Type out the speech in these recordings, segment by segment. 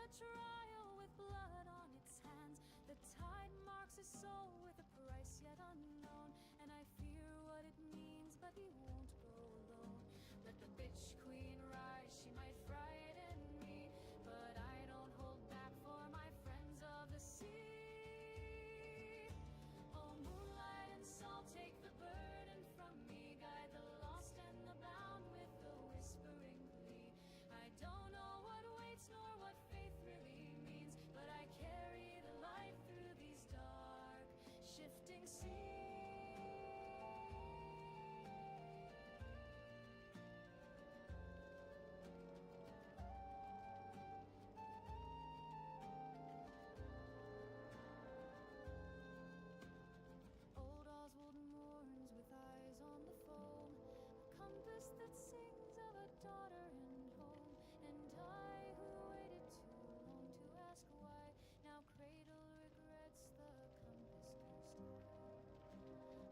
a trial with blood on its hands. The tide marks his soul with a price yet unknown, and I fear what it means, but he won't go alone. Let the bitch queen rise, she might frighten me, but I don't hold back for my friends of the sea. Oh, moonlight and salt, take the burden from me, guide the lost and the bound with the whispering plea. I don't know what waits nor what faith really means, but I carry the light through these dark, shifting seas. Old Oswald mourns with eyes on the foam, a compass that sings of a daughter and home. And I, who waited too long to ask why, now cradle regrets the compass cursed.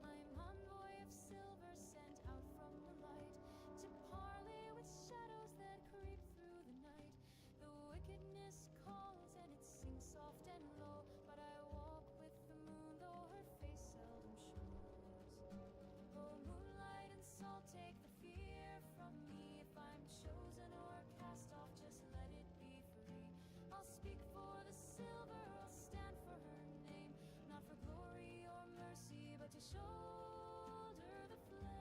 I'm envoy of silver sent out from the light to parley with shadows that creep through the night. The wickedness calls and it sings soft and low, but I walk with the moon though her face seldom shows. Oh, moonlight and salt, take the fear from me. If I'm chosen or cast off, just let it be free. I'll speak for the silver, I'll stand for her name, not for glory or mercy, but to shoulder the flame.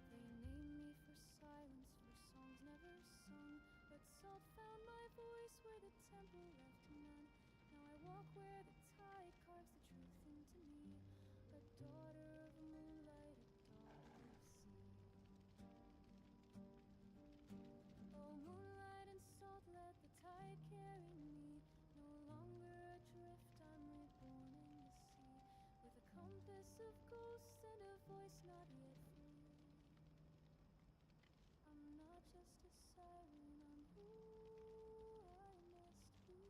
They named me for silence, for songs never sung, but salt found my voice where the temple left none. Now I walk where the tide carves the truth into me, a daughter of moonlight, a daughter of sea. Oh, moonlight and salt, let the tide carry me, no longer adrift, I'm reborn in the sea, with a compass of ghosts and a voice not yet free. I'm not just a siren, I'm who I must be.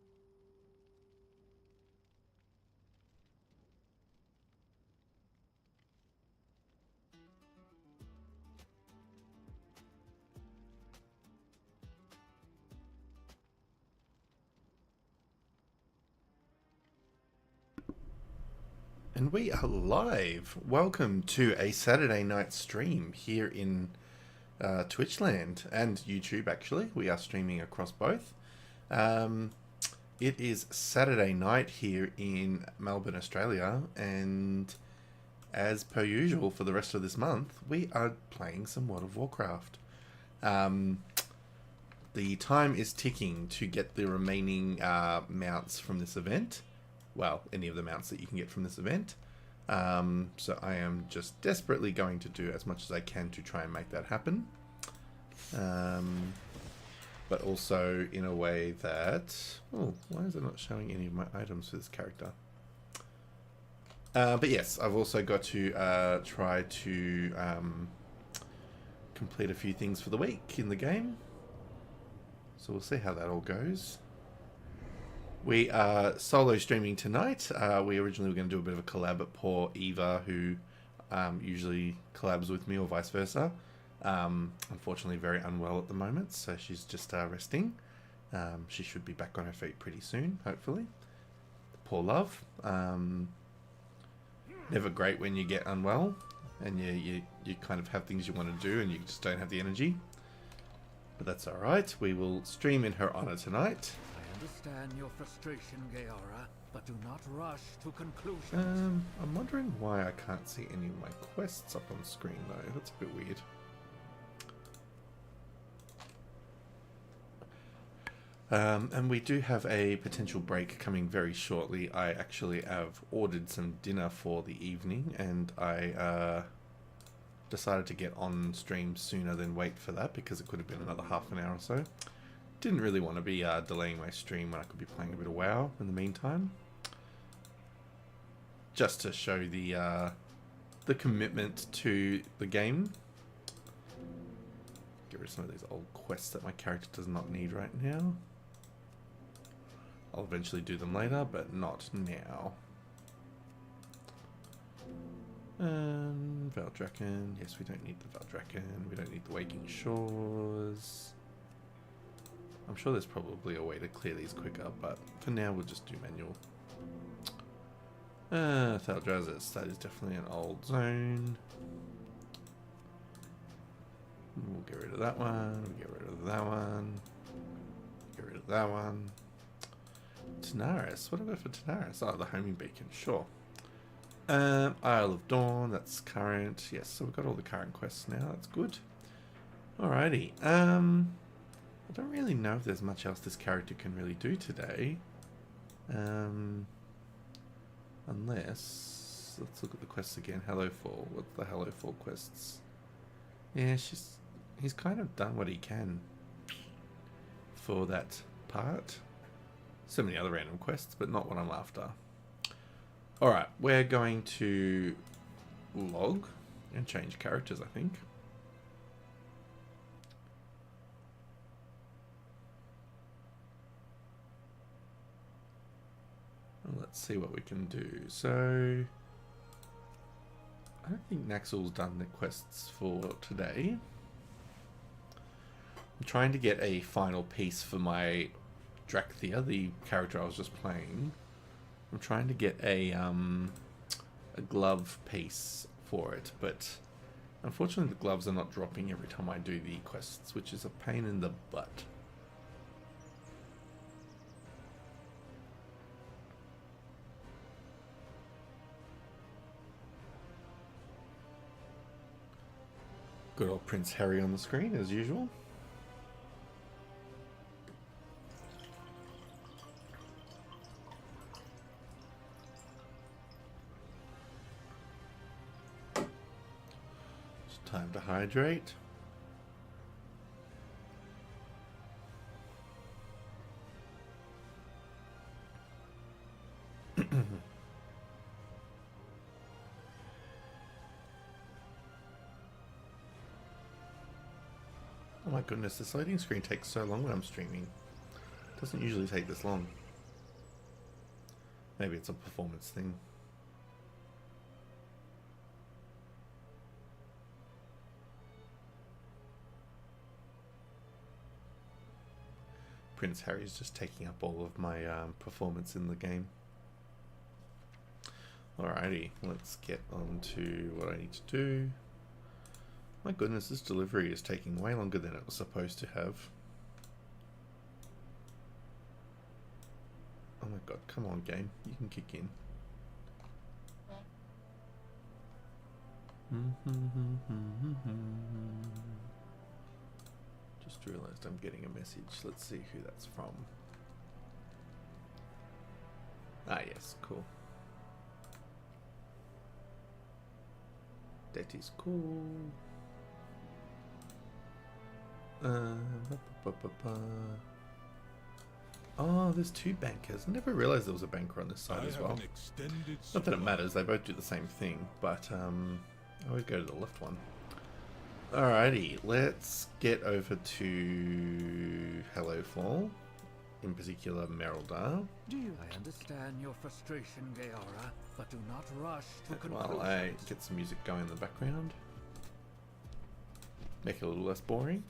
And we are live. Welcome to a Saturday night stream here in Twitchland and YouTube, actually. We are streaming across both. It is Saturday night here in Melbourne, Australia, and as per usual for the rest of this month, we are playing some World of Warcraft. The time is ticking to get the remaining mounts from this event. Well, any of the mounts that you can get from this event. So I am just desperately going to do as much as I can to try and make that happen. But also in a way that... Oh, why is it not showing any of my items for this character? But yes, I've also got to try to complete a few things for the week in the game. So we'll see how that all goes. We are solo streaming tonight. We originally were going to do a bit of a collab, but poor Eva, who usually collabs with me or vice versa, unfortunately very unwell at the moment, so she's just resting. She should be back on her feet pretty soon, hopefully. Poor love. Never great when you get unwell and you kind of have things you want to do and you just don't have the energy. But that's alright. We will stream in her honor tonight. Understand your frustration, Gaora, but do not rush to conclusions. I'm wondering why I can't see any of my quests up on screen though. That's a bit weird. And we do have a potential break coming very shortly. I actually have ordered some dinner for the evening, and I decided to get on stream sooner than wait for that because it could have been another half an hour or so. Didn't really want to be delaying my stream when I could be playing a bit of WoW in the meantime. Just to show the commitment to the game. Get rid of some of these old quests that my character does not need right now. I'll eventually do them later, but not now. Valdrakken. Yes, we don't need the Valdrakken. We don't need the Waking Shores. I'm sure there's probably a way to clear these quicker, but for now we'll just do manual. Thaldrazis, that is definitely an old zone. We'll get rid of that one, we'll get rid of that one, get rid of that one. Tanaris, what do I go for Tanaris? Oh, the homing beacon, sure. Isle of Dawn, that's current. Yes, so we've got all the current quests now, that's good. Alrighty, I don't really know if there's much else this character can really do today. Unless, let's look at the quests again. Hellowfall, what's the Hellowfall quests? Yeah, he's kind of done what he can for that part. So many other random quests, but not what I'm after. Alright, we're going to log and change characters, I think. Let's see what we can do. So, I don't think Naxal's done the quests for today. I'm trying to get a final piece for my Drakthea, the character I was just playing. I'm trying to get a glove piece for it, but unfortunately the gloves are not dropping every time I do the quests, which is a pain in the butt. Good old Prince Harry on the screen, as usual. It's time to hydrate. Oh my goodness, this loading screen takes so long when I'm streaming. It doesn't usually take this long. Maybe it's a performance thing. Prince Harry's just taking up all of my performance in the game. Alrighty, let's get on to what I need to do. My goodness, this delivery is taking way longer than it was supposed to have. Oh my god, come on game, you can kick in. Just realized I'm getting a message. Let's see who that's from. Ah yes, cool. That is cool. Oh, there's two bankers. I never realized there was a banker on this side as well. Not that it matters, they both do the same thing, but I always go to the left one. Alrighty, let's get over to Hellowfall, in particular Merildar. I understand your frustration, Gaora, but do not rush to conclusions. While I get some music going in the background. Make it a little less boring.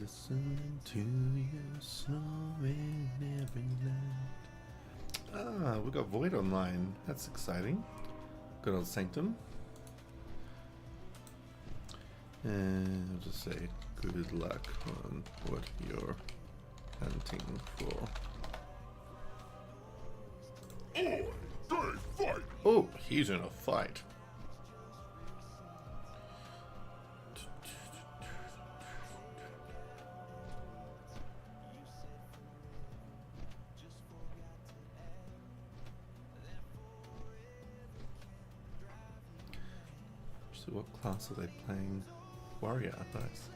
Listen to you snoring every night. Ah, we got Void online. That's exciting. Good old Sanctum. And I'll just say good luck on what you're hunting for. Oh, he's in a fight. So what class are they playing? Warrior, nice.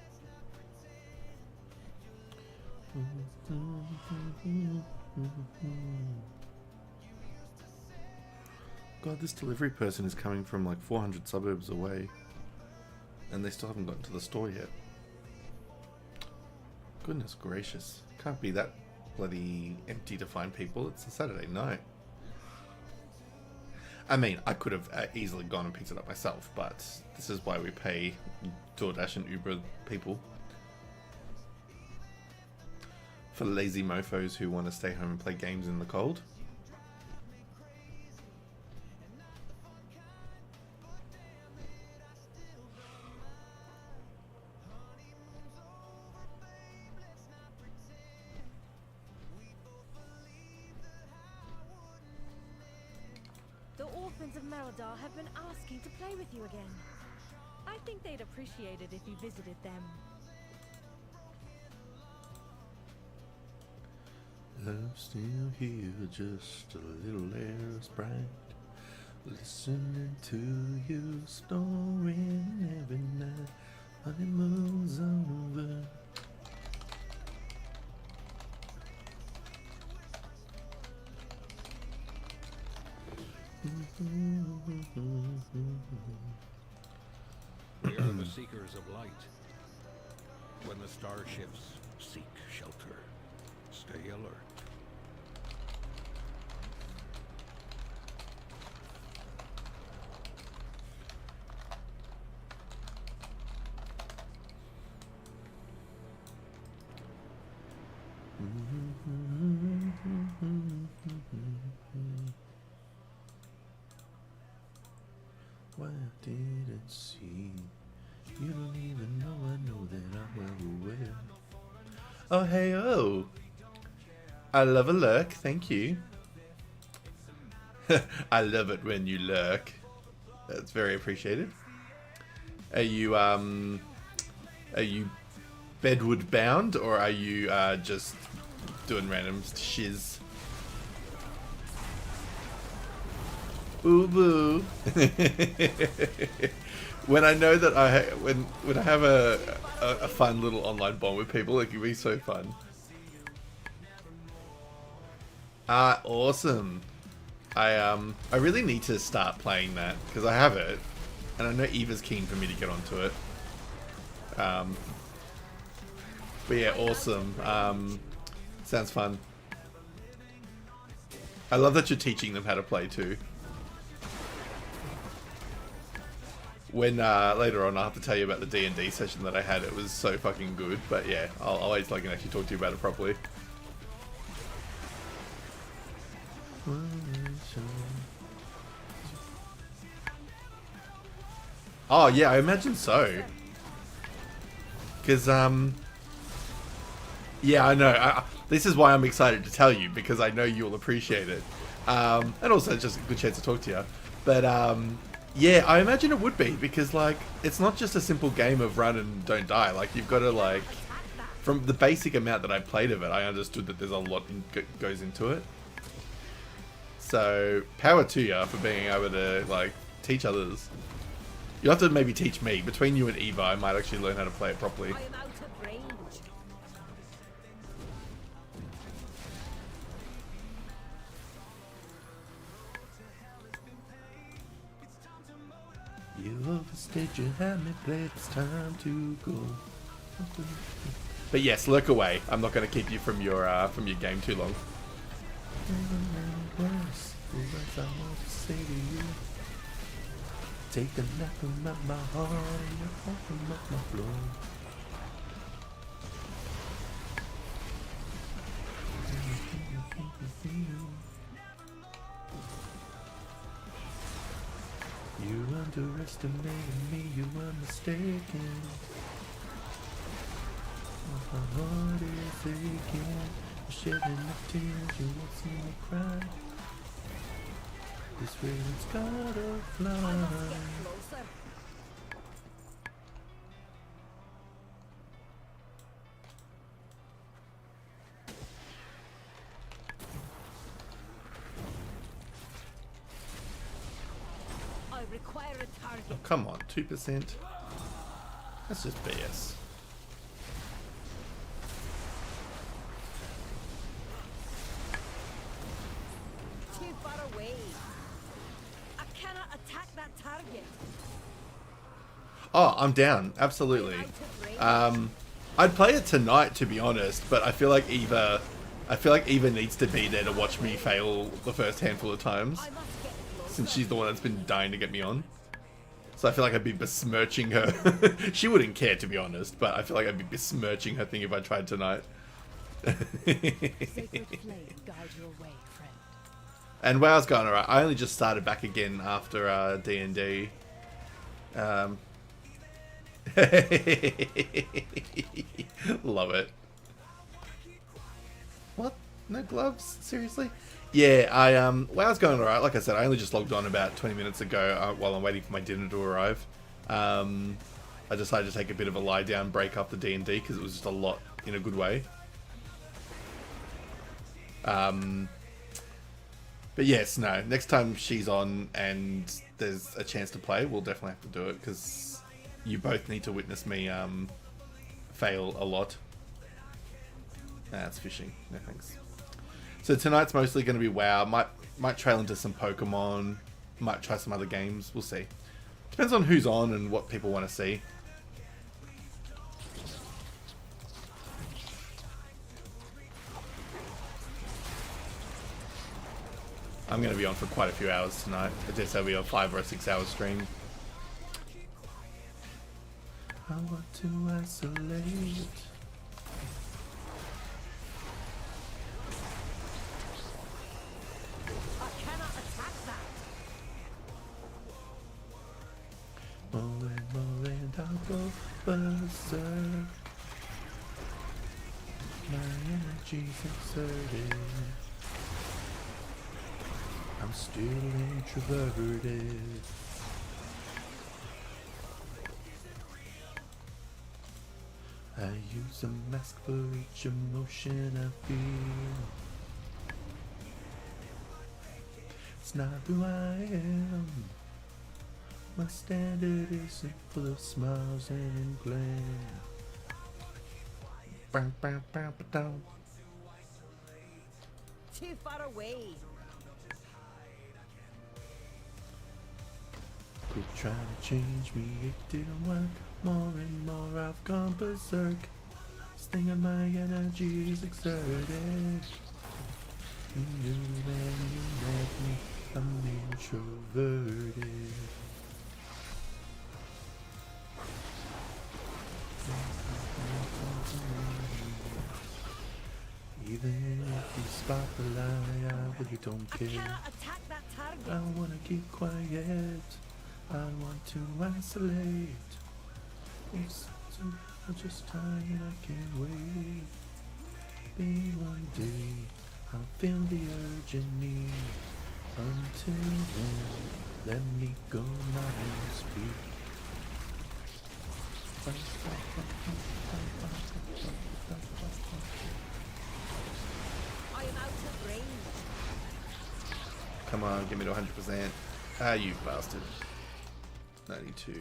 God, this delivery person is coming from like 400 suburbs away, and they still haven't gotten to the store yet. Goodness gracious. Can't be that bloody empty to find people. It's a Saturday night. I mean, I could have easily gone and picked it up myself, but this is why we pay DoorDash and Uber people. For lazy mofos who want to stay home and play games in the cold. The orphans of Merodar have been asking to play with you again. I think they'd appreciate it if you visited them. I'm still here, just a little less bright, listening to you snoring every night. Honeymoon's over. We are the seekers of light. When the star shifts, seek shelter. Stay alert. Why I didn't see. You don't even know I know that I'm well aware. Oh hey oh. I love a lurk, thank you. I love it when you lurk. That's very appreciated. Are you bedward bound, or are you just doing random shiz? Ooh boo. When I know that when I have a fun little online bond with people, it can be so fun. Awesome. I really need to start playing that because I have it, and I know Eva's keen for me to get onto it. But yeah, awesome. Sounds fun. I love that you're teaching them how to play too. When later on I'll have to tell you about the D&D session that I had. It was so fucking good. But yeah, I'll wait till I can actually talk to you about it properly. Oh yeah, I imagine so. Because yeah, I know. This is why I'm excited to tell you, because I know you'll appreciate it. And also it's just a good chance to talk to you. But yeah, I imagine it would be, because like it's not just a simple game of run and don't die. Like you've got to like, from the basic amount that I played of it, I understood that there's a lot goes into it. So power to you for being able to like teach others. You'll have to maybe teach me. Between you and Eva, I might actually learn how to play it properly. I am out of range. You overstayed your hand, play. It's time to go. But yes, lurk away. I'm not going to keep you from your game too long. Take a nap from my heart and you're from my floor. You underestimated me, you were mistaken. My heart is aching. I'm shedding the tears, you won't see me cry. This rain's gotta fly. I require a target. Oh, come on, 2%. That's just BS. Too far away. I cannot attack that target. Oh, I'm down. Absolutely. I'd play it tonight, to be honest, but I feel like Eva needs to be there to watch me fail the first handful of times, I must get closer. since she's the one that's been dying to get me on. So I feel like I'd be besmirching her. She wouldn't care, to be honest, but I feel like I'd be besmirching her thing if I tried tonight. Sacred flame guide your way, friend. And WoW's going alright. I only just started back again after D&D. Love it. What? No gloves? Seriously? Yeah, WoW's going alright. Like I said, I only just logged on about 20 minutes ago while I'm waiting for my dinner to arrive. I decided to take a bit of a lie down break after D&D because it was just a lot in a good way. But yes, no. Next time she's on and there's a chance to play, we'll definitely have to do it because you both need to witness me fail a lot. Nah, it's fishing. No thanks. So tonight's mostly going to be WoW. Might trail into some Pokemon. Might try some other games. We'll see. Depends on who's on and what people want to see. I'm going to be on for quite a few hours tonight. I did say we have a 5 or a 6 hour stream. I want to isolate. I cannot attack that. More and I'll go berserk. My energy's exerted. I'm still introverted. I use a mask for each emotion I feel. It's not who I am. My standard isn't full of smiles and glam. Bam, bam, bam, ba-dum. Too far away. Quit trying to change me, it didn't work. More and more I've gone berserk. This thing of my energy is exerted. You knew that you met me, I'm introverted. Even if you spot the lie, I really don't I care. cannot attack that target. I wanna keep quiet. I want to isolate. It's just time and I can't wait. Maybe one day I'll feel the urgent need. Until then, let me go now and speak. I am out of range. Come on, give me to 100%. Ah, you bastard. 92.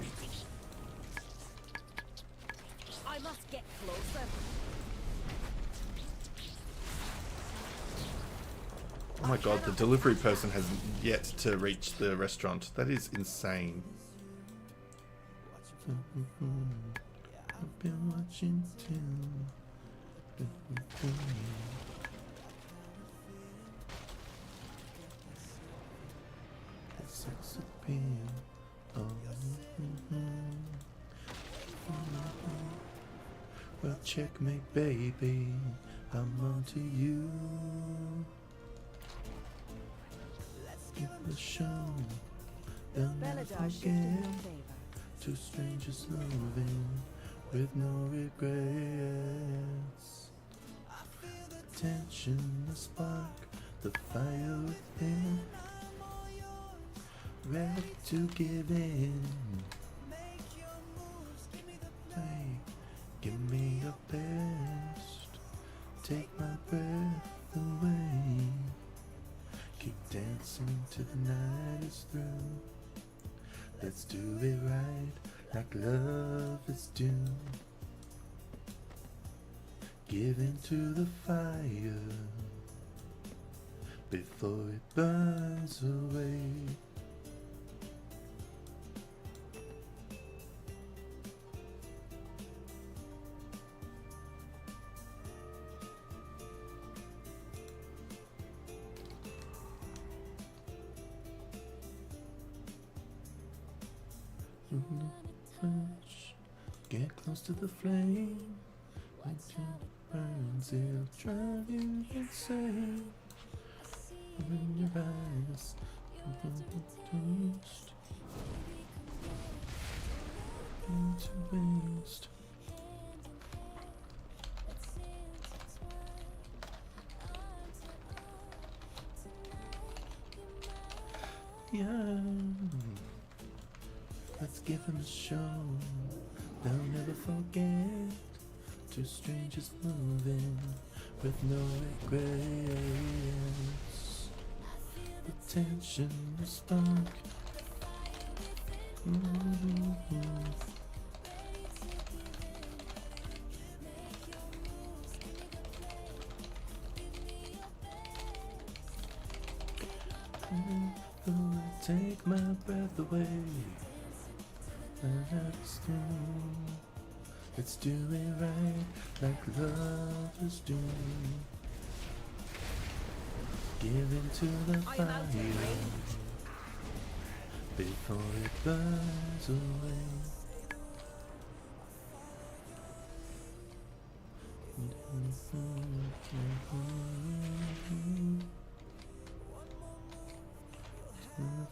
I must get closer. Oh my god, the delivery person has yet to reach the restaurant. That is insane. I've been watching too. Sex appeal. Well, checkmate, baby. I'm on to you. Give it a show. They'll never Beladar shifted in forget. your favor. Two strangers moving with no regrets. The tension, the spark, the fire within. Ready to give in. Play, give me your best. Take my breath away. Keep dancing till the night is through. Let's do it right, like love is due. Give into the fire before it burns away. Touch, get close to the flame. Until it burns, it'll drive you insane. Open your eyes, toast into waste. Yeah. Let's give them a show. They'll never forget. Two strangers moving with no regrets. The tension, the spark. Take my breath away. Let's do it right, like love is due. Give into the fire before it burns away.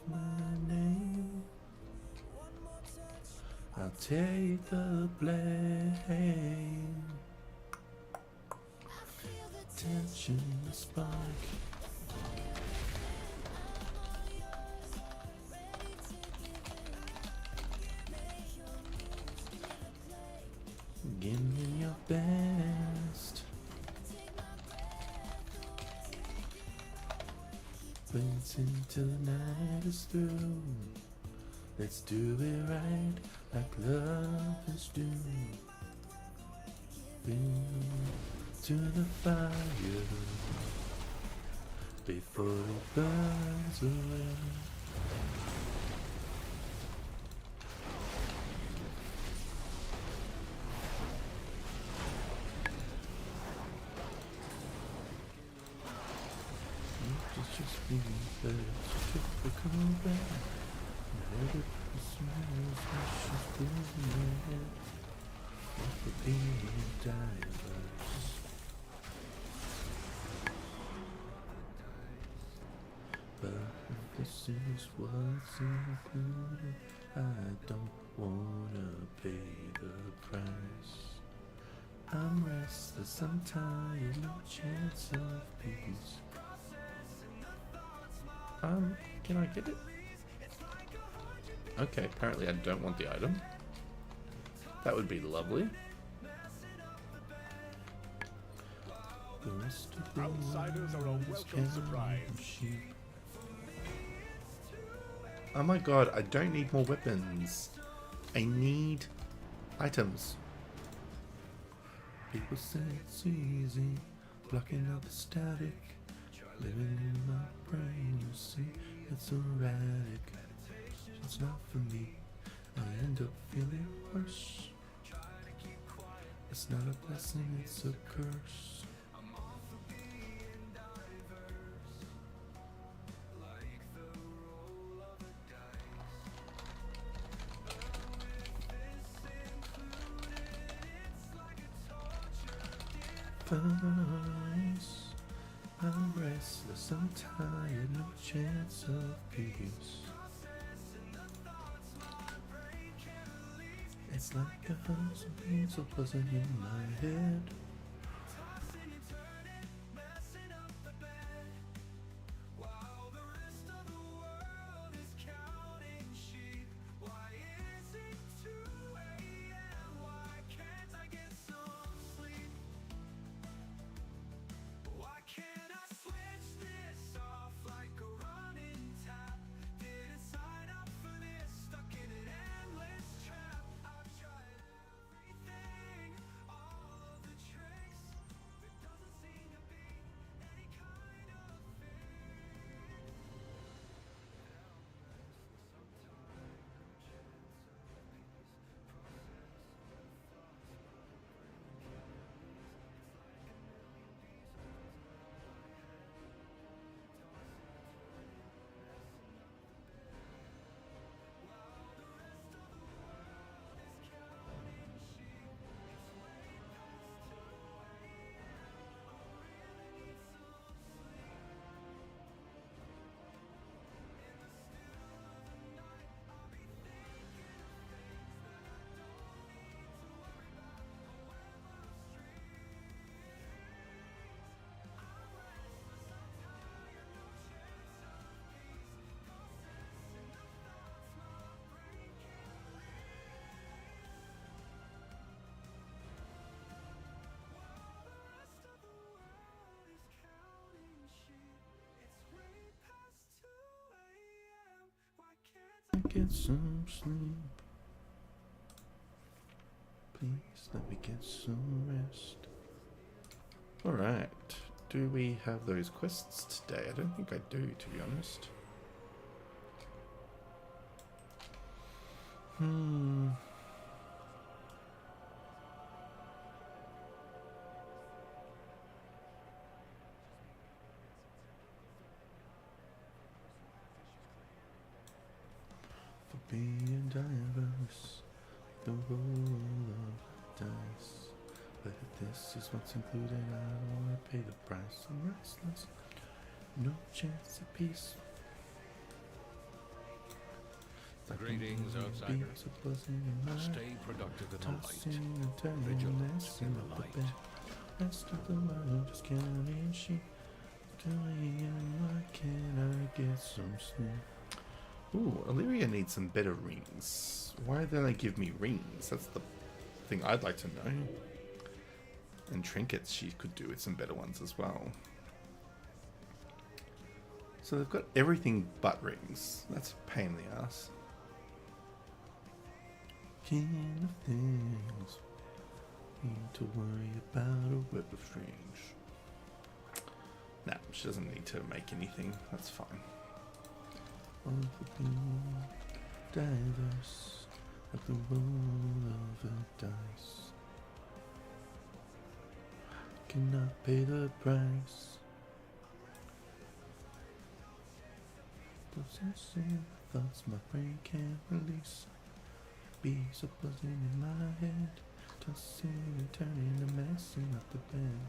My name, I'll take the blame. Tension, the spark. Give me your best. Wait until the night is through. Let's do it right, like love is due. To the fire before it burns away. Just be there, typical bad. Let it smells, she's doing it. For being diverse. But if this is what's included, I don't wanna pay the price. I'm restless, I'm tired, no chance of peace. Can I get it? Okay, apparently I don't want the item. That would be lovely. The rest of the Outsiders are a welcome surprise. Oh my god, I don't need more weapons. I need items. People say it's easy, blocking out the static. Living in my brain, you see, it's erratic. It's not for me, I end up feeling worse. It's not a blessing, it's a curse. Vice. I'm restless, I'm tired, no chance of peace. It's like a house of beans so pleasant in my head. Get some sleep. Please let me get some rest. Alright. Do we have those quests today? I don't think I do, to be honest. For being diverse, the roll of dice. But if this is what's included, I don't want to pay the price. I'm restless, no chance of peace. Greetings, outsiders. Stay productive in the light. Vigilant in the light. Rest of the world just counting sheep. Telling why can't I get some sleep? Ooh, Illyria needs some better rings. Why don't they give me rings? That's the thing I'd like to know. And trinkets she could do with some better ones as well. So they've got everything but rings. That's a pain in the ass. King of things. Need to worry about a web of strange. Nah, she doesn't need to make anything. That's fine. All the being diverse at the roll of a dice. Cannot pay the price. Possessing thoughts my brain can't release. Bees are buzzing in my head, tossing and turning and messing up the bed.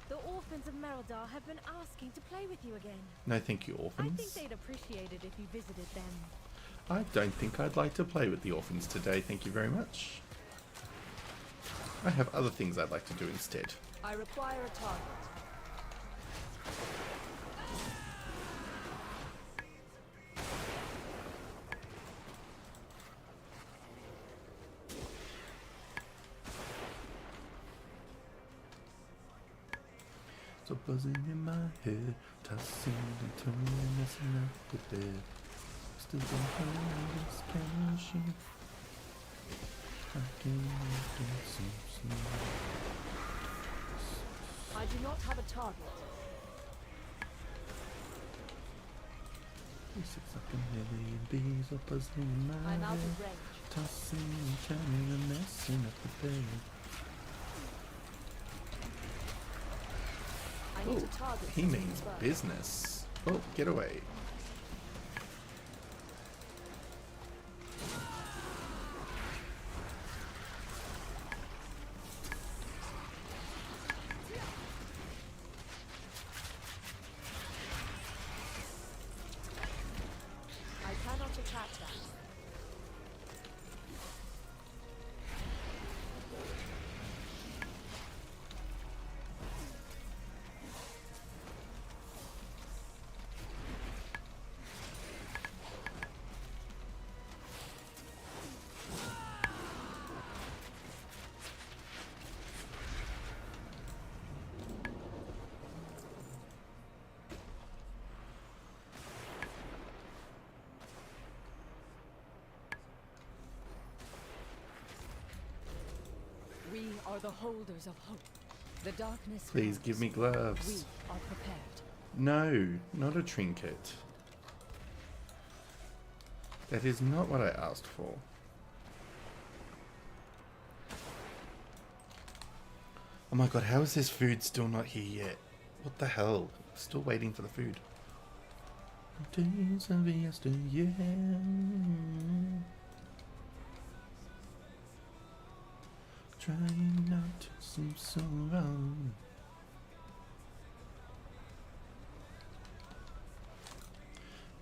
The orphans of Merodar have been asking to play with you again. No thank you, orphans. I think they'd appreciate it if you visited them. I don't think I'd like to play with the orphans today, thank you very much. I have other things I'd like to do instead. I require a target. So buzzing in my head, tossing and turning, messing up the bed. Still don't hold this camera sheet. I can get some sleep. I do not have a target. Six like a million bees are buzzing in my I'm out head, of range. tossing and turning and messing up the bed. I need Oh, to target he something means first. business. Oh, get away. the holders of hope. The darkness Please comes. give me We gloves. are prepared. No, not a trinket. That is not what I asked for. Oh my god, how is this food still not here yet? What the hell? Still waiting for the food. Days of yesteryear. Trying not to seem so wrong.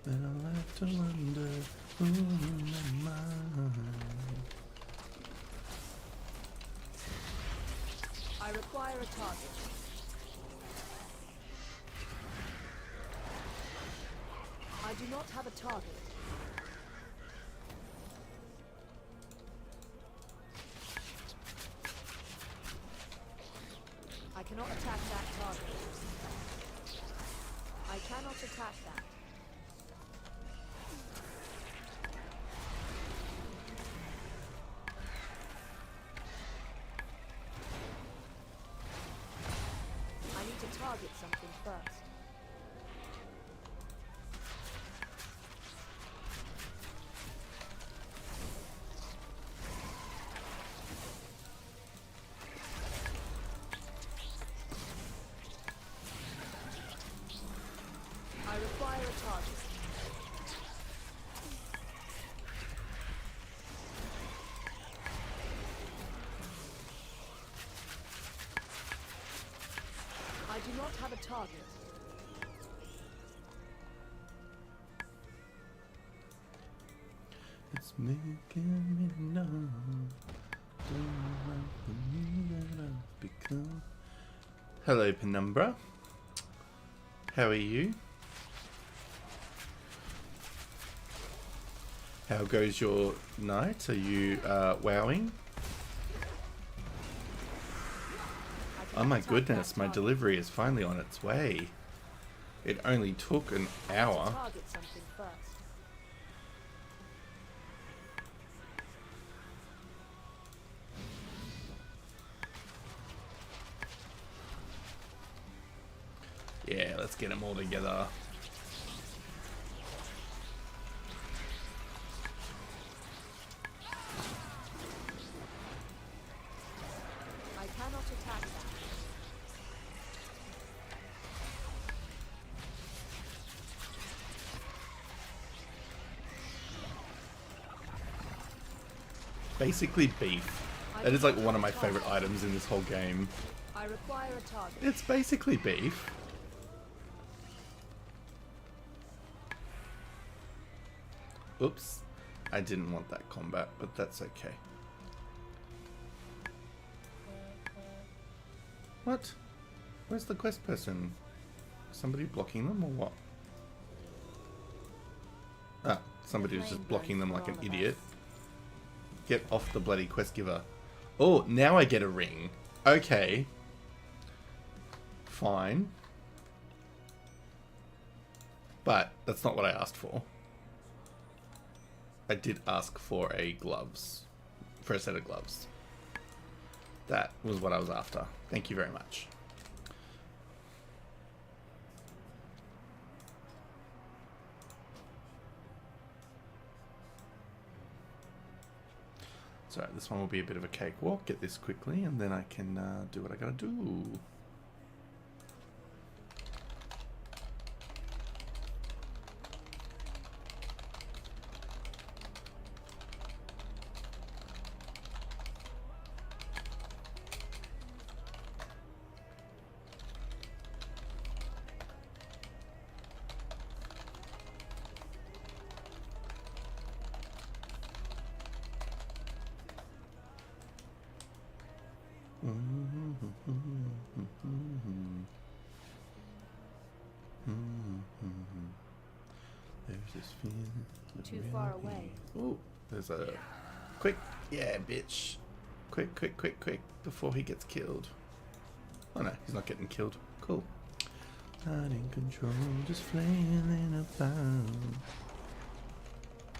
But I have to wonder who am I? I require a target. I do not have a target. I cannot attack that target. I cannot attack that. I need to target something first. I require a target. I do not have a target. It's making me know. Don't like the me that I've become. Hello, Penumbra. How are you? How goes your night? Are you wowing? Oh my goodness, my delivery is finally on its way. It only took an hour. Target something first. Yeah, let's get them all together. I cannot attack that. Basically beef. That is like one of my favorite items in this whole game. I require a target. It's basically beef. Oops. I didn't want that combat, but that's okay. What? Where's the quest person? Somebody blocking them or what? Ah, somebody was just blocking them like an idiot. Get off the bloody quest giver. Oh, now I get a ring. Okay. Fine. But that's not what I asked for. I did ask for a set of gloves. That was what I was after. Thank you very much. So this one will be a bit of a cakewalk. Get this quickly and then I can do what I gotta do. There's this feeling. Too far away. Oh, there's a quick, yeah, bitch. Quick, quick, quick, quick, before he gets killed. Oh no, he's not getting killed. Cool. Not in control, just flailing about.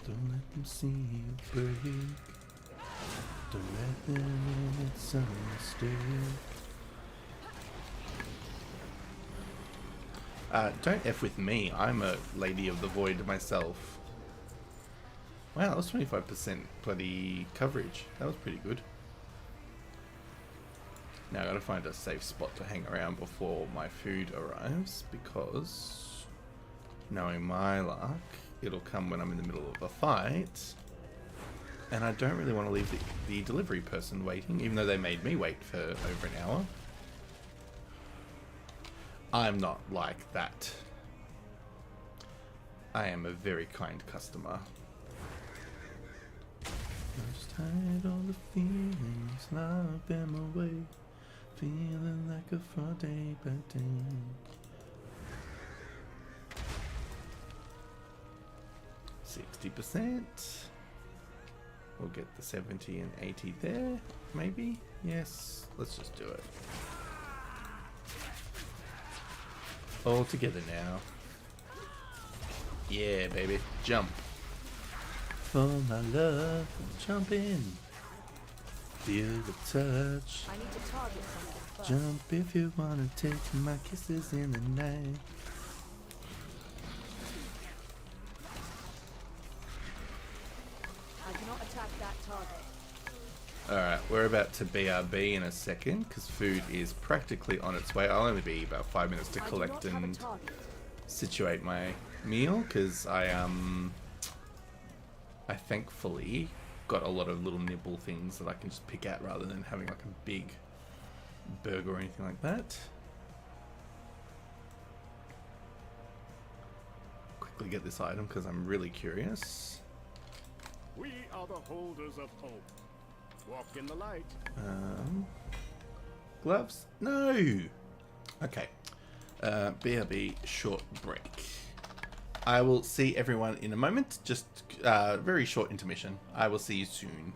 Don't let them see you break. Directly it's understood. Don't F with me. I'm a Lady of the Void myself. Wow, that was 25% bloody coverage. That was pretty good. Now I gotta find a safe spot to hang around before my food arrives, because knowing my luck, it'll come when I'm in the middle of a fight. And I don't really want to leave the delivery person waiting, even though they made me wait for over an hour. I'm not like that. I am a very kind customer. Just hide all the feelings, lock them away. Feeling like a Friday birthday. %. We'll get the 70 and 80 there, maybe? Yes, let's just do it. All together now. Yeah, baby, jump. For my love, jump in. Feel the touch. I need to target something first. Jump if you wanna take my kisses in the night. I cannot attack that target. Alright, we're about to BRB in a second, because food is practically on its way. I'll only be about 5 minutes to collect and situate my meal, because I thankfully got a lot of little nibble things that I can just pick out rather than having like a big burger or anything like that. Quickly get this item because I'm really curious. We are the holders of hope. Walk in the light. Gloves? No! Okay. BRB short break. I will see everyone in a moment. Just very short intermission. I will see you soon.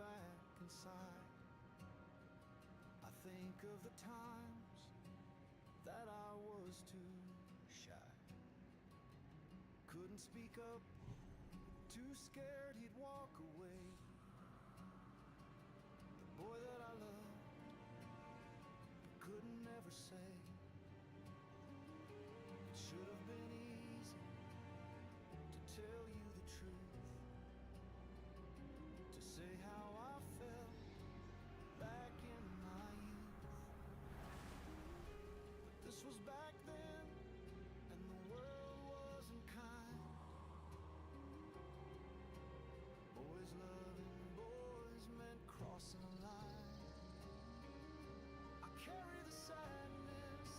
back inside. I think of the times that I was too shy. Couldn't speak up, too scared he'd walk away. The boy that I loved, couldn't ever say. It should have been easy to tell you the truth, to say how I felt back in my youth. But this was back then, and the world wasn't kind. Boys loving boys meant crossing a line. I carry the sadness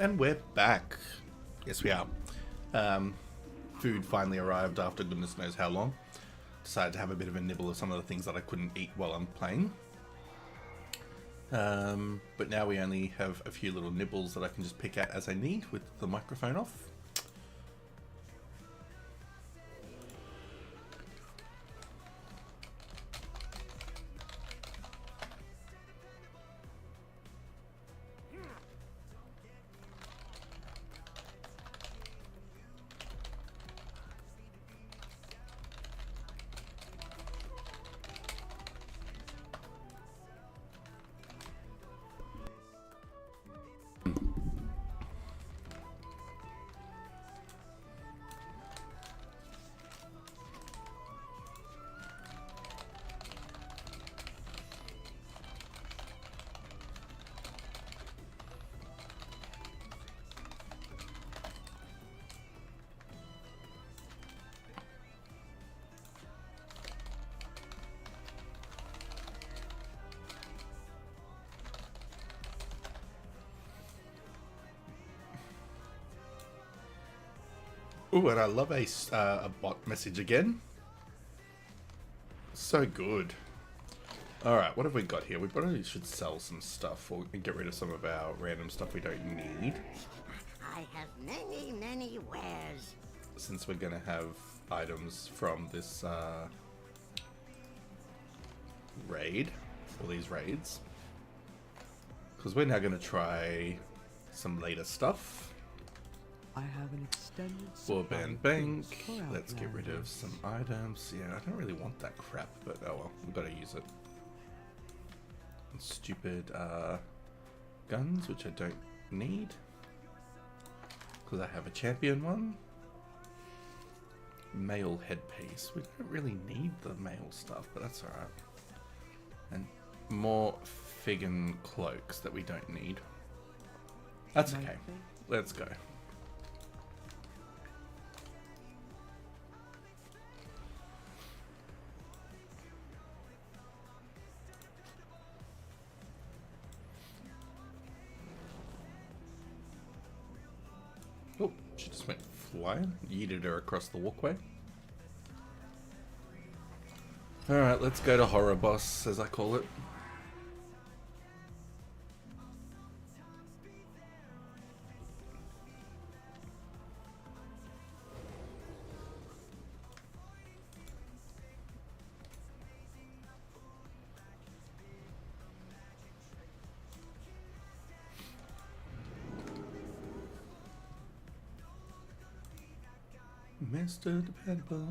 And we're back. Yes, we are. Food finally arrived after goodness knows how long. Decided to have a bit of a nibble of some of the things that I couldn't eat while I'm playing. But now we only have a few little nibbles that I can just pick at as I need with the microphone off. Ooh, and I love a bot message again. So good. Alright, what have we got here? We probably should sell some stuff or get rid of some of our random stuff we don't need. I have many wares. Since we're going to have items from this raid, or these raids. Because we're now going to try some later stuff. I have an extended Warband Bank. Let's get rid of some items. Yeah, I don't really want that crap, but oh well, we've got to use it. Stupid guns, which I don't need. Because I have a champion one. Mail headpiece. We don't really need the mail stuff, but that's alright. And more Figgin cloaks that we don't need. That's okay. Let's go. Oh, she just went flying. Yeeted her across the walkway. Alright, let's go to Horror Boss, as I call it. Mr. Dependable,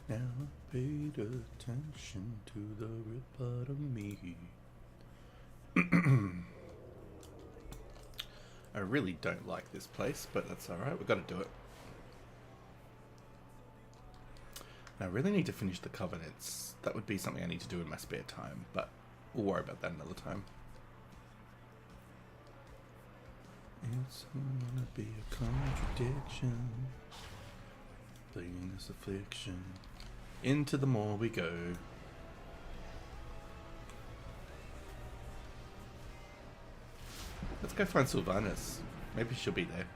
now I paid attention to the real part of me. I really don't like this place, but that's alright, we've got to do it. I really need to finish the Covenants. That would be something I need to do in my spare time, but we'll worry about that another time. It's gonna be a contradiction, bringing this affliction. Into the mall we go. Let's go find Sylvanas. Maybe she'll be there.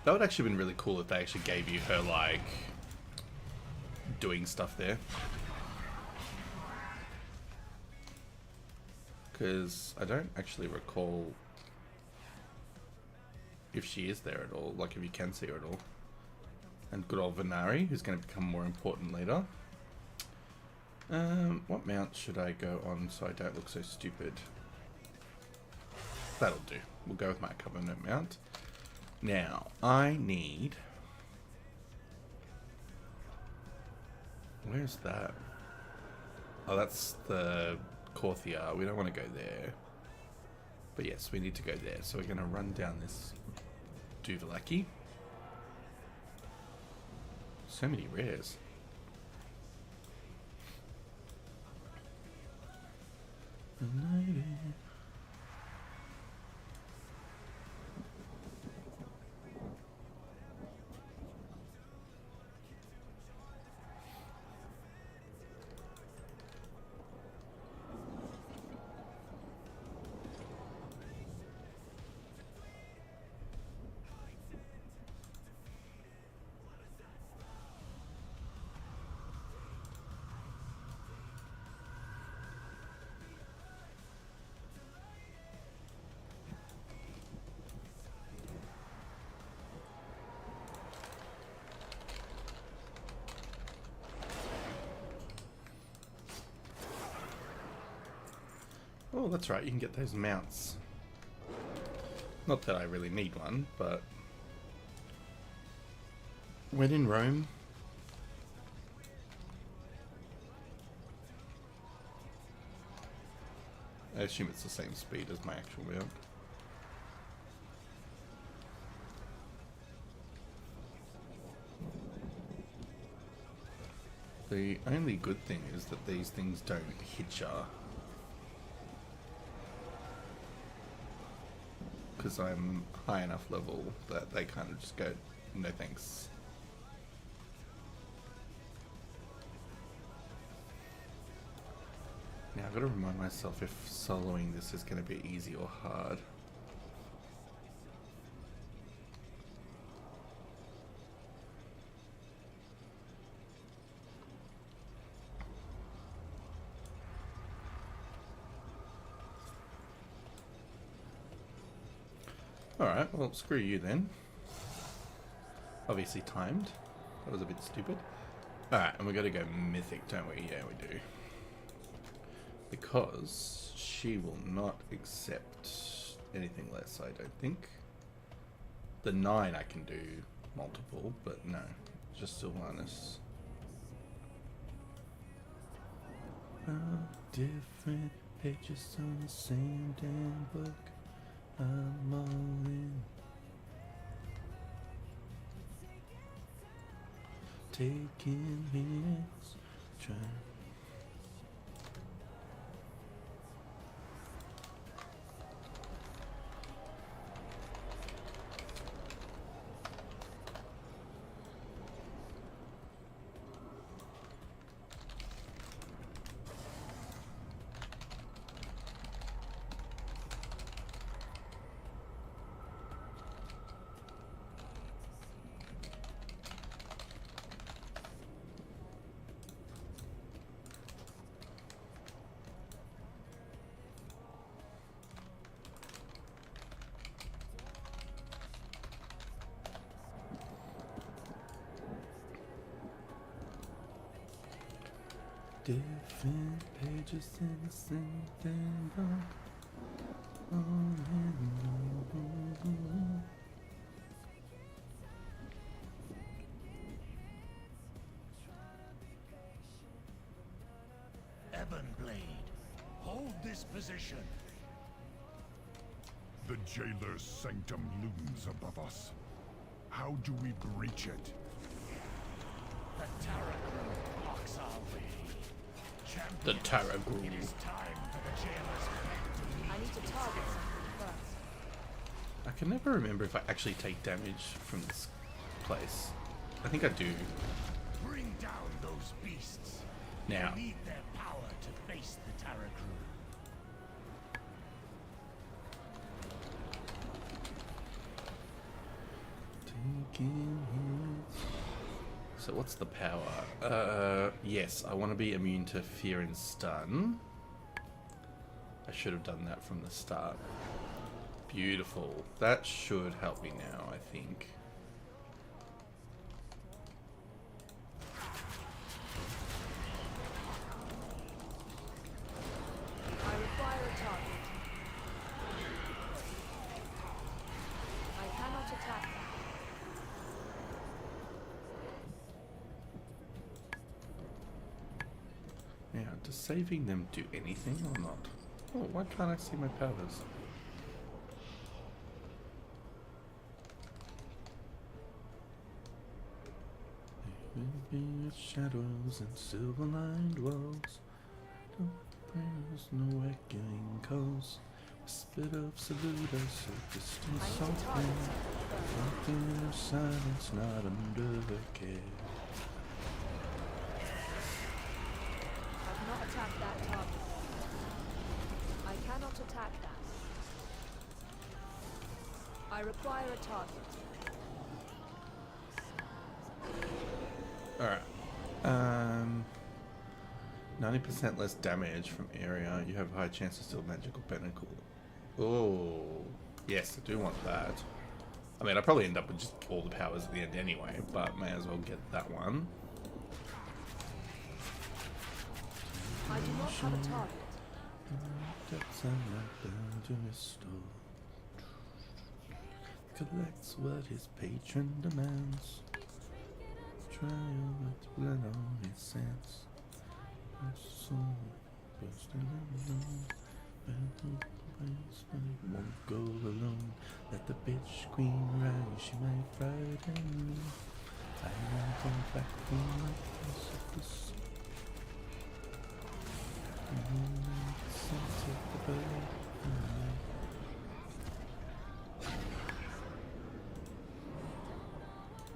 That would actually have been really cool if they actually gave you her, like, doing stuff there. Because I don't actually recall if she is there at all, like if you can see her at all. And good old Venari, who's going to become more important later. What mount should I go on so I don't look so stupid? That'll do. We'll go with my Covenant mount. Now, I need... Where's that? Oh, that's the Corthia. We don't want to go there. But yes, we need to go there. So we're going to run down this Duvalaki. So many rares. Oh, that's right, you can get those mounts. Not that I really need one, but... When in Rome... I assume it's the same speed as my actual mount. The only good thing is that these things don't hit ya. Because I'm high enough level that they kind of just go, no thanks. Now I've got to remind myself if soloing this is going to be easy or hard. Alright, well screw you then. Obviously timed. That was a bit stupid. Alright, and we got to go mythic, don't we? Yeah, we do. Because she will not accept anything less, I don't think. The 9 I can do multiple, but no, just Sylvanas. Different pages on the same damn book. I'm all in. Taking hits, trying. Different pages in the same thing book. Ebonblade, hold this position. The jailer's sanctum looms above us. How do we breach it? The Tarragon blocks our way. The Tarragon. It is time for the jailer's men to I need to target something first. I can never remember if I actually take damage from this place. I think I do. bring down those beasts. Now. We need their power to face the Tarragon. So what's the power? Yes, I want to be immune to fear and stun. I should have done that from the start. Beautiful. That should help me now, I think. I require a target. I cannot attack that. Now, does saving them do anything or not? Oh, why can't I see my powers? There will be shadows and silver-lined walls. There's no echoing calls. Whispered of saludos, so distant I need to softly. target something Something first. of silence, not under care. I've not attacked that target. I cannot attack that. I require a target. Alright. 90% less damage from area. You have a high chance to steal magical pinnacle. Oh, yes, I do want that. I mean, I'll probably end up with just all the powers at the end anyway, but may as well get that one. I do not have a target. That's down to restore. Collects what his patron demands. Trial with blood on his sense. Soul bursting in won't go alone. Let the bitch queen rise, she might frighten me. I won't come back from my precipice.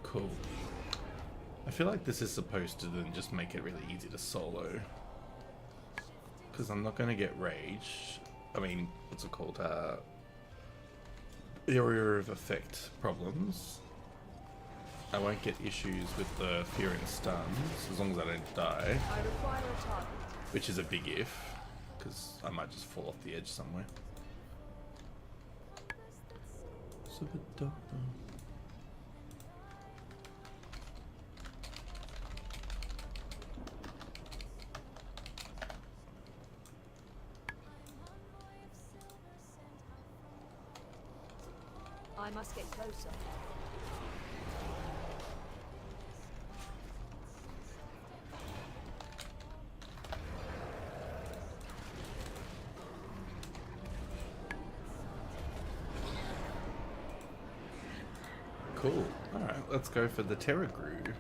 Cool. I feel like this is supposed to then just make it really easy to solo. Because I'm not going to get rage. I mean, what's it called? Area of effect problems. I won't get issues with the fear and stuns as long as I don't die. I require a target. Which is a big if, because I might just fall off the edge somewhere. I must get closer. Cool. Alright, let's go for the Terror Grew.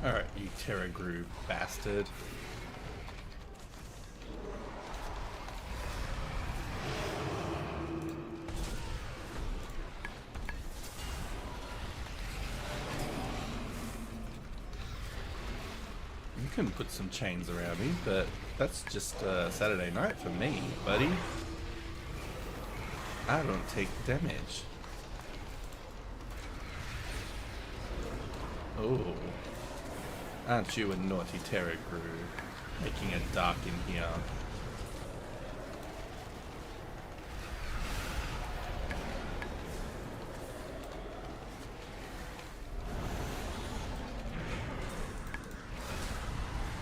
Alright, you Terror Grew bastard. You can put some chains around me, but that's just Saturday night for me, buddy. I don't take damage. Oh. Aren't you a naughty Terror Grew, making it dark in here?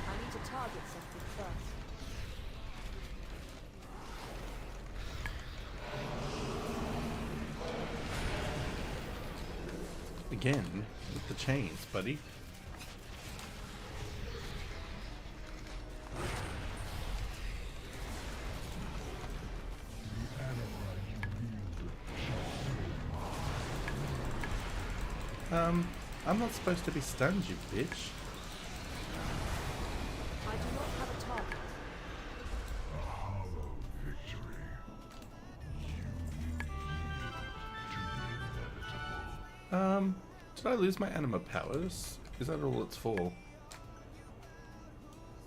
I need to target something first. Again, with the chains, buddy. I'm not supposed to be stunned, you bitch. I do not have a target. A hollow victory. You to the inevitable. Did I lose my anima powers? Is that all it's for?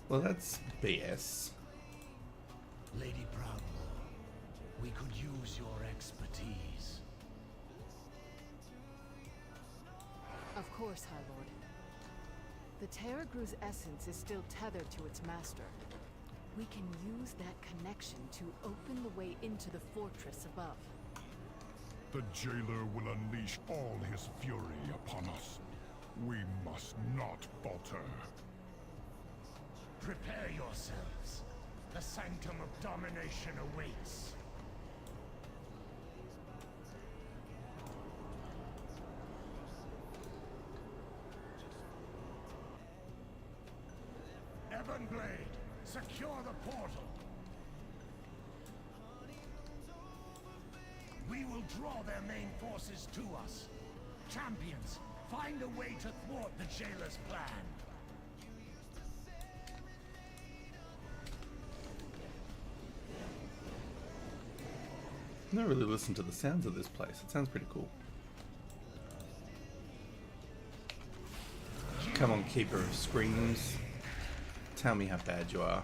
Well, that's BS. Lady Proudmoore, we could use your expertise. Of course, High Lord. The Terror Grew's essence is still tethered to its master. We can use that connection to open the way into the fortress above. The jailer will unleash all his fury upon us. We must not falter. Prepare yourselves. The sanctum of domination awaits. Ebonblade, secure the portal. We will draw their main forces to us. Champions, find a way to thwart the jailer's plan. I've never really listened to the sounds of this place. It sounds pretty cool. Come on, Keeper of Screams. Tell me how bad you are.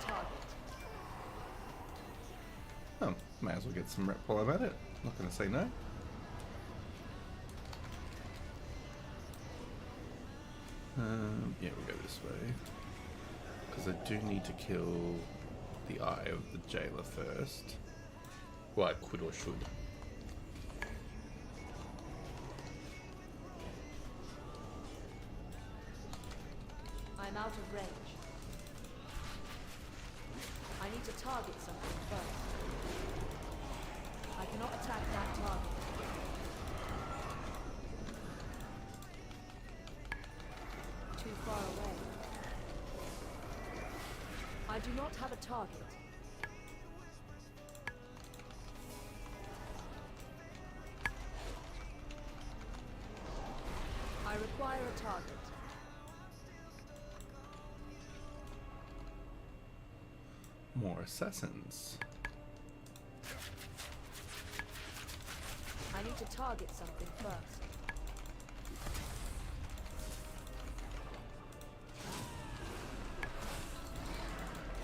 target. Oh, may as well get some rep while I'm at it. Not going to say no. Yeah, we'll go this way. Because I do need to kill the eye of the jailer first. Well, I could or should. I'm out of range. I need to target something first. I cannot attack that target. Too far away. I do not have a target. I require a target. More assassins. I need to target something first.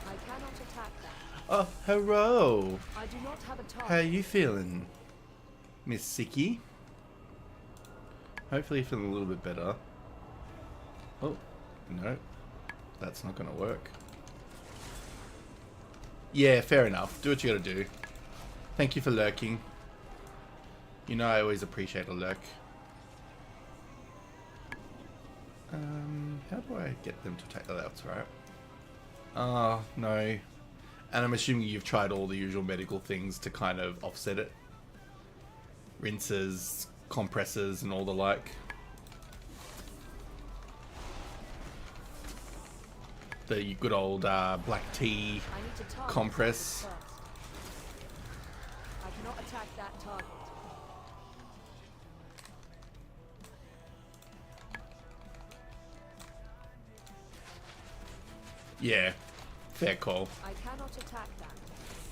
I cannot attack that. Oh, hello. I do not have a target. How you feeling, Miss Sicky? Hopefully you're feeling a little bit better. Oh, no. That's not going to work. Yeah, fair enough. Do what you gotta do. Thank you for lurking. You know I always appreciate a lurk. How do I get them to take that? That's right. Oh, no. And I'm assuming you've tried all the usual medical things to kind of offset it. Rinses, compressors, and all the like. The good old black tea compress. I cannot attack that target. Yeah, fair call. I cannot attack that.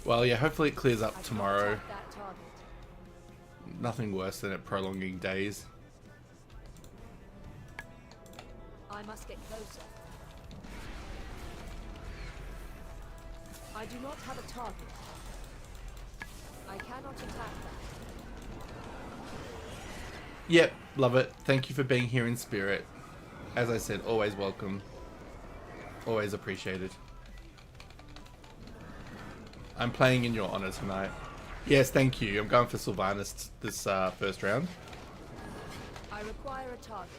Well, yeah, hopefully it clears up I cannot tomorrow. attack that target. Nothing worse than it prolonging days. I must get closer. I do not have a target. I cannot attack that. Yep, love it. Thank you for being here in spirit. As I said, always welcome. Always appreciated. I'm playing in your honor tonight. Yes, thank you. I'm going for Sylvanas this first round. I require a target.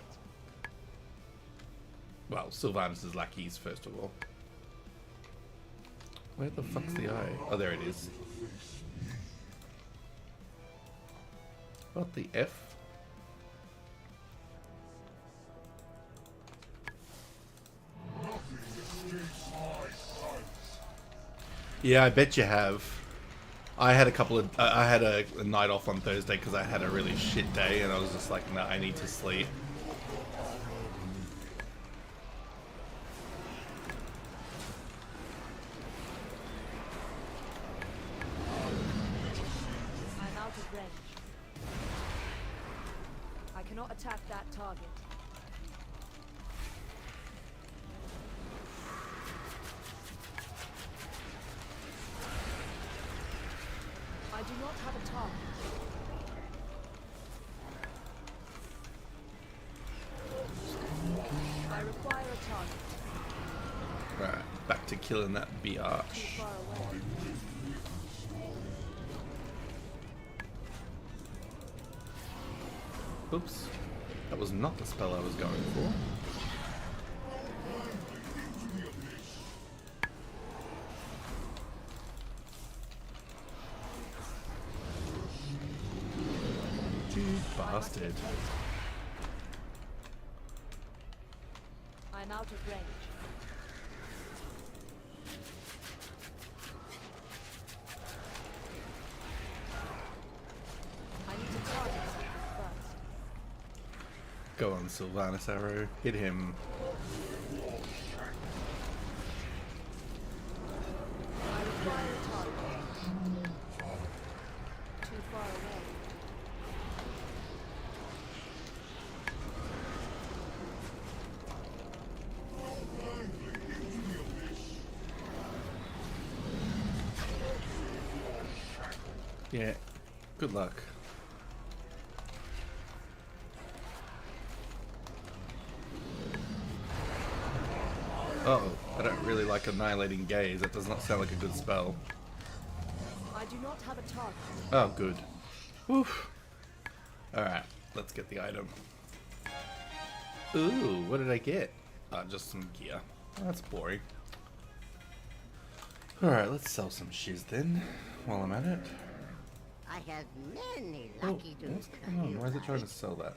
Well, Sylvanas' lackeys, first of all. Where the fuck's the eye? Oh, there it is. What the F? Yeah, I bet you have. I had a couple of... I had a night off on Thursday because I had a really shit day and I was just like, no, I need to sleep. I'm out of range. I cannot attack that target. I do not have a target. I require a target. Right, back to killing that Too biatch. far away. Oops. That was not the spell I was going for. You bastard. I'm out of range. I need to target something first. Go on, Sylvanas Arrow. Hit him. I require a target. Too far away. Yeah, good luck. Uh-oh, I don't really like Annihilating Gaze. That does not sound like a good spell. I do not have a target. Oh, good. Oof. Alright, let's get the item. Ooh, what did I get? Just some gear. That's boring. Alright, let's sell some shiz then, while I'm at it. I have many Oh, lucky what's dudes going on? Why is it trying to tonight. sell that?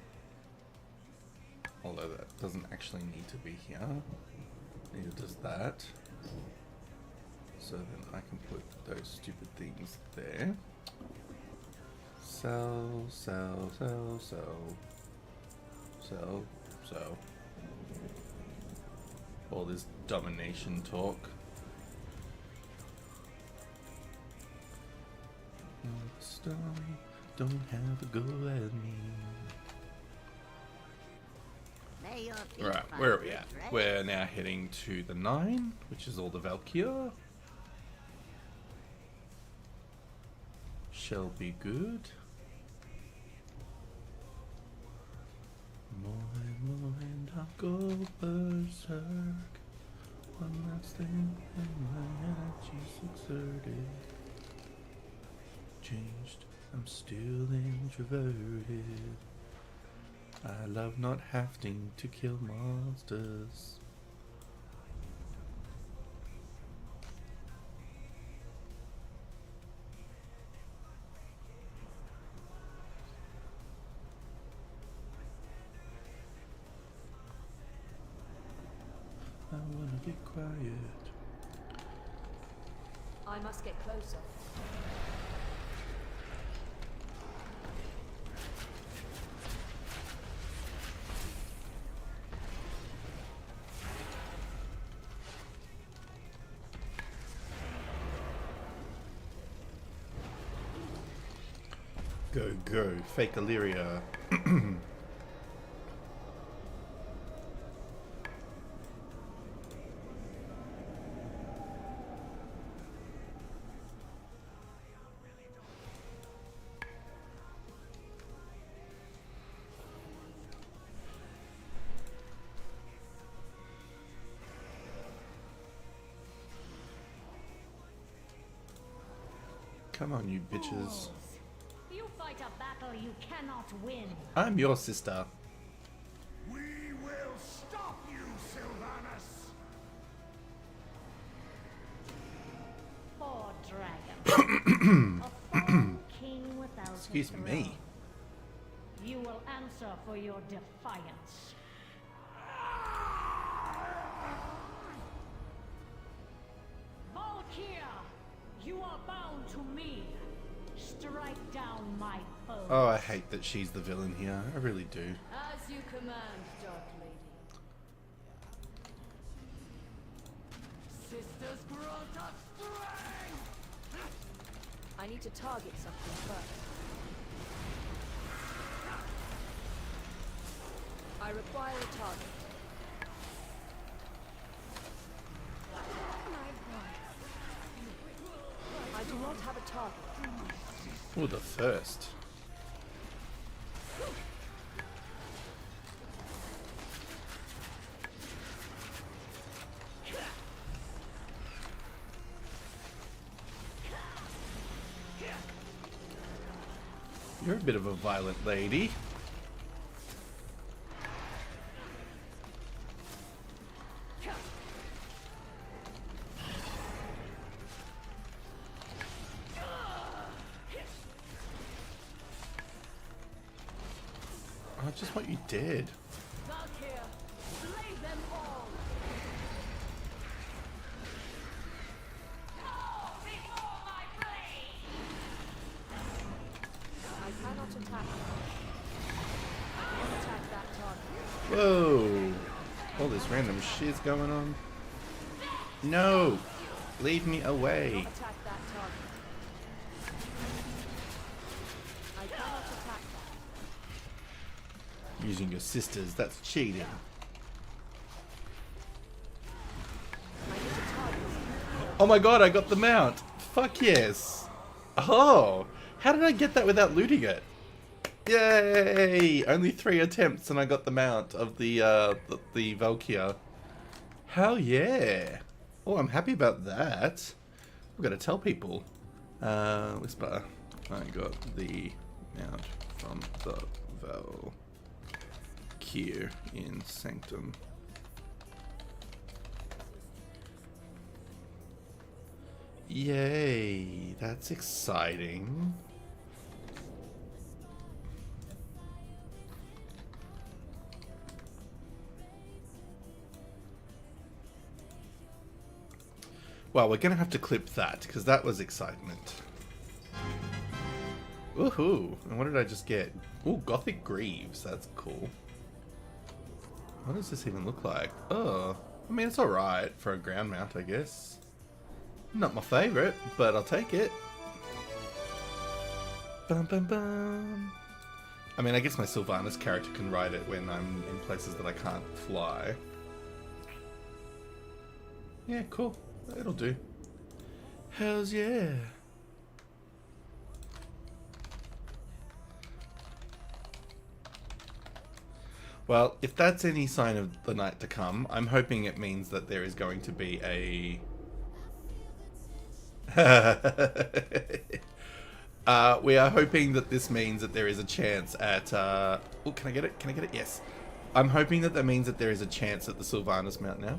Although that doesn't actually need to be here. Neither does that. So then I can put those stupid things there. Sell, sell, sell, sell. Sell, sell. All this domination talk. Don't have a go at me. May your feet Right, find where are we good at? rest. We're now heading to the 9, which is all the Valkyr. Shall be good. More and I'll go berserk. One last thing and my energy's exerted. Changed, I'm still introverted. I love not having to kill monsters. I wanna be quiet. I must get closer. Go, go, fake Illyria. Come on, you bitches. You fight a battle you cannot win. I'm your sister. We will stop you, Sylvanus! Poor dragon. A fallen king without Excuse a throne. me. You will answer for your defiance. Valkyr, you are bound to me. Strike down my foe. Oh, I hate that she's the villain here. I really do. As you command, Dark Lady. Sisters grant us strength! I need to target something first. I require a target. I do not have a target. Oh, the thirst. You're a bit of a violent lady. I just want you dead. Valkyr, slay them all! I cannot attack them. I will attack that target. Whoa. All this random shit's going on. No. Leave me away. Attack that target. I cannot attack that. Using your sisters, that's cheating. I need to target. Oh my god, I got the mount. Fuck yes. Oh, How did I get that without looting it? Yay! Only 3 attempts and I got the mount of the Valkyr. Hell yeah! Oh, I'm happy about that. I've got to tell people. Whisper. I got the mount from the Valkyr in Sanctum. Yay! That's exciting. Well, we're going to have to clip that, because that was excitement. Woohoo! And what did I just get? Ooh, Gothic Greaves. That's cool. What does this even look like? Oh, I mean, it's alright for a ground mount, I guess. Not my favourite, but I'll take it. Bum, bum, bum. I mean, I guess my Sylvanas character can ride it when I'm in places that I can't fly. Yeah, cool. It'll do. Hells yeah. Well, if that's any sign of the night to come, I'm hoping it means that there is going to be a... we are hoping that this means that there is a chance at... Oh, can I get it? Can I get it? Yes. I'm hoping that means that there is a chance at the Sylvanas mount now.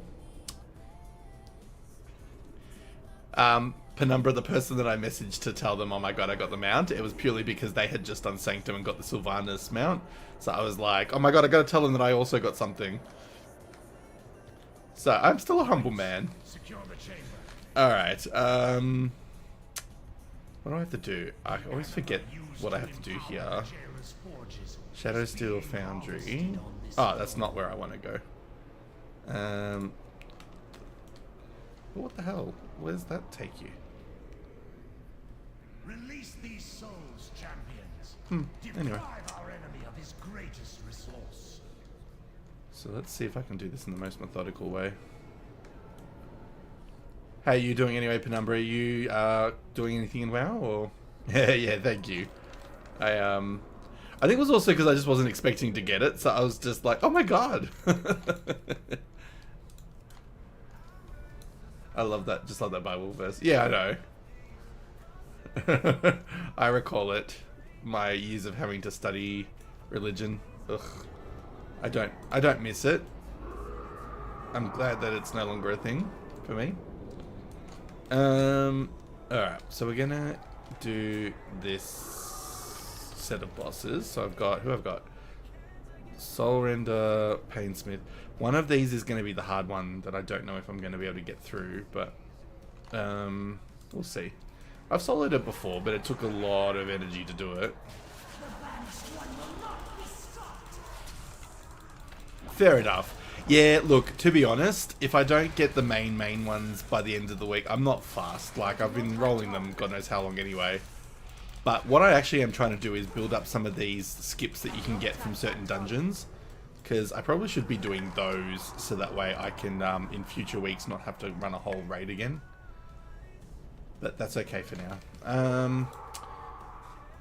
Penumbra, the person that I messaged to tell them, oh my god, I got the mount, it was purely because they had just done Sanctum and got the Sylvanas mount. So I was like, oh my god, I gotta tell them that I also got something. So, I'm still a humble man. Alright, what do I have to do? I always forget what I have to do here. Shadow Steel Foundry. Oh, that's not where I want to go. What the hell? Where's that take you? Release these souls, champions. Anyway. Deprive our enemy of his greatest resource. So let's see if I can do this in the most methodical way. How are you doing anyway, Penumbra? Are you doing anything in WoW or? Yeah, thank you. I think it was also because I just wasn't expecting to get it, so I was just like, oh my god. I love that. Just love that Bible verse. Yeah, I know. I recall it. My years of having to study religion. Ugh. I don't miss it. I'm glad that it's no longer a thing for me. Alright, so we're gonna do this set of bosses. So I've got, who I've got? Soul Render, Painsmith. One of these is going to be the hard one that I don't know if I'm going to be able to get through, but we'll see. I've soloed it before, but it took a lot of energy to do it. Fair enough. Yeah, look, to be honest, if I don't get the main ones by the end of the week, I'm not fast. Like, I've been rolling them God knows how long anyway. But what I actually am trying to do is build up some of these skips that you can get from certain dungeons. Because I probably should be doing those so that way I can, in future weeks, not have to run a whole raid again. But that's okay for now.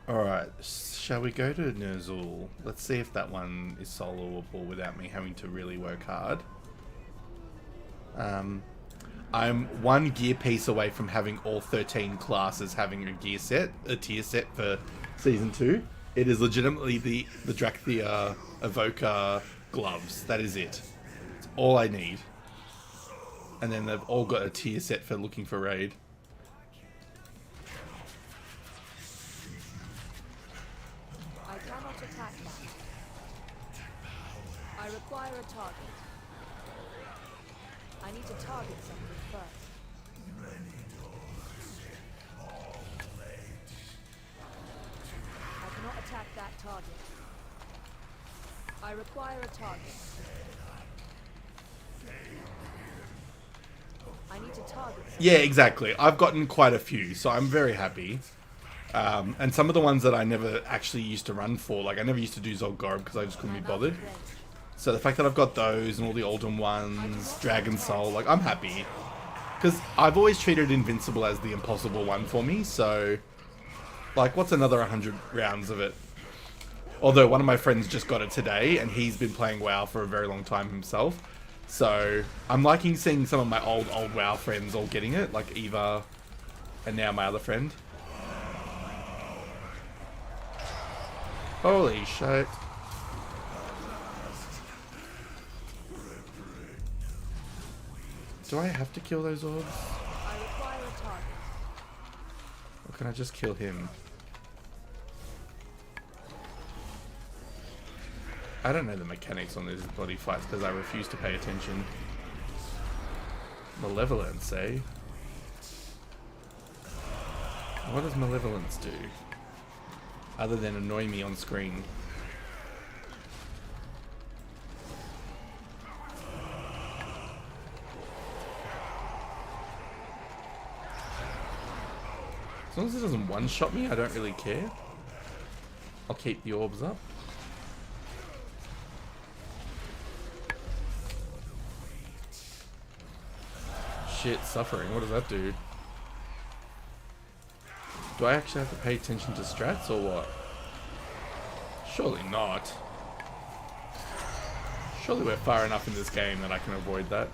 Alright, shall we go to Ner'zhul? Let's see if that one is soloable without me having to really work hard. I'm one gear piece away from having all 13 classes having a gear set, a tier set for Season 2. It is legitimately the Drakthea Evoker gloves. That is it. It's all I need. And then they've all got a tier set for looking for raid. I cannot attack that. I require a target. I need to target something first. I cannot attack that target. I require a target. I need to target something. Yeah, exactly. I've gotten quite a few, so I'm very happy. And some of the ones that I never actually used to run for, like I never used to do Zolgorb because I just couldn't be bothered. So the fact that I've got those and all the Oldhim ones, Dragon Soul, like I'm happy. Because I've always treated Invincible as the impossible one for me, so Like, what's another 100 rounds of it? Although one of my friends just got it today, and he's been playing WoW for a very long time himself. So, I'm liking seeing some of my old WoW friends all getting it, like Eva, and now my other friend. Holy shit. Do I have to kill those orbs? I require a target. Or can I just kill him? I don't know the mechanics on these bloody fights because I refuse to pay attention. Malevolence, eh? What does malevolence do? Other than annoy me on screen. As long as it doesn't one-shot me, I don't really care. I'll keep the orbs up. Shit, suffering. What does that do? Do I actually have to pay attention to strats or what? Surely not. Surely we're far enough in this game that I can avoid that.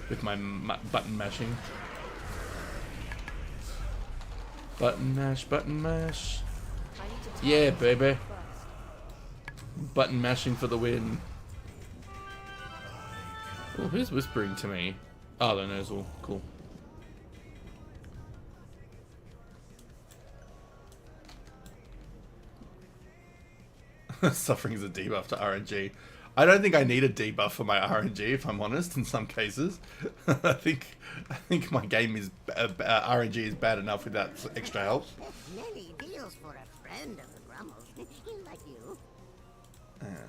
With my button mashing. Button mash, button mash. Yeah, baby. Button mashing for the win. Oh, who's whispering to me? Oh, the nozzle. Cool. Suffering is a debuff to RNG. I don't think I need a debuff for my RNG, if I'm honest, in some cases. I think my game is... RNG is bad enough without extra help. Many deals for a friend of the Grummles, like you.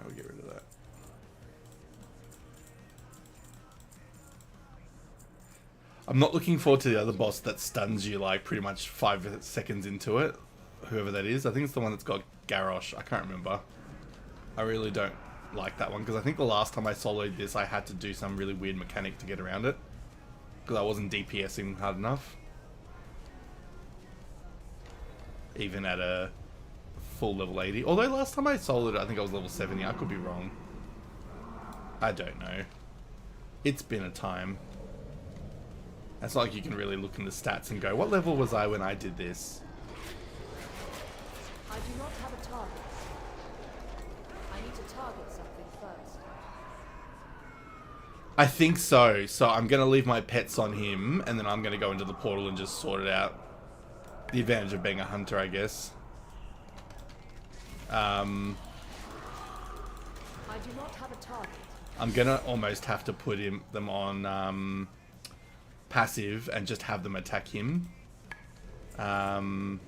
We'll get rid of that. I'm not looking forward to the other boss that stuns you like pretty much 5 seconds into it. Whoever that is. I think it's the one that's got Garrosh. I can't remember. I really don't like that one because I think the last time I soloed this I had to do some really weird mechanic to get around it. Because I wasn't DPSing hard enough. Even at a full level 80. Although last time I soloed it I think I was level 70. I could be wrong. I don't know. It's been a time. It's not like you can really look in the stats and go, what level was I when I did this? I do not have a target. I need to target something first. I think so. So I'm going to leave my pets on him, and then I'm going to go into the portal and just sort it out. The advantage of being a hunter, I guess. I do not have a target. I'm going to almost have to put them on passive and just have them attack him. That's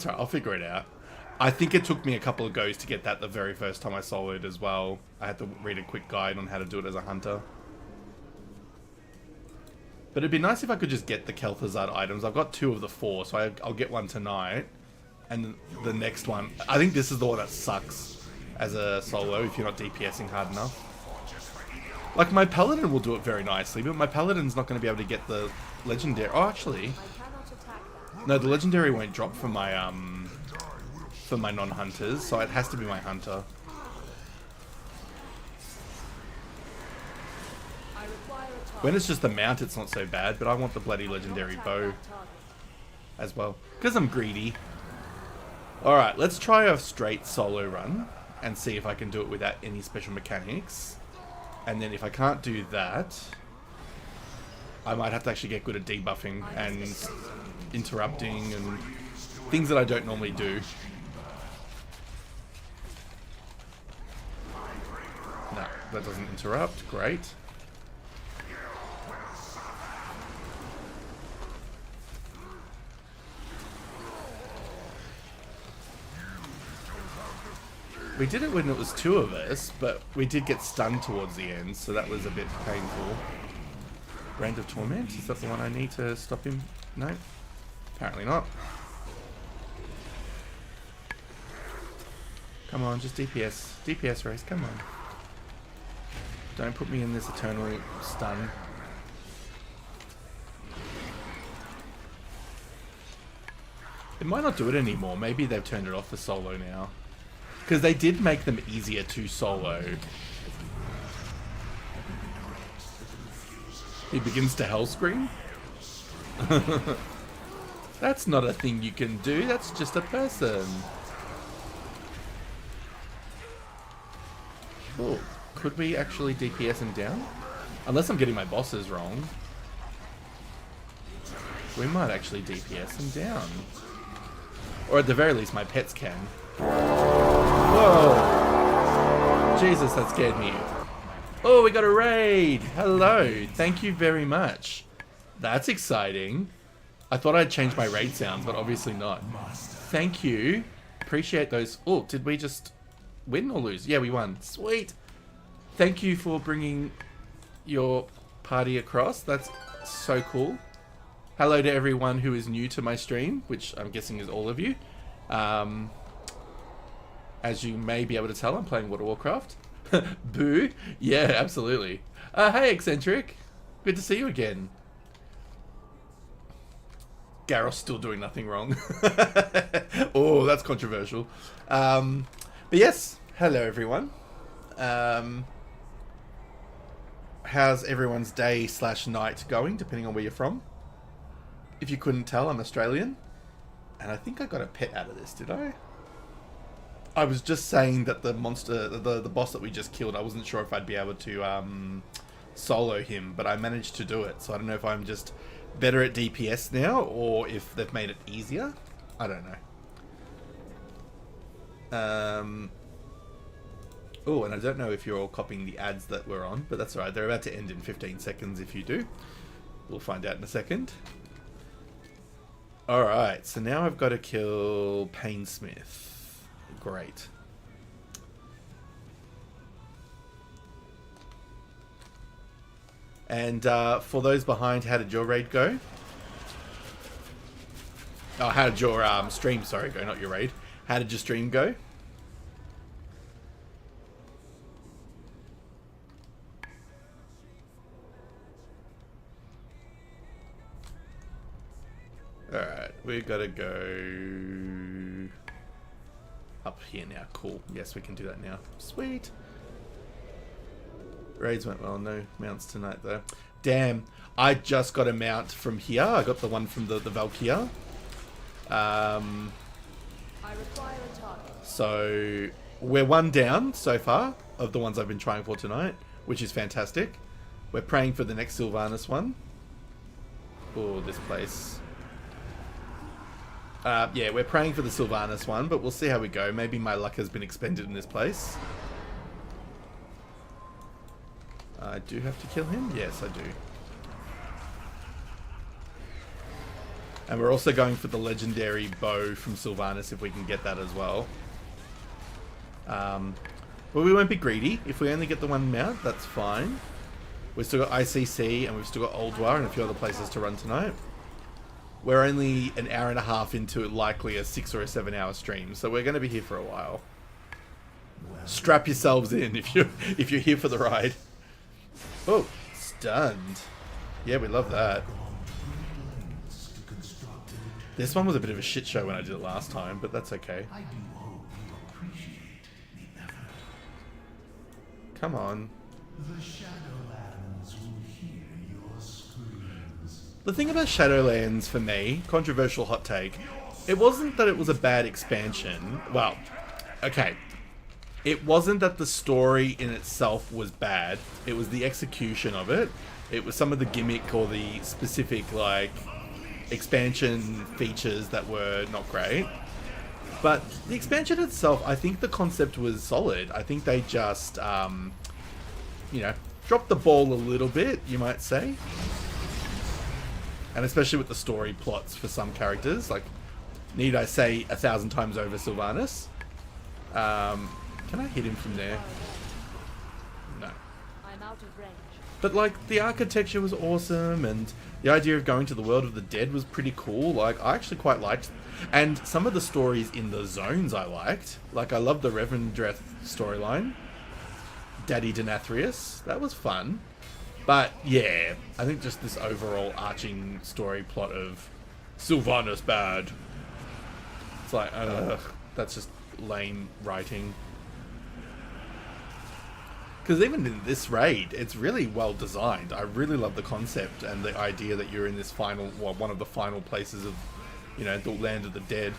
right, I'll figure it out. I think it took me a couple of goes to get that the very first time I soloed as well. I had to read a quick guide on how to do it as a hunter. But it'd be nice if I could just get the Kel'Thuzad items. I've got 2 of the 4, so I'll get one tonight. And the next one... I think this is the one that sucks as a solo if you're not DPSing hard enough. Like, my Paladin will do it very nicely, but my Paladin's not going to be able to get the Legendary... Oh, actually... No, the Legendary won't drop for my non-hunters, so it has to be my hunter. When it's just the mount, it's not so bad, but I want the bloody Legendary bow as well, because I'm greedy. Alright, let's try a straight solo run and see if I can do it without any special mechanics. And then if I can't do that, I might have to actually get good at debuffing and interrupting and things that I don't normally do. No, that doesn't interrupt. Great. We did it when it was 2 of us, but we did get stunned towards the end, so that was a bit painful. Brand of Torment? Is that the one I need to stop him? No? Apparently not. Come on, just DPS. DPS race, come on. Don't put me in this eternal stun. It might not do it anymore. Maybe they've turned it off for solo now. Because they did make them easier to solo. He begins to hell scream. That's not a thing you can do. That's just a person. Oh, could we actually DPS him down? Unless I'm getting my bosses wrong. We might actually DPS him down. Or at the very least, my pets can. Whoa! Jesus, that scared me. Oh, we got a raid! Hello, thank you very much. That's exciting. I thought I'd change my raid sounds, but obviously not. Thank you. Appreciate those. Oh, did we just win or lose? Yeah, we won. Sweet. Thank you for bringing your party across. That's so cool. Hello to everyone who is new to my stream, which I'm guessing is all of you. As you may be able to tell, I'm playing Warcraft. Boo. Yeah, absolutely. Hey, Eccentric. Good to see you again. Gareth's still doing nothing wrong. Oh, that's controversial. But yes, hello everyone. How's everyone's day / night going, depending on where you're from? If you couldn't tell, I'm Australian. And I think I got a pet out of this, did I? I was just saying that the monster, the boss that we just killed, I wasn't sure if I'd be able to solo him, but I managed to do it. So I don't know if I'm just better at DPS now, or if they've made it easier. I don't know. Oh, and I don't know if you're all copying the ads that we're on, but that's alright. They're about to end in 15 seconds if you do. We'll find out in a second. Alright, so now I've got to kill Painsmith. Great. And for those behind, how did your raid go? Oh, how did your stream, sorry, go, not your raid. How did your stream go? Alright, we've got to go up here now. Cool. Yes, we can do that now. Sweet. Raids went well. No mounts tonight, though. Damn. I just got a mount from here. I got the one from the Valkyria. I require a target. So we're one down so far of the ones I've been trying for tonight, which is fantastic. We're praying for the next Sylvanas one. Oh, this place. Yeah, we're praying for the Sylvanas one, but we'll see how we go. Maybe my luck has been expended in this place. I do have to kill him? Yes, I do. And we're also going for the legendary bow from Sylvanas if we can get that as well. But we won't be greedy. If we only get the one mount, that's fine. We've still got ICC and we've still got Oldwar and a few other places to run tonight. We're only an hour and a half into likely a 6 or a 7 hour stream, so we're going to be here for a while. Strap yourselves in if you're here for the ride. Oh, stunned. Yeah, we love that. This one was a bit of a shit show when I did it last time, but that's okay. Come on. The thing about Shadowlands for me, controversial hot take, it wasn't that it was a bad expansion. Well, okay. It wasn't that the story in itself was bad. It was the execution of it. It was some of the gimmick or the specific, like, expansion features that were not great. But the expansion itself, I think the concept was solid. I think they just, you know, dropped the ball a little bit, you might say. And especially with the story plots for some characters, like, need I say 1,000 times over Sylvanas? Can I hit him from there? No. I'm out of range. But, like, the architecture was awesome, and the idea of going to the world of the dead was pretty cool. Like, I actually quite liked, and some of the stories in the zones I liked. Like, I loved the Revendreth storyline. Daddy Denathrius. That was fun. But, yeah, I think just this overall arching story plot of Sylvanas bad. It's like, that's just lame writing. Because even in this raid, it's really well designed. I really love the concept and the idea that you're in this final, well, one of the final places of, you know, the land of the dead.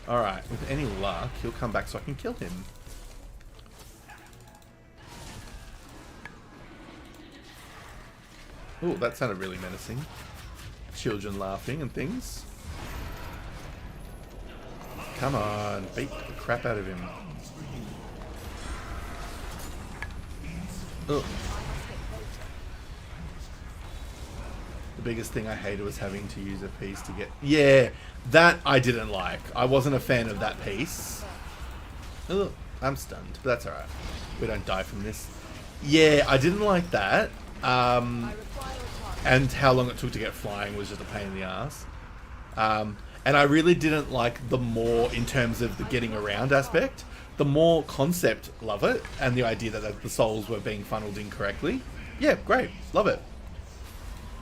Alright, with any luck, he'll come back so I can kill him. Oh, that sounded really menacing. Children laughing and things. Come on, beat the crap out of him. Ugh. The biggest thing I hated was having to use a piece to get... Yeah, that I didn't like. I wasn't a fan of that piece. Ugh, I'm stunned, but that's alright. We don't die from this. Yeah, I didn't like that. And how long it took to get flying was just a pain in the ass. And I really didn't like the more, in terms of the getting around aspect, the more concept, love it, and the idea that the souls were being funneled incorrectly. Yeah, great, love it.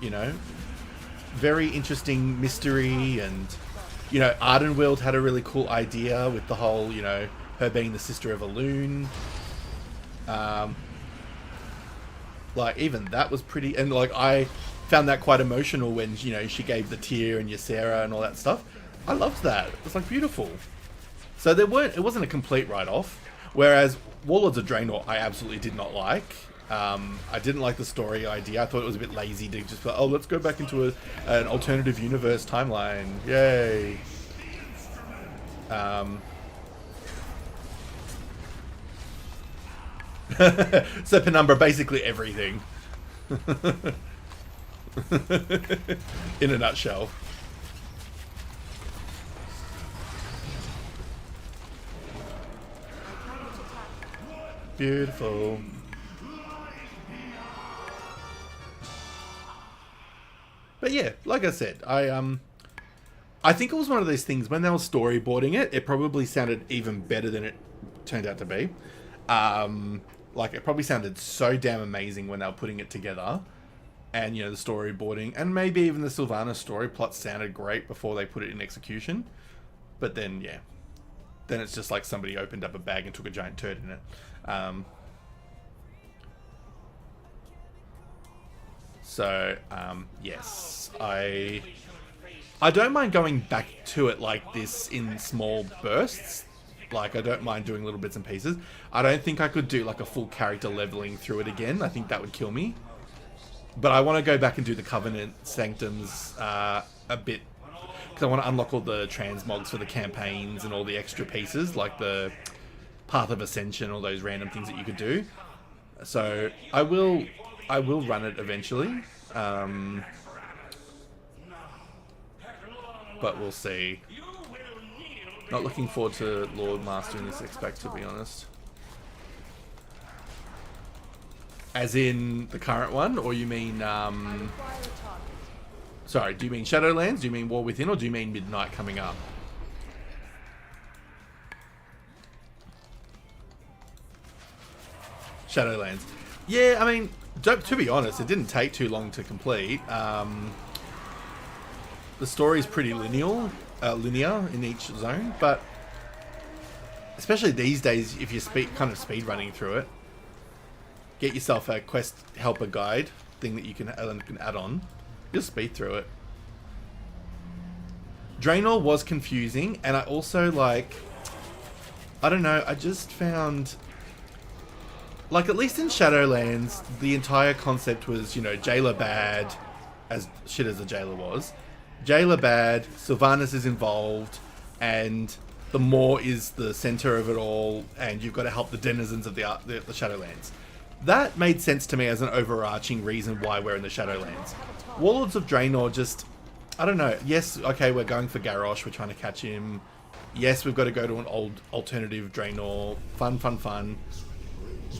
You know, very interesting mystery, and, you know, Ardenweald had a really cool idea with the whole, you know, her being the sister of a loon. Like, even that was pretty, and like, I found that quite emotional when, you know, she gave the tear and Ysera and all that stuff. I loved that. It was like beautiful. So it wasn't a complete write-off. Whereas Warlords of Draenor, I absolutely did not like. I didn't like the story idea. I thought it was a bit lazy to just go, oh, let's go back into an alternative universe timeline. Yay. So Penumbra, basically everything. In a nutshell. Beautiful. But yeah, like I said, I think it was one of those things, when they were storyboarding it, it probably sounded even better than it turned out to be. Like, it probably sounded so damn amazing when they were putting it together. And, you know, the storyboarding, and maybe even the Sylvanas story plot sounded great before they put it in execution. But then, yeah. Then it's just like somebody opened up a bag and took a giant turd in it. Yes. I don't mind going back to it like this in small bursts. Like, I don't mind doing little bits and pieces. I don't think I could do like a full character leveling through it again. I think that would kill me. But I want to go back and do the Covenant Sanctums a bit. Because I want to unlock all the transmogs for the campaigns and all the extra pieces. Like the Path of Ascension, all those random things that you could do. So I will run it eventually. But we'll see. Not looking forward to Lord mastering this expect, to be honest. As in the current one, or you mean sorry, do you mean Shadowlands? Do you mean War Within, or do you mean Midnight coming up? Shadowlands. Yeah, I mean, to be honest, it didn't take too long to complete. The story's pretty linear in each zone, but especially these days, if you're kind of speed running through it, get yourself a quest helper guide thing that you can add on. You'll speed through it. Draenor was confusing, and I also, like, I don't know, I just found, like, at least in Shadowlands, the entire concept was, you know, jailer bad, as shit as the jailer was. Jailer bad, Sylvanas is involved, and the Maw is the center of it all, and you've got to help the denizens of the Shadowlands. That made sense to me as an overarching reason why we're in the Shadowlands. Warlords of Draenor just, I don't know. Yes, okay, we're going for Garrosh, we're trying to catch him. Yes, we've got to go to an old alternative Draenor. Fun.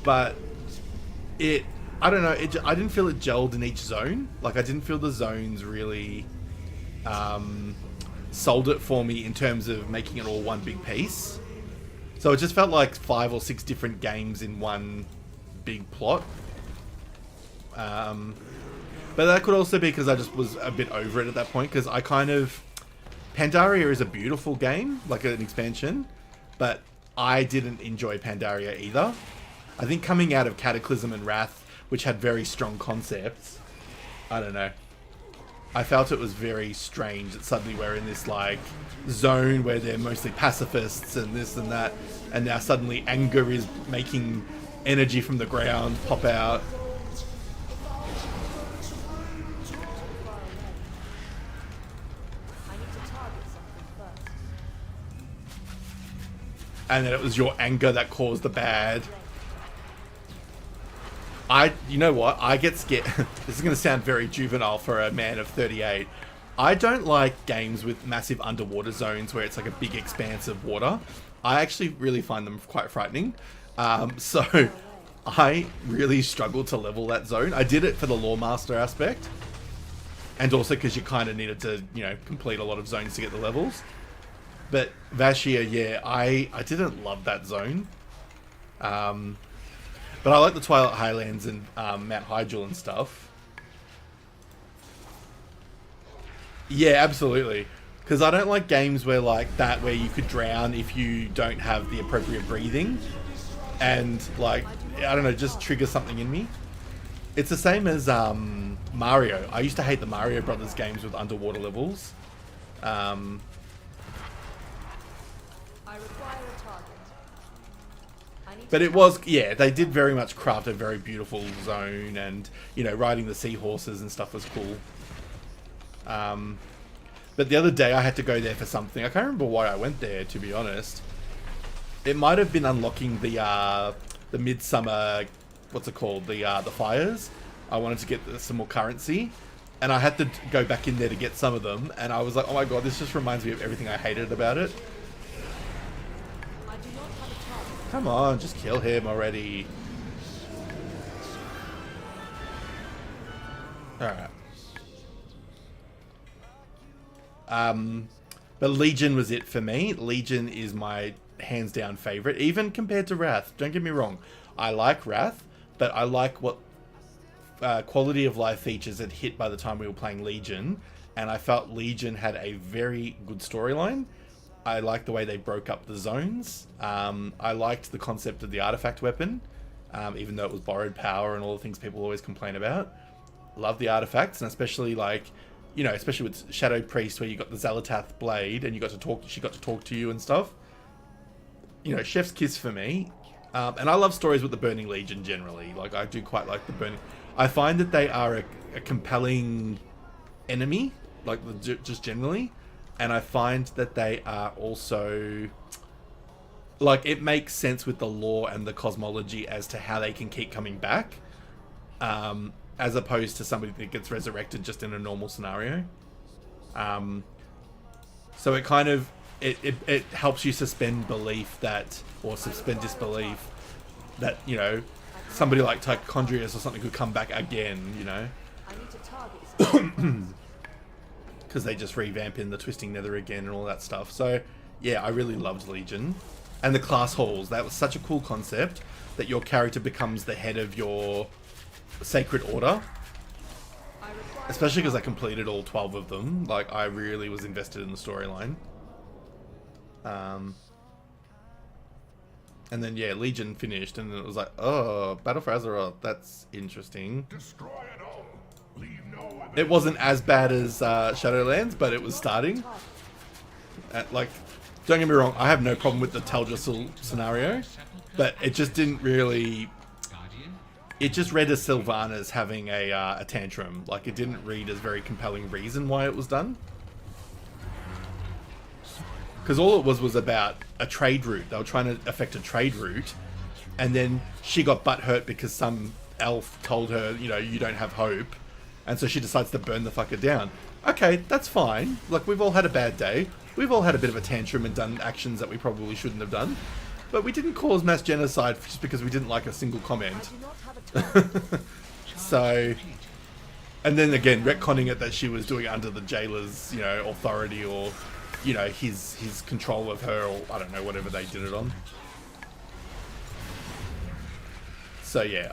But I don't know, I didn't feel it gelled in each zone. Like, I didn't feel the zones really sold it for me in terms of making it all one big piece. So it just felt like 5 or 6 different games in one big plot. But that could also be because I just was a bit over it at that point, because I kind of Pandaria is a beautiful game, like an expansion, but I didn't enjoy Pandaria either. I think coming out of Cataclysm and Wrath, which had very strong concepts, I don't know. I felt it was very strange that suddenly we're in this like zone where they're mostly pacifists and this and that, and now suddenly anger is making energy from the ground pop out. And then it was your anger that caused the bad. You know what? I get scared. This is going to sound very juvenile for a man of 38. I don't like games with massive underwater zones where it's like a big expanse of water. I actually really find them quite frightening. So I really struggled to level that zone. I did it for the Lore Master aspect. And also because you kind of needed to, you know, complete a lot of zones to get the levels. But Vashia, yeah, I didn't love that zone. But I like the Twilight Highlands and Mount Hyjal and stuff. Yeah, absolutely. Because I don't like games where like that, where you could drown if you don't have the appropriate breathing. And like, I don't know, just trigger something in me. It's the same as Mario. I used to hate the Mario Brothers games with underwater levels. But it was, yeah, they did very much craft a very beautiful zone, and, you know, riding the seahorses and stuff was cool. But the other day I had to go there for something. I can't remember why I went there, to be honest. It might have been unlocking the Midsummer, what's it called, the fires. I wanted to get some more currency, and I had to go back in there to get some of them, and I was like, oh my god, this just reminds me of everything I hated about it. Come on, just kill him already. Alright. But Legion was it for me. Legion is my hands down favorite, even compared to Wrath. Don't get me wrong. I like Wrath, but I like what quality of life features had hit by the time we were playing Legion, and I felt Legion had a very good storyline. I liked the way they broke up the zones. I liked the concept of the artifact weapon, even though it was borrowed power and all the things people always complain about. Love the artifacts, and especially like, you know, especially with Shadow Priest, where you got the Xalatath blade and you got to talk. She got to talk to you and stuff. You know, chef's kiss for me. And I love stories with the Burning Legion generally. Like, I do quite like the Burning. I find that they are a compelling enemy, like just generally. And I find that they are also, like, it makes sense with the lore and the cosmology as to how they can keep coming back, as opposed to somebody that gets resurrected just in a normal scenario. So it kind of, it helps you suspend belief that, or suspend disbelief that, you know, somebody like Tichondrius or something could come back again, you know. I need to target because they just revamp in the Twisting Nether again and all that stuff. So, yeah, I really loved Legion. And the class halls, that was such a cool concept, that your character becomes the head of your Sacred Order. Especially because I completed all 12 of them. Like, I really was invested in the storyline. And then, yeah, Legion finished, and it was like, oh, Battle for Azeroth, that's interesting. Destroy it all. Leave no It wasn't as bad as Shadowlands, but it was starting. Like, don't get me wrong, I have no problem with the Teldrassil scenario, but it just didn't really... It just read as Sylvanas having a tantrum. Like, it didn't read as very compelling reason why it was done. Because all it was about a trade route. They were trying to affect a trade route, and then she got butthurt because some elf told her, you know, you don't have hope. And so she decides to burn the fucker down. Okay, that's fine. Like, we've all had a bad day. We've all had a bit of a tantrum and done actions that we probably shouldn't have done. But we didn't cause mass genocide just because we didn't like a single comment. So... And then again, retconning it that she was doing it under the jailer's, you know, authority, or, you know, his control of her, or I don't know, whatever they did it on. So yeah,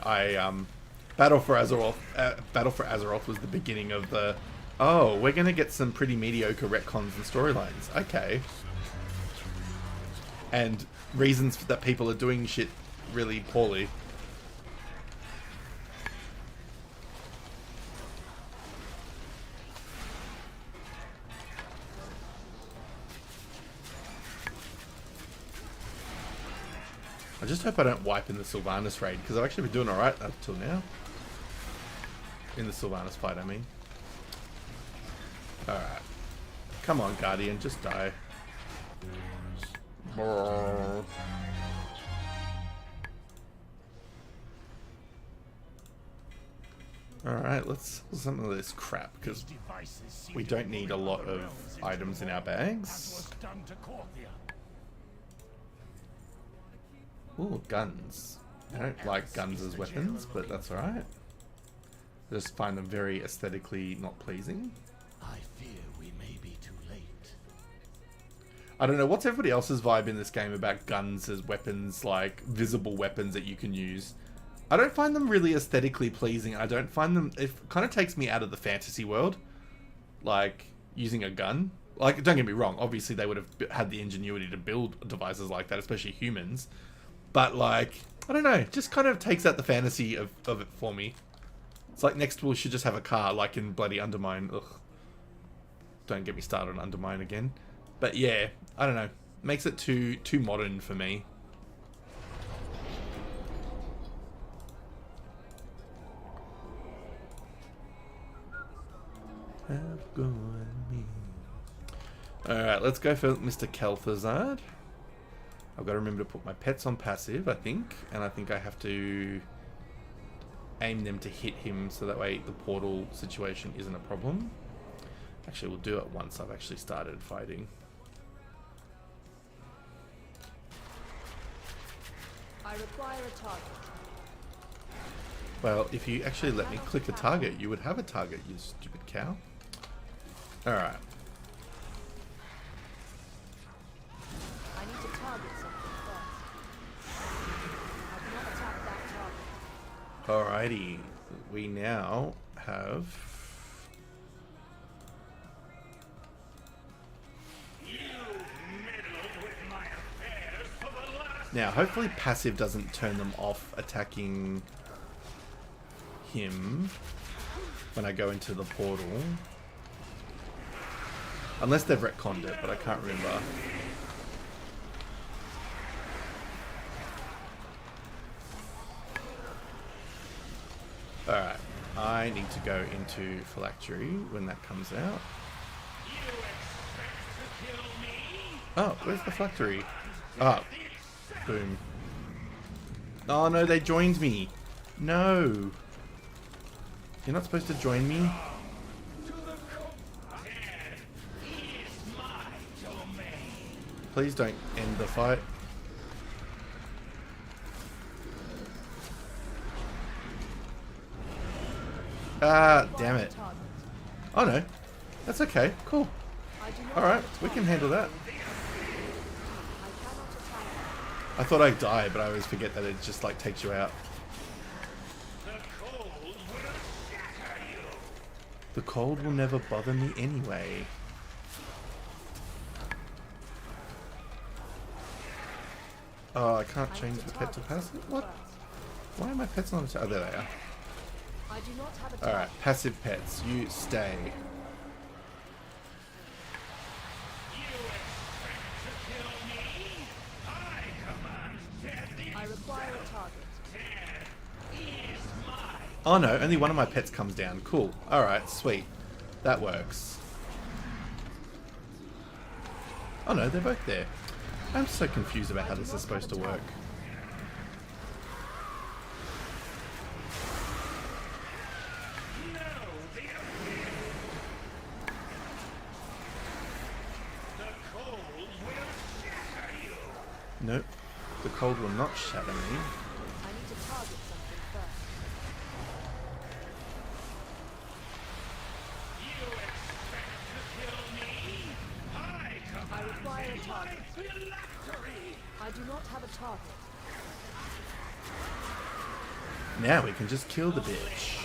Battle for Azeroth was the beginning of the Oh, we're gonna get some pretty mediocre retcons and storylines. Okay. And reasons that people are doing shit really poorly. I just hope I don't wipe in the Sylvanas raid, because I've actually been doing alright up till now. In the Sylvanas fight, I mean. Alright. Come on, Guardian, just die. Brrr. Alright, let's do some of this crap, because we don't need a lot of items in our bags. Ooh, guns. I don't like guns as weapons, but that's alright. I just find them very aesthetically not pleasing. I fear we may be too late. I don't know, what's everybody else's vibe in this game about guns as weapons, like visible weapons that you can use? I don't find them really aesthetically pleasing. I don't find them... It kind of takes me out of the fantasy world. Like, using a gun. Like, don't get me wrong, obviously they would have had the ingenuity to build devices like that, especially humans. But, like, I don't know, it just kind of takes out the fantasy of it for me. It's like next we should just have a car, like in bloody Undermine. Ugh. Don't get me started on Undermine again. But yeah, I don't know. Makes it too modern for me. Have gone me. Alright, let's go for Mr. Kel'Thuzad. I've got to remember to put my pets on passive, I think. And I think I have to aim them to hit him so that way the portal situation isn't a problem. Actually, we'll do it once I've actually started fighting. I require a target. Well, if you actually let me click a target, you would have a target, you stupid cow. Alright. I need to target something first. I cannot attack that target. Alrighty. We now have... Now, hopefully passive doesn't turn them off attacking him when I go into the portal. Unless they've retconned it, but I can't remember. Alright, I need to go into Phylactery when that comes out. Oh, where's the Phylactery? Oh, boom. Oh no, they joined me. No. You're not supposed to join me? Please don't end the fight. Ah, damn it. Oh no. That's okay. Cool. Alright, we can handle that. I thought I'd die, but I always forget that it just like takes you out. The cold will never bother me anyway. Oh, I can't change the pet to passive? What? Why are my pets not... Oh, there they are. Alright, passive pets. You stay. I require a target. Oh no, only one of my pets comes down. Cool. Alright, sweet. That works. Oh no, they're both there. I'm so confused about how this is supposed to work. Nope. The cold will not shatter me. I need to target something first. I require a target. I do not have a target. Now we can just kill the bitch.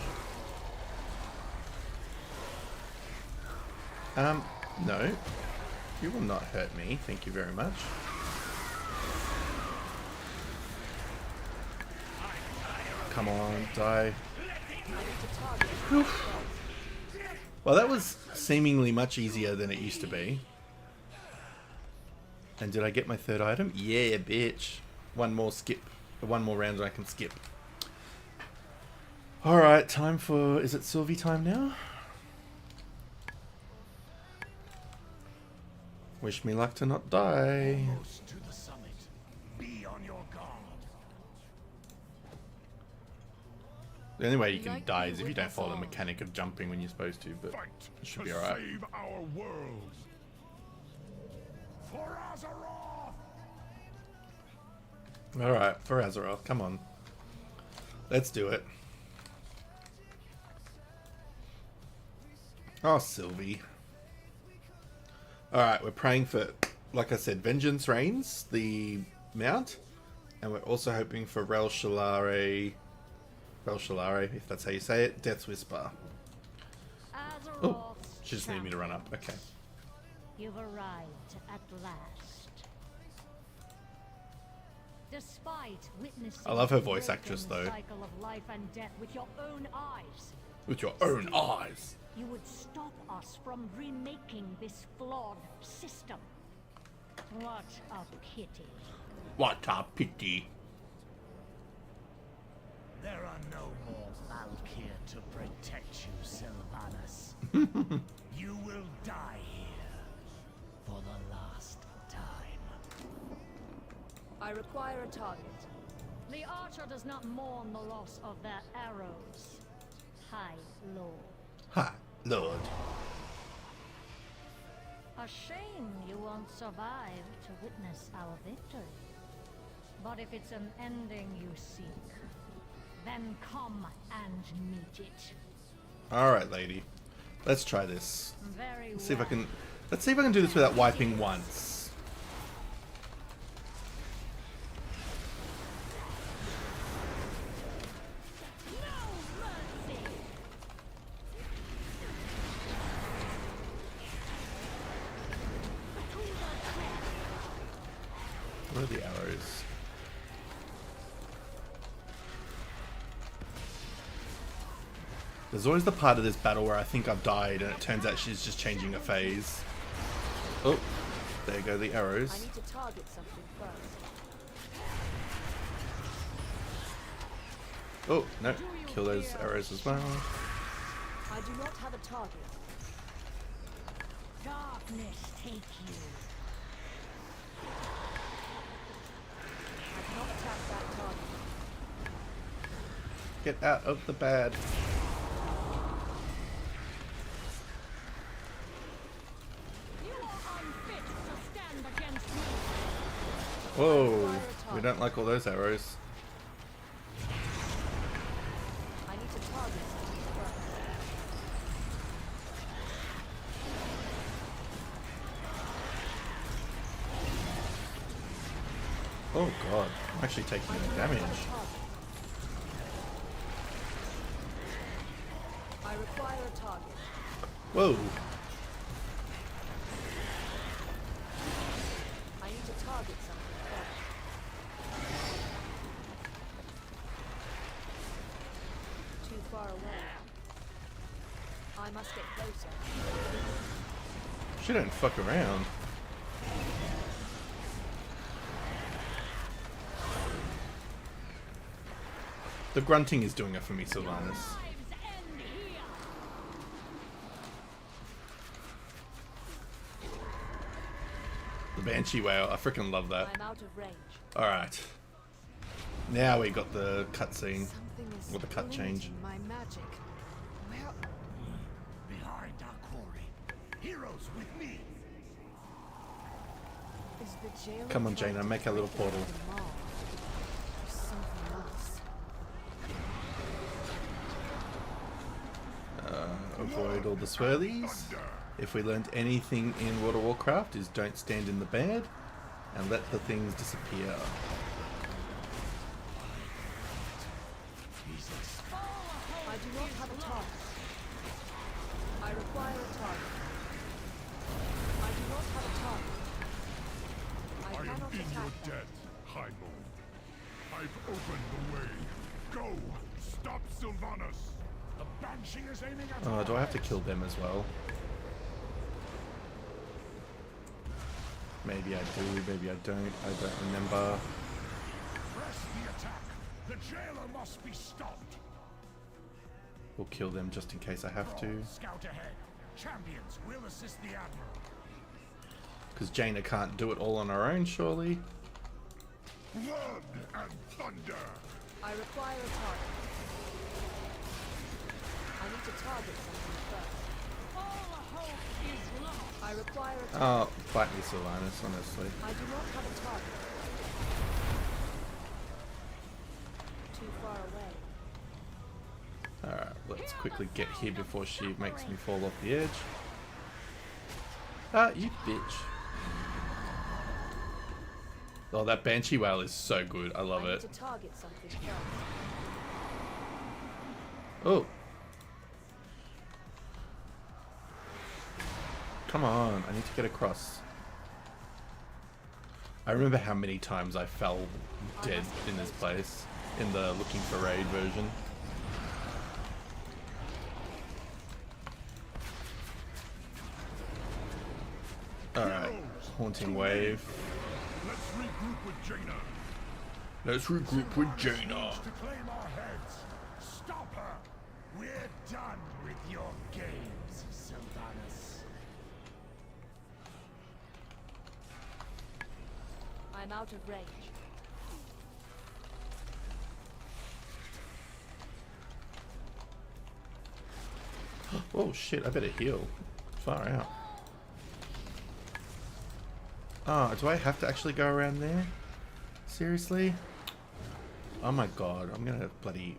No. You will not hurt me, thank you very much. Come on, die. Oof. Well, that was seemingly much easier than it used to be. And did I get my third item? Yeah, bitch. One more round I can skip. Alright, time for... Is it Sylvie time now? Wish me luck to not die. Almost to the summit. Be on your guard. The only way you can die is if you don't follow the mechanic of jumping when you're supposed to, but it should be alright. Save our world. For Azeroth! Alright, for Azeroth, come on. Let's do it. Oh, Sylvie. Alright, we're praying for, like I said, Vengeance Reigns, the mount. And we're also hoping for Rel Shalare, if that's how you say it, Death's Whisper. Oh, she just needed me to run up. Okay. You've arrived at last. Despite witnessing I love her voice actress, though. the cycle of life and death with your own eyes. With your own eyes. You would stop us from remaking this flawed system. What a pity. What a pity. There are no more Valkyr to protect you, Sylvanas. You will die here for the last time. I require a target. The archer does not mourn the loss of their arrows, High Lord. Ha, Lord. A shame you won't survive to witness our victory. But if it's an ending you seek, then come and meet it. Alright, lady. Let's try this. Very Let's see if I can do this without wiping once. Where are the arrows? There's always the part of this battle where I think I've died and it turns out she's just changing her phase. Oh, there go the arrows. I need to target something first. Oh, no. Kill those arrows as well. I do not have a target. Darkness take you. I cannot attack that target. Get out of the bad. Whoa, we don't like all those arrows. I need to target something first. Oh god, I'm actually taking damage. I require a target. Whoa. I need to target something first. Too far away. I must get closer. She don't fuck around. The grunting is doing it for me, Sylvanas. The Banshee Whale, I freaking love that. I'm out of range. Alright. Now we got the cutscene. Or the cut change. My magic. Where? Behind our quarry. Heroes with me. Is the jailer Come on, Jaina, make a little portal. Something else. Avoid all the swirlies. If we learned anything in World of Warcraft is don't stand in the bed and let the things disappear. I do not have a target. I require a target. I do not have a target. I I am cannot in attack your them. debt, High Lord. I've opened the way. Go! Stop Sylvanas! The Banshee is aiming at Oh, do I have to kill them as well? Maybe I do, maybe I don't. I don't remember. Press the attack. The jailer must be stopped. We'll kill them just in case I have to. Scout ahead. Champions will assist the admiral. Because Jaina can't do it all on her own, surely. Blood and thunder! I require a target. I need to target something first. All hope is lost. I require a target. Oh, fight me, Sylvanas, honestly. I do not have a target. Too far away. Alright, let's quickly get here before she makes me fall off the edge. Ah, you bitch. Oh, that Banshee Wail is so good. I love I need it. to target something first. Oh. Come on, I need to get across. I remember how many times I fell dead in this place, in the looking for raid version. Alright, Haunting Wave. Let's regroup with Jaina. Let's regroup with Jaina. To claim our heads. Stop her. We're done with your games, Sylvanas. I'm out of range. Oh shit, I better heal. Far out. Ah, do I have to actually go around there? Seriously? Oh my god, I'm gonna bloody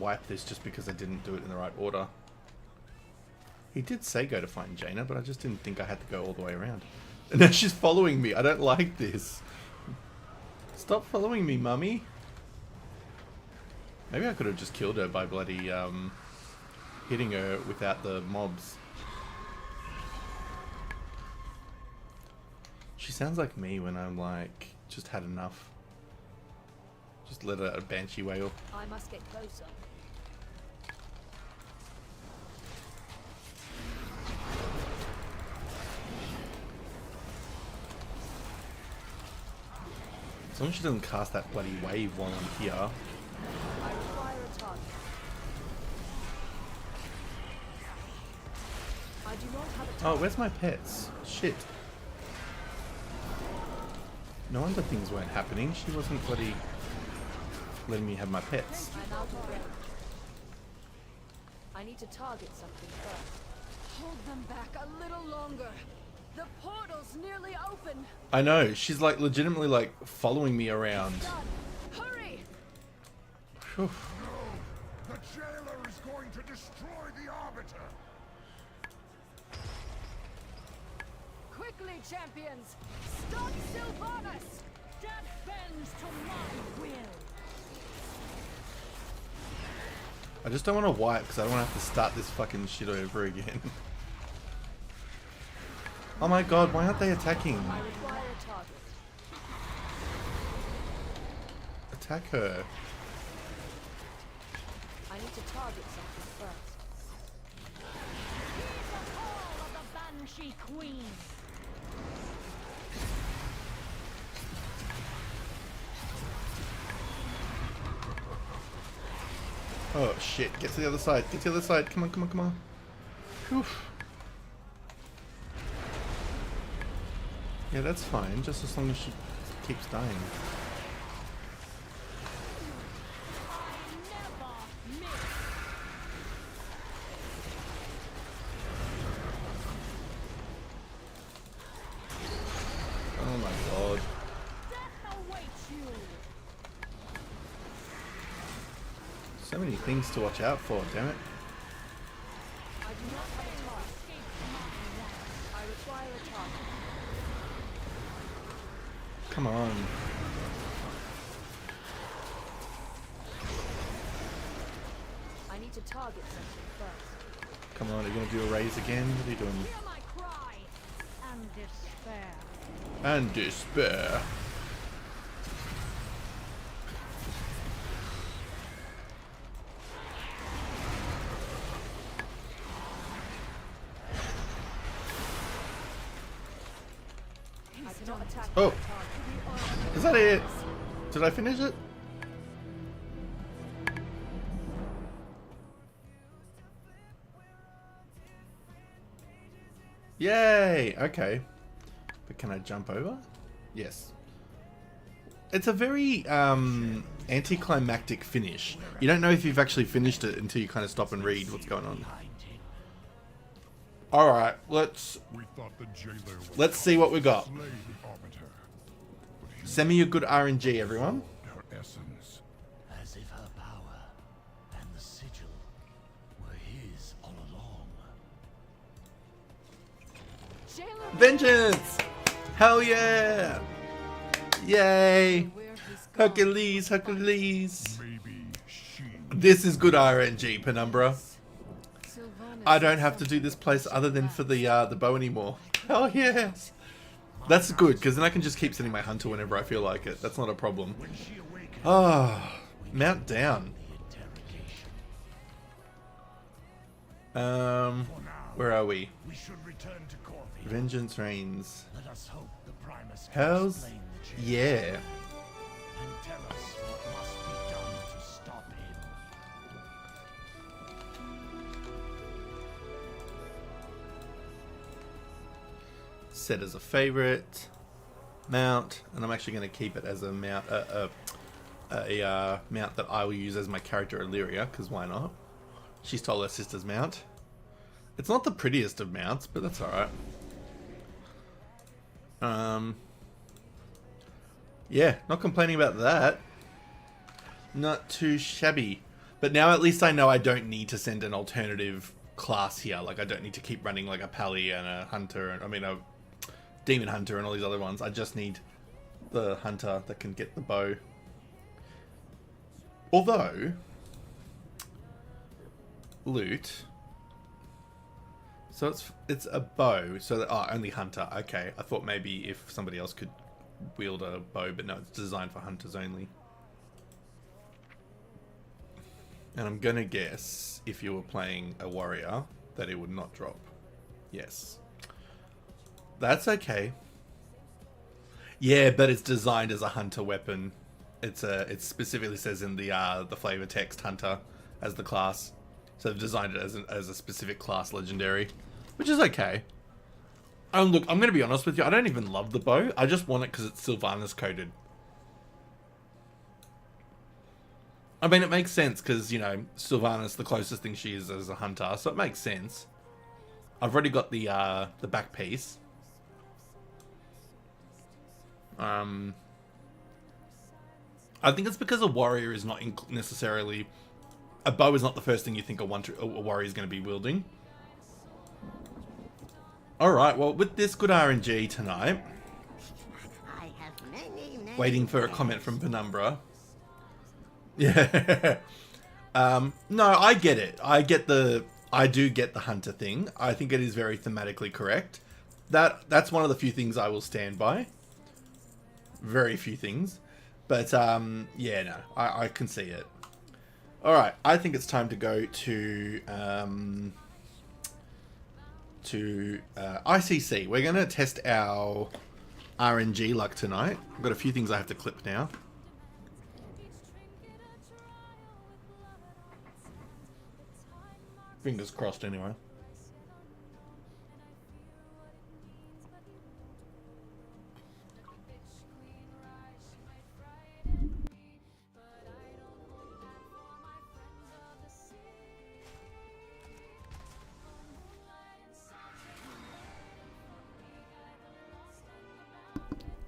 wipe this just because I didn't do it in the right order. He did say go to find Jaina, but I just didn't think I had to go all the way around. And now she's following me. I don't like this. Stop following me, mummy. Maybe I could have just killed her by bloody hitting her without the mobs. She sounds like me when I'm like, just had enough. Just let a Banshee wail. I must get closer. As long as she doesn't cast that bloody wave while I'm here. I require a target. I do not have a target. Oh, where's my pets? Shit. No wonder things weren't happening. She wasn't bloody letting me have my pets. I'm out of range. I need to target something first. Hold them back a little longer. The portal's nearly open. I know. She's like legitimately like following me around. Done. Hurry! Whew. The jailer is going to destroy the Arbiter. Quickly, champions! Stop Sylvanas! That bends to my will. I just don't want to wipe because I don't want to have to start this fucking shit over again. Oh my god, why aren't they attacking? I require a target. Attack her. I need to target something first. Heed the call of the Banshee Queen. Oh shit, get to the other side, get to the other side, come on, come on, come on. Whew. Yeah, that's fine, just as long as she keeps dying. I never miss. Oh my god. Death awaits you. So many things to watch out for, damn it. I do not have a target. I require a target. Come on. I need to target something first. Come on, are you gonna do a raise again? What are you doing? Hear my cry. despair. And despair. I cannot attack Oh, my target. is that it? Did I finish it? Yay! Okay. But can I jump over? Yes. It's a very anticlimactic finish. You don't know if you've actually finished it until you kind of stop and read what's going on. Alright, let's see what we got. Send me a good RNG, everyone. Her essence, as if her power and the sigil were his all along. Vengeance! Hell yeah! Yay! Hercules, Hercules! This is good RNG, Penumbra. I don't have to do this place other than for the bow anymore. Hell yeah! That's good, because then I can just keep sending my hunter whenever I feel like it. That's not a problem. Ah, mount down. Where are we? Vengeance reigns. Hell's yeah. Set as a favorite mount, and I'm actually going to keep it as a mount, mount that I will use as my character Illyria, because why not? She stole her sister's mount. It's not the prettiest of mounts, but that's all right. Yeah, not complaining about that. Not too shabby. But now at least I know I don't need to send an alternative class here. Like I don't need to keep running like a pally and a hunter, and I mean a demon hunter and all these other ones. I just need the hunter that can get the bow. Although loot, so it's a bow, so that, oh, only hunter. Okay, I thought maybe if somebody else could wield a bow, but no, it's designed for hunters only. And I'm gonna guess if you were playing a warrior that it would not drop. Yes. That's okay. Yeah, but it's designed as a hunter weapon. It specifically says in the flavor text hunter as the class. So they've designed it as a specific class legendary, which is okay. Look, I'm gonna be honest with you. I don't even love the bow. I just want it because it's Sylvanas coded. I mean, it makes sense because, you know, Sylvanas, the closest thing she is as a hunter, so it makes sense. I've already got the back piece. I think it's because a warrior is not necessarily... A bow is not the first thing you think a warrior is going to be wielding. Alright, well, with this good RNG tonight... Waiting for a comment from Penumbra. Yeah. No, I get it. I do get the hunter thing. I think it is very thematically correct. That's one of the few things I will stand by. Very few things. But, yeah, no. I can see it. Alright, I think it's time to go to ICC. We're going to test our RNG luck tonight. I've got a few things I have to clip now. Fingers crossed, anyway.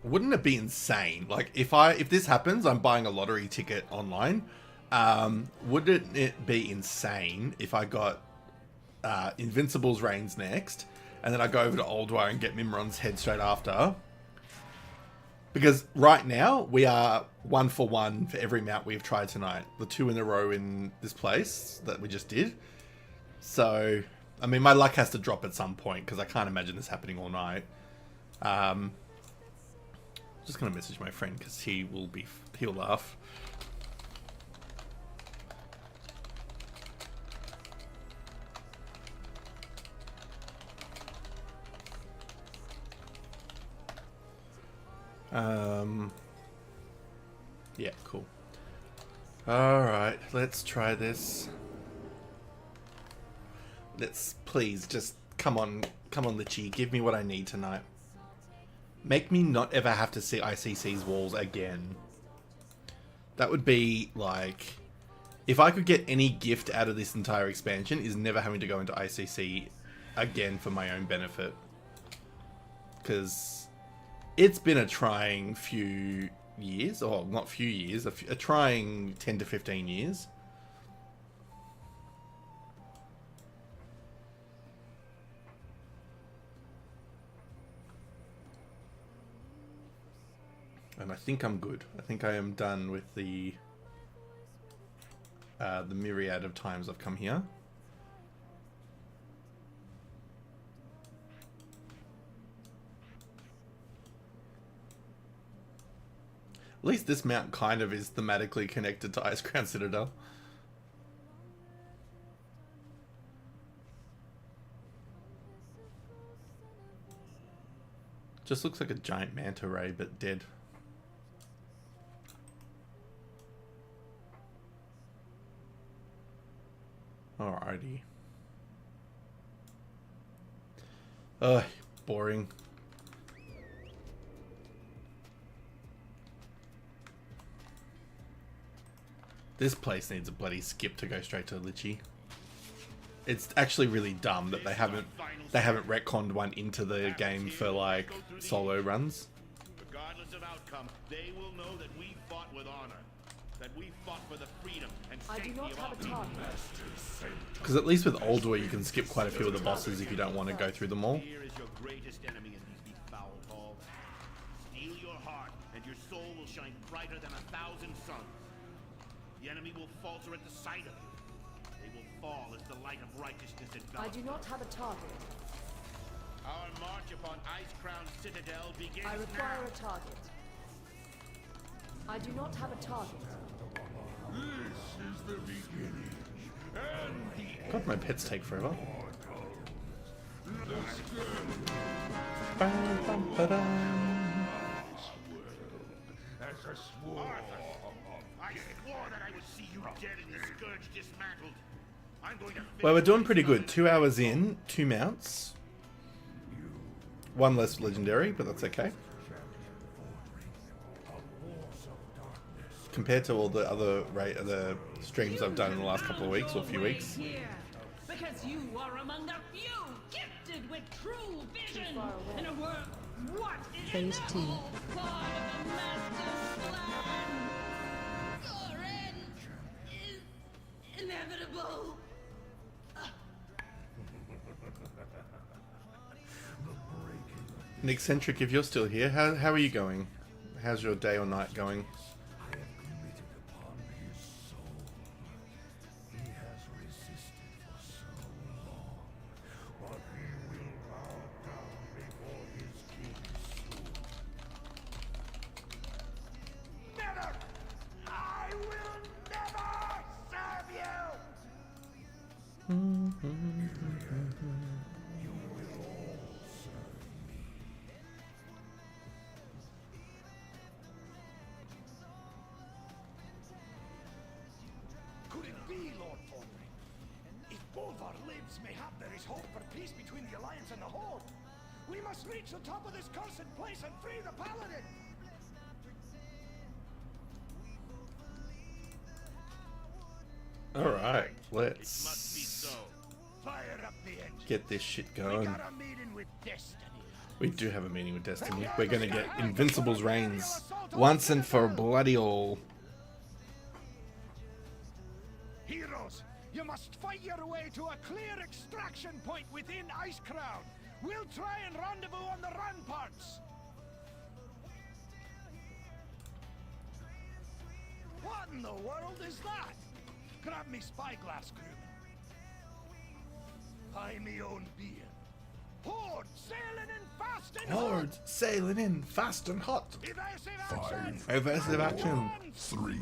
Wouldn't it be insane? Like, if this happens, I'm buying a lottery ticket online. Wouldn't it be insane if I got Invincible's Reigns next, and then I go over to Oldwire and get Mimron's head straight after? Because right now, we are 1 for 1 for every mount we've tried tonight. The 2 in a row in this place that we just did. So, I mean, my luck has to drop at some point, because I can't imagine this happening all night. Just gonna message my friend because he'll laugh. Yeah, cool. Alright, let's try this. Let's please just come on, Lichy, give me what I need tonight. Make me not ever have to see ICC's walls again. That would be like, if I could get any gift out of this entire expansion, is never having to go into ICC again for my own benefit. Because it's been a trying few years, or not few years, a trying 10 to 15 years. And I think I'm good. I think I am done with the myriad of times I've come here. At least this mount kind of is thematically connected to Icecrown Citadel. Just looks like a giant manta ray, but dead. Alrighty. Ugh, boring. This place needs a bloody skip to go straight to Lichy. It's actually really dumb that they haven't retconned one into the game for like solo runs. Regardless of outcome, they will know that we fought with honor, that we fought for the freedom and safety of our people. Because at least with Uldur you can skip quite a few of the bosses if you don't want to go through them all. Fear is your greatest enemy in these foul halls. Steel your heart, and your soul will shine brighter than 1,000 suns. The enemy will falter at the sight of you. They will fall as the light of righteousness envelops. I do not have a target. Our march upon Icecrown Citadel begins I require now. a target. I do not have a target. This is the beginning. And the God, my pets take forever. Let's go. As a sword. I swore that I would see you dead and the scourge dismantled. I'm going to Well, we're doing pretty good. 2 hours in, 2 mounts. 1 less legendary, but that's okay. Compared to all the other the streams I've done in the last couple of weeks or few weeks. Because you are among the few gifted with true vision in a world. What is Phase 2. all part of the master's plan? Your end is inevitable. Nick Centric, if you're still here, how are you going? How's your day or night going? Could it be, Lord Thornring? If Bolvar lives, mayhap there is hope for peace between the Alliance and the Horde. We must reach the top of this cursed place and free the Paladin! Alright, let's Fire up the engine. get this shit going. We got a meeting with Destiny. We do have a meeting with Destiny. We're gonna get Invincible's reigns once and for bloody all. Heroes, you must fight your way to a clear extraction point within Icecrown. We'll try and rendezvous on the ramparts. What in the world is that? Grab me spyglass, crewman. I me own being. Horde sailing in fast and Horde sailing in fast and hot. Evasive action. 5, Evasive action. 3,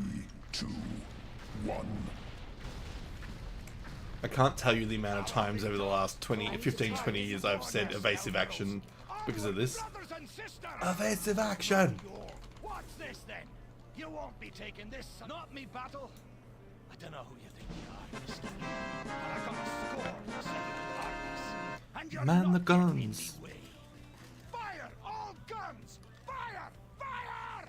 2, 1. I can't tell you the amount of times over the last 15, 20 years I've said evasive action because of this. Evasive action! What's this then? You won't be taking this. Not me, battle. I don't know who you think you are, mister. But I got a score to settle with Argus. And you're Man not the getting in guns. me way. Fire! All guns! Fire! Fire!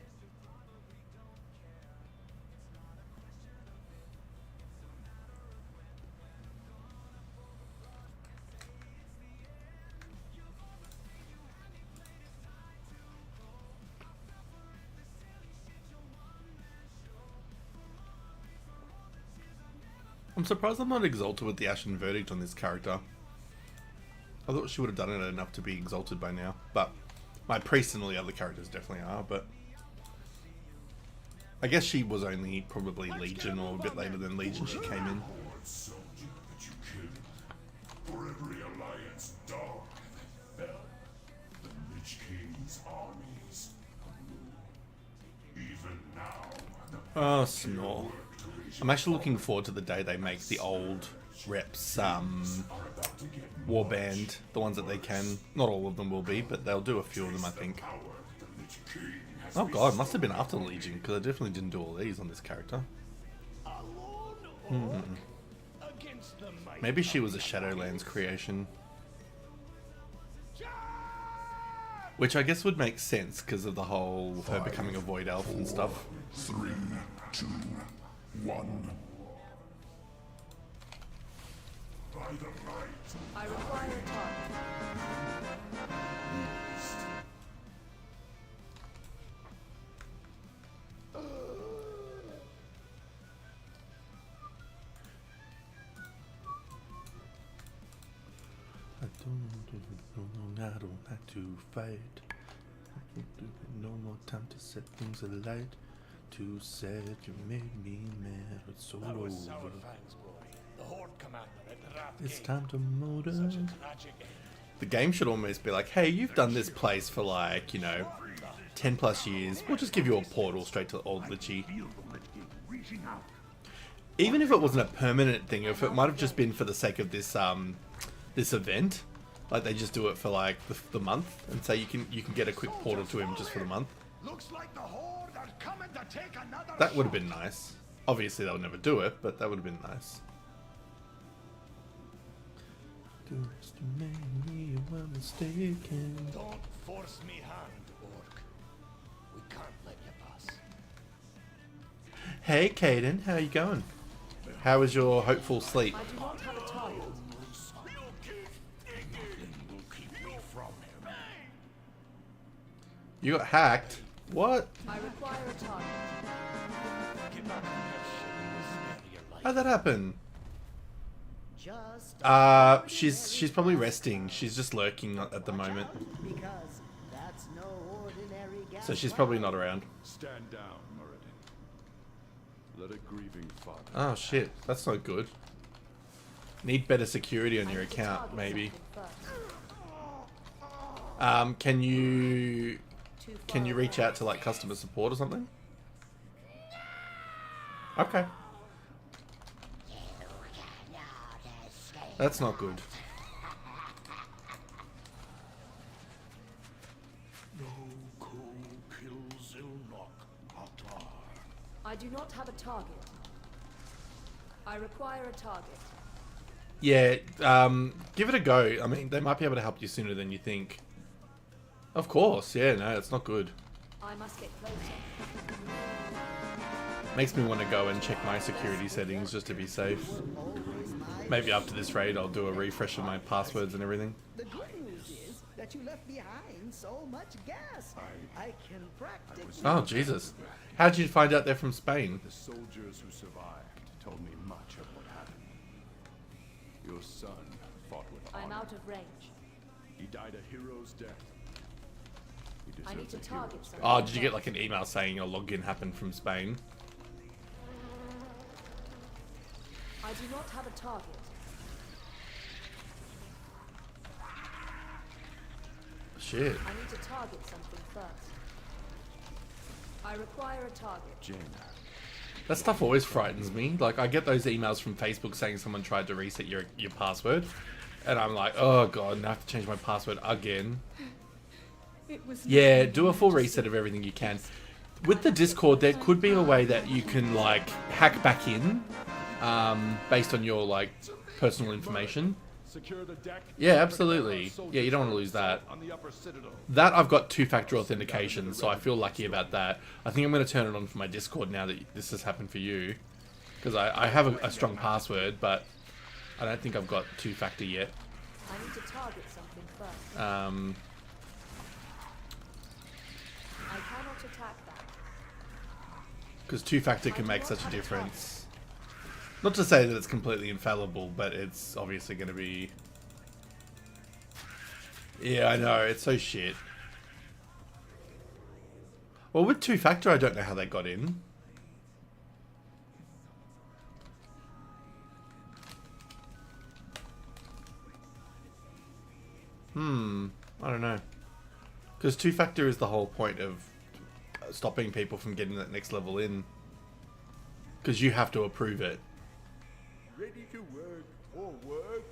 I'm surprised I'm not exalted with the Ashen Verdict on this character. I thought she would have done it enough to be exalted by now, but my priest and all the other characters definitely are, but I guess she was only probably Legion or a bit later than Legion she came in. Soldier that you killed. For every alliance dog that fell, the Lich King's armies grew. Even now, the Oh, snore. I'm actually looking forward to the day they make the old reps warband, the ones that they can. Not all of them will be, but they'll do a few of them, I think. Oh god, must have been after Legion, because I definitely didn't do all these on this character. Maybe she was a Shadowlands creation. Which I guess would make sense, because of the whole her becoming a Void Elf and stuff. 3, 2, 1. By the light. I require a target. I don't like to fight. No more time to set things alight. Too sad you made me mad. It's so That over. was Sour Fangs, boy. The Horde commander at the Wrath It's Gate. time to motor. Such a tragic end. The game should almost be like, hey, you've done this place for like, 10 plus years. We'll just give you a portal straight to Old Lichy. Even if it wasn't a permanent thing, if it might have just been for the sake of this this event, like they just do it for like the month and say you can get a quick portal to him just for the month. Looks like the Horde are coming to take another That would have been nice. Obviously they'll never do it, but that would have been nice. Don't force me hand, Orc. We can't let you pass. Hey Caden, how you going? How was your hopeful sleep? I do not have a target. You got hacked? What? I require a target. Get back on your ship and spare your life. How'd that happen? Just She's probably resting. She's just lurking at the moment. because that's no ordinary gas. So she's probably not around. Stand down, Muradin. Let a grieving father. Oh shit, that's not good. Need better security on your account, maybe. Can you reach out to like customer support or something? Okay. That's not good. I do not have a target. I require a target. Yeah, give it a go. I mean, they might be able to help you sooner than you think. Of course, yeah, no, it's not good. I must get closer. Makes me want to go and check my security settings just to be safe. Maybe after this raid I'll do a refresh of my passwords and everything. The good news is that you left behind so much gas. I can practically. Oh, Jesus. How'd you find out they're from Spain? The soldiers who survived told me much of what happened. Your son fought with honor. I'm out of range. He died a hero's death. He I need to deserves a target hero's someone. Oh, did you get like an email saying your login happened from Spain? I do not have a target. Shit. I need to target something first. I require a target. Jaina. That stuff always frightens me. Like, I get those emails from Facebook saying someone tried to reset your password. And I'm like, oh god, now I have to change my password again. Yeah, do a full reset of everything you can. With the Discord, there could be a way that you can, like, hack back in based on your, like, personal information. Secure the deck. Yeah, absolutely. Yeah, you don't want to lose that. That I've got two-factor authentication, so I feel lucky about that. I think I'm going to turn it on for my Discord now that this has happened for you. Because I have a strong password, but I don't think I've got two-factor yet. I need to target something first. I cannot attack that. Because two-factor can make such a difference. Not to say that it's completely infallible, but it's obviously going to be... Yeah, I know, it's so shit. Well, with two-factor, I don't know how they got in. I don't know. Because two-factor is the whole point of stopping people from getting that next level in. Because you have to approve it. Ready to work or work.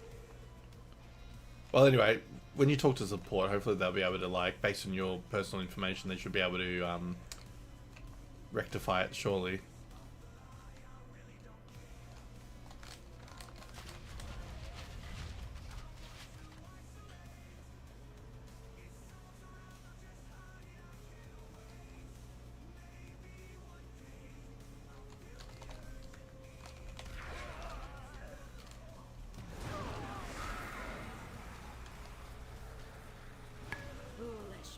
Well, anyway, when you talk to support, hopefully they'll be able to, like, based on your personal information, they should be able to rectify it, surely.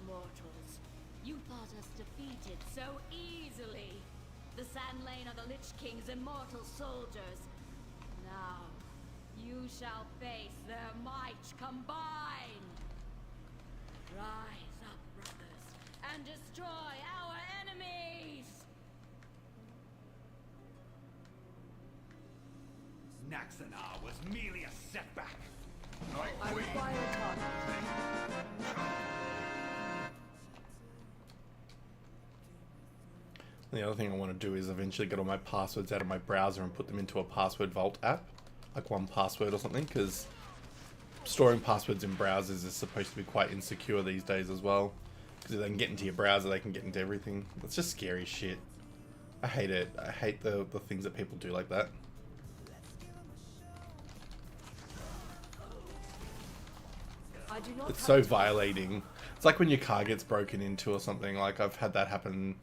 Mortals, you thought us defeated so easily. The Sand Lane are the Lich King's immortal soldiers. Now, you shall face their might combined. Rise up, brothers, and destroy our enemies! Naxanar was merely a setback. I require a target. The other thing I want to do is eventually get all my passwords out of my browser and put them into a password vault app, like 1Password or something, because storing passwords in browsers is supposed to be quite insecure these days as well. Because if they can get into your browser, they can get into everything. It's just scary shit. I hate it. I hate the things that people do like that. It's so violating. It's like when your car gets broken into or something. Like, I've had that happen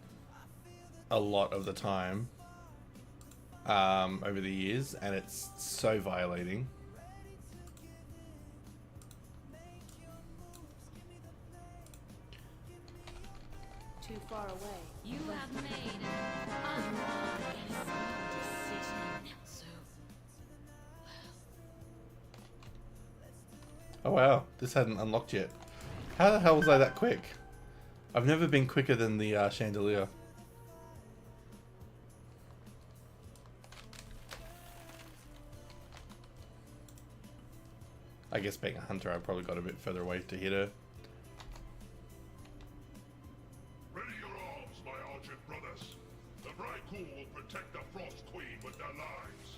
a lot of the time over the years, and it's so violating. Too far away. You have made an unwise decision. So, Oh wow, this hadn't unlocked yet. How the hell was I that quick? I've never been quicker than the chandelier. I guess being a hunter, I probably got a bit further away to hit her. Ready your arms, my argent brothers. The Vrykul will protect the Frost Queen with their lives.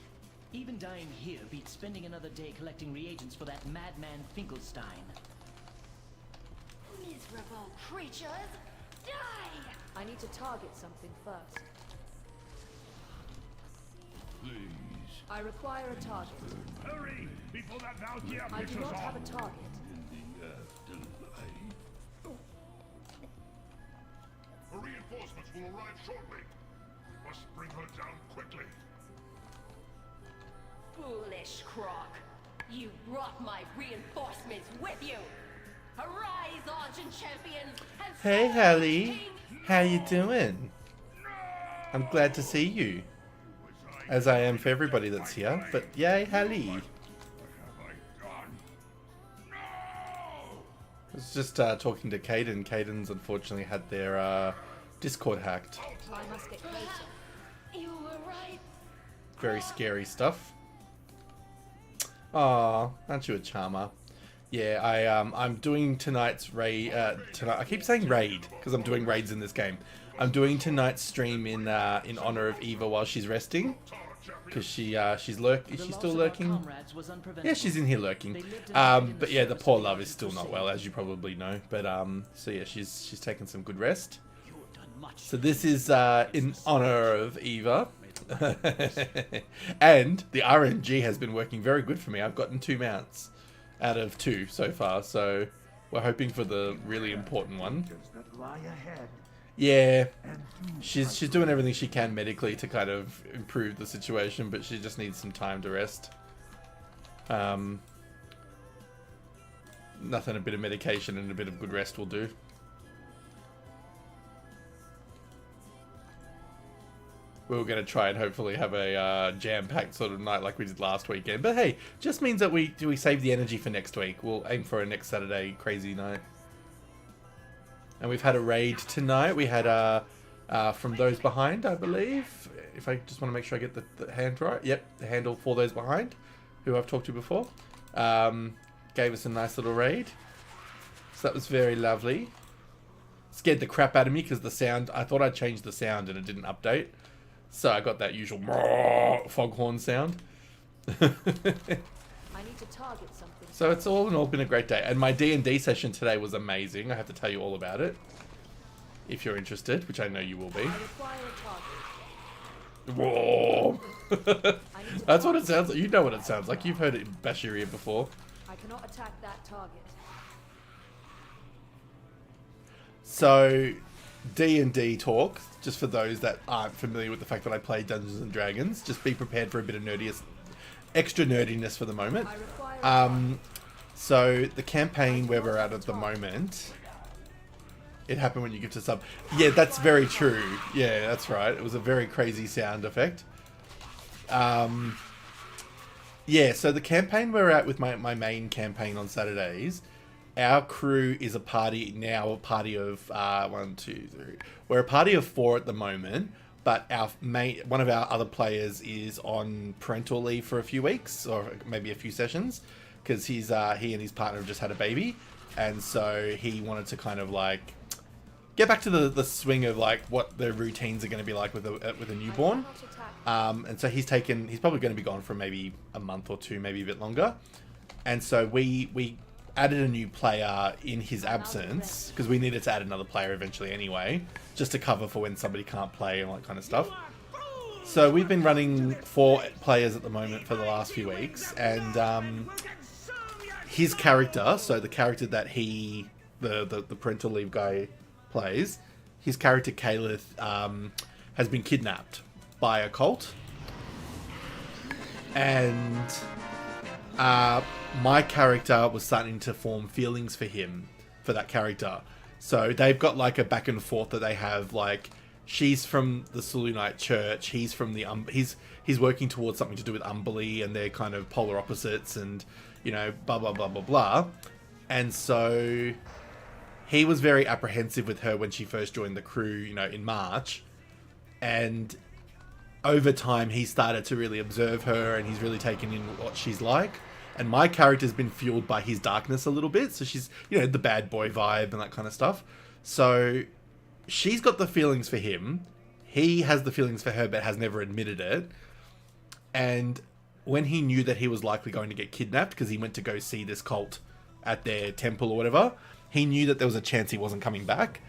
Even dying here beats spending another day collecting reagents for that madman Finkelstein. miserable creatures, die! I need to target something first. Please. I require a target. Hurry, before that Valkyrie I do pushes not on. have a target. The reinforcements will arrive shortly. Must bring her down quickly. Foolish Croc. You brought my reinforcements with you. Arise, Argent Champions, and Hey serve Hallie, King. how you doing? I'm glad to see you. As I am for everybody that's here, but yay Hallie. I was just talking to Caden. Caden's unfortunately had their Discord hacked. I must get closer. You were right. Very scary stuff. Aw, aren't you a charmer? Yeah, I'm doing tonight's raid. Tonight, I keep saying raid because I'm doing raids in this game. I'm doing tonight's stream in honor of Eva while she's resting, because she's Is she still lurking? Yeah, she's in here lurking. But yeah, the poor love is still not well, as you probably know. But so yeah, she's taking some good rest. So this is in honor of Eva. And the RNG has been working very good for me. I've gotten 2 mounts out of 2 so far, so we're hoping for the really important one. Yeah, she's doing everything she can medically to kind of improve the situation, but she just needs some time to rest. Nothing a bit of medication and a bit of good rest will do. We were going to try and hopefully have a jam-packed sort of night like we did last weekend. But hey, just means that we save the energy for next week. We'll aim for a next Saturday crazy night. And we've had a raid tonight. We had from Those Behind, I believe. If I just want to make sure I get the hand right. Yep, the handle for Those Behind, who I've talked to before. Gave us a nice little raid. So that was very lovely. Scared the crap out of me because the sound, I thought I'd changed the sound and it didn't update. So I got that usual foghorn sound. I need to target something. So it's all in all been a great day. And my D&D session today was amazing. I have to tell you all about it. If you're interested, which I know you will be. I require a target. Whoa! That's what it sounds like. You know what it sounds like. You've heard it in Bashiria before. I cannot attack that target. So, D&D talk, just for those that aren't familiar with the fact that I play Dungeons and Dragons, just be prepared for a bit of extra nerdiness for the moment. So the campaign where we're at the moment, it happened when you give to sub. Yeah, that's very true. Yeah, that's right. It was a very crazy sound effect. Yeah, so the campaign we're at with my main campaign on Saturdays, our crew is a party of 1, 2, 3. We're a party of 4 at the moment, but one of our other players is on parental leave for a few weeks, or maybe a few sessions, because he and his partner have just had a baby, and so he wanted to kind of like get back to the swing of like what the routines are going to be like with a newborn. And so he's probably going to be gone for maybe a month or 2, maybe a bit longer, and so we added a new player in his absence because we needed to add another player eventually anyway, just to cover for when somebody can't play and all that kind of stuff. So we've been running 4 players at the moment for the last few weeks, and his character, so the character that the parental leave guy plays, his character Calith has been kidnapped by a cult, and my character was starting to form feelings for him, for that character. So they've got like a back and forth that they have, like she's from the Selûnite church, he's from the he's working towards something to do with Umberly, and they're kind of polar opposites, and you know, blah blah blah blah blah. And so he was very apprehensive with her when she first joined the crew, you know, in March, and over time he started to really observe her, and he's really taken in what she's like. And my character's been fueled by his darkness a little bit, so she's, you know, the bad boy vibe and that kind of stuff. So she's got the feelings for him, he has the feelings for her but has never admitted it. And when he knew that he was likely going to get kidnapped because he went to go see this cult at their temple or whatever, he knew that there was a chance he wasn't coming back.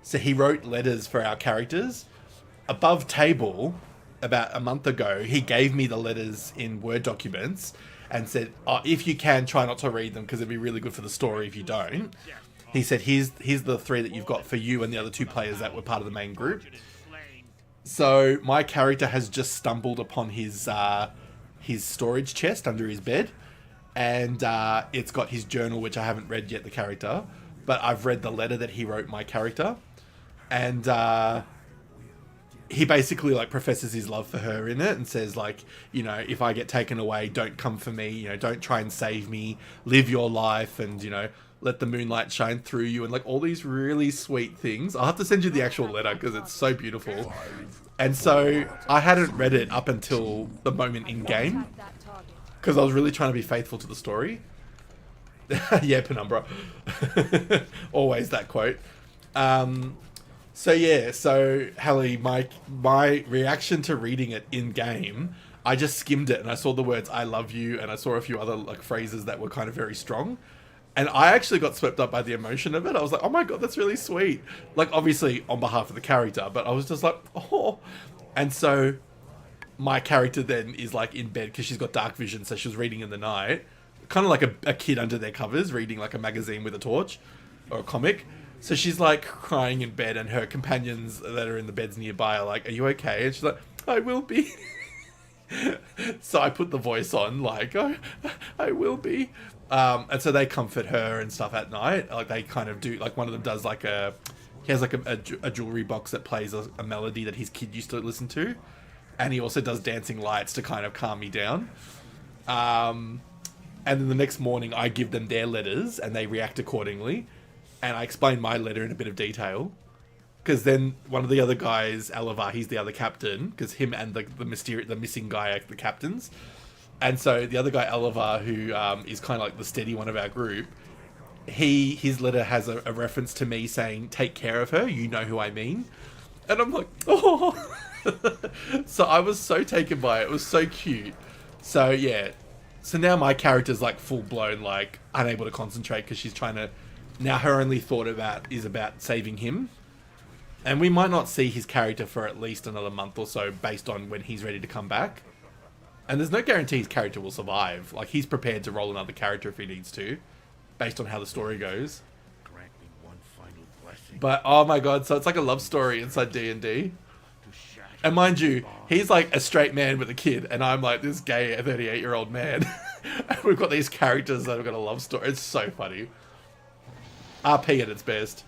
So he wrote letters for our characters. Above table, about a month ago, he gave me the letters in Word documents and said, oh, if you can, try not to read them because it'd be really good for the story if you don't. He said, here's the 3 that you've got for you and the other 2 players that were part of the main group. So my character has just stumbled upon his storage chest under his bed, and it's got his journal, which I haven't read yet, the character, but I've read the letter that he wrote my character, and he basically like professes his love for her in it and says like, you know, if I get taken away, don't come for me, you know, don't try and save me, live your life, and you know, let the moonlight shine through you, and like all these really sweet things. I'll have to send you the actual letter because it's so beautiful. And so I hadn't read it up until the moment in game because I was really trying to be faithful to the story. Yeah, Penumbra. Always that quote. So yeah, so Hallie, my reaction to reading it in game, I just skimmed it and I saw the words "I love you" and I saw a few other like phrases that were kind of very strong, and I actually got swept up by the emotion of it. I was like, oh my god, that's really sweet. Like obviously on behalf of the character, but I was just like, oh. And so my character then is like in bed because she's got dark vision, so she was reading in the night, kind of like a kid under their covers reading like a magazine with a torch or a comic. So she's like crying in bed and her companions that are in the beds nearby are like, are you okay? And she's like, I will be. So I put the voice on like, oh, I will be. And so they comfort her and stuff at night. Like they kind of do, like one of them does like he has like a jewelry box that plays a melody that his kid used to listen to. And he also does dancing lights to kind of calm me down. And then the next morning I give them their letters and they react accordingly. And I explain my letter in a bit of detail. Because then one of the other guys, Alavar, he's the other captain. Because him and the missing guy are the captains. And so the other guy, Alavar, who is kind of like the steady one of our group, his letter has a reference to me saying, take care of her, you know who I mean. And I'm like, oh. So I was so taken by it. It was so cute. So yeah. So now my character's like full blown, like unable to concentrate because she's trying to... Now her only thought is about saving him. And we might not see his character for at least another month or so based on when he's ready to come back. And there's no guarantee his character will survive. Like he's prepared to roll another character if he needs to, based on how the story goes. Grant me one final blessing. But oh my god, so it's like a love story inside D&D. And mind you, he's like a straight man with a kid, and I'm like this gay 38-year-old man. And we've got these characters that have got a love story. It's so funny. RP at its best.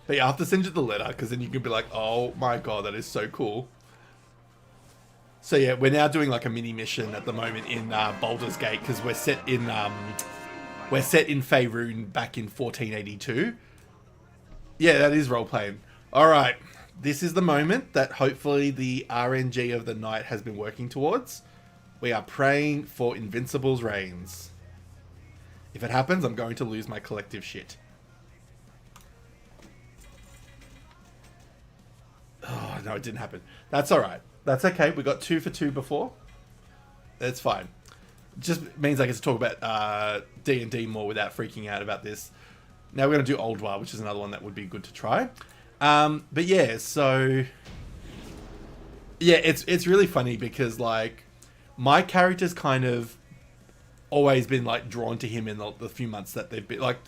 But yeah, I have to send you the letter, because then you can be like, oh my god, that is so cool. So yeah, we're now doing like a mini mission at the moment in Baldur's Gate, because we're set in Faerun back in 1482. Yeah, that is role-playing. Alright, this is the moment that hopefully the RNG of the night has been working towards. We are praying for Invincible's reigns. If it happens, I'm going to lose my collective shit. Oh, no, it didn't happen. That's alright. That's okay. We got 2 for 2 before. That's fine. Just means I get to talk about D&D more without freaking out about this. Now we're going to do Oldwar, which is another one that would be good to try. But yeah, so... Yeah, it's really funny because, like, my character's kind of always been, like, drawn to him in the few months that they've been... Like,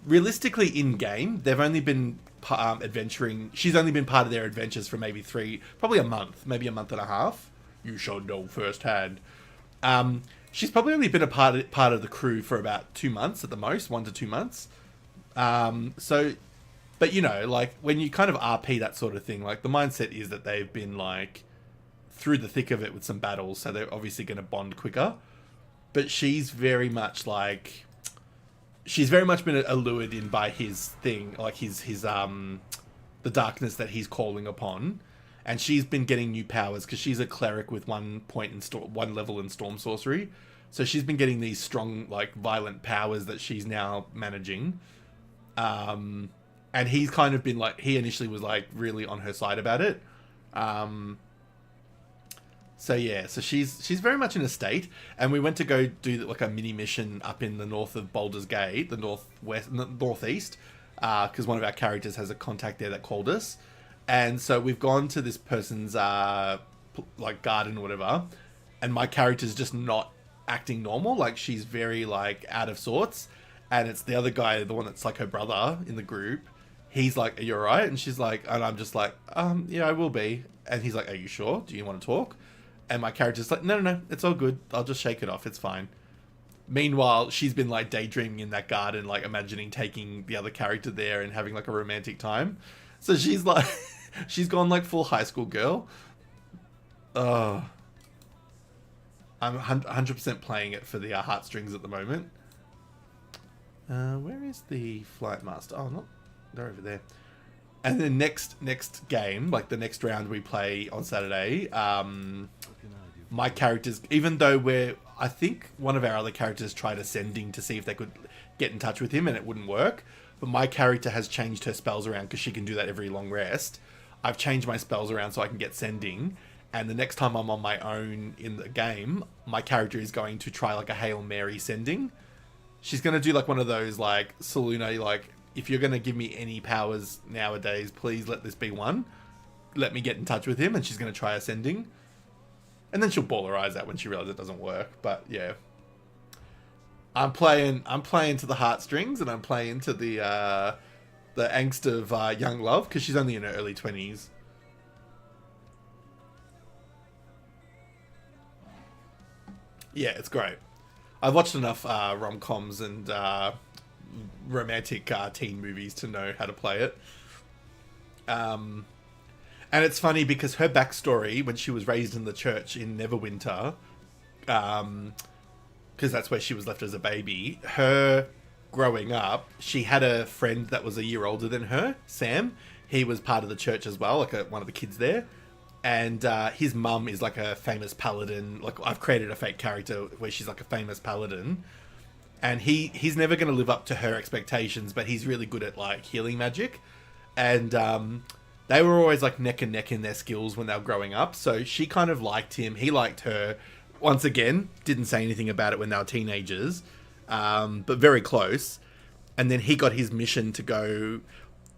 realistically, in-game, they've only been adventuring... She's only been part of their adventures for maybe probably a month, maybe a month and a half. You shall know firsthand. She's probably only been a part of the crew for about 2 months at the most, 1 to 2 months. But you know, like when you kind of RP that sort of thing, like the mindset is that they've been like through the thick of it with some battles, so they're obviously going to bond quicker. But she's very much been allured in by his thing, like his the darkness that he's calling upon, and she's been getting new powers because she's a cleric with one level in storm sorcery, so she's been getting these strong, like violent powers that she's now managing. And he's kind of been like, he initially was like really on her side about it. So yeah, so she's very much in a state, and we went to go do like a mini mission up in the north of Baldur's Gate, the northeast, because one of our characters has a contact there that called us, and so we've gone to this person's like garden or whatever, and my character's just not acting normal, like she's very like out of sorts. And it's the other guy, the one that's like her brother in the group. He's like, are you alright? And she's like, and I'm just like, yeah, I will be. And he's like, are you sure? Do you want to talk? And my character's like, no, it's all good. I'll just shake it off. It's fine. Meanwhile, she's been like daydreaming in that garden, like imagining taking the other character there and having like a romantic time. So she's like, she's gone like full high school girl. I'm 100% playing it for the heartstrings at the moment. Where is the flight master? Oh, not they're over there. And then next game, like the next round we play on Saturday, my characters, even though I think one of our other characters tried ascending to see if they could get in touch with him, and it wouldn't work. But my character has changed her spells around because she can do that every long rest. I've changed my spells around so I can get sending. And the next time I'm on my own in the game, my character is going to try like a Hail Mary sending. She's going to do like one of those like, Seluna, like, if you're going to give me any powers nowadays, please let this be one. Let me get in touch with him, and she's going to try ascending. And then she'll bawl her eyes out when she realizes it doesn't work. But yeah. I'm playing to the heartstrings, and I'm playing to the angst of young love, because she's only in her early 20s. Yeah, it's great. I've watched enough rom-coms and romantic teen movies to know how to play it. And it's funny because her backstory, when she was raised in the church in Neverwinter, because that's where she was left as a baby, her growing up, she had a friend that was a year older than her, Sam. He was part of the church as well, like one of the kids there. And his mum is like a famous paladin. Like, I've created a fake character where she's like a famous paladin. And he's never going to live up to her expectations, but he's really good at like healing magic. And they were always like neck and neck in their skills when they were growing up. So she kind of liked him. He liked her. Once again, didn't say anything about it when they were teenagers, but very close. And then he got his mission to go.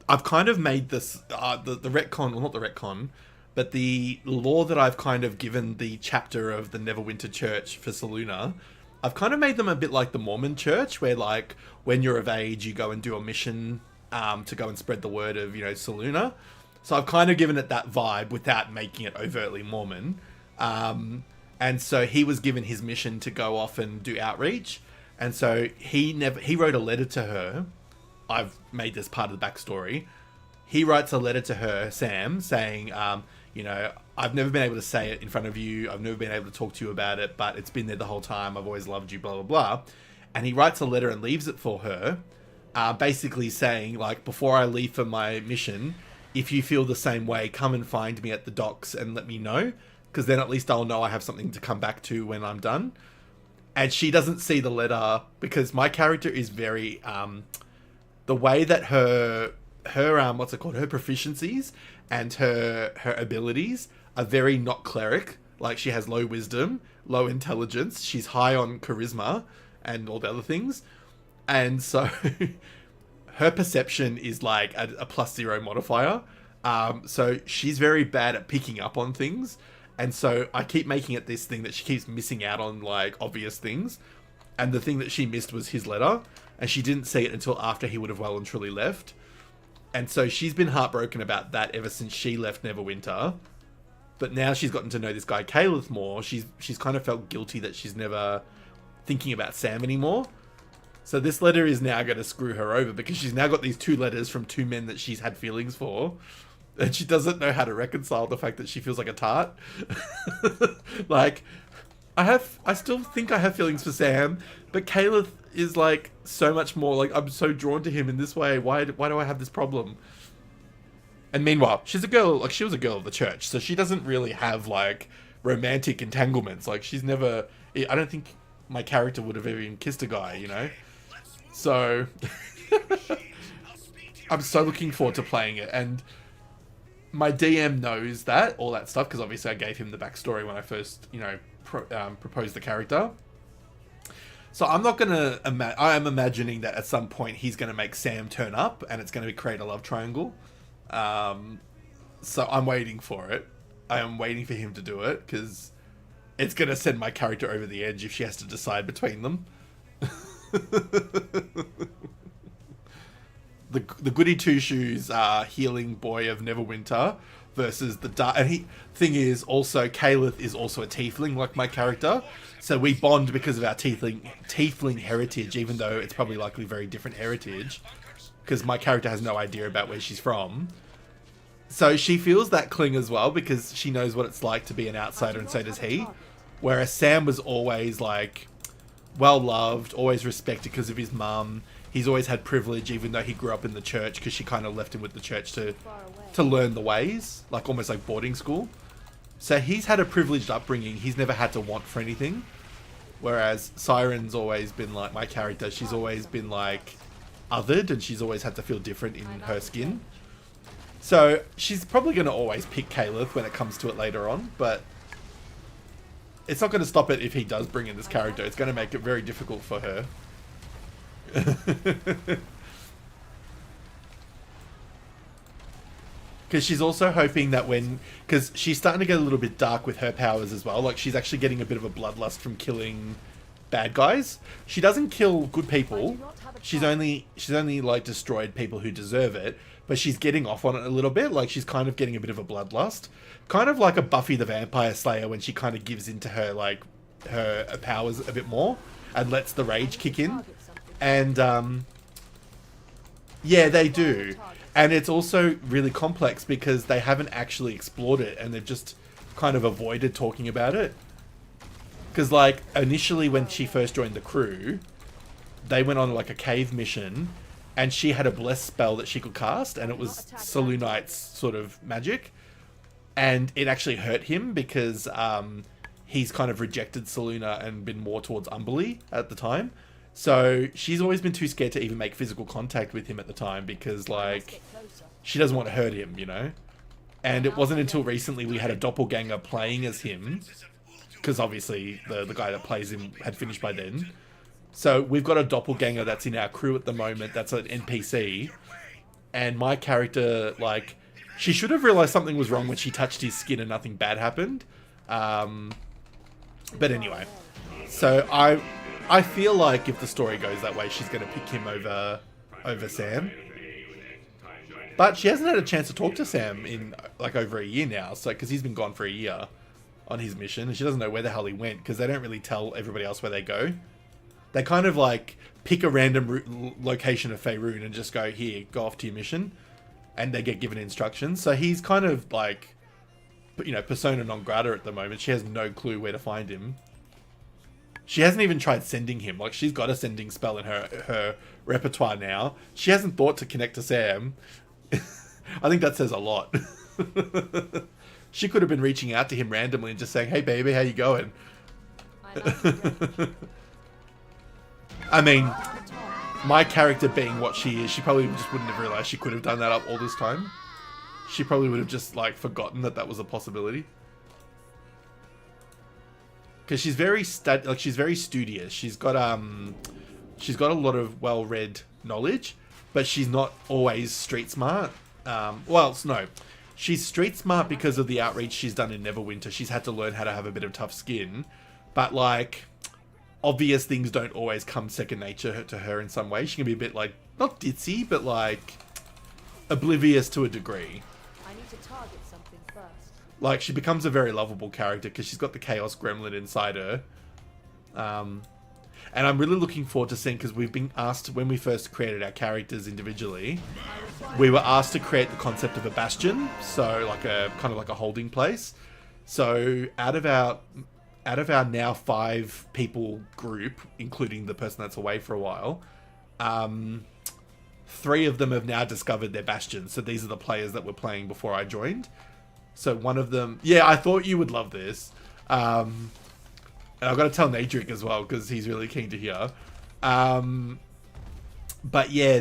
I've kind of made this, the retcon, well, not the retcon, but the lore that I've kind of given the chapter of the Neverwinter Church for Seluna, I've kind of made them a bit like the Mormon Church, where like when you're of age, you go and do a mission to go and spread the word of, Seluna. So I've kind of given it that vibe without making it overtly Mormon. And so he was given his mission to go off and do outreach. And so he wrote a letter to her. I've made this part of the backstory. He writes a letter to her, Sam, saying, I've never been able to say it in front of you. I've never been able to talk to you about it, but it's been there the whole time. I've always loved you, blah, blah, blah. And he writes a letter and leaves it for her, basically saying, like, before I leave for my mission, if you feel the same way, come and find me at the docks and let me know, because then at least I'll know I have something to come back to when I'm done. And she doesn't see the letter because my character is very, the way that her what's it called? Her proficiencies and her abilities are very not cleric. Like, she has low wisdom, low intelligence. She's high on charisma and all the other things. And so her perception is like a +0 modifier. So she's very bad at picking up on things. And so I keep making it this thing that she keeps missing out on, like, obvious things. And the thing that she missed was his letter. And she didn't see it until after he would have well and truly left. And so she's been heartbroken about that ever since she left Neverwinter. But now she's gotten to know this guy Caleb more. She's kind of felt guilty that she's never thinking about Sam anymore. So this letter is now going to screw her over because she's now got these 2 letters from 2 men that she's had feelings for. And she doesn't know how to reconcile the fact that she feels like a tart. Like, I still think I have feelings for Sam, but Caleb is like so much more, like, I'm so drawn to him in this way. Why do I have this problem? And meanwhile, she's a girl, like, she was a girl of the church, so she doesn't really have like romantic entanglements. Like, she's never, I don't think my character would have even kissed a guy, So I'm so looking forward to playing it. And my DM knows that, all that stuff, because obviously I gave him the backstory when I first, proposed the character. So I'm not going to... I am imagining that at some point he's going to make Sam turn up and it's going to create a love triangle. So I'm waiting for it. I am waiting for him to do it because it's going to send my character over the edge if she has to decide between them. The goody two-shoes healing boy of Neverwinter versus the dark... And thing is, also, Caleb is also a tiefling like my character. So we bond because of our tiefling heritage, even though it's probably likely very different heritage. Because my character has no idea about where she's from. So she feels that cling as well because she knows what it's like to be an outsider, and so does he. Whereas Sam was always, like, well-loved, always respected because of his mum. He's always had privilege, even though he grew up in the church, because she kind of left him with the church to learn the ways, like almost like boarding school. So he's had a privileged upbringing. He's never had to want for anything. Whereas Siren's always been like, my character, she's always been like othered, and she's always had to feel different in her skin. So she's probably going to always pick Caleb when it comes to it later on, but it's not going to stop it if he does bring in this character. It's going to make it very difficult for her. Because she's also hoping that because she's starting to get a little bit dark with her powers as well. Like, she's actually getting a bit of a bloodlust from killing bad guys. She doesn't kill good people. She's only like destroyed people who deserve it. But she's getting off on it a little bit. Like, she's kind of getting a bit of a bloodlust. Kind of like a Buffy the Vampire Slayer when she kind of gives into her, like, her powers a bit more and lets the rage kick in. And, yeah, they do. And it's also really complex because they haven't actually explored it, and they've just kind of avoided talking about it. Because, like, initially when she first joined the crew, they went on, like, a cave mission, and she had a bless spell that she could cast, and it was Selûnite's sort of magic. And it actually hurt him because he's kind of rejected Selûne and been more towards Umberlee at the time. So she's always been too scared to even make physical contact with him at the time because, like, she doesn't want to hurt him, you know? And it wasn't until recently we had a doppelganger playing as him, because obviously the guy that plays him had finished by then. So we've got a doppelganger that's in our crew at the moment that's an NPC, and my character, like, she should have realised something was wrong when she touched his skin and nothing bad happened. But anyway, so I feel like if the story goes that way, she's going to pick him over Sam. But she hasn't had a chance to talk to Sam in, like, over a year now. So, because he's been gone for a year on his mission. And she doesn't know where the hell he went. Because they don't really tell everybody else where they go. They kind of, like, pick a random location of Faerun and just go, here, go off to your mission. And they get given instructions. So he's kind of, like, you know, persona non grata at the moment. She has no clue where to find him. She hasn't even tried sending him. Like, she's got a sending spell in her repertoire now. She hasn't thought to connect to Sam. I think that says a lot. She could have been reaching out to him randomly and just saying, hey, baby, how you going? I mean, my character being what she is, she probably just wouldn't have realized she could have done that up all this time. She probably would have just, like, forgotten that was a possibility. Because she's very she's very studious. She's got a lot of well-read knowledge, but she's not always street smart. Well, no, she's street smart because of the outreach she's done in Neverwinter. She's had to learn how to have a bit of tough skin, but, like, obvious things don't always come second nature to her in some way. She can be a bit, like, not ditzy, but, like, oblivious to a degree. I need to target something first. Like, she becomes a very lovable character because she's got the Chaos Gremlin inside her. And I'm really looking forward to seeing, because we've been asked, when we first created our characters individually, we were asked to create the concept of a bastion, so like a kind of like a holding place. So out of our now 5 people group, including the person that's away for a while, 3 of them have now discovered their bastions. So these are the players that were playing before I joined. So one of them, yeah, I thought you would love this. And I've got to tell Nadric as well, because he's really keen to hear. But yeah,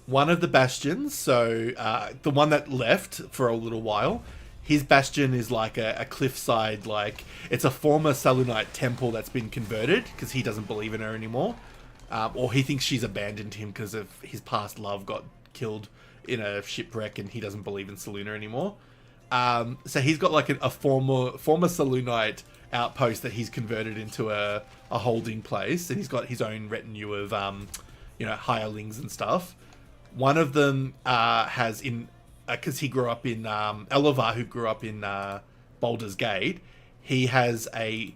one of the bastions, so the one that left for a little while, his bastion is like a cliffside, like, it's a former Selûnite temple that's been converted, because he doesn't believe in her anymore. Or he thinks she's abandoned him because of his past love got killed in a shipwreck, and he doesn't believe in Selûne anymore. So he's got like a former Selûnite outpost that he's converted into a holding place, and he's got his own retinue of hirelings and stuff. One of them has, in because he grew up in Elevar, who grew up in Baldur's Gate, he has a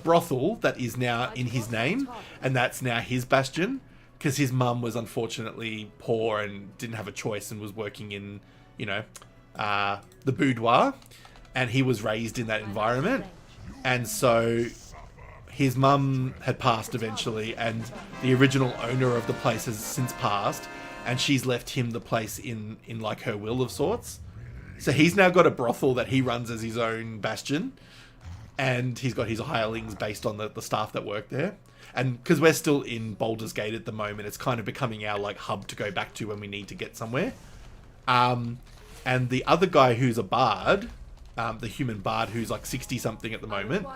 brothel that is now in his name, and that's now his bastion, because his mum was unfortunately poor and didn't have a choice and was working in, the boudoir, and he was raised in that environment. And so his mum had passed eventually, and the original owner of the place has since passed, and she's left him the place in like her will of sorts. So he's now got a brothel that he runs as his own bastion. And he's got his hirelings based on the staff that work there. And because we're still in Baldur's Gate at the moment, it's kind of becoming our like hub to go back to when we need to get somewhere. And the other guy who's a bard, the human bard who's like 60 something at the moment,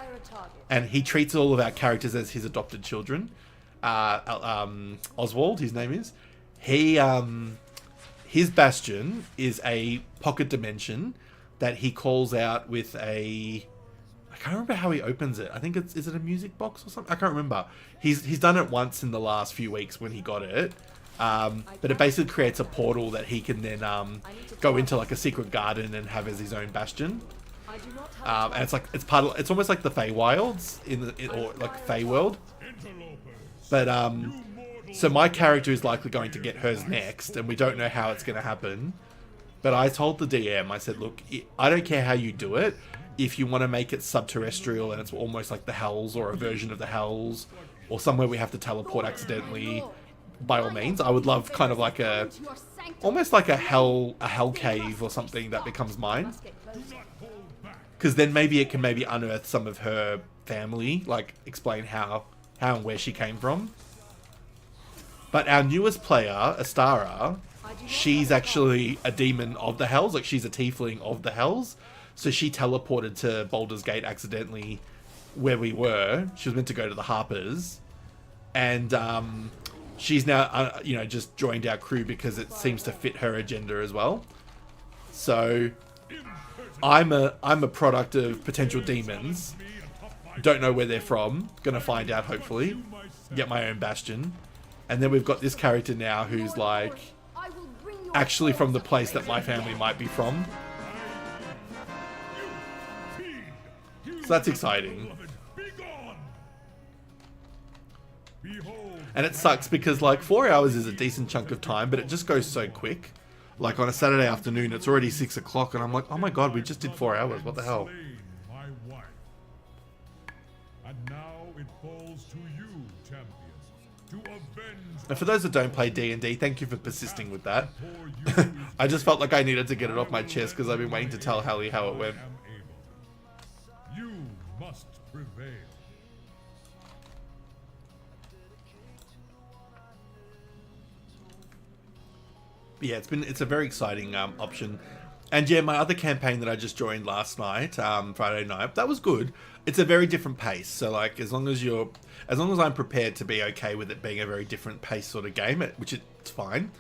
and he treats all of our characters as his adopted children. Oswald, his name is. His bastion is a pocket dimension that he calls out with a... I can't remember how he opens it. I think is it a music box or something? I can't remember. He's done it once in the last few weeks when he got it. But it basically creates a portal that he can then go into like a secret garden and have as his own bastion. And it's like it's almost like the Feywilds or like Feyworld. But so my character is likely going to get hers next, and we don't know how it's going to happen. But I told the DM, I said, look, I don't care how you do it. If you want to make it subterrestrial and it's almost like the Hells or a version of the Hells or somewhere we have to teleport accidentally, by all means. I would love kind of like almost like a hell cave or something that becomes mine. Because then maybe it can unearth some of her family, like explain how and where she came from. But our newest player, Astara, she's actually a demon of the Hells, like she's a tiefling of the Hells. So she teleported to Baldur's Gate accidentally where we were. She was meant to go to the Harpers. And she's now, just joined our crew because it seems to fit her agenda as well. So I'm a product of potential demons. Don't know where they're from. Gonna find out, hopefully. Get my own bastion. And then we've got this character now who's like actually from the place that my family might be from. So that's exciting. And it sucks because like 4 hours is a decent chunk of time, but it just goes so quick. Like on a Saturday afternoon, it's already 6 o'clock and I'm like, oh my god, we just did 4 hours. What the hell? And now it falls to you, champions, to avenge. And for those that don't play D&D, thank you for persisting with that. I just felt like I needed to get it off my chest because I've been waiting to tell Hallie how it went. You must prevail. Yeah, it's a very exciting option. And yeah, my other campaign that I just joined last night, Friday night, that was good. It's a very different pace. So like, as long as I'm prepared to be okay with it being a very different pace sort of game, which it's fine.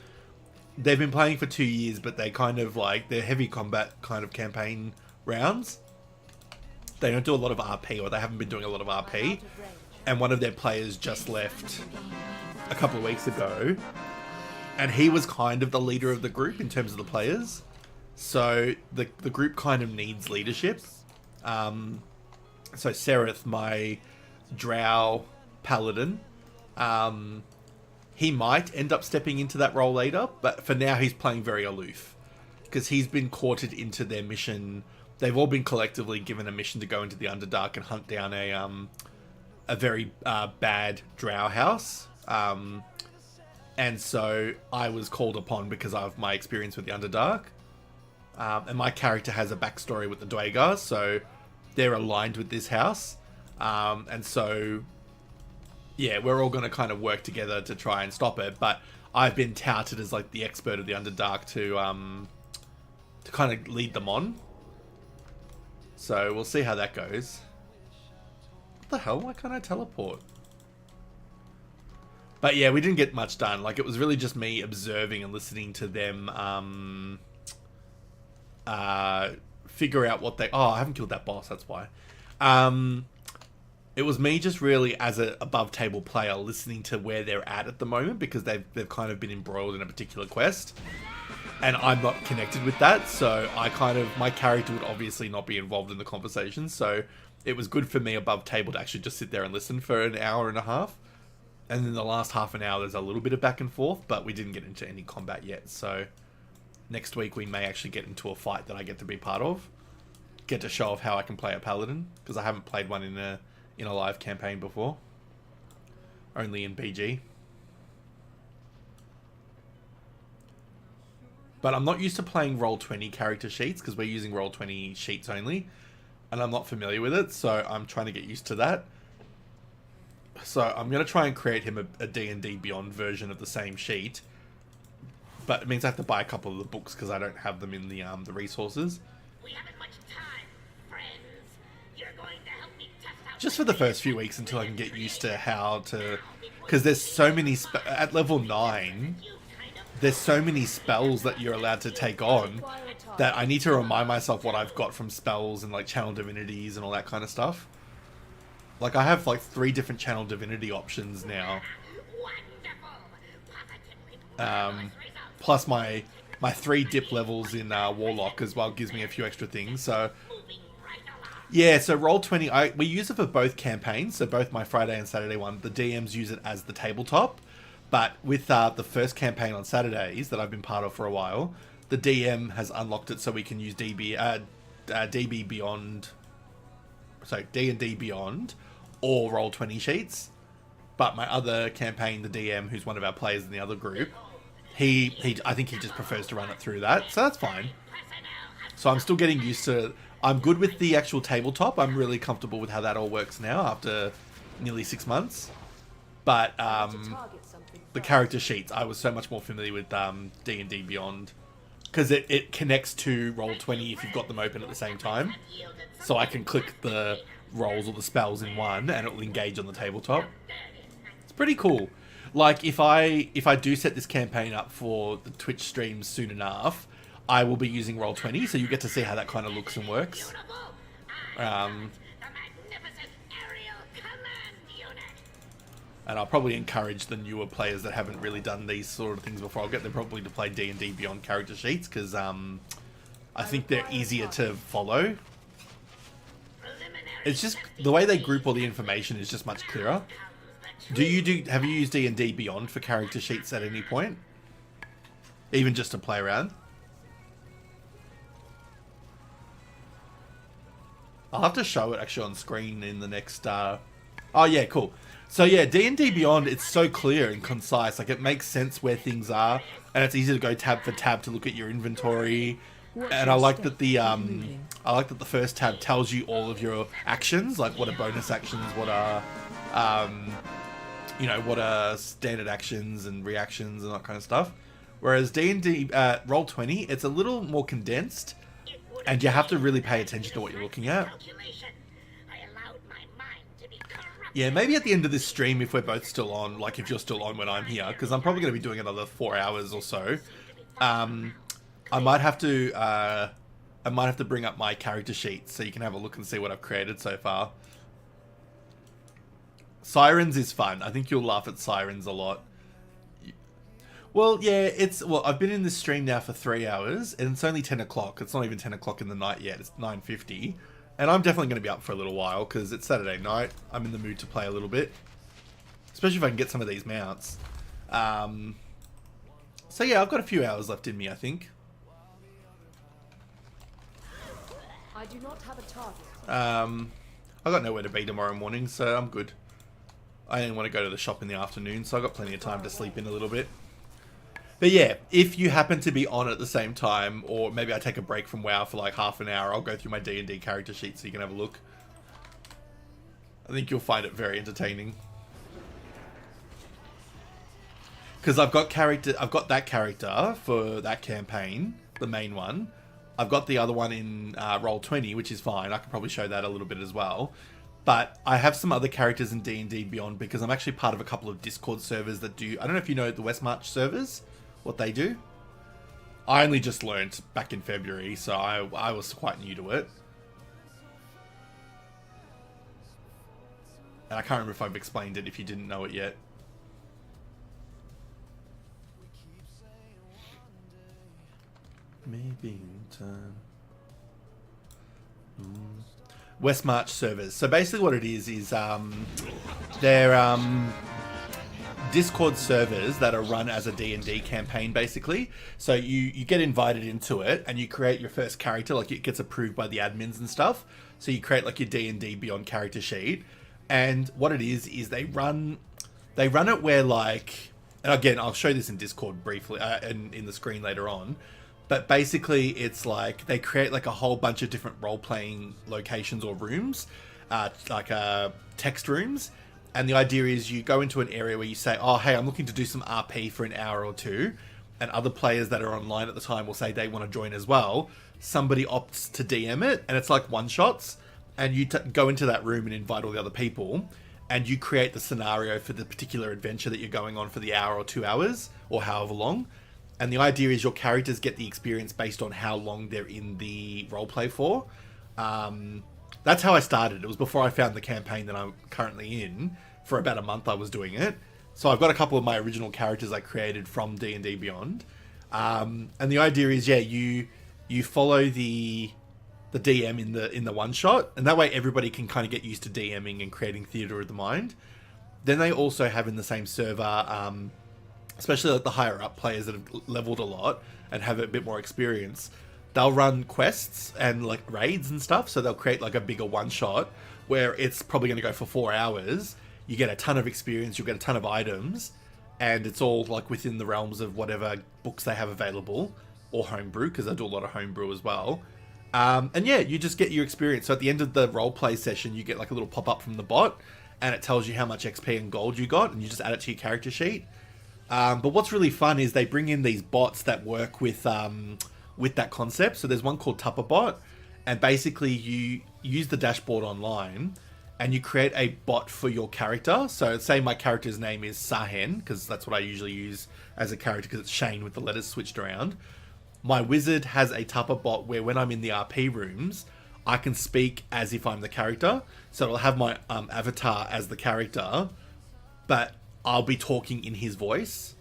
They've been playing for 2 years, but they kind of like, they're heavy combat kind of campaign rounds. They don't do a lot of RP, or they haven't been doing a lot of RP. And one of their players just left a couple of weeks ago. And he was kind of the leader of the group in terms of the players. So the group kind of needs leadership. So Sereth, my drow paladin, he might end up stepping into that role later, but for now he's playing very aloof because he's been courted into their mission. They've all been collectively given a mission to go into the Underdark and hunt down a very bad drow house. And so I was called upon because of my experience with the Underdark. And my character has a backstory with the Dwaegars, so they're aligned with this house. And so, yeah, we're all going to kind of work together to try and stop it. But I've been touted as like the expert of the Underdark to kind of lead them on. So we'll see how that goes. What the hell? Why can't I teleport? But yeah, we didn't get much done. Like, it was really just me observing and listening to them figure out what they... Oh, I haven't killed that boss, that's why. It was me just really, as an above-table player, listening to where they're at the moment, because they've kind of been embroiled in a particular quest. And I'm not connected with that, so my character would obviously not be involved in the conversation, so it was good for me above table to actually just sit there and listen for an hour and a half. And then the last half an hour, there's a little bit of back and forth, but we didn't get into any combat yet. So next week, we may actually get into a fight that I get to be part of. Get to show off how I can play a paladin, because I haven't played one in a live campaign before. Only in BG. but I'm not used to playing Roll20 character sheets because we're using Roll20 sheets only, and I'm not familiar with it, so I'm trying to get used to that. So I'm going to try and create him a D&D Beyond version of the same sheet, but it means I have to buy a couple of the books because I don't have them in the resources. We haven't much time, friends. You're going to help me test out Just for the first few weeks until I can get used to how to... Because there's so many... At level 9, there's so many spells that you're allowed to take on that I need to remind myself what I've got from spells and like channel divinities and all that kind of stuff. Like I have like 3 different channel divinity options now. Plus my 3 dip levels in Warlock as well gives me a few extra things. So yeah, so Roll20, we use it for both campaigns. So both my Friday and Saturday one, the DMs use it as the tabletop. But with the first campaign on Saturdays that I've been part of for a while, the DM has unlocked it so we can use DB Beyond, sorry, D&D Beyond or Roll20 sheets. But my other campaign, the DM, who's one of our players in the other group, I think he just prefers to run it through that, so that's fine. So I'm still getting used to... I'm good with the actual tabletop. I'm really comfortable with how that all works now after nearly 6 months. But the character sheets, I was so much more familiar with D&D Beyond. Because it connects to Roll20 if you've got them open at the same time. So I can click the rolls or the spells in one and it will engage on the tabletop. It's pretty cool. Like, if I do set this campaign up for the Twitch streams soon enough, I will be using Roll20, so you get to see how that kind of looks and works. And I'll probably encourage the newer players that haven't really done these sort of things before. I'll get them probably to play D&D Beyond character sheets, because I think they're easier to follow. It's just, the way they group all the information is just much clearer. Have you used D&D Beyond for character sheets at any point? Even just to play around? I'll have to show it actually on screen in the next... Oh yeah, cool. So yeah, D&D Beyond, it's so clear and concise. Like, it makes sense where things are, and it's easy to go tab for tab to look at your inventory. And I like that the first tab tells you all of your actions, like what are bonus actions, what are what are standard actions and reactions and that kind of stuff. Whereas D&D Roll20, it's a little more condensed, and you have to really pay attention to what you're looking at. Yeah, maybe at the end of this stream, if we're both still on, like if you're still on when I'm here, because I'm probably going to be doing another 4 hours or so. I might have to bring up my character sheet so you can have a look and see what I've created so far. Sirens is fun. I think you'll laugh at Sirens a lot. Well, yeah, I've been in this stream now for 3 hours, and it's only 10 o'clock. It's not even 10 o'clock in the night yet. It's 9:50. And I'm definitely going to be up for a little while, because it's Saturday night. I'm in the mood to play a little bit. Especially if I can get some of these mounts. So yeah, I've got a few hours left in me, I think. I do not have a target. I got nowhere to be tomorrow morning, so I'm good. I didn't want to go to the shop in the afternoon, so I got plenty of time to sleep in a little bit. But yeah, if you happen to be on at the same time, or maybe I take a break from WoW for like half an hour, I'll go through my D&D character sheet so you can have a look. I think you'll find it very entertaining. Because I've got that character for that campaign, the main one. I've got the other one in Roll20, which is fine. I could probably show that a little bit as well. But I have some other characters in D&D Beyond because I'm actually part of a couple of Discord servers that do... I don't know if you know the Westmarch servers, what they do. I only just learnt back in February, so I was quite new to it. And I can't remember if I've explained it if you didn't know it yet. Maybe in time. Westmarch servers. So basically what it is they're Discord servers that are run as a D&D campaign, basically. So you get invited into it and you create your first character, like it gets approved by the admins and stuff. So you create like your D&D Beyond character sheet. And what it is they run it where like, and again, I'll show this in Discord briefly, in the screen later on. But basically, it's like they create like a whole bunch of different role-playing locations or rooms, text rooms. And the idea is you go into an area where you say, oh, hey, I'm looking to do some RP for an hour or two. And other players that are online at the time will say they want to join as well. Somebody opts to DM it, and it's like one-shots. And you go into that room and invite all the other people. And you create the scenario for the particular adventure that you're going on for the hour or 2 hours, or however long. And the idea is your characters get the experience based on how long they're in the roleplay for. That's how I started. It was before I found the campaign that I'm currently in. For about a month I was doing it. So I've got a couple of my original characters I created from D&D Beyond. And the idea is, yeah, you follow the DM in the one shot, and that way everybody can kind of get used to DMing and creating theater of the mind. Then they also have in the same server, especially like the higher up players that have leveled a lot and have a bit more experience, they'll run quests and like raids and stuff. So they'll create like a bigger one shot where it's probably going to go for 4 hours. You get a ton of experience, you'll get a ton of items, and it's all like within the realms of whatever books they have available, or homebrew, because I do a lot of homebrew as well. And yeah, you just get your experience. So at the end of the roleplay session, you get like a little pop-up from the bot, and it tells you how much XP and gold you got, and you just add it to your character sheet. But what's really fun is they bring in these bots that work with that concept. So there's one called Tupperbot, and basically you use the dashboard online, and you create a bot for your character. So say my character's name is Sahen, because that's what I usually use as a character, because it's Shane with the letters switched around. My wizard has a Tupper bot where when I'm in the RP rooms, I can speak as if I'm the character. So it'll have my avatar as the character, but I'll be talking in his voice.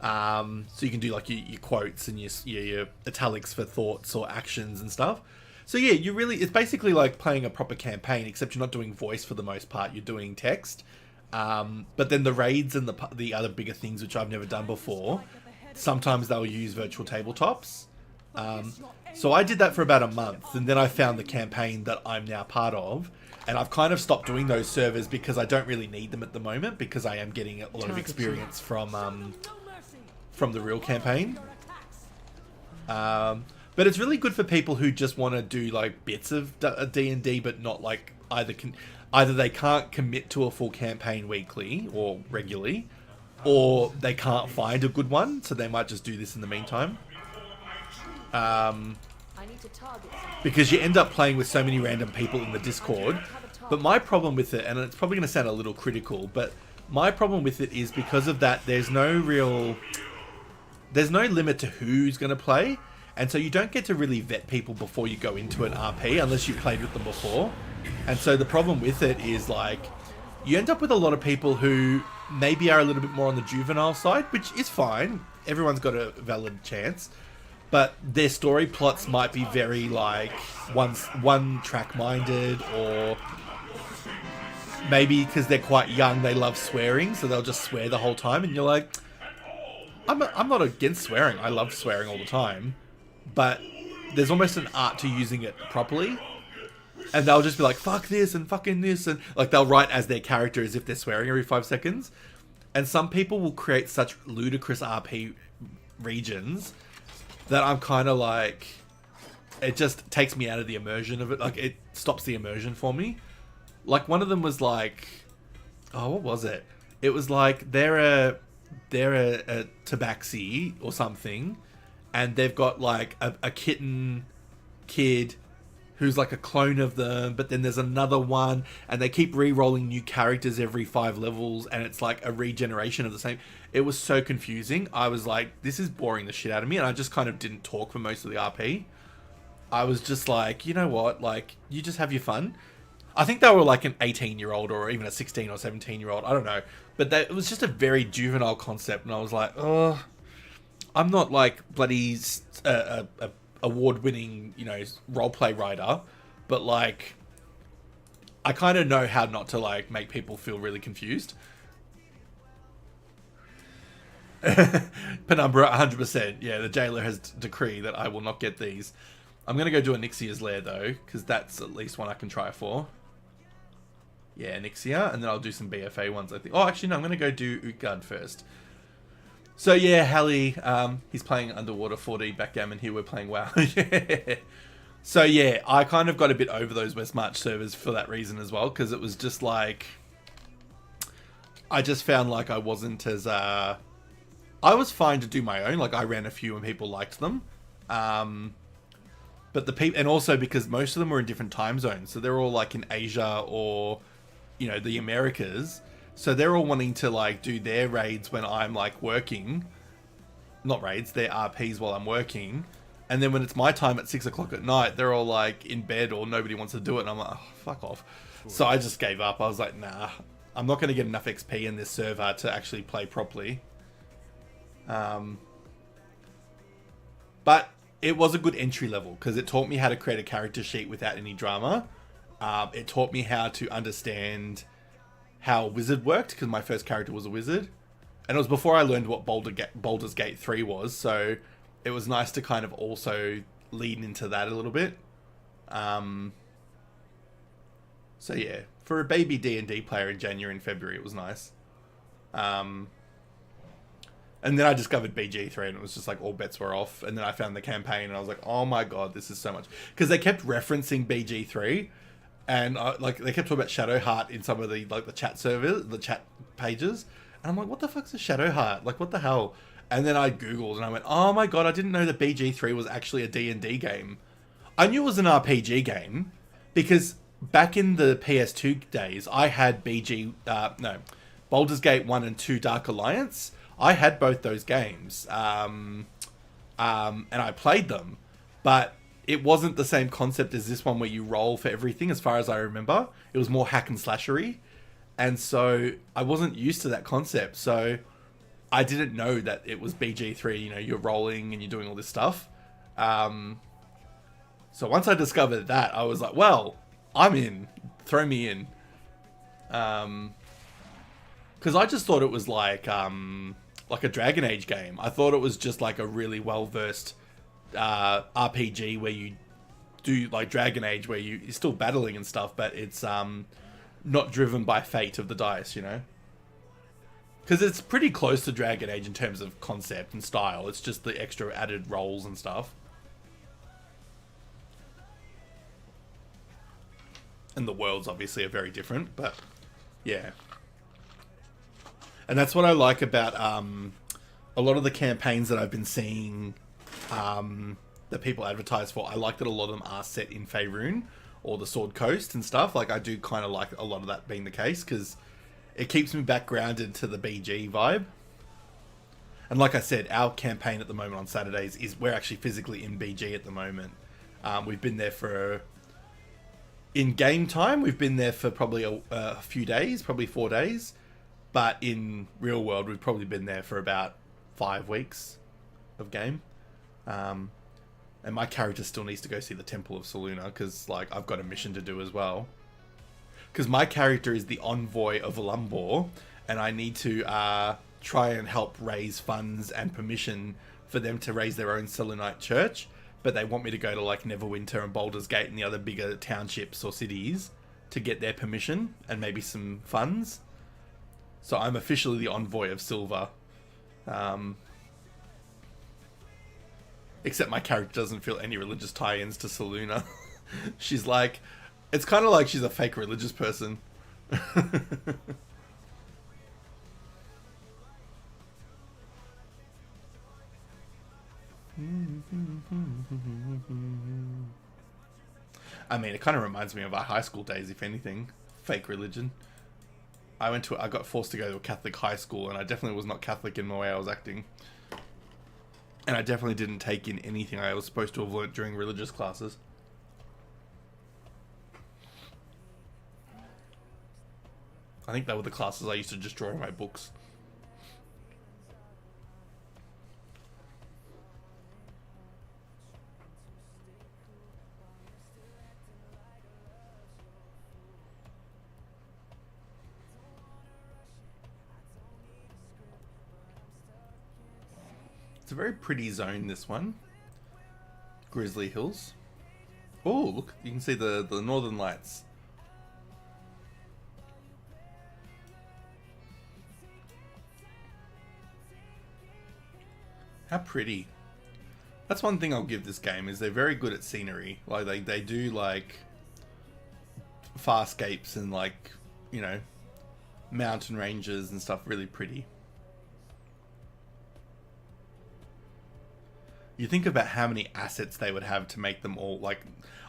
So you can do like your quotes and your italics for thoughts or actions and stuff. So yeah, it's basically like playing a proper campaign, except you're not doing voice for the most part, you're doing text. But then the raids and the other bigger things, which I've never done before, sometimes they'll use virtual tabletops. So I did that for about a month, and then I found the campaign that I'm now part of, and I've kind of stopped doing those servers because I don't really need them at the moment, because I am getting a lot of experience from the real campaign. But it's really good for people who just want to do like bits of D&D, but not like either they can't commit to a full campaign weekly or regularly, or they can't find a good one, so they might just do this in the meantime. Because you end up playing with so many random people in the Discord. But my problem with it, and it's probably going to sound a little critical, but my problem with it is because of that, there's no limit to who's going to play. And so you don't get to really vet people before you go into an RP unless you played with them before. And so the problem with it is like, you end up with a lot of people who maybe are a little bit more on the juvenile side, which is fine. Everyone's got a valid chance. But their story plots might be very like one track minded, or maybe because they're quite young, they love swearing, so they'll just swear the whole time. And you're like, I'm not against swearing. I love swearing all the time. But there's almost an art to using it properly. And they'll just be like, fuck this and fucking this. And like they'll write as their character as if they're swearing every 5 seconds. And some people will create such ludicrous RP regions that I'm kind of like, it just takes me out of the immersion of it. Like it stops the immersion for me. Like one of them was like, oh, what was it? It was like they're a tabaxi or something. And they've got like a kid who's like a clone of them, but then there's another one, and they keep re-rolling new characters every 5 levels, and it's like a regeneration of the same. It was so confusing. I was like, this is boring the shit out of me, and I just kind of didn't talk for most of the RP. I was just like, you know what, like, you just have your fun. I think they were like an 18-year-old or even a 16 or 17-year-old, I don't know. But it was just a very juvenile concept, and I was like, oh, I'm not like bloody award-winning, roleplay writer, but like, I kind of know how not to like make people feel really confused. Penumbra, 100%. Yeah, the jailer has decreed that I will not get these. I'm going to go do a Nixia's Lair though, because that's at least one I can try for. Yeah, Nixia, and then I'll do some BFA ones, I think. Oh, actually, no, I'm going to go do Utgard first. So yeah, Hallie, he's playing underwater 4D backgammon here. We're playing WoW. Yeah. So yeah, I kind of got a bit over those West March servers for that reason as well, because it was just like, I just found like I wasn't as I was fine to do my own. Like I ran a few and people liked them, but the people, and also because most of them were in different time zones, so they're all like in Asia or, you know, the Americas. So they're all wanting to like do their raids when I'm like working, not raids, their RPs while I'm working. And then when it's my time at 6 o'clock at night, they're all like in bed or nobody wants to do it. And I'm like, oh, fuck off. Sure. So I just gave up. I was like, nah, I'm not going to get enough XP in this server to actually play properly. But it was a good entry level because it taught me how to create a character sheet without any drama. It taught me how to understand how a wizard worked because my first character was a wizard. And it was before I learned what Baldur's Gate 3 was. So it was nice to kind of also lean into that a little bit. So yeah, for a baby D&D player in January and February, it was nice. And then I discovered BG3 and it was just like all bets were off. And then I found the campaign and I was like, oh my god, this is so much. Because they kept referencing BG3 and like they kept talking about Shadowheart in some of the like the chat servers, the chat pages. And I'm like, what the fuck's a Shadowheart? Like, what the hell? And then I Googled and I went, oh my god, I didn't know that BG3 was actually a D&D game. I knew it was an RPG game because back in the PS2 days, I had Baldur's Gate 1 and 2 Dark Alliance. I had both those games. And I played them. But it wasn't the same concept as this one where you roll for everything, as far as I remember. It was more hack and slashery. And so I wasn't used to that concept. So I didn't know that it was BG3, you know, you're rolling and you're doing all this stuff. So once I discovered that, I was like, well, I'm in. Throw me in. Because I just thought it was like a Dragon Age game. I thought it was just like a really well-versed RPG where you do like Dragon Age, where you're still battling and stuff, but it's not driven by fate of the dice, you know? Because it's pretty close to Dragon Age in terms of concept and style. It's just the extra added rolls and stuff. And the worlds obviously are very different, but yeah. And that's what I like about a lot of the campaigns that I've been seeing that people advertise for. I like that a lot of them are set in Faerun or the Sword Coast and stuff. Like, I do kind of like a lot of that being the case because it keeps me back grounded to the BG vibe. And like I said, our campaign at the moment on Saturdays is we're actually physically in BG at the moment. We've been there for... In game time, we've been there for probably a few days, probably 4 days. But in real world, we've probably been there for about 5 weeks of game. And my character still needs to go see the Temple of Selûne because, like, I've got a mission to do as well. Because my character is the envoy of Lumbor, and I need to try and help raise funds and permission for them to raise their own Selûnite church. But they want me to go to like Neverwinter and Baldur's Gate and the other bigger townships or cities to get their permission and maybe some funds. So I'm officially the envoy of Silver. Except my character doesn't feel any religious tie-ins to Selûne. She's like... It's kind of like she's a fake religious person. I mean, it kind of reminds me of our high school days, if anything. Fake religion. I got forced to go to a Catholic high school, and I definitely was not Catholic in the way I was acting. And I definitely didn't take in anything I was supposed to have learnt during religious classes. I think that were the classes I used to just draw in my books. It's a very pretty zone, this one. Grizzly Hills. Oh, look, you can see the northern lights. How pretty. That's one thing I'll give this game, is they're very good at scenery. Like they do like farscapes and like, you know, mountain ranges and stuff, really pretty. You think about how many assets they would have to make them all, like,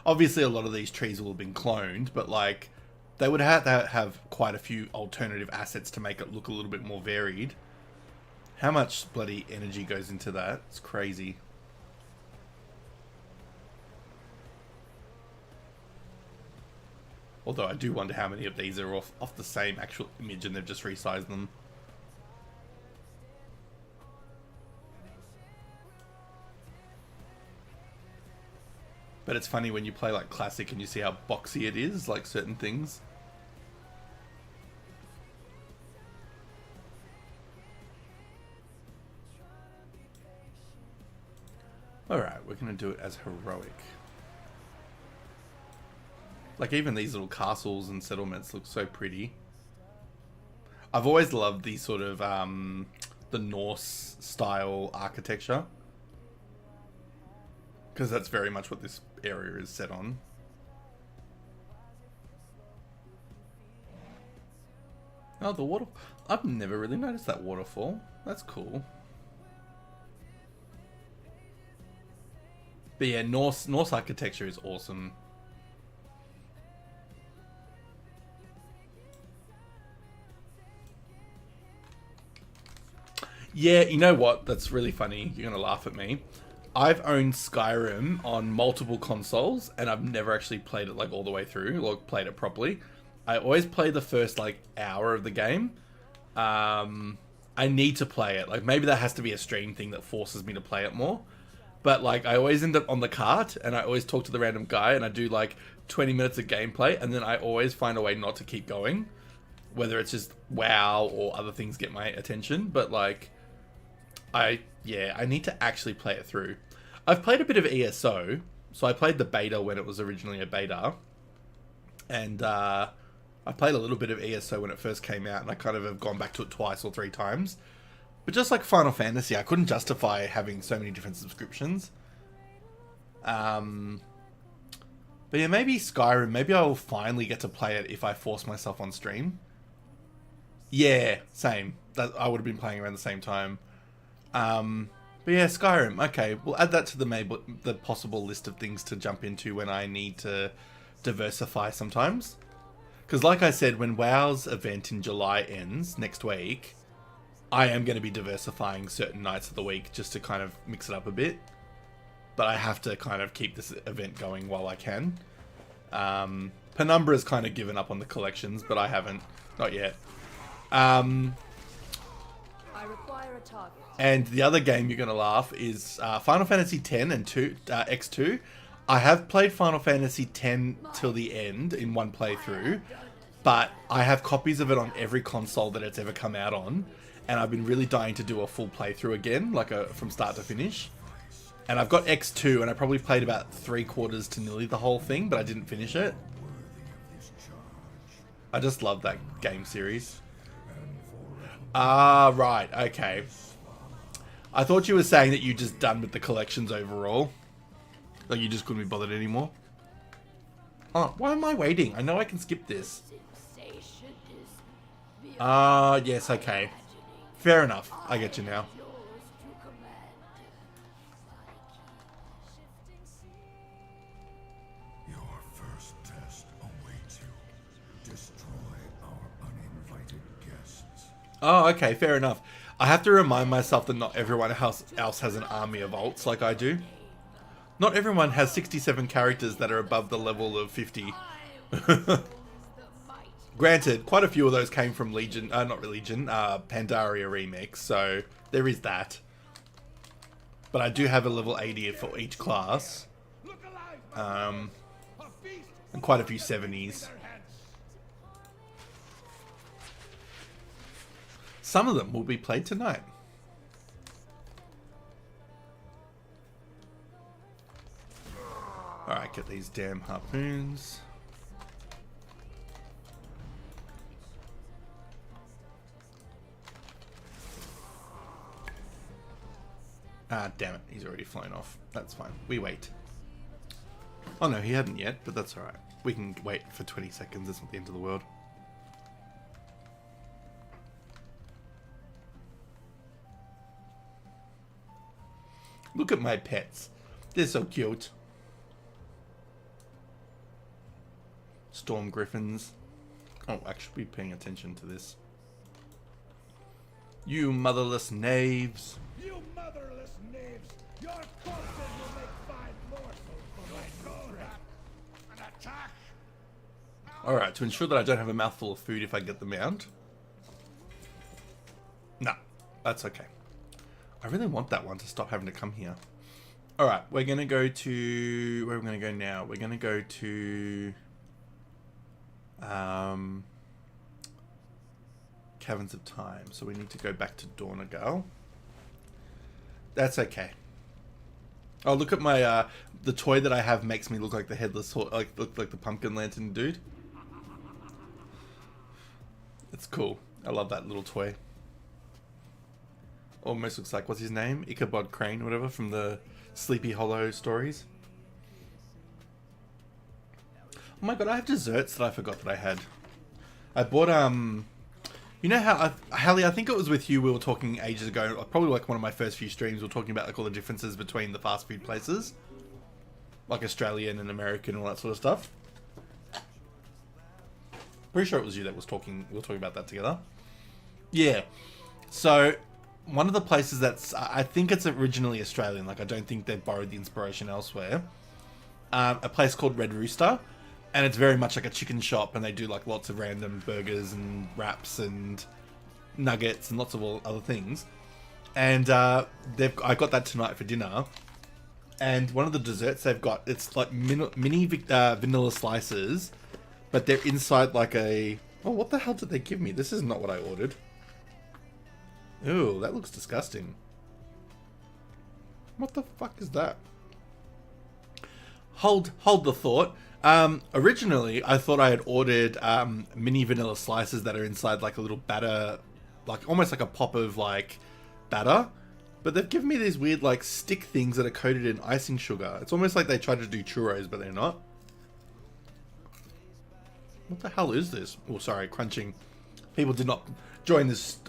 obviously a lot of these trees will have been cloned, but like they would have to have quite a few alternative assets to make it look a little bit more varied. How much bloody energy goes into that? It's crazy. Although I do wonder how many of these are off the same actual image and they've just resized them. But it's funny when you play like classic and you see how boxy it is, like certain things. Alright, we're going to do it as heroic. Like even these little castles and settlements look so pretty. I've always loved the sort of the Norse style architecture, because that's very much what this area is set on. Oh, the water. I've never really noticed that waterfall. That's cool. But yeah, Norse architecture is awesome. Yeah, you know what? That's really funny. You're gonna laugh at me. I've owned Skyrim on multiple consoles, and I've never actually played it like all the way through, or played it properly. I always play the first like hour of the game. I need to play it. Like maybe that has to be a stream thing that forces me to play it more. But like I always end up on the cart, and I always talk to the random guy, and I do like 20 minutes of gameplay, and then I always find a way not to keep going. Whether it's just WoW or other things get my attention, but like I need to actually play it through. I've played a bit of ESO, so I played the beta when it was originally a beta, and I played a little bit of ESO when it first came out, and I kind of have gone back to it twice or three times. But just like Final Fantasy, I couldn't justify having so many different subscriptions. But yeah, maybe Skyrim, maybe I'll finally get to play it if I force myself on stream. Yeah, same. I would have been playing around the same time. But yeah, Skyrim. Okay, we'll add that to the possible list of things to jump into when I need to diversify sometimes. Because like I said, when WoW's event in July ends next week, I am going to be diversifying certain nights of the week just to kind of mix it up a bit. But I have to kind of keep this event going while I can. Penumbra's kind of given up on the collections, but I haven't. Not yet. I require a target. And the other game you're going to laugh is Final Fantasy X and X2. I have played Final Fantasy X till the end in one playthrough, but I have copies of it on every console that it's ever come out on, and I've been really dying to do a full playthrough again, like from start to finish. And I've got X2, and I probably played about 3/4 to nearly the whole thing, but I didn't finish it. I just love that game series. Ah, right, okay. I thought you were saying that you just done with the collections overall. Like you just couldn't be bothered anymore. Oh, why am I waiting? I know I can skip this. Ah, yes, okay. Fair enough. I get you now. Your first test awaits you. Destroy our uninvited guests. Oh, okay, fair enough. I have to remind myself that not everyone else has an army of alts like I do. Not everyone has 67 characters that are above the level of 50. Granted, quite a few of those came from Legion, Pandaria Remix, so there is that. But I do have a level 80 for each class. And quite a few 70s. Some of them will be played tonight. Alright, get these damn harpoons. Ah, damn it. He's already flown off. That's fine. We wait. Oh no, he hadn't yet, but that's alright. We can wait for 20 seconds. It's not the end of the world. Look at my pets. They're so cute. Storm griffins. Oh, I should be paying attention to this. You motherless knaves. You motherless knaves! Your corpses will make 5 morsels for my gold. An attack! Alright, to ensure that I don't have a mouthful of food if I get the mount. No, that's okay. I really want that one to stop having to come here. Alright, we're going to go to... Where are we going to go now? We're going to go to... Caverns of Time. So we need to go back to Dornagal. That's okay. Oh, look at my... the toy that I have makes me look like the headless... look like the pumpkin lantern dude. It's cool. I love that little toy. Almost looks like, what's his name? Ichabod Crane, whatever, from the Sleepy Hollow stories. Oh my god, I have desserts that I forgot that I had. I bought, you know how, Hallie, I think it was with you, we were talking ages ago, probably like one of my first few streams, we were talking about like all the differences between the fast food places. Like Australian and American and all that sort of stuff. Pretty sure it was you that was talking, we were talking about that together. Yeah. So, one of the places that's, I think it's originally Australian, like I don't think they've borrowed the inspiration elsewhere. A place called Red Rooster. And it's very much like a chicken shop, and they do like lots of random burgers and wraps and nuggets and lots of all other things. And I got that tonight for dinner. And one of the desserts they've got, it's like mini vanilla slices, but they're inside like a... Oh, what the hell did they give me? This is not what I ordered. Ooh, that looks disgusting. What the fuck is that? Hold the thought. Originally, I thought I had ordered mini vanilla slices that are inside like a little batter, like almost like a pop of like batter. But they've given me these weird like stick things that are coated in icing sugar. It's almost like they tried to do churros, but they're not. What the hell is this? Oh, sorry, crunching. People did not join this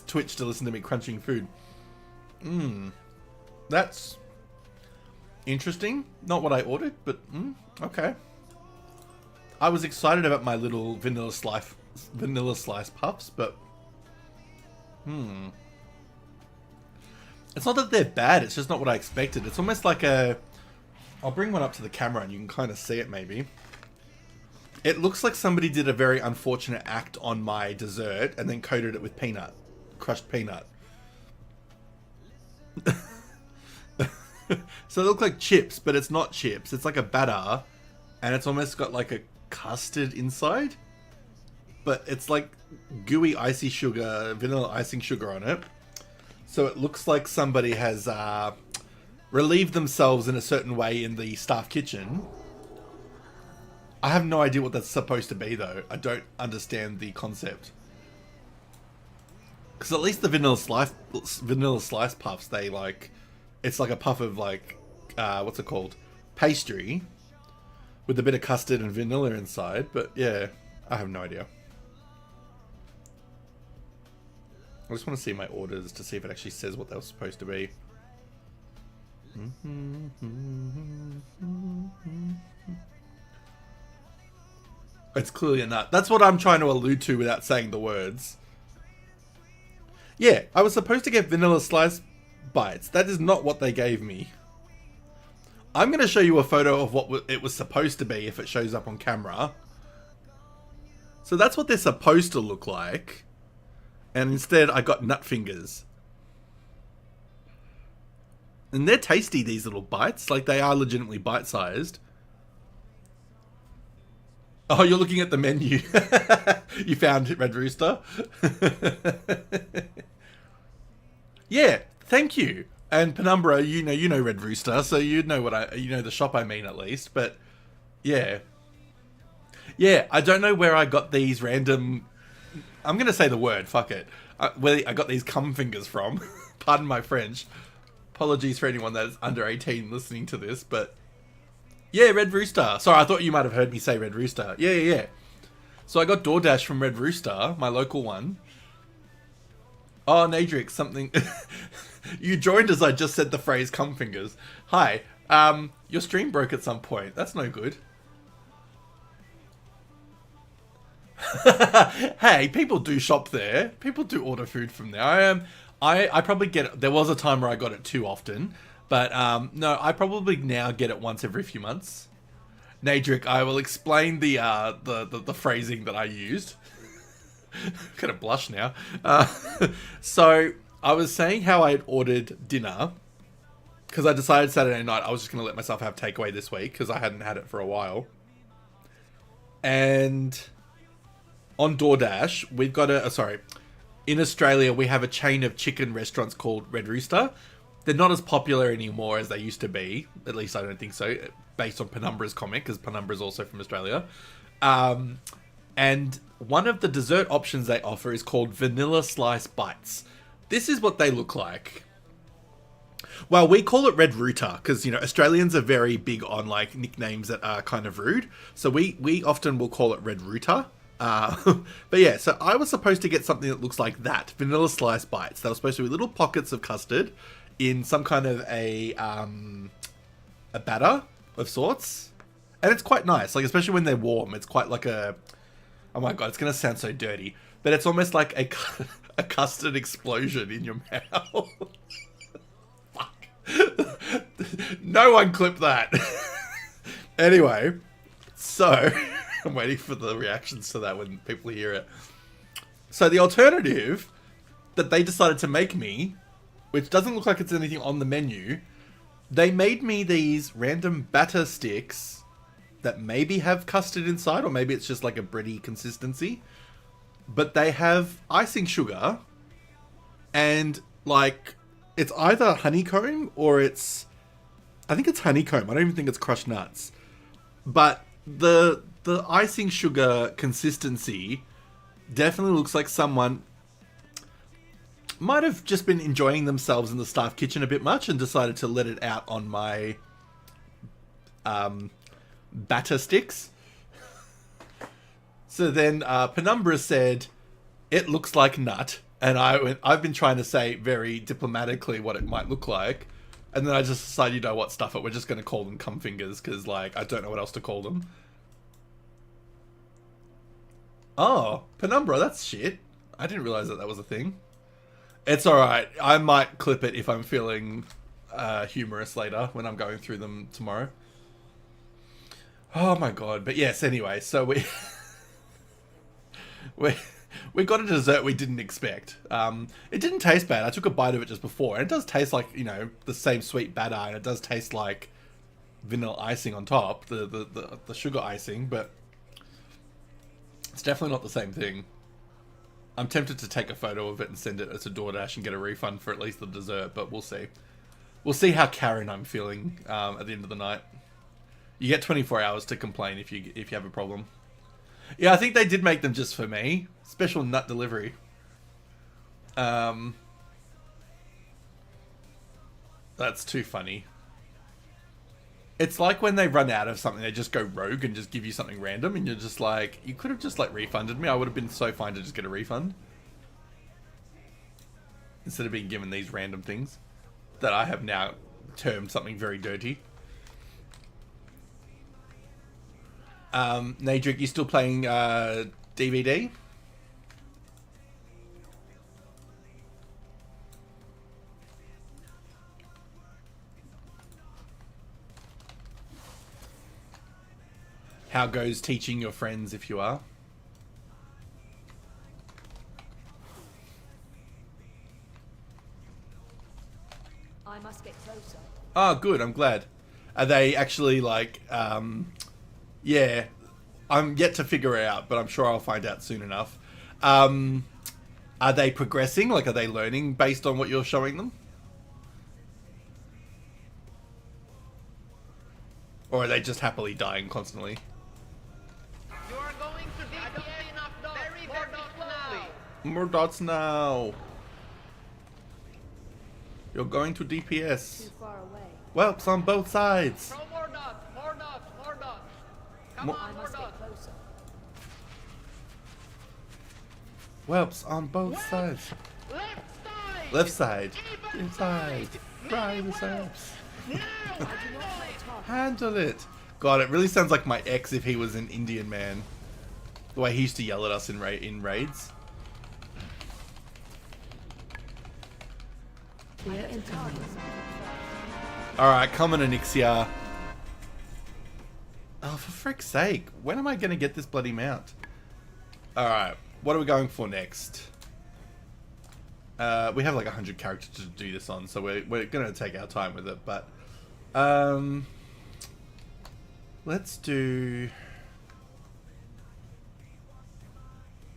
Twitch to listen to me crunching food. That's interesting. Not what I ordered, but okay. I was excited about my little vanilla slice puffs, but it's not that they're bad. It's just not what I expected. It's almost like a... I'll bring one up to the camera and you can kind of see it maybe. It looks like somebody did a very unfortunate act on my dessert and then coated it with peanut, crushed peanut. So they look like chips, but it's not chips. It's like a batter, and it's almost got like a custard inside, but it's like gooey icy sugar, vanilla icing sugar on it. So it looks like somebody has relieved themselves in a certain way in the staff kitchen. I have no idea what that's supposed to be though. I don't understand the concept. Because at least the vanilla slice puffs, they like, it's like a puff of like, what's it called? Pastry. With a bit of custard and vanilla inside, but yeah, I have no idea. I just want to see my orders to see if it actually says what they were supposed to be. It's clearly a nut. That's what I'm trying to allude to without saying the words. Yeah, I was supposed to get vanilla slice bites. That is not what they gave me. I'm going to show you a photo of what it was supposed to be if it shows up on camera. So that's what they're supposed to look like. And instead I got nut fingers. And they're tasty, these little bites. Like, they are legitimately bite-sized. Oh, you're looking at the menu. You found Red Rooster? Yeah, thank you. And Penumbra, you know Red Rooster, so you know the shop I mean at least. But yeah, I don't know where I got these random. I'm gonna say the word. Fuck it. Where I got these cum fingers from. Pardon my French. Apologies for anyone that is under 18 listening to this, but yeah, Red Rooster. Sorry, I thought you might have heard me say Red Rooster. Yeah. So I got DoorDash from Red Rooster, my local one. Oh, Nadrix, something... You joined as I just said the phrase cum fingers. Hi, your stream broke at some point. That's no good. Hey, people do shop there. People do order food from there. I probably get it. There was a time where I got it too often. But, no, I probably now get it once every few months. Nadric, I will explain the phrasing that I used. I'm gonna blush now. So, I was saying how I had ordered dinner. Because I decided Saturday night I was just going to let myself have takeaway this week. Because I hadn't had it for a while. And on DoorDash, we've got in Australia, we have a chain of chicken restaurants called Red Rooster. They're not as popular anymore as they used to be. At least I don't think so. Based on Penumbra's comic, because Penumbra is also from Australia. And one of the dessert options they offer is called Vanilla Slice Bites. This is what they look like. Well, we call it Red Rooter because, you know, Australians are very big on, like, nicknames that are kind of rude. So we often will call it Red Rooter. But yeah, so I was supposed to get something that looks like that. Vanilla Slice Bites. They were supposed to be little pockets of custard in some kind of a batter of sorts. And it's quite nice. Like, especially when they're warm. It's quite like a... Oh my god, it's going to sound so dirty. But it's almost like a custard explosion in your mouth. No one clipped that. Anyway, so I'm waiting for the reactions to that when people hear it. So the alternative that they decided to make me, which doesn't look like it's anything on the menu, they made me these random batter sticks that maybe have custard inside, or maybe it's just like a bready consistency. But they have icing sugar and like... It's either honeycomb or it's... I think it's honeycomb. I don't even think it's crushed nuts. But the icing sugar consistency definitely looks like someone might have just been enjoying themselves in the staff kitchen a bit much and decided to let it out on my batter sticks. So then Penumbra said, it looks like nut. And I've been trying to say very diplomatically what it might look like. And then I just decided, you know what, stuff it. We're just going to call them cum fingers because, like, I don't know what else to call them. Oh, Penumbra, that's shit. I didn't realize that was a thing. It's alright. I might clip it if I'm feeling humorous later when I'm going through them tomorrow. Oh my god. But yes, anyway, so we... We got a dessert we didn't expect. It didn't taste bad. I took a bite of it just before. And it does taste like, you know, the same sweet batter. And it does taste like vanilla icing on top. The sugar icing. But it's definitely not the same thing. I'm tempted to take a photo of it and send it as a DoorDash and get a refund for at least the dessert. But we'll see. We'll see how Karen I'm feeling at the end of the night. You get 24 hours to complain if you have a problem. Yeah, I think they did make them just for me. Special nut delivery. That's too funny. It's like when they run out of something, they just go rogue and just give you something random, and you're just like, you could have just like refunded me. I would have been so fine to just get a refund. Instead of being given these random things that I have now termed something very dirty. Nadric, you still playing DVD? How goes teaching your friends if you are? I must get closer. Oh, good. I'm glad. Are they actually like, yeah, I'm yet to figure it out, but I'm sure I'll find out soon enough. Are they progressing? Like, are they learning based on what you're showing them? Or are they just happily dying constantly? You are going to DPA enough very, very slowly. More dots now. You're going to DPS. Too far away. Whelps on both sides. Throw more dots, more dots, more dots. Come on, more dots. Closer. Whelps on both sides. Left side. Inside. Try the sides. Handle it. God, it really sounds like my ex if he was an Indian man. The way he used to yell at us in raids. Alright, come on, Anixia. Oh, for frick's sake. When am I going to get this bloody mount? Alright, what are we going for next? We have like 100 characters to do this on, so we're going to take our time with it, but... let's do...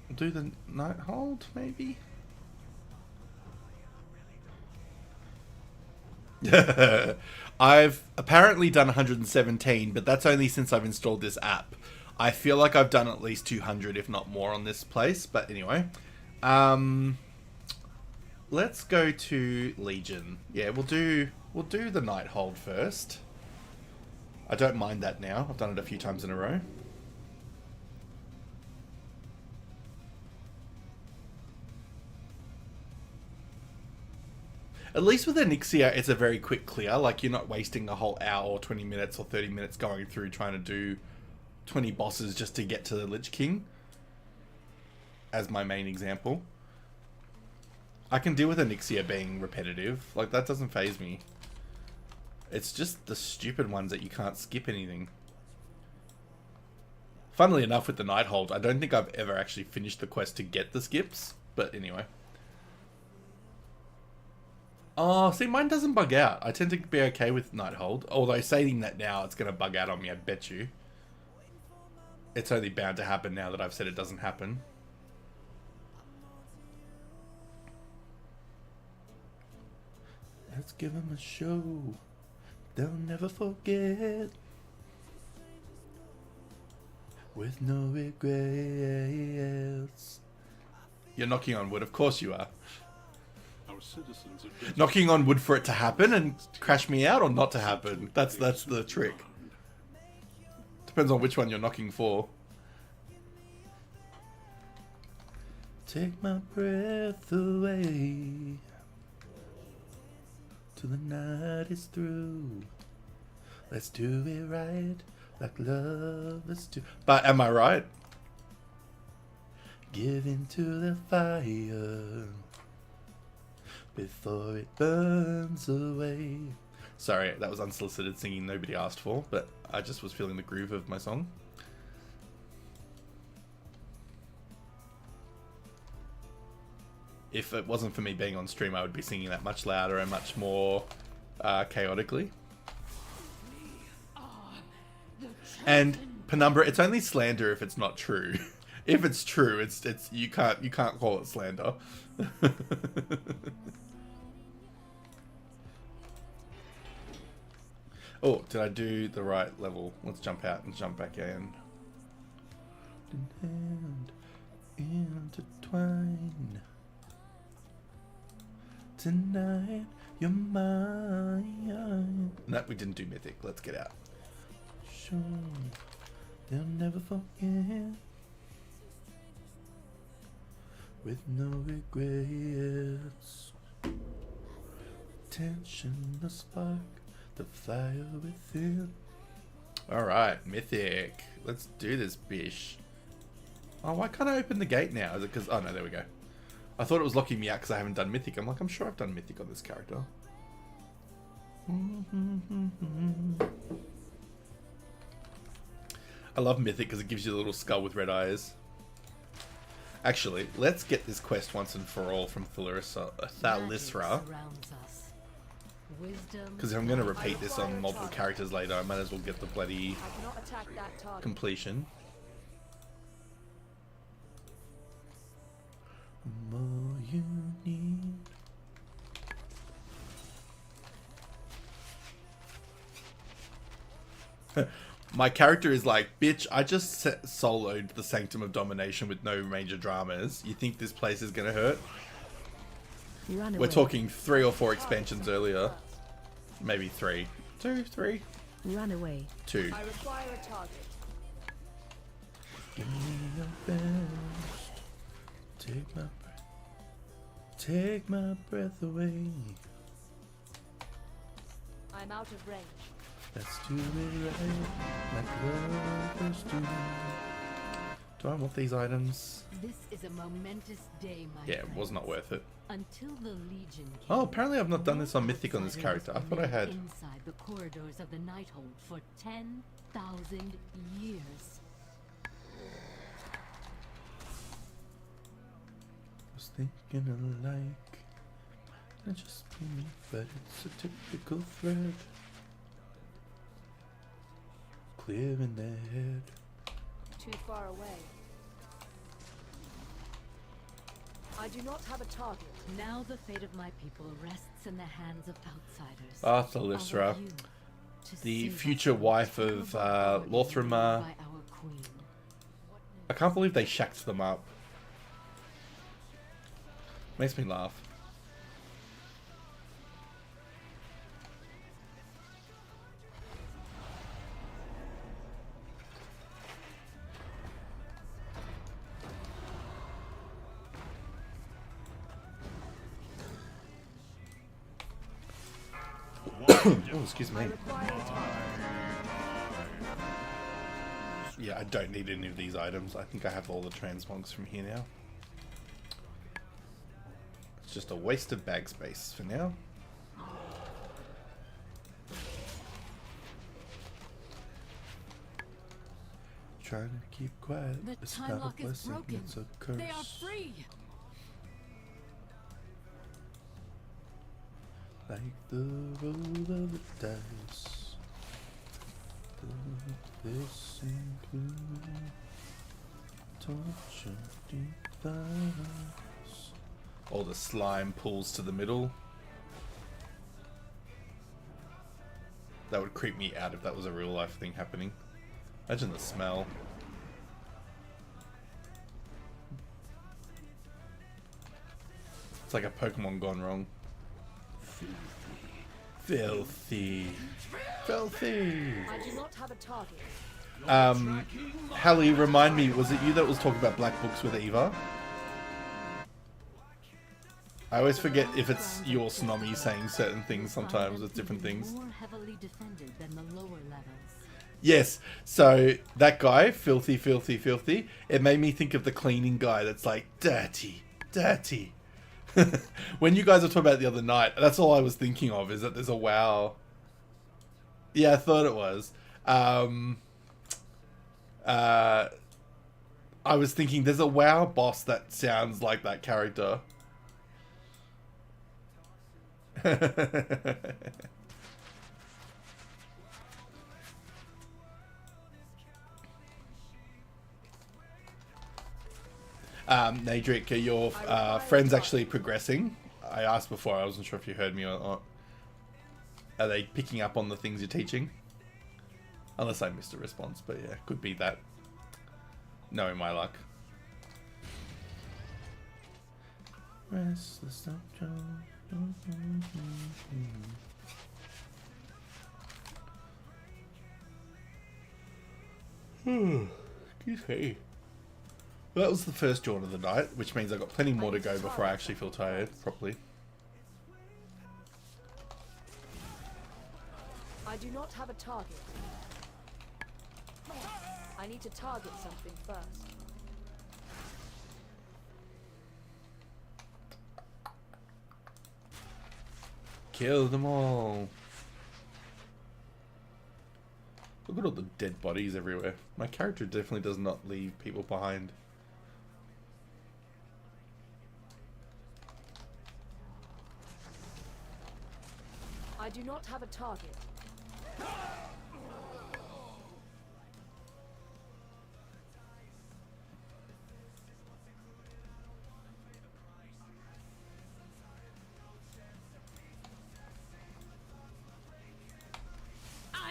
We'll do the Nighthold, maybe? I've apparently done 117, but that's only since I've installed this app. I feel like I've done at least 200, if not more, on this place. But anyway, let's go to Legion. Yeah, we'll do the Nighthold first. I don't mind that now. I've done it a few times in a row. At least with Anixia, it's a very quick clear. Like, you're not wasting a whole hour or 20 minutes or 30 minutes going through trying to do 20 bosses just to get to the Lich King. As my main example. I can deal with Anixia being repetitive. Like, that doesn't faze me. It's just the stupid ones that you can't skip anything. Funnily enough, with the Nighthold, I don't think I've ever actually finished the quest to get the skips. But anyway. Oh, see, mine doesn't bug out. I tend to be okay with Nighthold. Although saying that now, it's going to bug out on me, I bet you. It's only bound to happen now that I've said it doesn't happen. Let's give them a show. They'll never forget. With no regrets. You're knocking on wood, of course you are. Knocking on wood for it to happen and crash me out or not to happen. That's the trick. Depends on which one you're knocking for. Take my breath away till the night is through. Let's do it right like love is do. But am I right? Give into the fire before it burns away. Sorry, that was unsolicited singing nobody asked for, but I just was feeling the groove of my song. If it wasn't for me being on stream, I would be singing that much louder and much more chaotically. And Penumbra, it's only slander if it's not true. If it's true, it's you can't call it slander. Oh, did I do the right level? Let's jump out and jump back in. And intertwine. Tonight, you're mine. No, we didn't do Mythic. Let's get out. Sure, they'll never forget. With no regrets. Tension, the spark, the fire within. Alright, Mythic. Let's do this, bish. Oh, why can't I open the gate now? Is it because... Oh, no, there we go. I thought it was locking me out because I haven't done Mythic. I'm like, I'm sure I've done Mythic on this character. I love Mythic because it gives you a little skull with red eyes. Actually, let's get this quest once and for all from Thalisra. Because if I'm going to repeat this on multiple characters later, I might as well get the bloody completion. More you need. My character is like, bitch, I just soloed the Sanctum of Domination with no major dramas. You think this place is gonna hurt? Run We're away. talking 3 or 4 expansions earlier. Maybe 3. 2, 3. Run away. 2. I require a target. Give me your best. Take my breath. Take my breath away. I'm out of range. Let's do it right, like lovers do. Do I want these items? This is a momentous day, my Yeah, it was not worth it. Until the Legion came, Oh, apparently I've not done this on Mythic on this character. I thought I had. inside the corridors of the Nighthold for 10,000 years. I was thinking alike. Not just me, but it's a typical thread. Clear in their head. Too far away. I do not have a target. Now the fate of my people rests in the hands of outsiders. Arthur Lysra, the future wife of Lothrimer. I can't believe they shacked them up. Makes me laugh. Oh, excuse me. Yeah, I don't need any of these items. I think I have all the transmogs from here now. It's just a waste of bag space for now. Trying to keep quiet. The It's time not a lock is blessing, broken. it's a curse. They are free. Like the roll of the dice. This includes torture device. All the slime pulls to the middle. That would creep me out if that was a real life thing happening. Imagine the smell. It's like a Pokemon gone wrong. Filthy. Filthy. I do not have a target. Hallie, remind me, was it you that was talking about black books with Eva? I always forget if it's you or Snomi saying certain things sometimes with different things. More heavily defended than the lower levels. Yes, so that guy, filthy, filthy, filthy, it made me think of the cleaning guy that's like, dirty, dirty. When you guys were talking about it the other night, that's all I was thinking of, is that there's a WoW. Yeah, I thought it was. I was thinking there's a WoW boss that sounds like that character. Nadric, are your friends actually progressing? I asked before, I wasn't sure if you heard me or not. Are they picking up on the things you're teaching? Unless I missed a response, but yeah, could be that. Knowing my luck. Restless excuse me. Well, that was the first jaunt of the night, which means I've got plenty more to go before I actually feel tired properly. I do not have a target. I need to target something first. Kill them all. Look at all the dead bodies everywhere. My character definitely does not leave people behind. I do not have a target.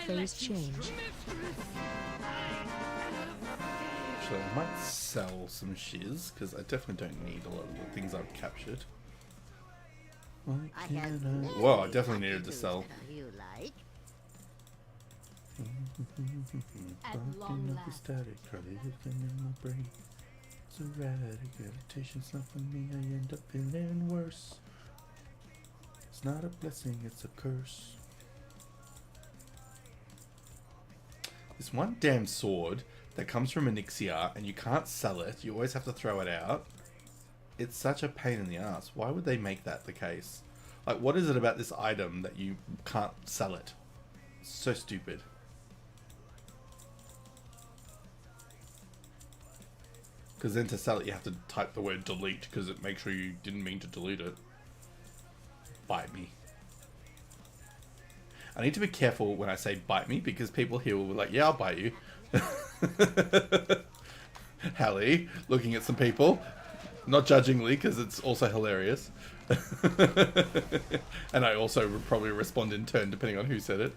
Phase change. Actually, I might sell some shiz, because I definitely don't need a lot of the things I've captured. Whoa, I definitely needed to sell. You like? At long last. Static, in my brain. It's erratic, meditation's not for me, I end up feeling worse. It's not a blessing, it's a curse. This one damn sword that comes from Onyxia and you can't sell it, you always have to throw it out. It's such a pain in the ass. Why would they make that the case? Like, what is it about this item that you can't sell it? It's so stupid. Because then to sell it, you have to type the word delete because it makes sure you didn't mean to delete it. Bite me. I need to be careful when I say bite me because people here will be like, yeah, I'll bite you. Hallie, looking at some people. Not judgingly because it's also hilarious. And I also would probably respond in turn depending on who said it.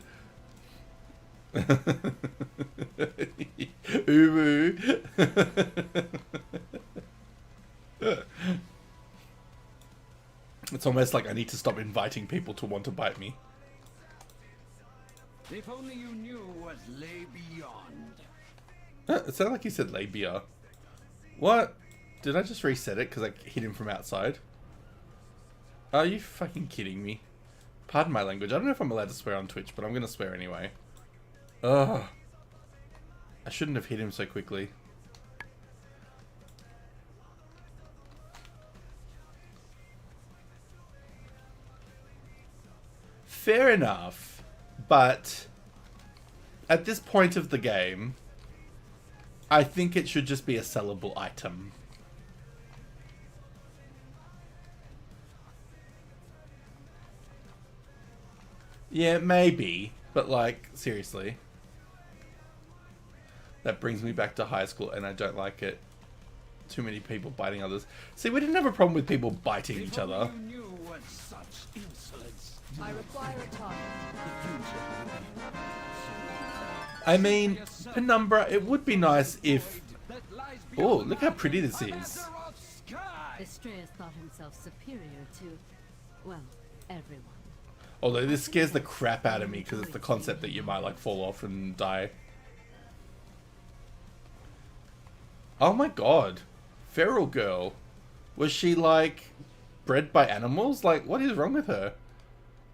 Uwu. It's almost like I need to stop inviting people to want to bite me. If only you knew what lay beyond. It sounded like you said labia. What? Did I just reset it because I hit him from outside? Are you fucking kidding me? Pardon my language. I don't know if I'm allowed to swear on Twitch, but I'm going to swear anyway. Ugh. I shouldn't have hit him so quickly. Fair enough, but at this point of the game, I think it should just be a sellable item. Yeah, maybe, but like, seriously. That brings me back to high school and I don't like it. Too many people biting others. See, we didn't have a problem with people biting each other. I require a target. I mean, Penumbra, it would be nice if... Oh, look how pretty this is. Estrella thought himself superior to, well, everyone. Although this scares the crap out of me because it's the concept that you might like fall off and die. Oh my god. Feral girl. Was she like bred by animals? Like, what is wrong with her?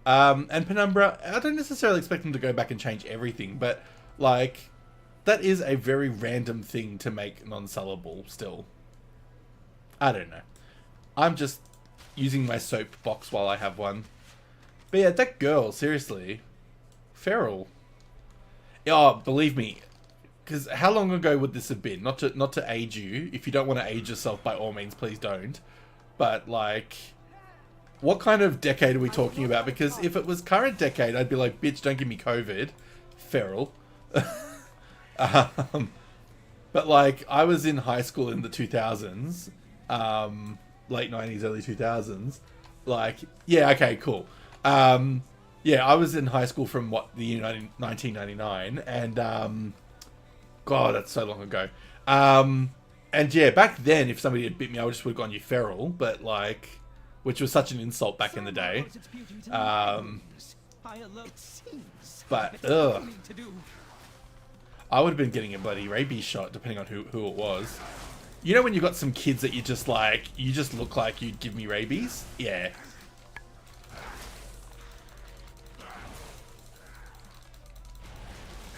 And Penumbra, I don't necessarily expect them to go back and change everything, but like, that is a very random thing to make non-sellable still. I don't know. I'm just using my soapbox while I have one. But yeah, that girl, seriously. Feral. Oh, believe me. Because how long ago would this have been? Not to age you. If you don't want to age yourself, by all means, please don't. But, like, what kind of decade are we talking about? Because if it was current decade, I'd be like, bitch, don't give me COVID. Feral. But, like, I was in high school in the 2000s. Late 90s, early 2000s. Like, yeah, okay, cool. Yeah, I was in high school from, what, the year 1999. And, God, that's so long ago. And yeah, back then, if somebody had bit me, I just would have gone, you feral. But, like, which was such an insult back in the day. But, ugh. I would have been getting a bloody rabies shot, depending on who it was. You know when you got some kids that you just like, you just look like you'd give me rabies? Yeah.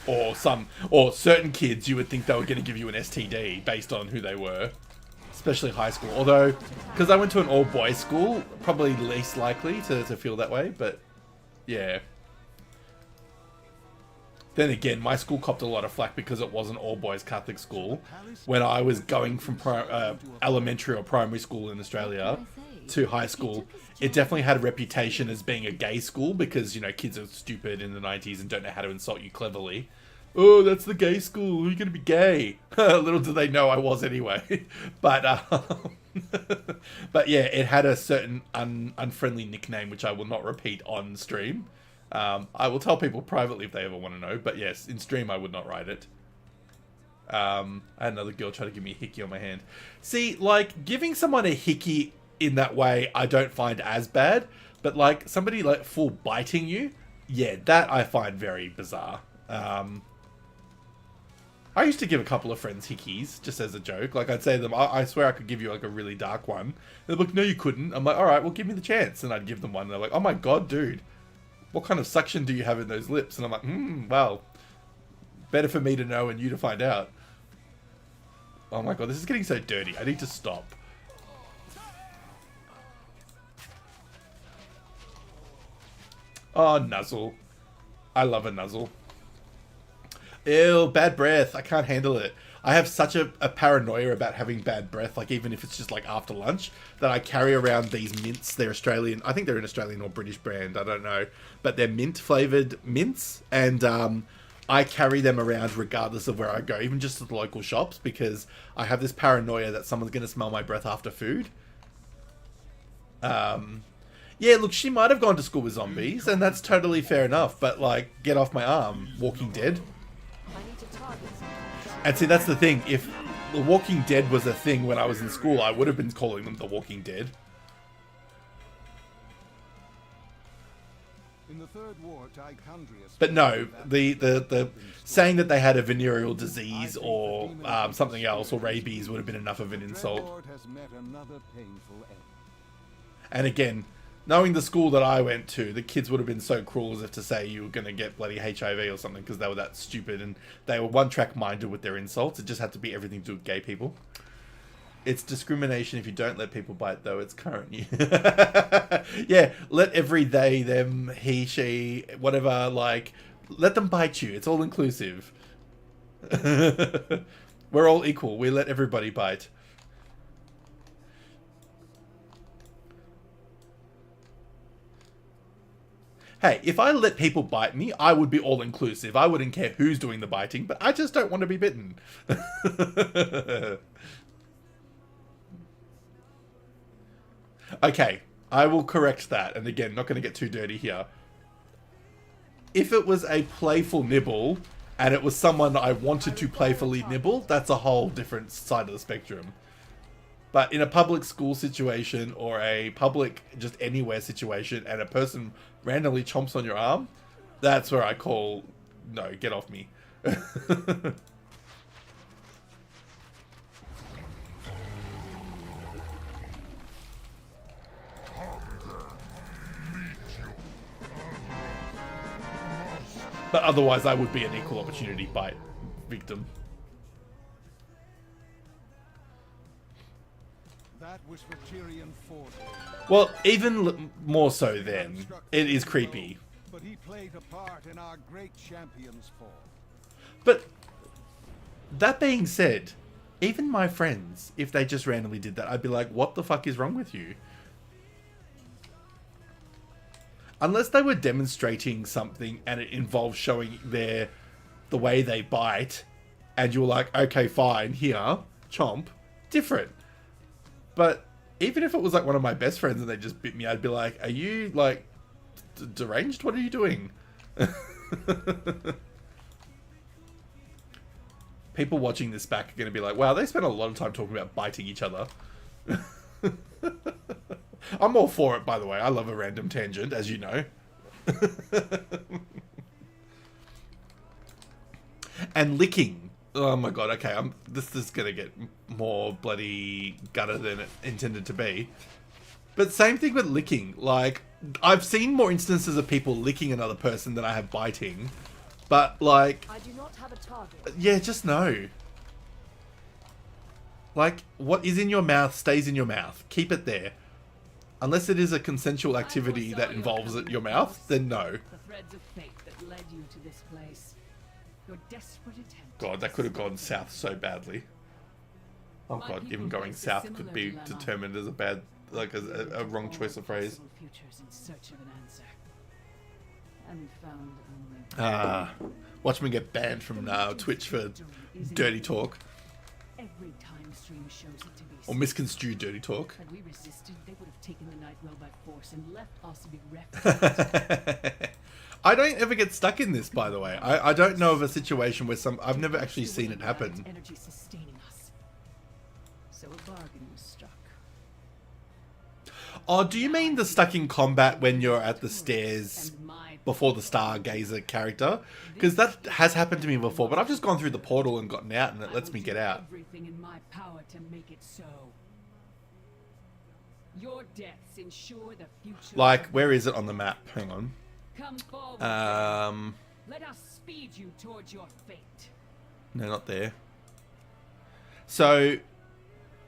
Or certain kids, you would think they were going to give you an STD based on who they were. Especially high school. Although, because I went to an all-boys school, probably least likely to feel that way, but yeah. Then again, my school copped a lot of flack because it was an all-boys Catholic school. When I was going from elementary or primary school in Australia to high school, it definitely had a reputation as being a gay school because, you know, kids are stupid in the 90s and don't know how to insult you cleverly. Oh, that's the gay school. You're going to be gay. Little do they know I was anyway. But but yeah, it had a certain unfriendly nickname, which I will not repeat on stream. I will tell people privately if they ever want to know. But yes, in stream I would not write it. I had another girl try to give me a hickey on my hand. See, like, giving someone a hickey in that way I don't find as bad. But like somebody like full biting you, yeah, that I find very bizarre. I used to give a couple of friends hickeys just as a joke. Like I'd say to them, I swear I could give you like a really dark one. They're like, no, you couldn't. I'm like, all right, well, give me the chance. And I'd give them one. And they're like, oh my god, dude, what kind of suction do you have in those lips? And I'm like, well, better for me to know and you to find out. Oh my god, this is getting so dirty. I need to stop. Oh, nuzzle. I love a nuzzle. Ew, bad breath. I can't handle it. I have such a paranoia about having bad breath, like even if it's just like after lunch, that I carry around these mints. They're Australian. I think they're an Australian or British brand. I don't know. But they're mint flavored mints. And I carry them around regardless of where I go, even just to the local shops, because I have this paranoia that someone's going to smell my breath after food. Yeah, look, she might have gone to school with zombies, and that's totally fair enough. But like, get off my arm, Walking Dead. And see, that's the thing. If The Walking Dead was a thing when I was in school, I would have been calling them The Walking Dead. In the Third War, but no, the saying that they had a venereal disease or something else, or rabies, would have been enough of an insult. And again, knowing the school that I went to, the kids would have been so cruel as if to say you were going to get bloody HIV or something because they were that stupid and they were one-track minded with their insults. It just had to be everything to do with gay people. It's discrimination if you don't let people bite, though. It's current. Yeah, let every they, them, he, she, whatever, like, let them bite you. It's all inclusive. We're all equal. We let everybody bite. Hey, if I let people bite me, I would be all-inclusive. I wouldn't care who's doing the biting, but I just don't want to be bitten. Okay, I will correct that. And again, not going to get too dirty here. If it was a playful nibble, and it was someone I wanted to playfully nibble, that's a whole different side of the spectrum. But in a public school situation, or a public just anywhere situation, and a person randomly chomps on your arm, that's where I call, no, get off me. But otherwise, I would be an equal opportunity bite victim. That was for Tyrion Ford. Well, even more so then. It is creepy. But he played a part in our great champion's fall. But that being said, even my friends, if they just randomly did that, I'd be like, what the fuck is wrong with you? Unless they were demonstrating something and it involved showing the way they bite, and you were like, okay, fine, here, chomp, different. But even if it was like one of my best friends and they just bit me, I'd be like, are you like deranged? What are you doing? People watching this back are going to be like, wow, they spent a lot of time talking about biting each other. I'm all for it, by the way. I love a random tangent, as you know. And licking. Oh my god, okay, this is gonna get more bloody gutter than it intended to be. But same thing with licking. Like, I've seen more instances of people licking another person than I have biting. But, like... I do not have a target. Yeah, just no. Like, what is in your mouth stays in your mouth. Keep it there. Unless it is a consensual activity that involves your mouth, then no. The threads of fate that led you to this place. Your desperate attempt. God, that could have gone south so badly. Oh god, even going south could be determined as a bad, like a wrong choice of phrase. Futures in search of an answer. And found only watch me get banned from Twitch for dirty talk. Every time stream shows it to be Or misconstrued dirty talk. Had we resisted, they would have taken the night well by force and left us to be wrecked. I don't ever get stuck in this, by the way. I don't know of a situation where I've never actually seen it happen. Energy sustaining us. So a bargain was struck. Oh, do you mean the stuck in combat when you're at the stairs before the Stargazer character? Because that has happened to me before, but I've just gone through the portal and gotten out, and it lets me get out. Everything in my power to make it so. Your deaths ensure the future. Like, where is it on the map? Hang on. Come forward. Let us speed you towards your fate. No, not there. So,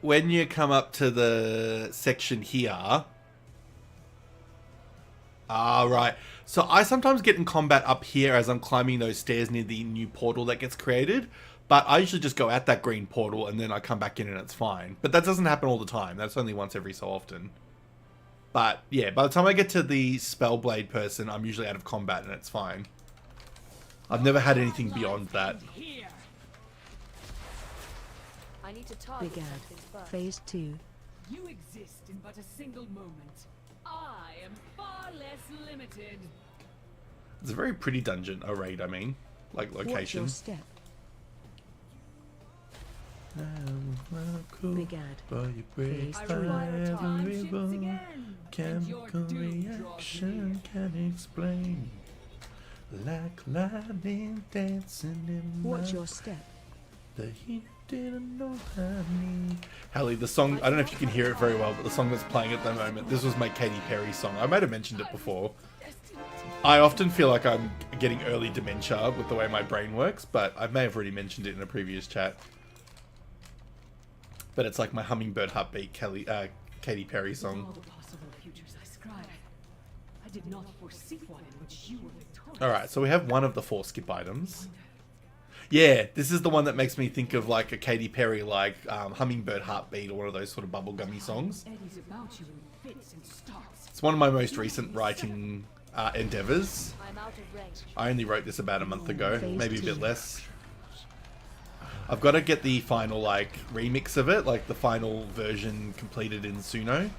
when you come up to the section here... Ah, right. So I sometimes get in combat up here as I'm climbing those stairs near the new portal that gets created. But I usually just go at that green portal and then I come back in and it's fine. But that doesn't happen all the time. That's only once every so often. But yeah, by the time I get to the Spellblade person, I'm usually out of combat and it's fine. I've never had anything beyond that. I need to target Big something first. Phase 2. You exist in but a single moment. I am far less limited. It's a very pretty dungeon, a raid, I mean. Like, location. Watch your step. Big Chemical reaction can explain. Like lightning dancing in my... Watch your step. The heat didn't know I need. Hallie, the song, I don't know if you can hear it very well, but the song that's playing at the moment, this was my Katy Perry song. I might have mentioned it before. I often feel like I'm getting early dementia with the way my brain works, but I may have already mentioned it in a previous chat. But it's like my hummingbird heartbeat Katy Perry song. All the possible futures I scribe, I did not foresee one in which you were victorious. Alright, so we have one of the 4 skip items. Yeah, this is the one that makes me think of like a Katy Perry, like Hummingbird Heartbeat or one of those sort of bubblegummy songs. It's one of my most recent writing endeavors. I only wrote this about a month ago, maybe a bit less. I've got to get the final like remix of it, like the final version completed in Suno.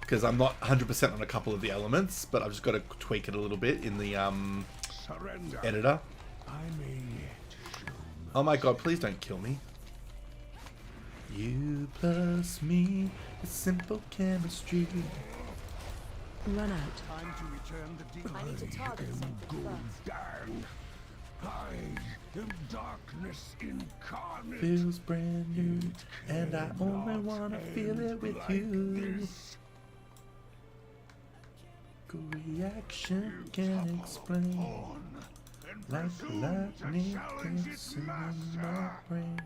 Because I'm not 100% on a couple of the elements, but I've just got to tweak it a little bit in the editor. Oh my god, please don't kill me. You plus me, it's simple chemistry. Run out. Time to return the demon. I need to target something first. I am darkness incarnate. Feels brand new, and I only wanna feel it with you. Reaction can explain. Like lightning dancing in my brain.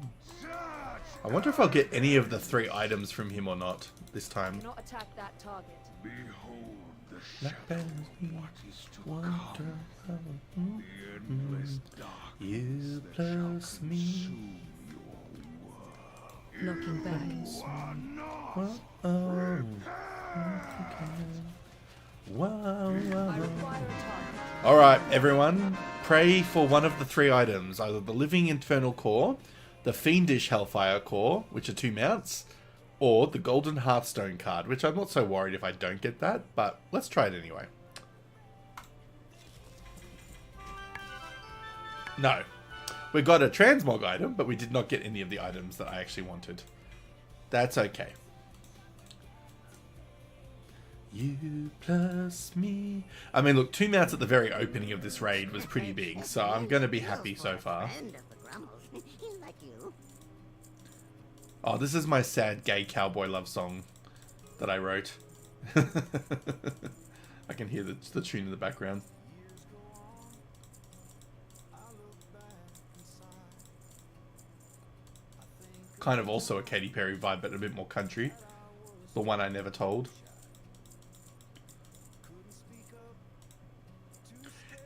I wonder if I'll get any of the 3 items from him or not this time. Do not attack that target. Behold the Like shadow of what is to come. The endless darkness You plus me. Looking back. Whoa. Alright, everyone. Pray for one of the 3 items. Either the Living Infernal Core, the Fiendish Hellfire Core, which are 2 mounts, or the Golden Hearthstone card, which I'm not so worried if I don't get that, but let's try it anyway. No. We got a transmog item, but we did not get any of the items that I actually wanted. That's okay. You plus me. I mean, look, 2 mounts at the very opening of this raid was pretty big, so I'm going to be happy so far. Oh, this is my sad gay cowboy love song that I wrote. I can hear the tune in the background. Kind of also a Katy Perry vibe, but a bit more country. The one I never told.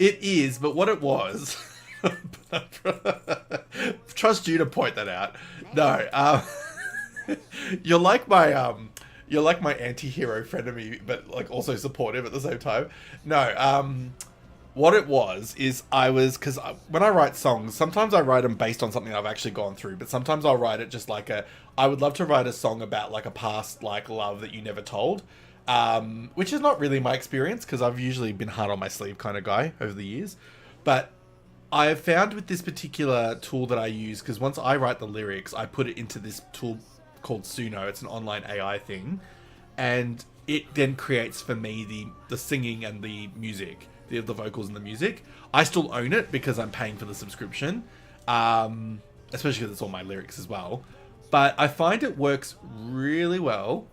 It is, but what it was... Trust you to point that out. No, you're like my anti-hero frenemy, but like also supportive at the same time. No, what it was is because when I write songs, sometimes I write them based on something I've actually gone through, but sometimes I'll write it just like I would love to write a song about like a past like love that you never told. Which is not really my experience because I've usually been hard on my sleeve kind of guy over the years. But I have found with this particular tool that I use, because once I write the lyrics, I put it into this tool called Suno. It's an online AI thing. and it then creates for me the singing and the music, the vocals and the music. I still own it because I'm paying for the subscription, especially because it's all my lyrics as well. But I find it works really well.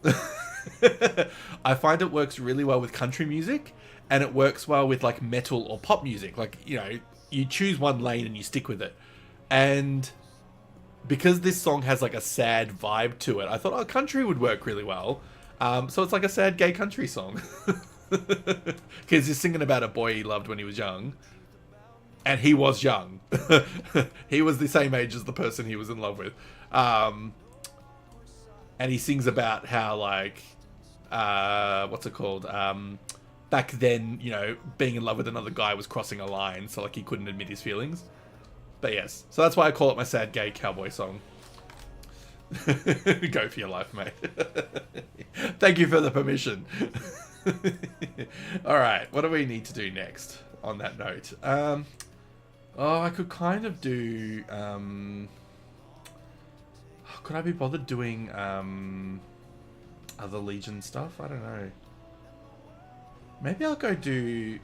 I find it works really well with country music, and it works well with like metal or pop music. Like, you know, you choose one lane and you stick with it. And because this song has like a sad vibe to it, I thought, oh, country would work really well. So it's like a sad gay country song. Because he's singing about a boy he loved when he was young. And he was young. He was the same age as the person he was in love with. And he sings about how, like, what's it called? Back then, you know, being in love with another guy was crossing a line. So, like, he couldn't admit his feelings. But yes. So that's why I call it my sad gay cowboy song. Go for your life, mate. Thank you for the permission. Alright, what do we need to do next on that note? I could kind of do... could I be bothered doing other Legion stuff? I don't know. Maybe I'll go do...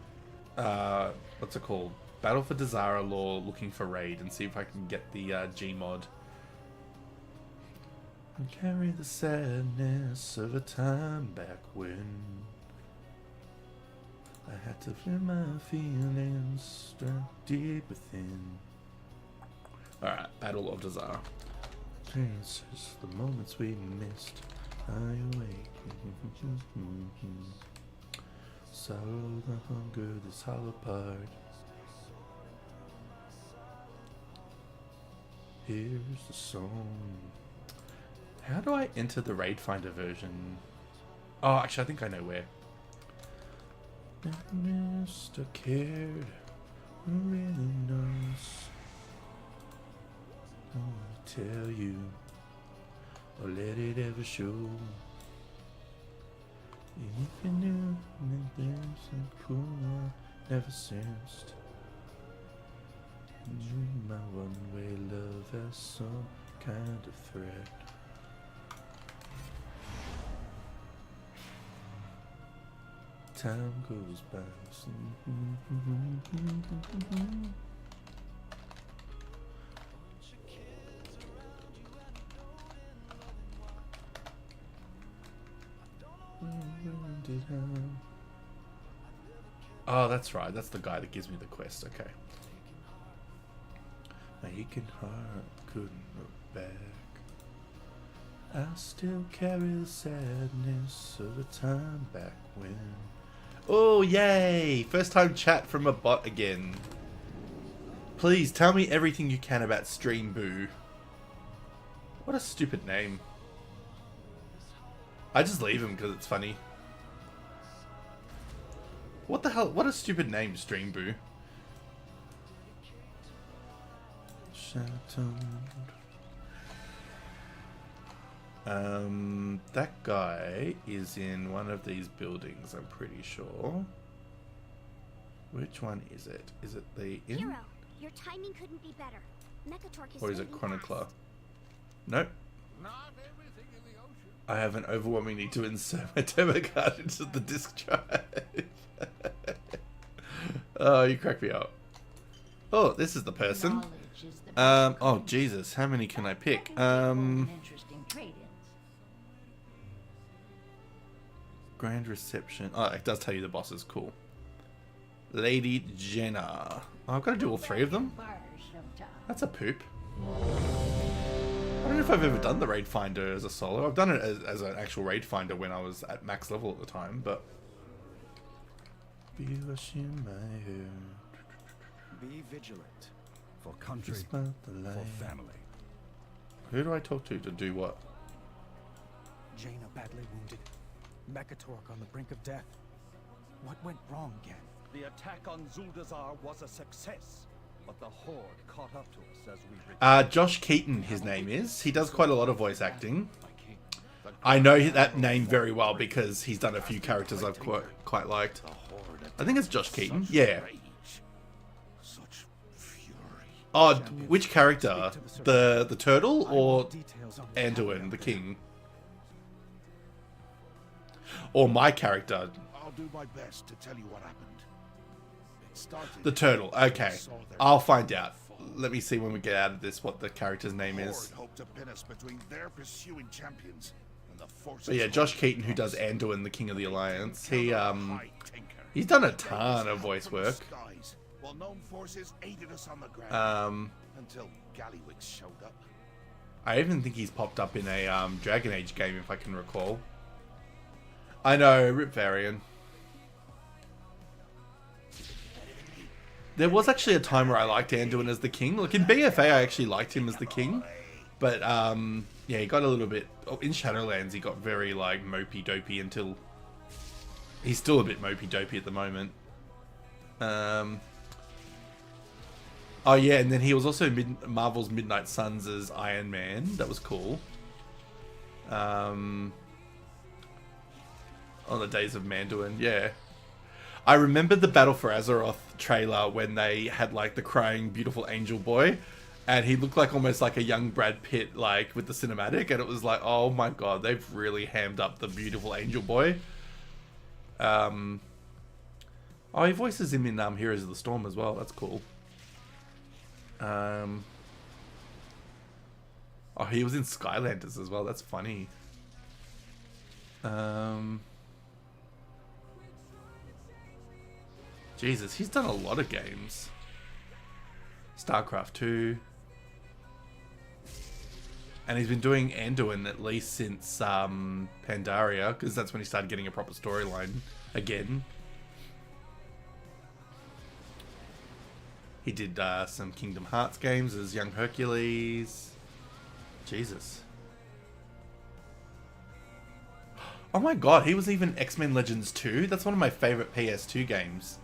what's it called? Battle for Dazara Law, looking for raid, and see if I can get the Gmod. And carry the sadness of a time back when I had to feel my feelings struck deep within. Alright, Battle of Dazara. Chances, the moments we missed, I awake. Sorrow, the hunger, this hollow part. Here's the song. How do I enter the Raid Finder version? Oh, actually, I think I know where. Mr. Cared, who really knows? I want to tell you, or let it ever show. If you knew that there's a cool never sensed. My one-way love has some kind of threat. Time goes by. Oh, that's right. That's the guy that gives me the quest. Okay. My aching heart couldn't look back. I still carry the sadness of a time back when. Oh, yay! First time chat from a bot again. Please tell me everything you can about Stream Boo. What a stupid name. I just leave him because it's funny. What the hell? What a stupid name, Stream Boo. That guy is in one of these buildings, I'm pretty sure. Which one is it? Is it the inn? Hero, your timing couldn't be better. Mechatork is Or is it fading Chronicler? fast. Nope. I have an overwhelming need to insert my demo card into the disk drive. Oh, you crack me up. Oh, this is the person. Oh, Jesus. How many can I pick? Grand Reception. Oh, it does tell you the boss is cool. Lady Jenna. Oh, I've got to do all three of them? That's a poop. I don't know if I've ever done the Raid Finder as a solo. I've done it as an actual Raid Finder when I was at max level at the time, but... Be washing my hair. Be vigilant. For country, for family. Who do I talk to do what? Jaina badly wounded. Mechatork on the brink of death. What went wrong again? The attack on Zuldazar was a success, but the Horde caught up to us as we Josh Keaton, his name is. He does quite a lot of voice acting. I know that name very well because he's done a few characters I've quite liked. I think it's Josh Keaton. Yeah. Oh, which character? The turtle or Anduin, the king? Or my character. I'll do my best to tell you what happened. It started. The turtle. Okay. I'll find out. Let me see when we get out of this what the character's name is. Hope to pin us between their pursuing champions and the forces. But yeah, Josh Keaton, who does Anduin, the King of the Alliance, he's done a ton of voice work. While known forces aided us on the ground until Gallywix showed up. I even think he's popped up in a Dragon Age game, if I can recall. I know, Rip Varian. There was actually a time where I liked Anduin as the king. Like in BFA, I actually liked him as the king. But, yeah, he got a little bit... Oh, in Shadowlands, he got very, like, mopey-dopey until... He's still a bit mopey-dopey at the moment. Oh, yeah, and then he was also in Marvel's Midnight Suns as Iron Man. That was cool. On the Days of Manduin, yeah. I remember the Battle for Azeroth trailer when they had, like, the crying, beautiful angel boy. And he looked like almost like a young Brad Pitt, like, with the cinematic. And it was like, oh my god, they've really hammed up the beautiful angel boy. Oh, he voices him in Heroes of the Storm as well. That's cool. Oh, he was in Skylanders as well. That's funny. Jesus, he's done a lot of games. StarCraft 2. And he's been doing Anduin at least since Pandaria, because that's when he started getting a proper storyline again. He did some Kingdom Hearts games as young Hercules. Jesus. Oh my god, he was even X-Men Legends 2? That's one of my favorite PS2 games.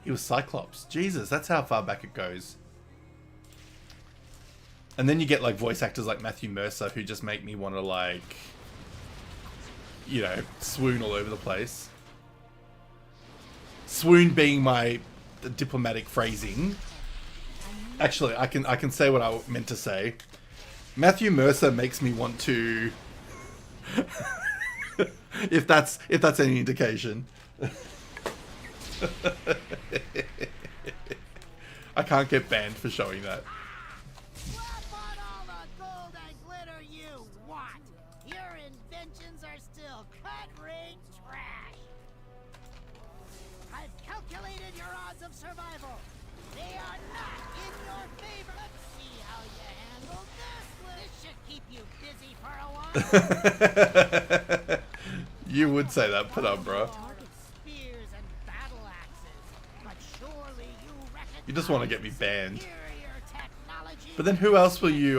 He was Cyclops. Jesus, that's how far back it goes. And then you get like voice actors like Matthew Mercer who just make me want to like, you know, swoon all over the place. Swoon being my diplomatic phrasing. Actually, I can say what I meant to say. Matthew Mercer makes me want to if that's any indication. I can't get banned for showing that. Your inventions are still cut-rate trash. I've calculated your odds of survival. They are not in your favor. Let's see how you handle this. This should keep you busy for a while. You would say that, put up, bro. Spears and battle axes, but surely you recognize You just want to get me banned. superior technology. But then who else will you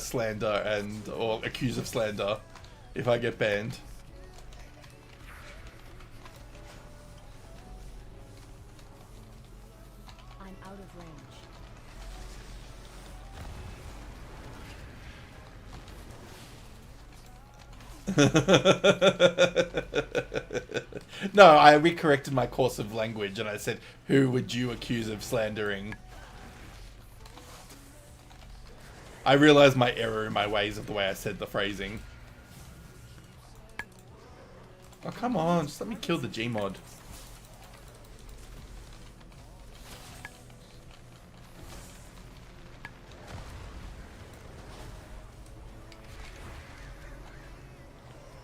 slander and or accuse of slander if I get banned? I'm out of range. No, I recorrected my course of language and I said, who would you accuse of slandering? I realized my error in my ways of the way I said the phrasing. Oh, come on, just let me kill the Gmod.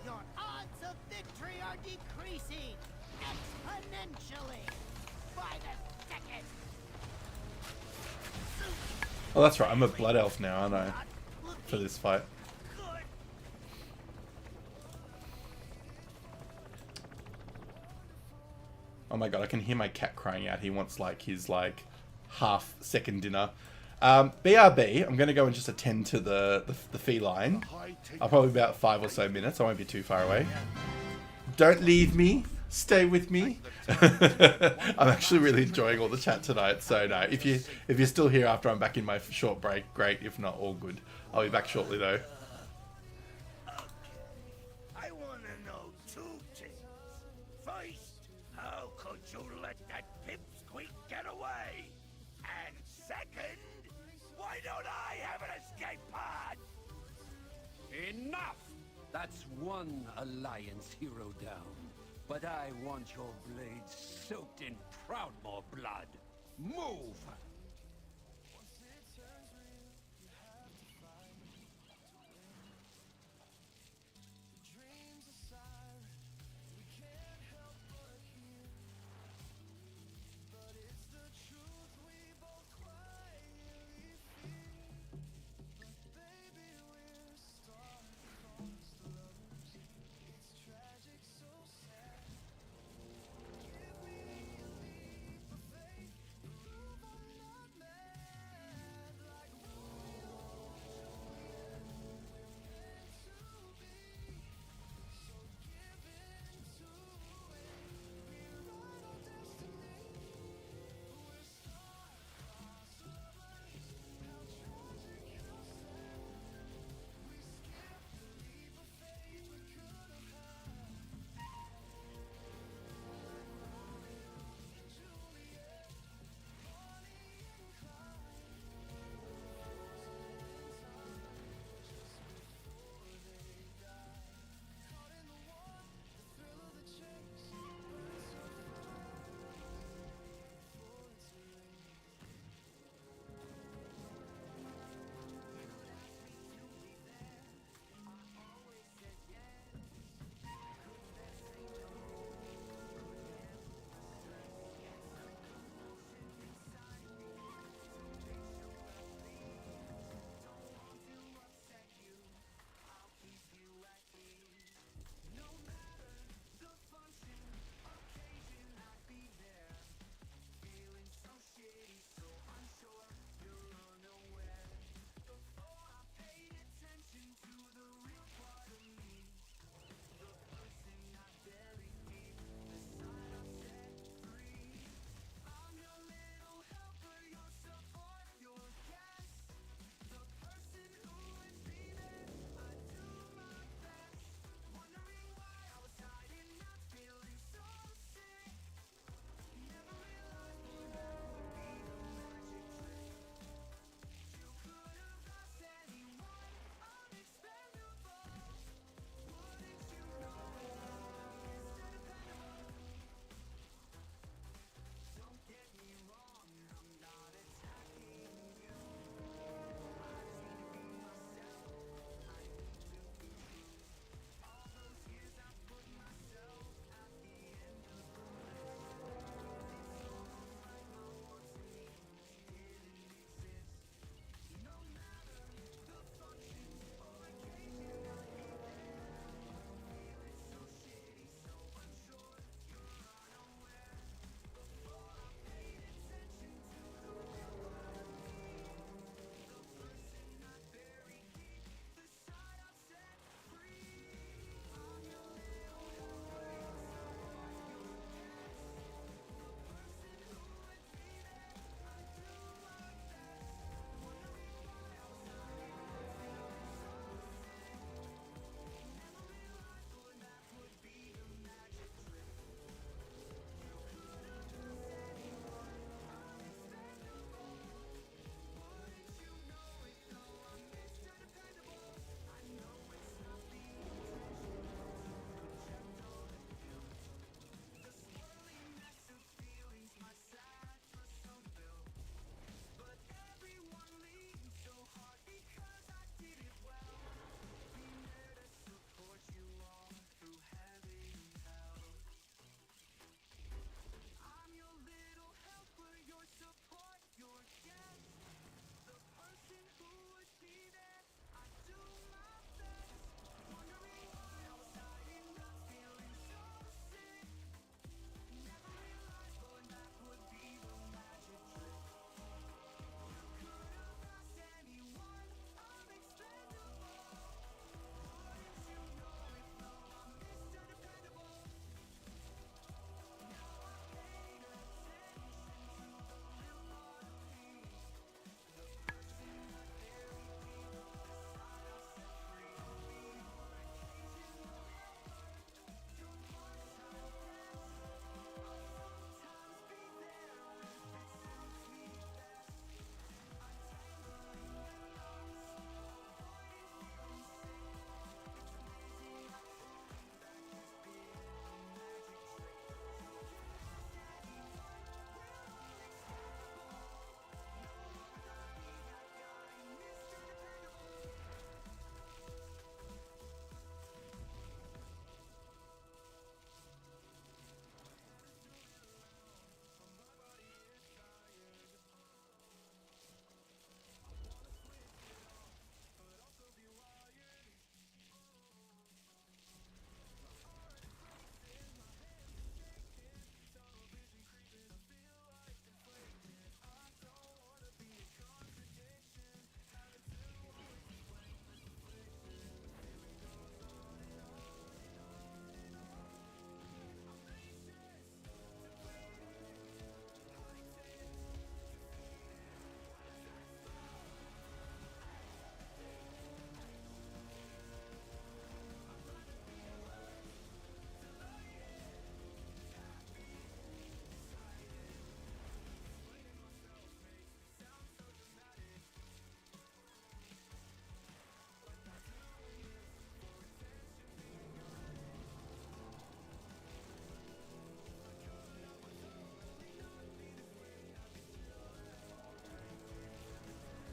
Your odds of victory are decreasing exponentially by the second. Oh, that's right, I'm a blood elf now, aren't I? For this fight. Oh my god, I can hear my cat crying out. He wants like his like half-second dinner. BRB, I'm going to go and just attend to the feline. I'll probably be about 5 or so minutes. I won't be too far away. Don't leave me. Stay with me. I'm actually really enjoying all the chat tonight. So no, if you're still here after I'm back in my short break, great. If not, all good. I'll be back shortly though. I want to know two things. First, how could you let that pipsqueak get away? And second, why don't I have an escape pod? Enough! The That's one Alliance hero down. But I want your blades soaked in Proudmoore blood. Move!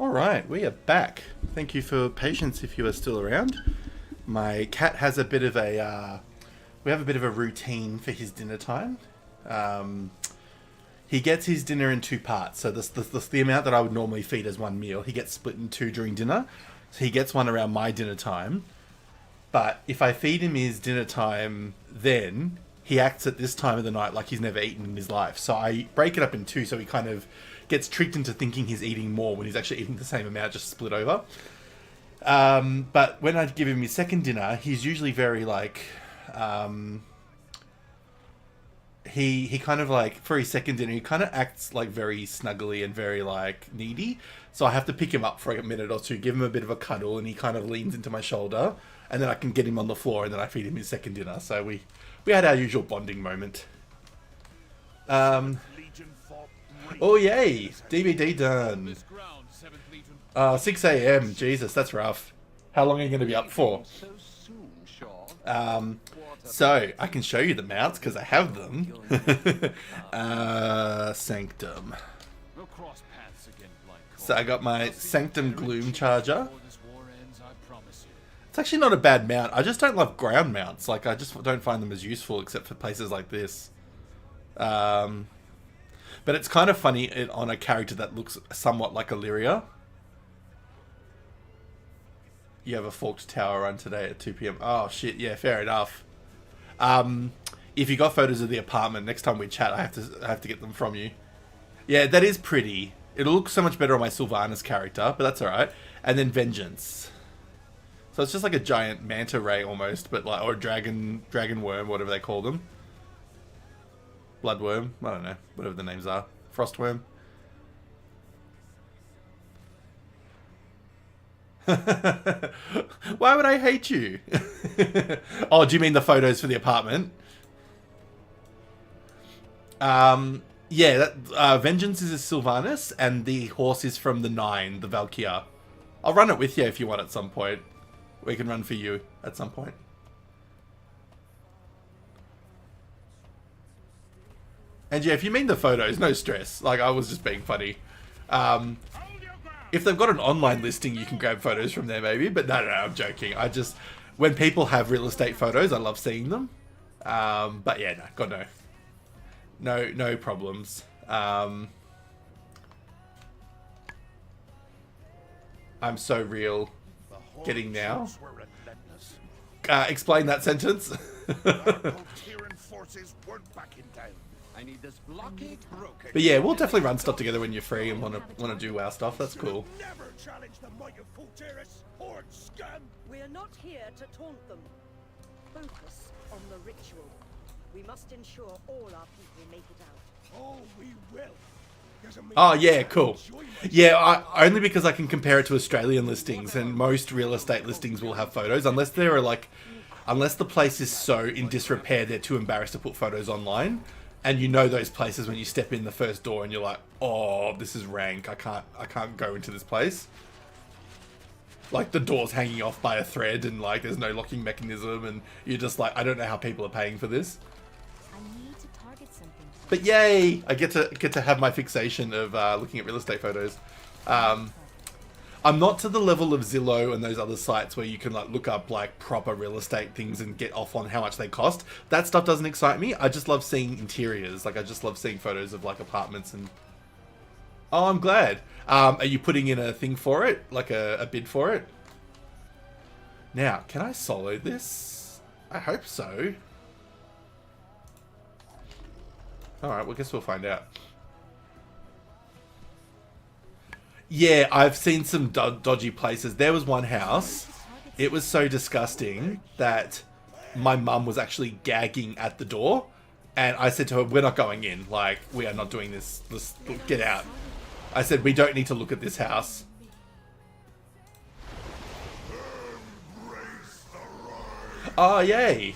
Alright, we are back. Thank you for patience if you are still around. My cat has a bit of a... we have a bit of a routine for his dinner time. He gets his dinner in 2 parts. So the amount that I would normally feed as one meal, he gets split in 2 during dinner. So he gets one around my dinner time. But if I feed him his dinner time then, he acts at this time of the night like he's never eaten in his life. So I break it up in 2 so he kind of gets tricked into thinking he's eating more when he's actually eating the same amount, just split over. But when I give him his second dinner, he's usually very like... He kind of like, for his second dinner, he kind of acts like very snuggly and very like needy. So I have to pick him up for a minute or 2, give him a bit of a cuddle, and he kind of leans into my shoulder. And then I can get him on the floor, and then I feed him his second dinner. So we had our usual bonding moment. Oh yay! DBD done. 6 AM. Jesus, that's rough. How long are you going to be up for? So I can show you the mounts because I have them. Sanctum. So I got my Sanctum Gloom Charger. It's actually not a bad mount. I just don't love ground mounts. Like, I just don't find them as useful except for places like this. But it's kind of funny on a character that looks somewhat like Illyria. You have a forked tower run today at 2 PM. Oh shit, yeah, fair enough. If you got photos of the apartment, next time we chat, I have to get them from you. Yeah, that is pretty. It'll look so much better on my Sylvanas character, but that's alright. And then Vengeance. So it's just like a giant manta ray almost, but like, or dragon worm, whatever they call them. Bloodworm, I don't know, whatever the names are. Frostworm. Why would I hate you? Oh, do you mean the photos for the apartment? Yeah, that Vengeance is a Sylvanas, and the horse is from the 9, the Valkyr. I'll run it with you if you want at some point. We can run for you at some point. And yeah, if you mean the photos, no stress. Like, I was just being funny. If they've got an online listing, you can grab photos from there maybe. But no, I'm joking. I just... when people have real estate photos, I love seeing them. But yeah, no, God no. No problems. I'm so real. Getting now. Explain that sentence. But yeah, we'll definitely run stuff together when you're free and want to do WoW stuff. That's cool. We're not here to taunt them. Focus on the ritual. We must ensure all our people make it out. Oh, we will. Oh yeah, cool. Yeah, only because I can compare it to Australian listings, and most real estate listings will have photos, unless there are like, unless the place is so in disrepair they're too embarrassed to put photos online, and you know those places when you step in the first door and you're like, oh, this is rank. I can't go into this place. Like the door's hanging off by a thread, and like there's no locking mechanism, and you're just like, I don't know how people are paying for this. But yay! I get to have my fixation of looking at real estate photos. I'm not to the level of Zillow and those other sites where you can like look up like proper real estate things and get off on how much they cost. That stuff doesn't excite me. I just love seeing interiors. Like I just love seeing photos of like apartments and... Oh, I'm glad. Are you putting in a thing for it? Like a bid for it? Now, can I solo this? I hope so. Alright, well, I guess we'll find out. Yeah, I've seen some dodgy places. There was one house. It was so disgusting that my mum was actually gagging at the door. And I said to her, we're not going in. Like, we are not doing this. Let's get out. I said, we don't need to look at this house. Oh, yay.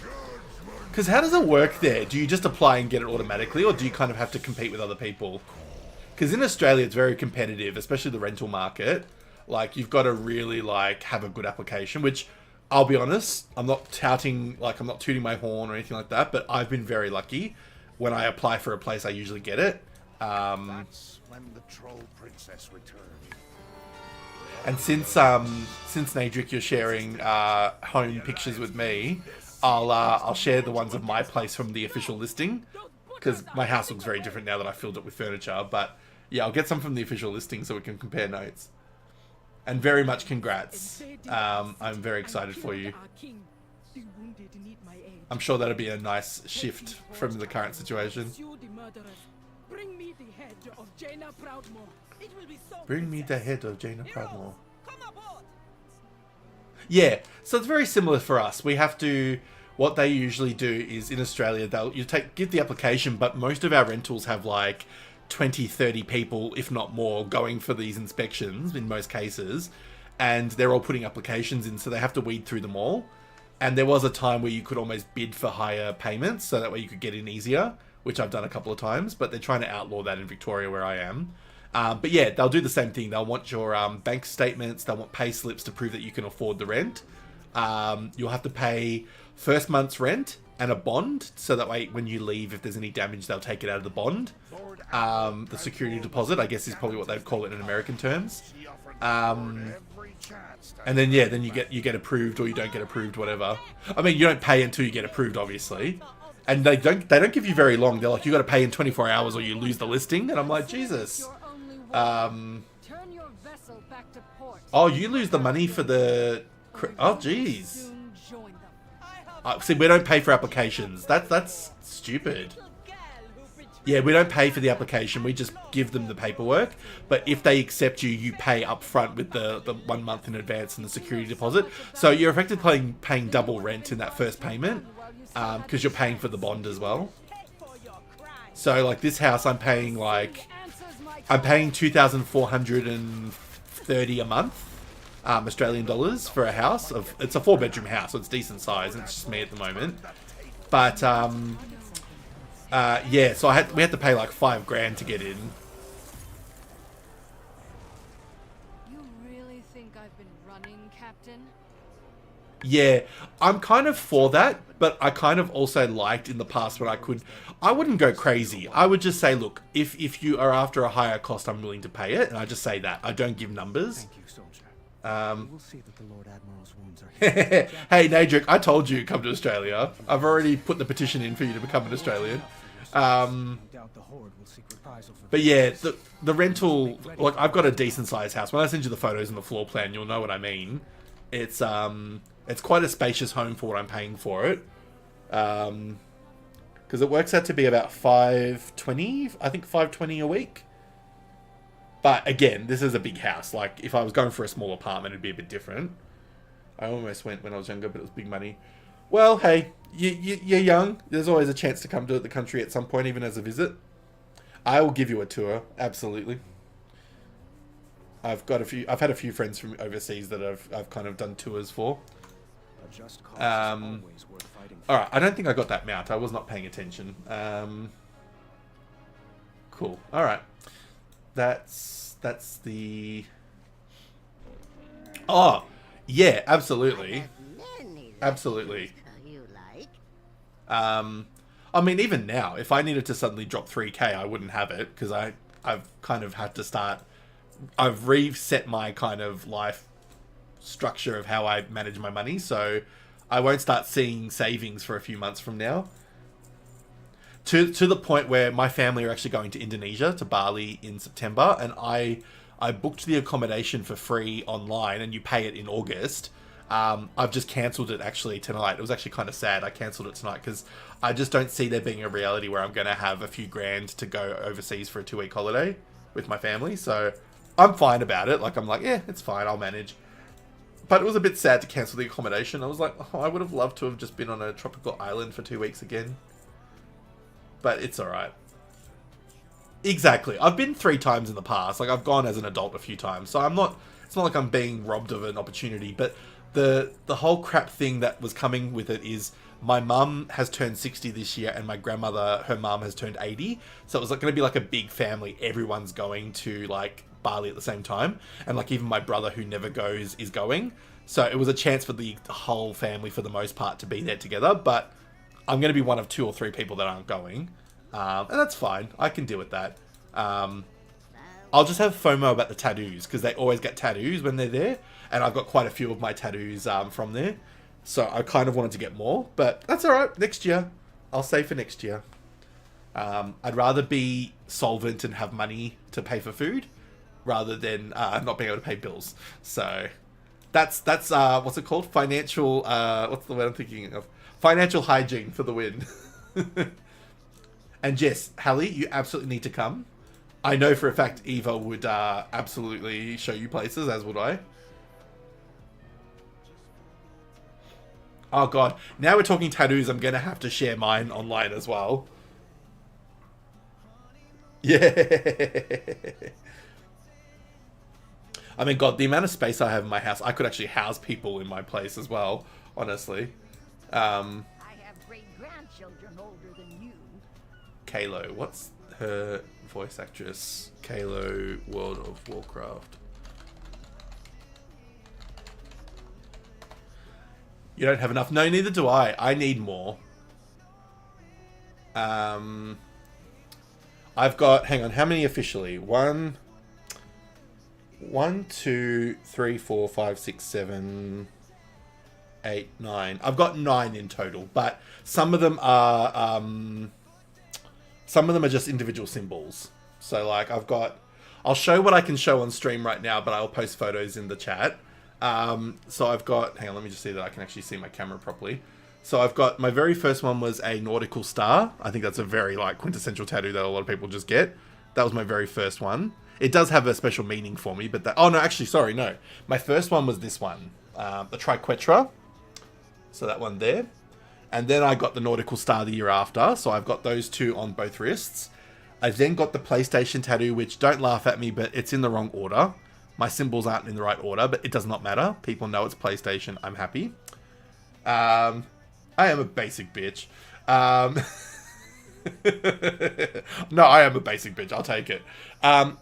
Because how does it work there? Do you just apply and get it automatically, or do you kind of have to compete with other people? Because in Australia, it's very competitive, especially the rental market. Like, you've got to really, like, have a good application, which, I'll be honest, I'm not touting, like, I'm not tooting my horn or anything like that, but I've been very lucky. When I apply for a place, I usually get it. That's when the troll princess returned. And since Nadric, you're sharing home pictures with me, I'll share the ones of my place from the official listing, because my house looks very different now that I filled it with furniture. But yeah, I'll get some from the official listing so we can compare notes. And very much congrats. I'm very excited for you. I'm sure that'll be a nice shift from the current situation. Bring me the head of Jaina Proudmore. It will be so Bring me the head of Jaina Proudmore. Yeah, so it's very similar for us. We have to, what they usually do is in Australia, give the application, but most of our rentals have like 20, 30 people, if not more, going for these inspections in most cases. And they're all putting applications in, so they have to weed through them all. And there was a time where you could almost bid for higher payments, so that way you could get in easier, which I've done a couple of times, but they're trying to outlaw that in Victoria where I am. But yeah, they'll do the same thing. They'll want your bank statements, they'll want pay slips to prove that you can afford the rent. You'll have to pay first month's rent and a bond, so that way when you leave, if there's any damage, they'll take it out of the bond. The security deposit, I guess, is probably what they'd call it in American terms. And then yeah, then you get approved, or you don't get approved, whatever. I mean, you don't pay until you get approved, obviously. And they don't give you very long. They're like, you got to pay in 24 hours or you lose the listing. And I'm like, Jesus. Oh, you lose the money for the... Oh, jeez. See, we don't pay for applications. That's stupid. Yeah, we don't pay for the application. We just give them the paperwork. But if they accept you, you pay up front with the 1 month in advance and the security deposit. So you're effectively paying double rent in that first payment, because you're paying for the bond as well. So like this house, I'm paying $2,430 a month, Australian dollars, for a house. It's a 4-bedroom house, so it's decent size. It's just me at the moment. But yeah, so we had to pay like $5,000 to get in. You really think I've been running, Captain? Yeah, I'm kind of for that, but I kind of also liked in the past when I wouldn't go crazy. I would just say, look, if you are after a higher cost, I'm willing to pay it, and I just say that. I don't give numbers. Thank you, soldier. We'll see that the Lord Admiral's wounds are healed. Hey, Nadric, I told you come to Australia. I've already put the petition in for you to become an Australian. But yeah, the rental, like, I've got a decent sized house. When I send you the photos and the floor plan, you'll know what I mean. It's quite a spacious home for what I'm paying for it. Because it works out to be about $520, I think $520 a week. But again, this is a big house. Like, if I was going for a small apartment, it'd be a bit different. I almost went when I was younger, but it was big money. Well, hey, you're young. There's always a chance to come to the country at some point, even as a visit. I will give you a tour, absolutely. I've had a few friends from overseas that I've kind of done tours for. Alright, I don't think I got that mount. I was not paying attention. Cool. Alright. That's the... Oh, yeah, absolutely. Absolutely. I mean, even now, if I needed to suddenly drop 3k, I wouldn't have it, because I've kind of had to start... I've reset my kind of life structure of how I manage my money, so I won't start seeing savings for a few months from now. To the point where my family are actually going to Indonesia, to Bali, in September, and I booked the accommodation for free online, and you pay it in August. I've just cancelled it actually tonight. It was actually kind of sad. I cancelled it tonight because I just don't see there being a reality where I'm going to have a few grand to go overseas for a 2-week holiday with my family. So I'm fine about it. Like, I'm like, yeah, it's fine. I'll manage. But it was a bit sad to cancel the accommodation. I was like, oh, I would have loved to have just been on a tropical island for 2 weeks again. But it's alright. Exactly. I've been 3 times in the past. Like, I've gone as an adult a few times. So I'm not... It's not like I'm being robbed of an opportunity. But the whole crap thing that was coming with it is my mum has turned 60 this year and my grandmother, her mum, has turned 80. So it was like going to be like a big family. Everyone's going to, like, Bali at the same time. And, like, even my brother, who never goes, is going. So it was a chance for the whole family, for the most part, to be there together. But I'm going to be one of 2 or 3 people that aren't going. And that's fine. I can deal with that. I'll just have FOMO about the tattoos, because they always get tattoos when they're there, and I've got quite a few of my tattoos from there, so I kind of wanted to get more, but that's alright, next year. I'll save for next year. I'd rather be solvent and have money to pay for food, rather than not being able to pay bills. So, that's what's it called? Financial, what's the word I'm thinking of? Financial hygiene for the win. And yes, Hallie, you absolutely need to come. I know for a fact Eva would absolutely show you places, as would I. Oh god, now we're talking tattoos, I'm going to have to share mine online as well. Yeah. I mean, god, the amount of space I have in my house, I could actually house people in my place as well, honestly. I have great-grandchildren older than you. Kalo, what's her voice actress? Kalo, World of Warcraft. You don't have enough? No, neither do I. I need more. I've got, hang on, how many officially? 1, 2, 3, 4, 5, 6, 7, 8, 9. I've got 9 in total, but some of them are just individual symbols. So like I'll show what I can show on stream right now, but I'll post photos in the chat. So I've got, hang on, let me just see that I can actually see my camera properly. So I've got, my very first one was a nautical star. I think that's a very like quintessential tattoo that a lot of people just get. That was my very first one. It does have a special meaning for me, but that, oh no, actually, sorry, no. My first one was this one, the triquetra. So that one there. And then I got the nautical star the year after. So I've got those two on both wrists. I then got the PlayStation tattoo, which, don't laugh at me, but it's in the wrong order. My symbols aren't in the right order, but it does not matter. People know it's PlayStation. I'm happy. I am a basic bitch. No, I am a basic bitch. I'll take it.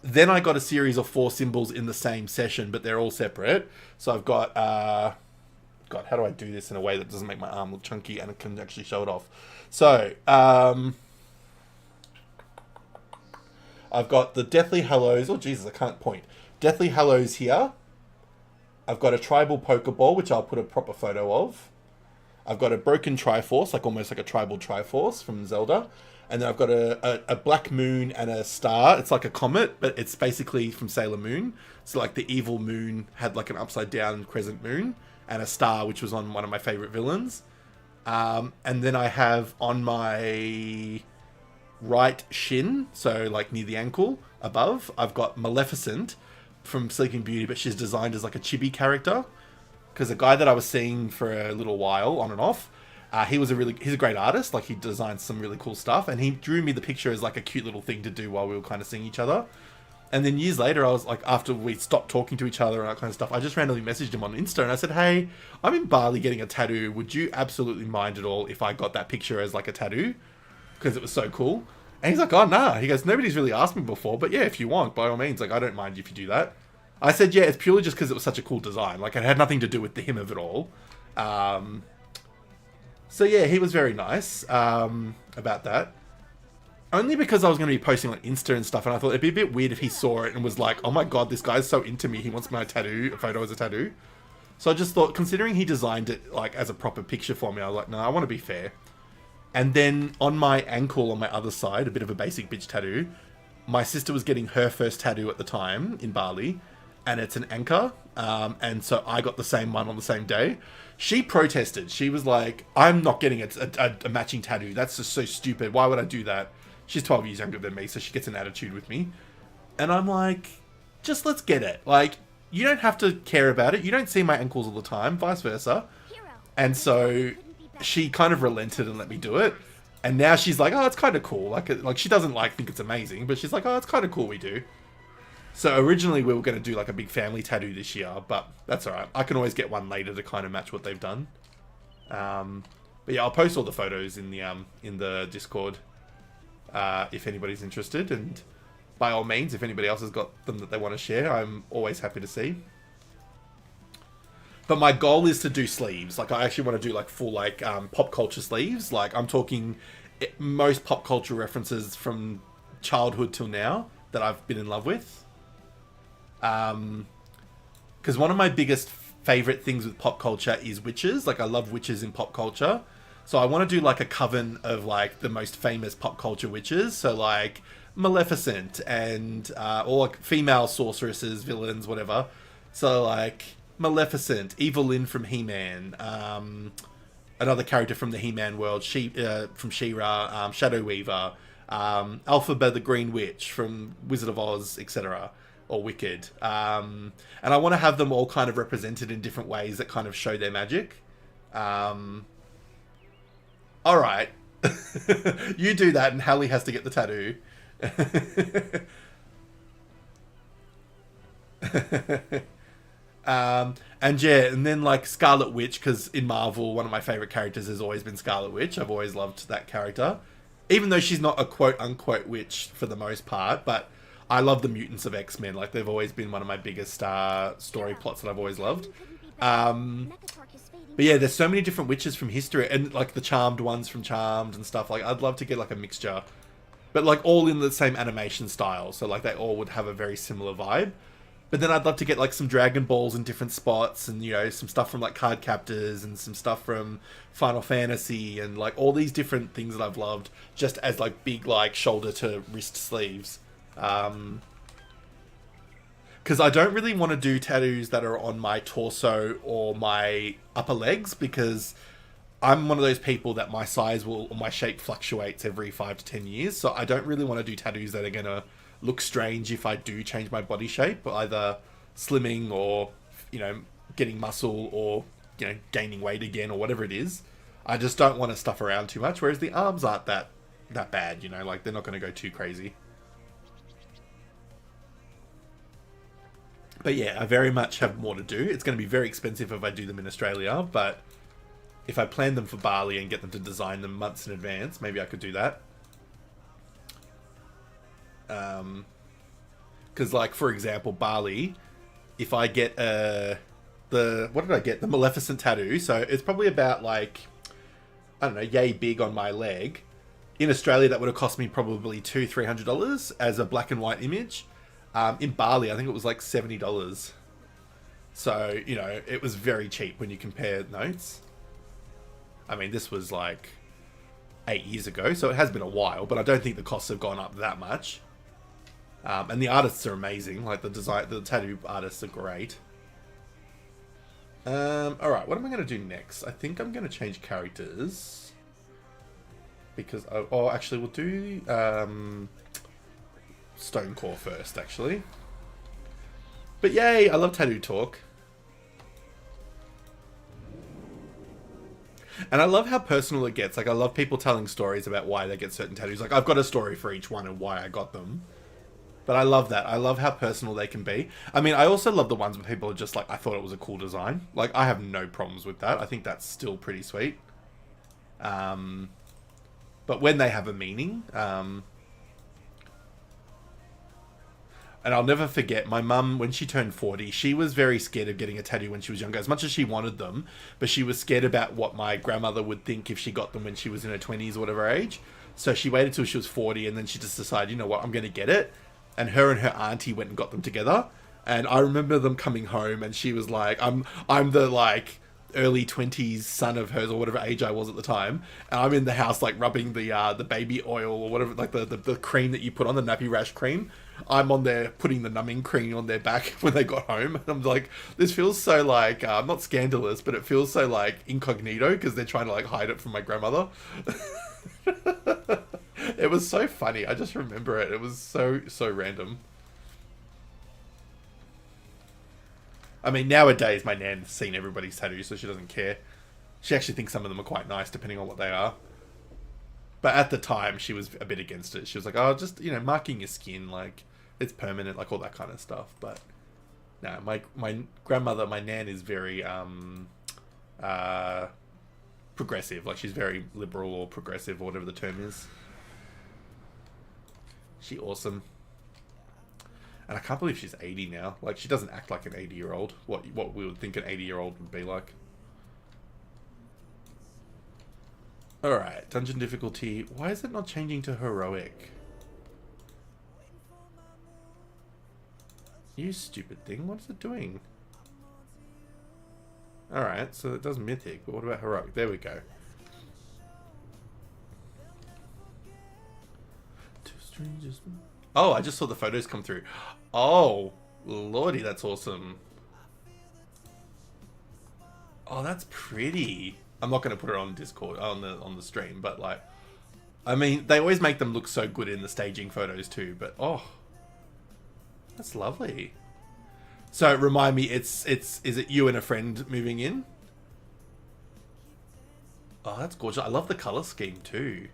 Then I got a series of 4 symbols in the same session, but they're all separate. So I've got... God, how do I do this in a way that doesn't make my arm look chunky and it can actually show it off? So, I've got the Deathly Hallows. Oh, Jesus, I can't point. Deathly Hallows here. I've got a tribal Pokeball, which I'll put a proper photo of. I've got a broken Triforce, like almost like a tribal Triforce from Zelda. And then I've got a black moon and a star. It's like a comet, but it's basically from Sailor Moon. So like the evil moon had like an upside down crescent moon. And a star, which was on one of my favorite villains. And then I have on my right shin, so like near the ankle above, I've got Maleficent from Sleeping Beauty, but she's designed as like a chibi character. Because a guy that I was seeing for a little while, on and off, he's a great artist. Like he designed some really cool stuff, and he drew me the picture as like a cute little thing to do while we were kind of seeing each other. And then years later, I was like, after we stopped talking to each other and that kind of stuff, I just randomly messaged him on Insta and I said, hey, I'm in Bali getting a tattoo. Would you absolutely mind at all if I got that picture as like a tattoo? Because it was so cool. And he's like, oh, nah. He goes, nobody's really asked me before, but yeah, if you want, by all means, like, I don't mind if you do that. I said, yeah, it's purely just because it was such a cool design. Like, it had nothing to do with the him of it all. So yeah, he was very nice about that. Only because I was going to be posting like Insta and stuff, and I thought it'd be a bit weird if he saw it and was like, oh my god, this guy's so into me, he wants my tattoo, a photo as a tattoo. So I just thought, considering he designed it like as a proper picture for me, I was like, no, I want to be fair. And then on my ankle on my other side, a bit of a basic bitch tattoo, my sister was getting her first tattoo at the time in Bali, and it's an anchor, and so I got the same one on the same day. She protested. She was like, I'm not getting a matching tattoo. That's just so stupid. Why would I do that? She's 12 years younger than me, so she gets an attitude with me. And I'm like, just let's get it. Like, you don't have to care about it. You don't see my ankles all the time, vice versa. And so she kind of relented and let me do it. And now she's like, oh, it's kind of cool. Like she doesn't like think it's amazing, but she's like, oh, it's kind of cool we do. So originally we were going to do like a big family tattoo this year, but that's all right. I can always get one later to kind of match what they've done. But yeah, I'll post all the photos in the Discord. If anybody's interested, and by all means, if anybody else has got them that they want to share, I'm always happy to see. But my goal is to do sleeves. Like, I actually want to do like full like pop culture sleeves. Like, I'm talking most pop culture references from childhood till now that I've been in love with. Because one of my biggest favorite things with pop culture is witches. Like, I love witches in pop culture. So I want to do like a coven of like the most famous pop culture witches. So like Maleficent and or like female sorceresses, villains, whatever. So like Maleficent, Evelyn from He-Man, another character from the He-Man world, from She-Ra, Shadow Weaver, Elphaba the Green Witch from Wizard of Oz, etc. Or Wicked. And I want to have them all kind of represented in different ways that kind of show their magic. All right. You do that and Hallie has to get the tattoo. And yeah, and then like Scarlet Witch, because in Marvel, one of my favorite characters has always been Scarlet Witch. I've always loved that character. Even though she's not a quote-unquote witch for the most part, but I love the mutants of X-Men. Like, they've always been one of my biggest story plots that I've always loved. But yeah, there's so many different witches from history, and like the Charmed ones from Charmed and stuff. Like, I'd love to get like a mixture, but like all in the same animation style. So like they all would have a very similar vibe. But then I'd love to get like some Dragon Balls in different spots, and you know, some stuff from like Card Captors and some stuff from Final Fantasy, and like all these different things that I've loved, just as like big like shoulder to wrist sleeves. Because I don't really want to do tattoos that are on my torso or my upper legs, because I'm one of those people that my size or my shape fluctuates every 5 to 10 years. So I don't really want to do tattoos that are going to look strange if I do change my body shape, either slimming or, you know, getting muscle or, you know, gaining weight again or whatever it is. I just don't want to stuff around too much, whereas the arms aren't that bad, you know, like they're not going to go too crazy. But yeah, I very much have more to do. It's going to be very expensive if I do them in Australia, but if I plan them for Bali and get them to design them months in advance, maybe I could do that. Because like, for example, Bali, if I get what did I get? The Maleficent tattoo. So it's probably about like, I don't know, yay big on my leg. In Australia, that would have cost me probably $200-300 as a black and white image. In Bali, I think it was like $70. So, you know, it was very cheap when you compare notes. I mean, this was like 8 years ago, so it has been a while, but I don't think the costs have gone up that much. And the artists are amazing. Like, the tattoo artists are great. Alright, what am I going to do next? I think I'm going to change characters. Because, actually, we'll do, Stonecore first, actually. But yay, I love tattoo talk. And I love how personal it gets. Like, I love people telling stories about why they get certain tattoos. Like, I've got a story for each one and why I got them. But I love that. I love how personal they can be. I mean, I also love the ones where people are just like, I thought it was a cool design. Like, I have no problems with that. I think that's still pretty sweet. But when they have a meaning, and I'll never forget, my mum, when she turned 40, she was very scared of getting a tattoo when she was younger, as much as she wanted them, but she was scared about what my grandmother would think if she got them when she was in her 20s or whatever age. So she waited till she was 40, and then she just decided, you know what, I'm going to get it. And her auntie went and got them together. And I remember them coming home, and she was like, I'm the, like, early 20s son of hers, or whatever age I was at the time, and I'm in the house like rubbing the baby oil or whatever, like the cream that you put on, the nappy rash cream. I'm on there putting the numbing cream on their back when they got home, and I'm like, this feels so like not scandalous, but it feels so like incognito, because they're trying to like hide it from my grandmother. It was so funny. I just remember it. It was so random. I mean, nowadays, my nan's seen everybody's tattoos, so she doesn't care. She actually thinks some of them are quite nice, depending on what they are. But at the time, she was a bit against it. She was like, oh, just, you know, marking your skin, like, it's permanent, like, all that kind of stuff. But, no, my grandmother, my nan, is very, progressive. Like, she's very liberal or progressive, or whatever the term is. She awesome. And I can't believe she's 80 now. Like, she doesn't act like an 80-year-old. What we would think an 80-year-old would be like. Alright, dungeon difficulty. Why is it not changing to heroic? You stupid thing. What is it doing? Alright, so it does mythic, but what about heroic? There we go. Two strangers. Oh, I just saw the photos come through. Oh, lordy, that's awesome. Oh, that's pretty. I'm not going to put it on Discord, on the stream, but like, I mean, they always make them look so good in the staging photos too, but oh, that's lovely. So remind me, is it you and a friend moving in? Oh, that's gorgeous. I love the color scheme too.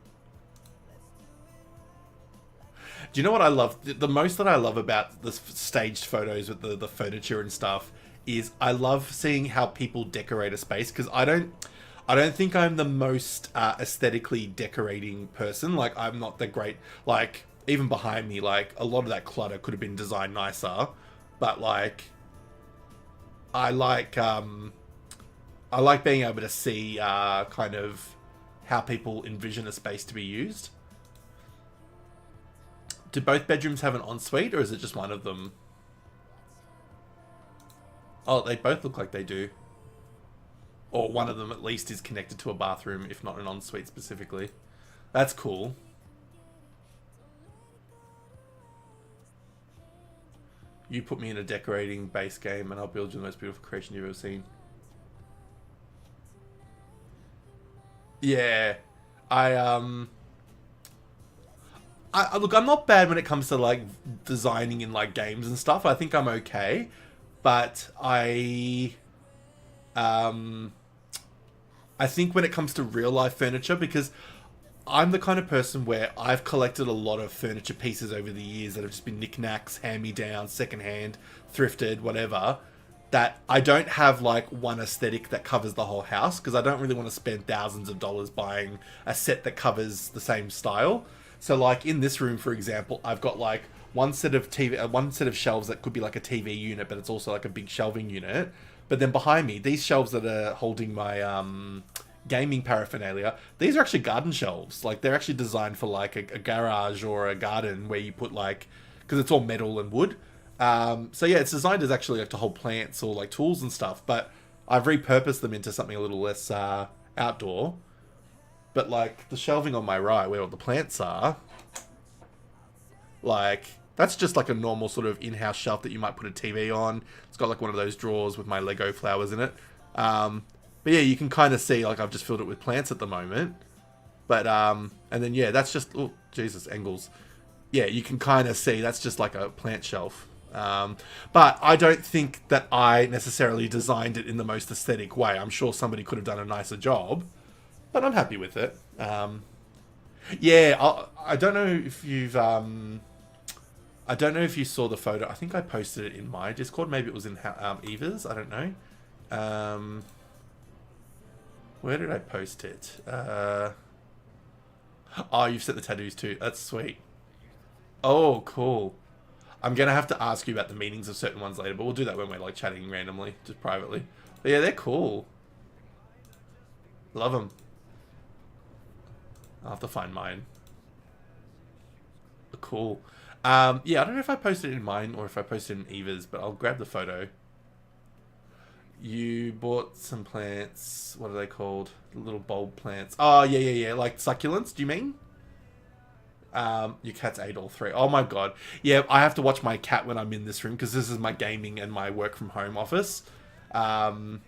Do you know what I love? The most that I love about the staged photos with the furniture and stuff is I love seeing how people decorate a space, because I don't think I'm the most aesthetically decorating person. Like, I'm not the great, like, even behind me, like, a lot of that clutter could have been designed nicer, but like, I like being able to see kind of how people envision a space to be used. Do both bedrooms have an ensuite, or is it just one of them? Oh, they both look like they do. Or one of them at least is connected to a bathroom, if not an ensuite specifically. That's cool. You put me in a decorating base game and I'll build you the most beautiful creation you've ever seen. Yeah. Look, I'm not bad when it comes to like designing in like games and stuff. I think I'm okay, but I think when it comes to real life furniture, because I'm the kind of person where I've collected a lot of furniture pieces over the years that have just been knickknacks, hand-me-down, secondhand, thrifted, whatever, that I don't have like one aesthetic that covers the whole house, because I don't really want to spend thousands of dollars buying a set that covers the same style. So like in this room, for example, I've got like one set of shelves that could be like a TV unit, but it's also like a big shelving unit. But then behind me, these shelves that are holding my gaming paraphernalia, these are actually garden shelves. Like, they're actually designed for like a garage or a garden where you put like, because it's all metal and wood. So yeah, it's designed as actually like to hold plants or like tools and stuff, but I've repurposed them into something a little less outdoor. But like the shelving on my right, where all the plants are, like, that's just like a normal sort of in-house shelf that you might put a TV on. It's got like one of those drawers with my Lego flowers in it. But yeah, you can kind of see, like, I've just filled it with plants at the moment. But, and then, yeah, that's just, oh, Jesus, angles. Yeah, you can kind of see that's just like a plant shelf. But I don't think that I necessarily designed it in the most aesthetic way. I'm sure somebody could have done a nicer job, but I'm happy with it. Yeah, I don't know if you've, I don't know if you saw the photo. I think I posted it in my Discord. Maybe it was in Eva's. I don't know. Where did I post it? Oh, you've set the tattoos too. That's sweet. Oh, cool. I'm going to have to ask you about the meanings of certain ones later, but we'll do that when we're like chatting randomly, just privately. But yeah, they're cool. Love them. I'll have to find mine. Cool. Yeah, I don't know if I posted it in mine or if I posted it in Eva's, but I'll grab the photo. You bought some plants. What are they called? Little bulb plants. Oh, yeah. Like succulents, do you mean? Your cat's ate all three. Oh my god. Yeah, I have to watch my cat when I'm in this room because this is my gaming and my work from home office. I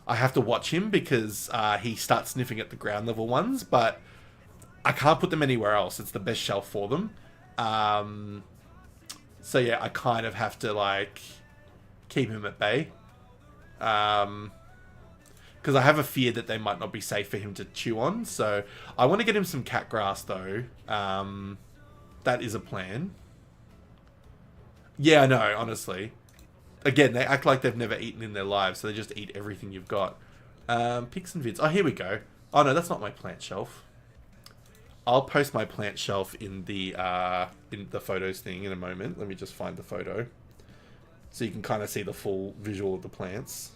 have to watch him because he starts sniffing at the ground level ones, but I can't put them anywhere else. It's the best shelf for them. So yeah, I kind of have to like keep him at bay. Because I have a fear that they might not be safe for him to chew on. So I want to get him some cat grass though. That is a plan. Yeah, I know, honestly. Again, they act like they've never eaten in their lives, so they just eat everything you've got. Pics and vids. Oh, here we go. Oh no, that's not my plant shelf. I'll post my plant shelf in the photos thing in a moment. Let me just find the photo. So you can kind of see the full visual of the plants.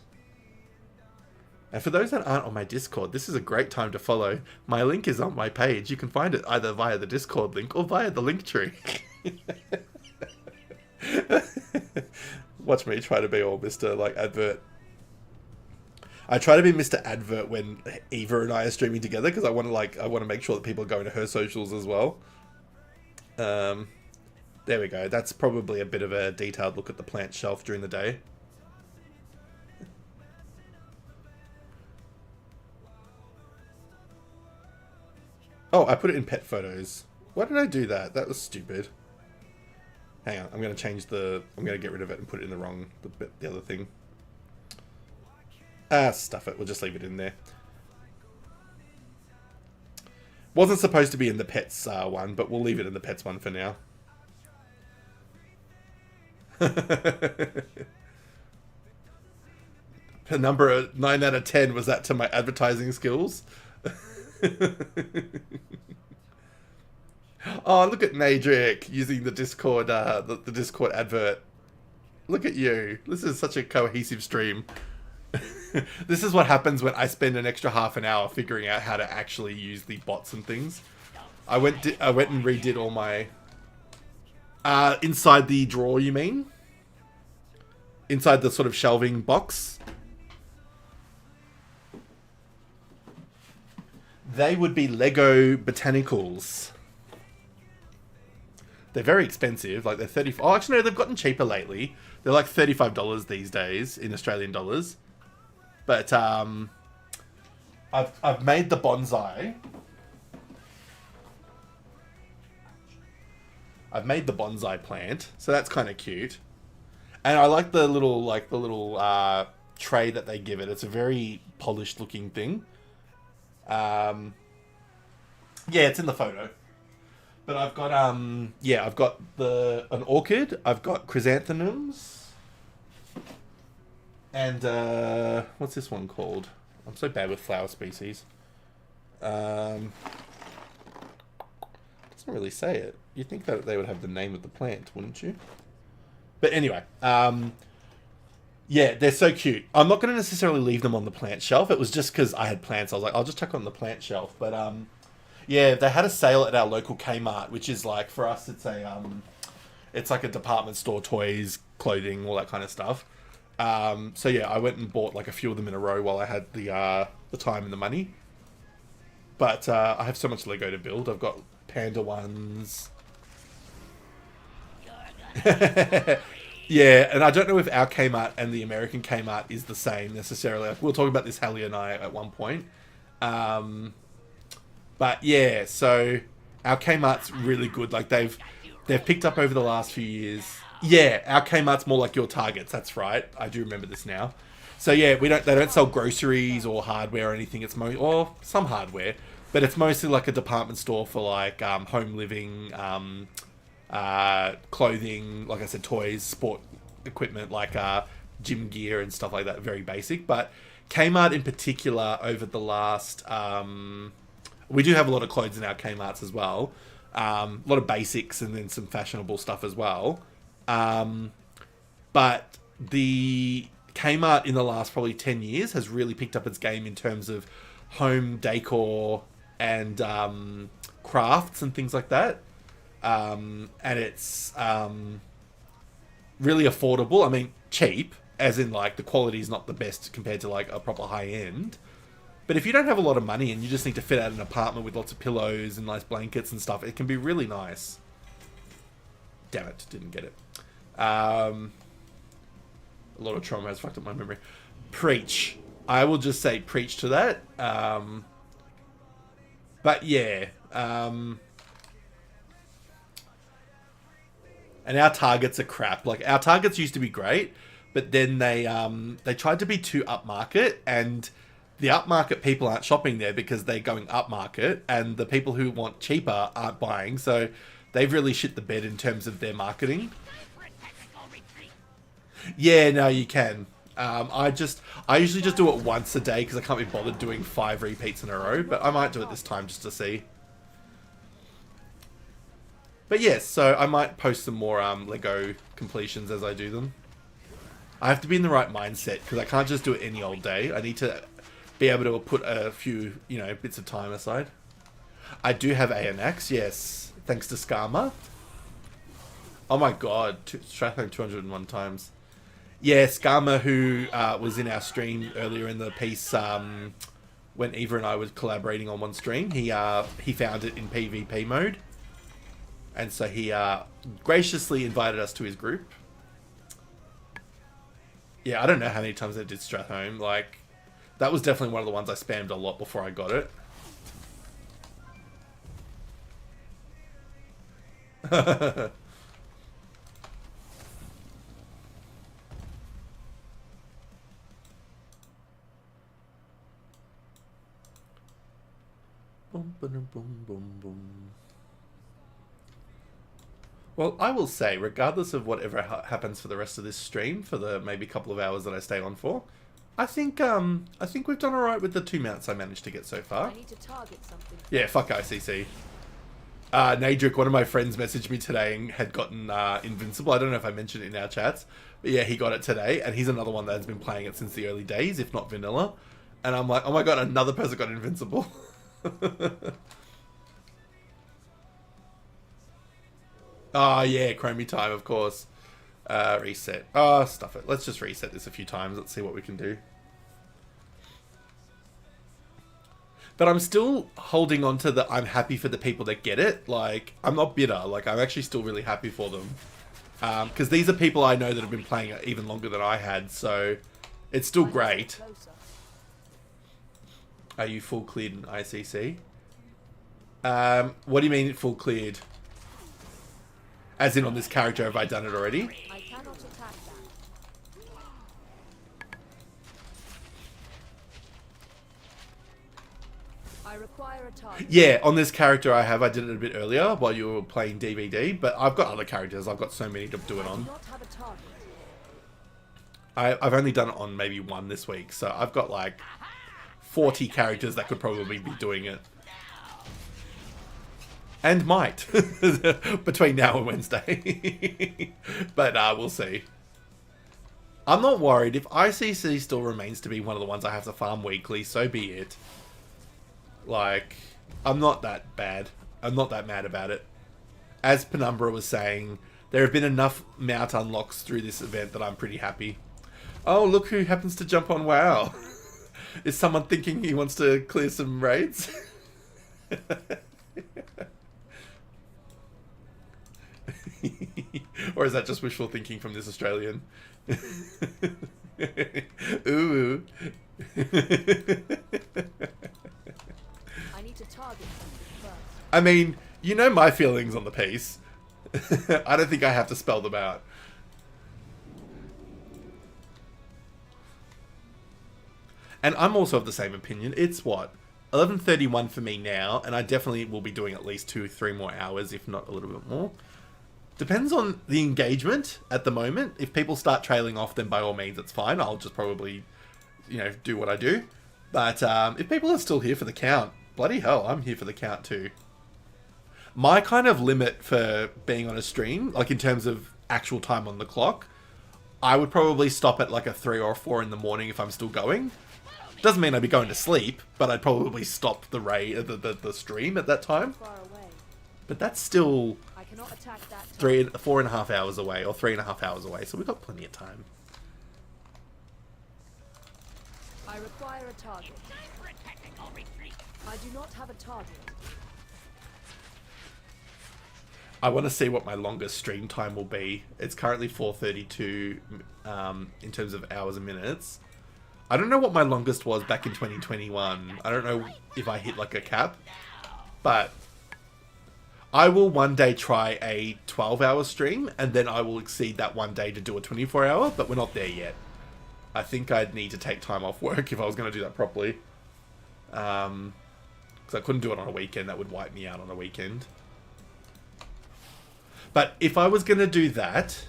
And for those that aren't on my Discord, this is a great time to follow. My link is on my page. You can find it either via the Discord link or via the link tree. Watch me try to be all Mr. like advert. I try to be Mr. Advert when Eva and I are streaming together because I want to make sure that people are going to her socials as well. There we go. That's probably a bit of a detailed look at the plant shelf during the day. Oh, I put it in pet photos. Why did I do that? That was stupid. Hang on, I'm going to change the... I'm going to get rid of it and put it in the wrong... the other thing. Ah, stuff it. We'll just leave it in there. Wasn't supposed to be in the pets one, but we'll leave it in the pets one for now. The number 9 out of 10, was that to my advertising skills? Oh, look at Nadric using the Discord, the Discord advert. Look at you. This is such a cohesive stream. This is what happens when I spend an extra half an hour figuring out how to actually use the bots and things. I went and redid all my... inside the drawer, you mean? Inside the sort of shelving box? They would be Lego Botanicals. They're very expensive. Like, they're 30... Oh, actually, no, they've gotten cheaper lately. They're like $35 these days in Australian dollars. But, I've made the bonsai. I've made the bonsai plant. So that's kind of cute. And I like the little, tray that they give it. It's a very polished looking thing. Yeah, it's in the photo. But I've got I've got an orchid, I've got chrysanthemums, and what's this one called? I'm so bad with flower species. Doesn't really say it. You'd think that they would have the name of the plant, wouldn't you? But anyway, yeah, they're so cute. I'm not going to necessarily leave them on the plant shelf. It was just because I had plants. I was like, I'll just chuck on the plant shelf. But yeah, they had a sale at our local Kmart, which is like, for us, it's like a department store, toys, clothing, all that kind of stuff. So yeah, I went and bought like a few of them in a row while I had the time and the money. But I have so much Lego to build. I've got panda ones. Yeah, and I don't know if our Kmart and the American Kmart is the same necessarily. Like, we'll talk about this, Hallie and I, at one point. But yeah, so our Kmart's really good. Like, they've picked up over the last few years. Yeah, our Kmart's more like your Targets. That's right. I do remember this now. So yeah, they don't sell groceries or hardware or anything. It's or some hardware, but it's mostly like a department store for like home living, clothing, like I said, toys, sport equipment, like gym gear and stuff like that. Very basic. But Kmart in particular, over the last, we do have a lot of clothes in our Kmart's as well. A lot of basics and then some fashionable stuff as well. But the Kmart in the last probably 10 years has really picked up its game in terms of home decor and crafts and things like that. And it's really affordable. I mean, cheap, as in like the quality is not the best compared to like a proper high end. But if you don't have a lot of money and you just need to fit out an apartment with lots of pillows and nice blankets and stuff, it can be really nice. Damn it, didn't get it. A lot of trauma has fucked up my memory. Preach. I will just say preach to that. But yeah. And our Targets are crap. Like, our Targets used to be great, but then they tried to be too upmarket, and the upmarket people aren't shopping there because they're going upmarket, and the people who want cheaper aren't buying. So they've really shit the bed in terms of their marketing. Yeah, no, you can. I usually just do it once a day because I can't be bothered doing 5 repeats in a row, but I might do it this time just to see. But yes, so I might post some more Lego completions as I do them. I have to be in the right mindset because I can't just do it any old day. I need to be able to put a few, bits of time aside. I do have ANX, yes, thanks to Skama. Oh my god, Stratholme 201 times. Yeah, Skama, who was in our stream earlier in the piece, when Eva and I was collaborating on one stream, he found it in PvP mode. And so he graciously invited us to his group. Yeah, I don't know how many times I did Strathhome. Like, that was definitely one of the ones I spammed a lot before I got it. Boom, boom, boom, boom, boom. Well, I will say, regardless of whatever happens for the rest of this stream, for the maybe couple of hours that I stay on for, I think we've done all right with the 2 mounts I managed to get so far. I need to target something. Yeah, fuck ICC. Nadric, one of my friends, messaged me today and had gotten Invincible. I don't know if I mentioned it in our chats, but yeah, he got it today, and he's another one that has been playing it since the early days, if not vanilla. And I'm like, oh my god, another person got Invincible. Oh yeah, Chromie time, of course. Reset. Oh, stuff it. Let's just reset this a few times. Let's see what we can do. But I'm still holding on to the I'm happy for the people that get it. Like, I'm not bitter. Like, I'm actually still really happy for them. Because these are people I know that have been playing it even longer than I had, so it's still great. Are you full cleared in ICC? What do you mean full cleared? As in on this character, have I done it already? I cannot attack that. I require a target. Yeah, on this character I have. I did it a bit earlier while you were playing DVD, but I've got other characters. I've got so many to do it on. I do not have a target. I've only done it on maybe one this week, so I've got like 40 characters that could probably be doing it. And might. Between now and Wednesday. But we'll see. I'm not worried. If ICC still remains to be one of the ones I have to farm weekly, so be it. Like, I'm not that bad. I'm not that mad about it. As Penumbra was saying, there have been enough mount unlocks through this event that I'm pretty happy. Oh, look who happens to jump on WoW. Is someone thinking he wants to clear some raids? Or is that just wishful thinking from this Australian? Ooh. I need to target something first. I mean, you know my feelings on the piece. I don't think I have to spell them out. And I'm also of the same opinion. It's what? 11:31 for me now, and I definitely will be doing at least 2-3 more hours, if not a little bit more. Depends on the engagement at the moment. If people start trailing off, then by all means, it's fine. I'll just probably, you know, do what I do. But if people are still here for the count, bloody hell, I'm here for the count too. My kind of limit for being on a stream, like in terms of actual time on the clock, I would probably stop at like a 3 or 4 in the morning if I'm still going. Doesn't mean I'd be going to sleep, but I'd probably stop the stream at that time. But that's still I cannot attack that 4.5 hours away, or 3.5 hours away, so we've got plenty of time. I require a target. I do not have a target. I want to see what my longest stream time will be. It's currently 4:32 in terms of hours and minutes. I don't know what my longest was back in 2021. I don't know if I hit like a cap, but I will one day try a 12-hour stream, and then I will exceed that one day to do a 24-hour, but we're not there yet. I think I'd need to take time off work if I was going to do that properly. Because I couldn't do it on a weekend. That would wipe me out on a weekend. But if I was going to do that,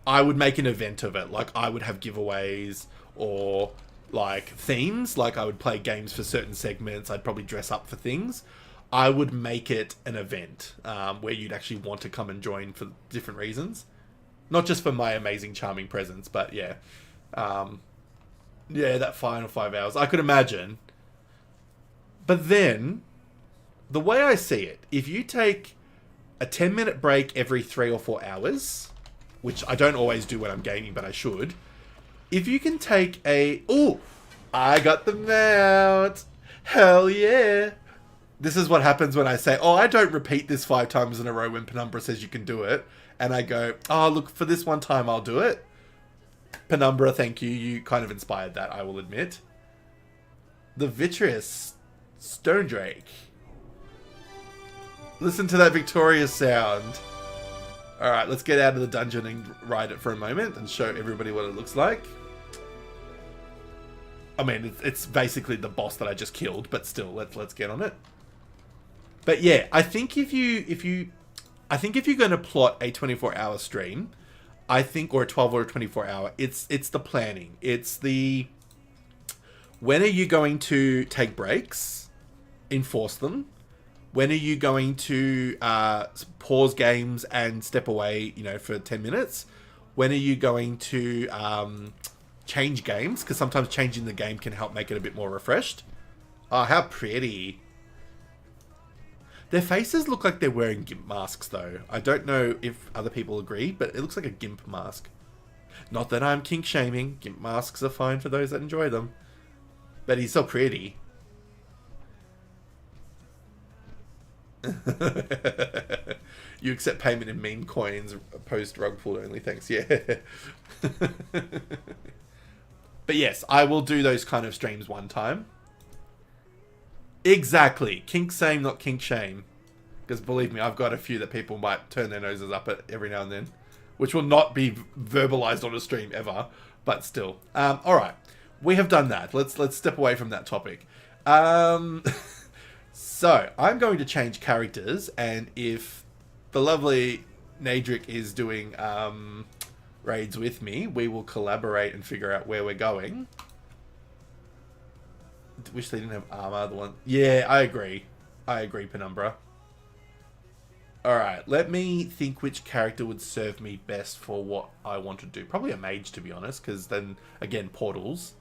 I would make an event of it. Like, I would have giveaways or like themes. Like, I would play games for certain segments. I'd probably dress up for things. I would make it an event where you'd actually want to come and join for different reasons. Not just for my amazing, charming presence, but yeah. Yeah, that final 5 hours. I could imagine. But then, the way I see it, if you take a 10-minute break every 3 or 4 hours, which I don't always do when I'm gaming, but I should, if you can take a... Oh, I got the mount. Hell yeah. This is what happens when I say, oh, I don't repeat this 5 times in a row when Penumbra says you can do it. And I go, oh, look, for this one time, I'll do it. Penumbra, thank you. You kind of inspired that, I will admit. The Vitreous Stone Drake. Listen to that victorious sound. Alright, let's get out of the dungeon and ride it for a moment and show everybody what it looks like. I mean, it's basically the boss that I just killed, but still, let's get on it. But yeah, I think if you're going to plot a 24-hour stream, I think, or a 12 or a 24-hour, it's the planning. It's the, when are you going to take breaks, enforce them? When are you going to pause games and step away, you know, for 10 minutes? When are you going to change games? Because sometimes changing the game can help make it a bit more refreshed. Oh, how pretty. Their faces look like they're wearing GIMP masks, though. I don't know if other people agree, but it looks like a GIMP mask. Not that I'm kink shaming. GIMP masks are fine for those that enjoy them. But he's so pretty. You accept payment in meme coins, post rug pull only, thanks. Yeah. But yes, I will do those kind of streams one time. Exactly. Kink same, not kink shame. Because believe me, I've got a few that people might turn their noses up at every now and then. Which will not be verbalized on a stream ever. But still. Alright. We have done that. Let's step away from that topic. So, I'm going to change characters. And if the lovely Nadric is doing raids with me, we will collaborate and figure out where we're going. Wish they didn't have armor. The one, yeah, I agree. I agree, Penumbra. Alright, let me think which character would serve me best for what I want to do. Probably a mage, to be honest, because then, again, portals.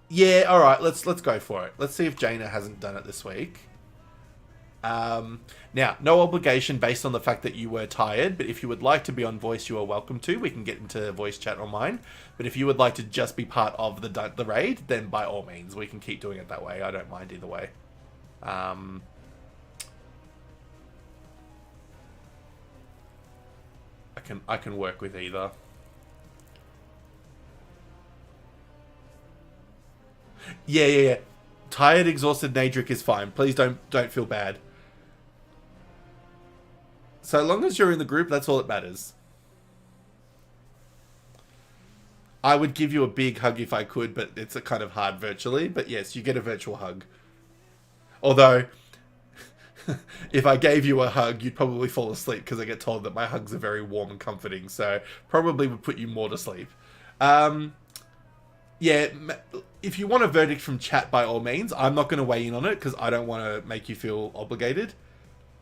Yeah, alright, let's go for it. Let's see if Jaina hasn't done it this week. Now, no obligation based on the fact that you were tired, but if you would like to be on voice, you are welcome to. We can get into voice chat on mine. But if you would like to just be part of the raid, then by all means, we can keep doing it that way. I don't mind either way. I can work with either. Yeah. Tired, exhausted Nadric is fine. Please don't feel bad. So long as you're in the group, that's all that matters. I would give you a big hug if I could, but it's a kind of hard virtually. But yes, you get a virtual hug. Although, if I gave you a hug, you'd probably fall asleep because I get told that my hugs are very warm and comforting. So probably would put you more to sleep. Yeah, if you want a verdict from chat, by all means. I'm not going to weigh in on it because I don't want to make you feel obligated.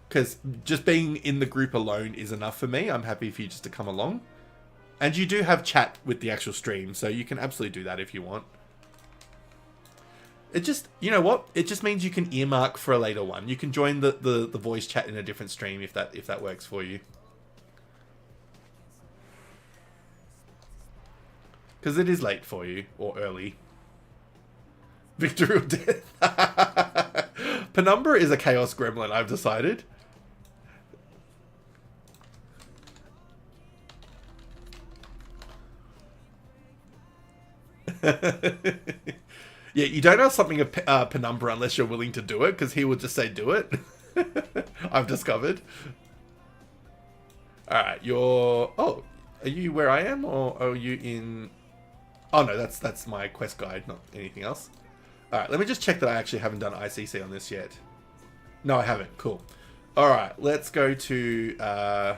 Because just being in the group alone is enough for me. I'm happy for you just to come along. And you do have chat with the actual stream, so you can absolutely do that if you want. It just, you know what? It just means you can earmark for a later one. You can join the voice chat in a different stream if that works for you. Because it is late for you, or early. Victory or death. Penumbra is a chaos gremlin, I've decided. Yeah, you don't ask something of Penumbra unless you're willing to do it, because he will just say do it. I've discovered. Alright, you're... Oh, are you where I am, or are you in... Oh no, that's my quest guide, not anything else. Alright, let me just check that I actually haven't done ICC on this yet. No, I haven't. Cool. Alright, let's go to...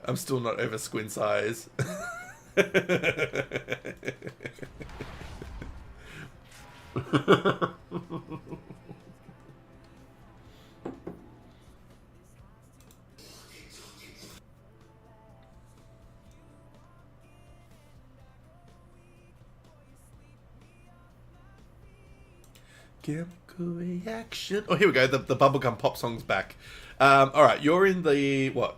I'm still not over Squint's eyes. Chemical reaction. Oh, here we go. The bubblegum pop song's back. Alright, you're in the... What?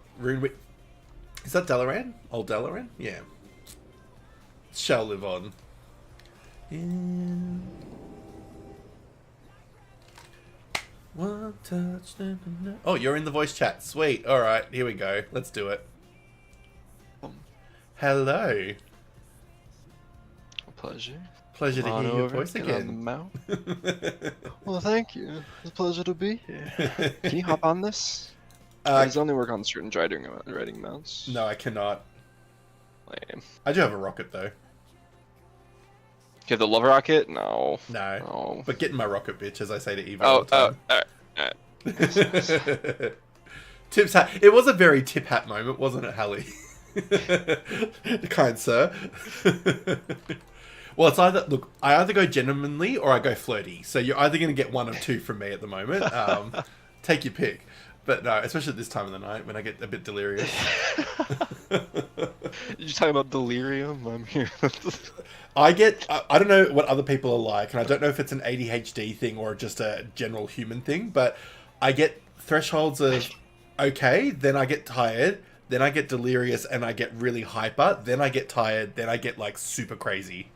Is that Dalaran? Old Dalaran? Yeah. Shall live on. In one touch. Oh, you're in the voice chat. Sweet. All right, here we go. Let's do it. Hello. Pleasure. Pleasure to hear your voice again. On the mount. Well, thank you. It's a pleasure to be here. Can you hop on this? Does it only work on certain riding mounts? No, I cannot. Lame. I do have a rocket though. You have the love rocket? No. No. But getting my rocket, bitch, as I say to Eva. Oh, all the time. Tip's hat. It was a very tip hat moment, wasn't it, Hallie? Kind sir. Well, it's either, look, I either go gentlemanly or I go flirty. So you're either going to get one of two from me at the moment. Take your pick. But no, especially at this time of the night when I get a bit delirious. You're talking about delirium? I'm here. I don't know what other people are like, and I don't know if it's an ADHD thing or just a general human thing, but I get thresholds of okay, then I get tired, then I get delirious and I get really hyper, then I get tired, then I get like super crazy.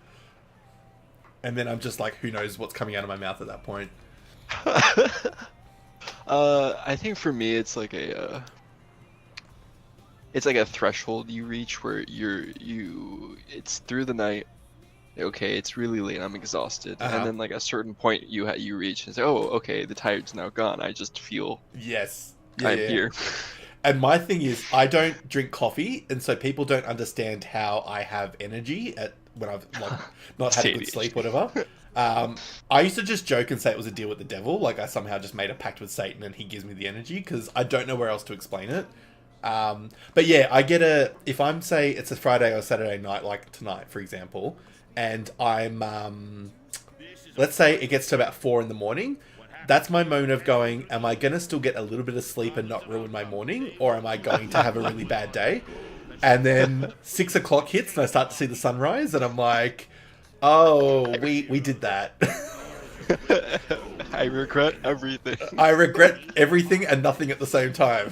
And then I'm just like, who knows what's coming out of my mouth at that point. I think for me it's like a threshold you reach where it's through the night. Okay, it's really late. I'm exhausted, and then like a certain point you reach and say, oh, okay, the tired's now gone. I just feel I'm here. And my thing is, I don't drink coffee, and so people don't understand how I have energy when I've like not had a good sleep, whatever. I used to just joke and say it was a deal with the devil. Like I somehow just made a pact with Satan and he gives me the energy because I don't know where else to explain it. But yeah, I get if I'm say it's a Friday or Saturday night, like tonight, for example, and I'm, let's say it gets to about 4 a.m. That's my moment of going, am I going to still get a little bit of sleep and not ruin my morning? Or am I going to have a really bad day? And then 6 o'clock hits and I start to see the sunrise and I'm like, oh, we did that. I regret everything. I regret everything and nothing at the same time.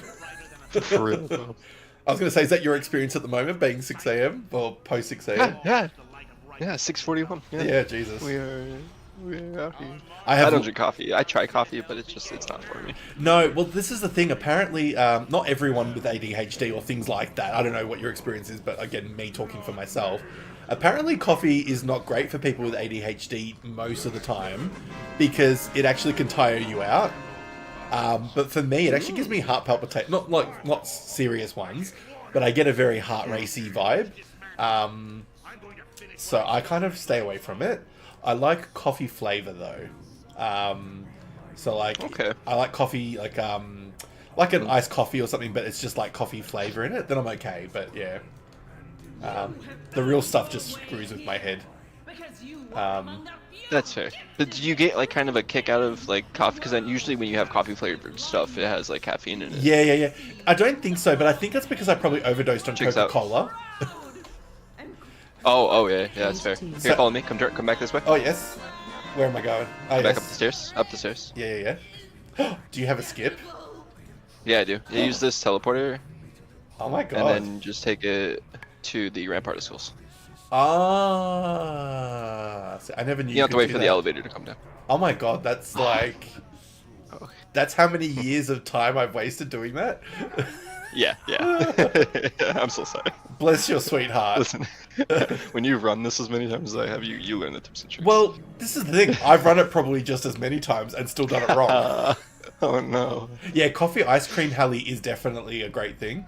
For real, though. I was going to say, is that your experience at the moment, being 6 a.m. or post 6 a.m.? Yeah, 6:41. Yeah, Jesus. We are out here. I don't drink coffee. I try coffee, but it's not for me. No, well, this is the thing. Apparently, not everyone with ADHD or things like that. I don't know what your experience is, but again, me talking for myself. Apparently, coffee is not great for people with ADHD most of the time because it actually can tire you out. But for me, it actually gives me heart palpitation. Not serious ones, but I get a very heart racy vibe. So I kind of stay away from it. I like coffee flavor though. So like, I like coffee like an iced coffee or something, but it's just like coffee flavor in it. Then I'm okay. But yeah, the real stuff just screws with my head. That's fair. But do you get like kind of a kick out of like coffee? Because then usually when you have coffee flavored stuff, it has like caffeine in it. Yeah. I don't think so, but I think that's because I probably overdosed on Coca-Cola. Oh yeah, that's fair. Here, follow me. Come back this way. Oh yes. Where am I going? Oh, back up the stairs. Up the stairs. Yeah. Do you have a skip? Yeah, I do. You use this teleporter. Oh my god. And then just take it to the ramp particles. Ah, so I never knew. You have to wait for the elevator to come down. Oh my god, that's like, that's how many years of time I've wasted doing that. Yeah. I'm so sorry. Bless your sweetheart. Listen, when you run this as many times as I have, you learn the tips and tricks. Well, this is the thing. I've run it probably just as many times and still done it wrong. Oh no. Yeah, coffee ice cream Hallie is definitely a great thing.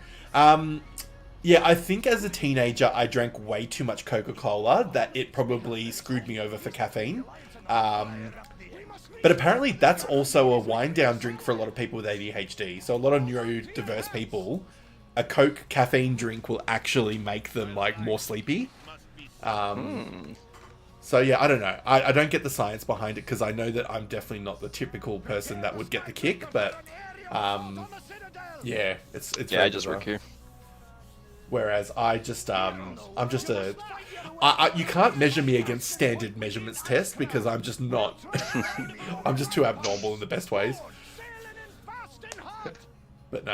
Yeah, I think as a teenager I drank way too much Coca-Cola that it probably screwed me over for caffeine. But apparently that's also a wind-down drink for a lot of people with ADHD. So a lot of neurodiverse people, a Coke caffeine drink will actually make them like more sleepy. So yeah, I don't know. I don't get the science behind it because I know that I'm definitely not the typical person that would get the kick. But yeah, it's I just work here. Whereas I just I'm just a you can't measure me against standard measurements test because I'm just not. I'm just too abnormal in the best ways. But no,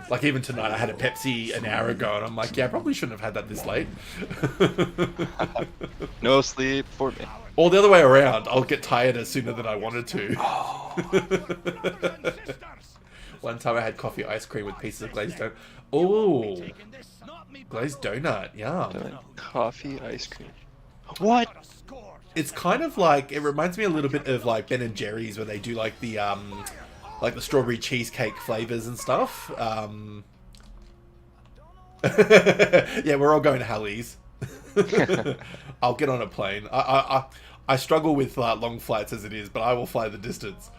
Like even tonight, I had a Pepsi an hour ago, and I'm like, yeah, I probably shouldn't have had that this late. No sleep for me. Or the other way around, I'll get tired sooner than I wanted to. One time I had coffee ice cream with pieces of glazed donut. Oh, glazed donut, yum. Coffee ice cream. What? It's kind of like, it reminds me a little bit of like Ben and Jerry's, where they do like the strawberry cheesecake flavors and stuff. Yeah, we're all going to Hallie's. I'll get on a plane. I struggle with long flights as it is, but I will fly the distance.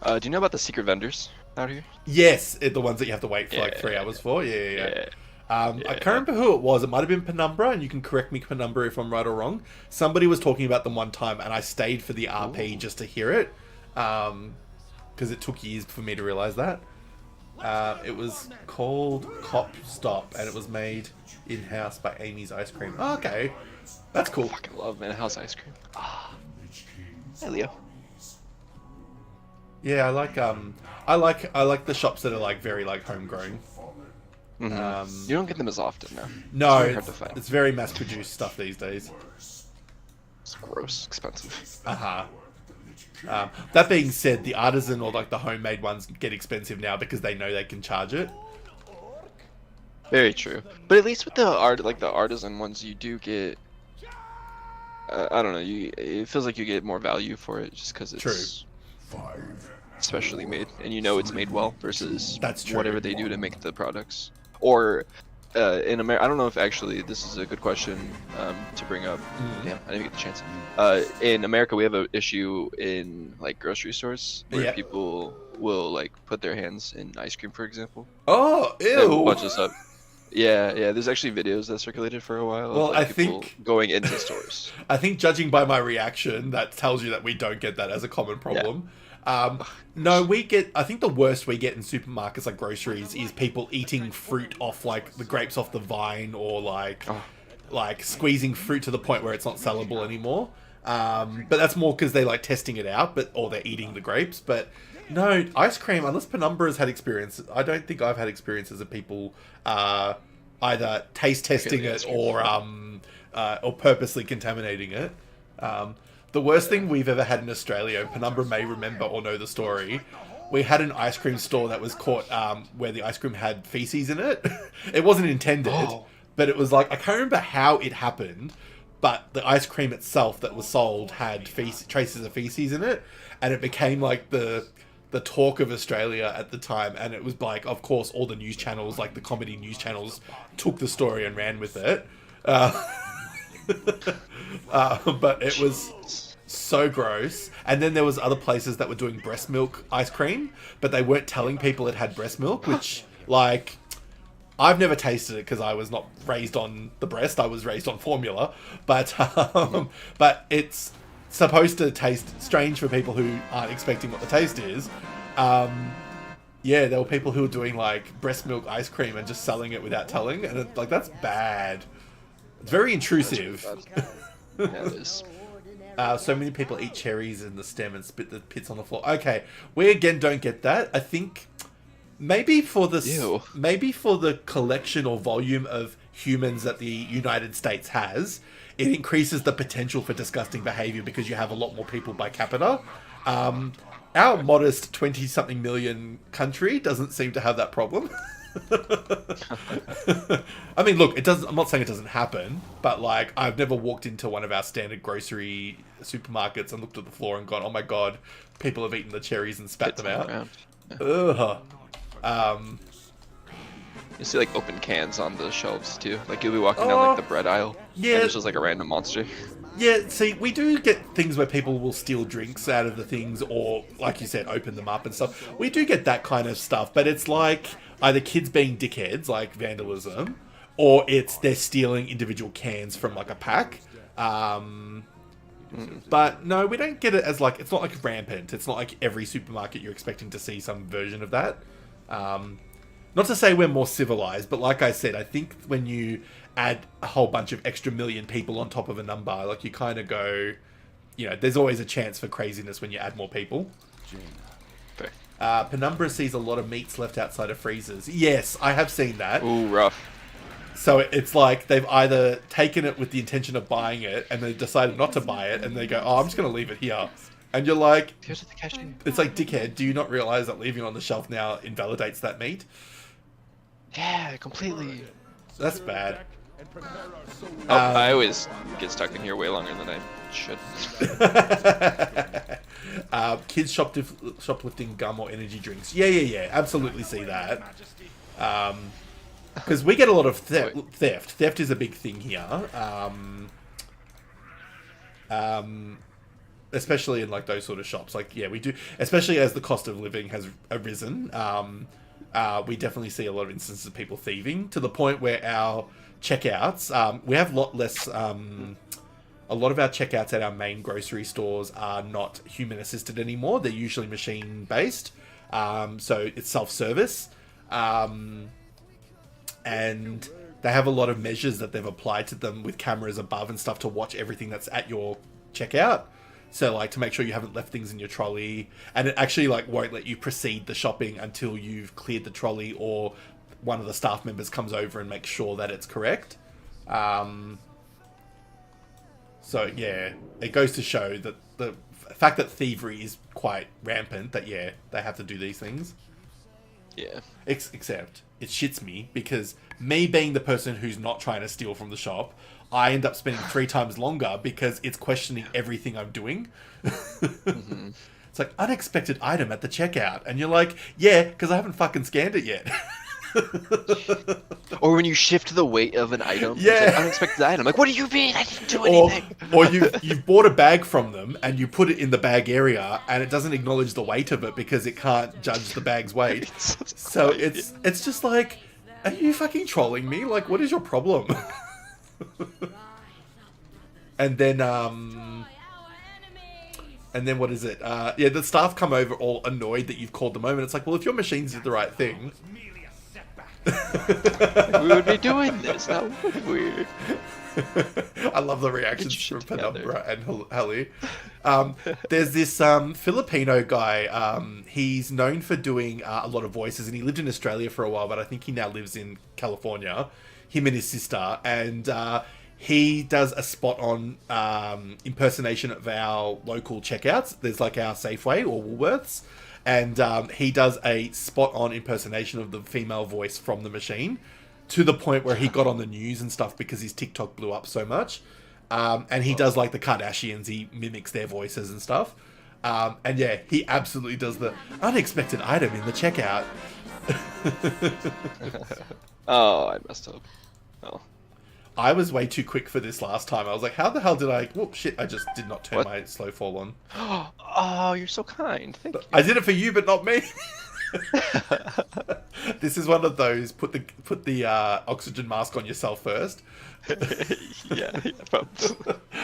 Do you know about the secret vendors out here? Yes, the ones that you have to wait for like 3 hours for. Yeah. I can't remember who it was. It might have been Penumbra, and you can correct me, Penumbra, if I'm right or wrong. Somebody was talking about them one time, and I stayed for the RP just to hear it, because it took years for me to realize that. It was called Cop Stop, and it was made in-house by Amy's Ice Cream. Oh, okay, that's cool. I fucking love in-house ice cream. Hey, Leo. Yeah, I like the shops that are like very like homegrown. You don't get them as often now. No, it's hard to find. It's very mass-produced stuff these days. It's gross, expensive. That being said, the artisan or like the homemade ones get expensive now because they know they can charge it. Very true. But at least with the artisan ones, you do get. I don't know. It feels like you get more value for it just because it's specially made, and you know it's made well versus whatever they do to make the products. Or in America, I don't know if actually this is a good question to bring up. Damn, I didn't get the chance. In America, we have an issue in like grocery stores where people will like put their hands in ice cream, for example. Oh, ew! Bunch of stuff. Yeah. There's actually videos that circulated for a while. Well, of, like, I people think going into stores. I think judging by my reaction, that tells you that we don't get that as a common problem. No, we get. I think the worst we get in supermarkets like groceries is people eating fruit off like the grapes off the vine, or like squeezing fruit to the point where it's not sellable anymore. But that's more because they're like testing it out, or they're eating the grapes. But no, ice cream, unless Penumbra has had experience, I don't think I've had experiences of people either taste testing it or purposely contaminating it. The worst thing we've ever had in Australia, Penumbra may remember or know the story, we had an ice cream store that was caught where the ice cream had feces in it. It wasn't intended, but it was like, I can't remember how it happened, but the ice cream itself that was sold had traces of feces in it, and it became like the talk of Australia at the time. And it was like, of course, all the news channels, like the comedy news channels, took the story and ran with it. But it was so gross. And then there was other places that were doing breast milk ice cream, but they weren't telling people it had breast milk, which, like, I've never tasted it because I was not raised on the breast. I was raised on formula. But it's supposed to taste strange for people who aren't expecting what the taste is. Yeah, there were people who were doing like breast milk ice cream and just selling it without telling, and like, that's bad. It's very intrusive. Yeah, it is. So many people eat cherries in the stem and spit the pits on the floor. Okay, we again don't get that. I think maybe for the collection or volume of humans that the United States has, it increases the potential for disgusting behavior because you have a lot more people by capita. Our modest 20-something million country doesn't seem to have that problem. I mean, look, it doesn't. I'm not saying it doesn't happen, but like, I've never walked into one of our standard grocery supermarkets and looked at the floor and gone, "Oh my god, people have eaten the cherries and spat them out." Ugh. You see like open cans on the shelves too. Like you'll be walking down like the bread aisle. Yeah. And it's just like a random monster. Yeah, see, we do get things where people will steal drinks out of the things, or, like you said, open them up and stuff. We do get that kind of stuff, but it's like either kids being dickheads, like vandalism, or it's they're stealing individual cans from like a pack. But no, we don't get it as like, it's not like rampant. It's not like every supermarket you're expecting to see some version of that. Not to say we're more civilized, but like I said, I think when you add a whole bunch of extra million people on top of a number, like you kind of go, you know, there's always a chance for craziness when you add more people. Fair. Penumbra sees a lot of meats left outside of freezers. Yes, I have seen that. Ooh, rough. So it's like they've either taken it with the intention of buying it and they decided not to buy it and they go, oh, I'm just going to leave it here. And you're like, it's like, dickhead, do you not realize that leaving it on the shelf now invalidates that meat? Yeah, completely. That's bad. I always get stuck in here way longer than I should. Kids shoplifting gum or energy drinks. Yeah. Absolutely see that. Because we get a lot of theft. Theft is a big thing here. Especially in like those sort of shops. Like, yeah, we do. Especially as the cost of living has arisen. We definitely see a lot of instances of people thieving to the point where our checkouts, we have a lot less. A lot of our checkouts at our main grocery stores are not human assisted anymore. They're usually machine based. So it's self-service. And they have a lot of measures that they've applied to them with cameras above and stuff to watch everything that's at your checkout. So like to make sure you haven't left things in your trolley, and it actually like won't let you proceed the shopping until you've cleared the trolley or one of the staff members comes over and makes sure that it's correct. So yeah, it goes to show that the fact that thievery is quite rampant, that yeah, they have to do these things. Yeah. Except it shits me because me being the person who's not trying to steal from the shop, I end up spending 3 times longer because it's questioning everything I'm doing. Mm-hmm. It's like, unexpected item at the checkout. And you're like, yeah, because I haven't fucking scanned it yet. Or when you shift the weight of an item, yeah, it's like unexpected item. Like, what do you mean? I didn't do anything. Or you've bought a bag from them and you put it in the bag area and it doesn't acknowledge the weight of it because it can't judge the bag's weight. So it's just like, are you fucking trolling me? Like, what is your problem? And then what is it? Yeah, the staff come over all annoyed that you've called them over. And it's like, well, if your machines did the right thing, we would be doing this now, would we? I love the reactions from Penumbra and Hallie. There's this Filipino guy. He's known for doing a lot of voices, and he lived in Australia for a while, but I think he now lives in California. Him and his sister, and he does a spot on impersonation of our local checkouts. There's like our Safeway or Woolworths. And he does a spot-on impersonation of the female voice from the machine to the point where he got on the news and stuff because his TikTok blew up so much. And he does like the Kardashians. He mimics their voices and stuff. And yeah, he absolutely does the unexpected item in the checkout. Oh, I messed up. Oh. I was way too quick for this last time. I was like, how the hell did I... Whoop, shit, I just did not turn my slow fall on. Oh, you're so kind. Thank you. I did it for you, but not me. This is one of those, put the oxygen mask on yourself first. Yeah.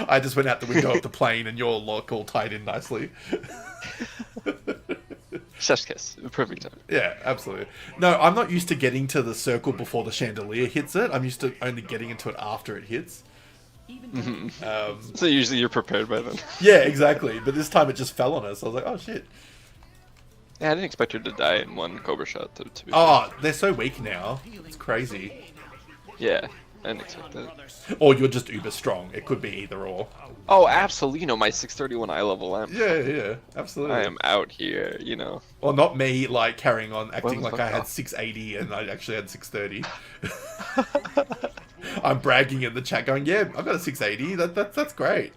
I just went out the window of the plane and your lock all tied in nicely. Chef's kiss. Perfect time. Yeah, absolutely. No, I'm not used to getting to the circle before the chandelier hits it. I'm used to only getting into it after it hits. Mm-hmm. So usually you're prepared by then. Yeah, exactly. But this time it just fell on us. I was like, oh shit. Yeah, I didn't expect her to die in one Cobra shot. To be fair. They're so weak now. It's crazy. Yeah, I didn't expect that. Or you're just uber strong. It could be either or. Oh, absolutely. You know, my 631 eye level amp. Yeah, absolutely. I am out here, you know. Well, not me, like, carrying on, acting like I had 680 and I actually had 630. I'm bragging in the chat going, yeah, I've got a 680. That's great.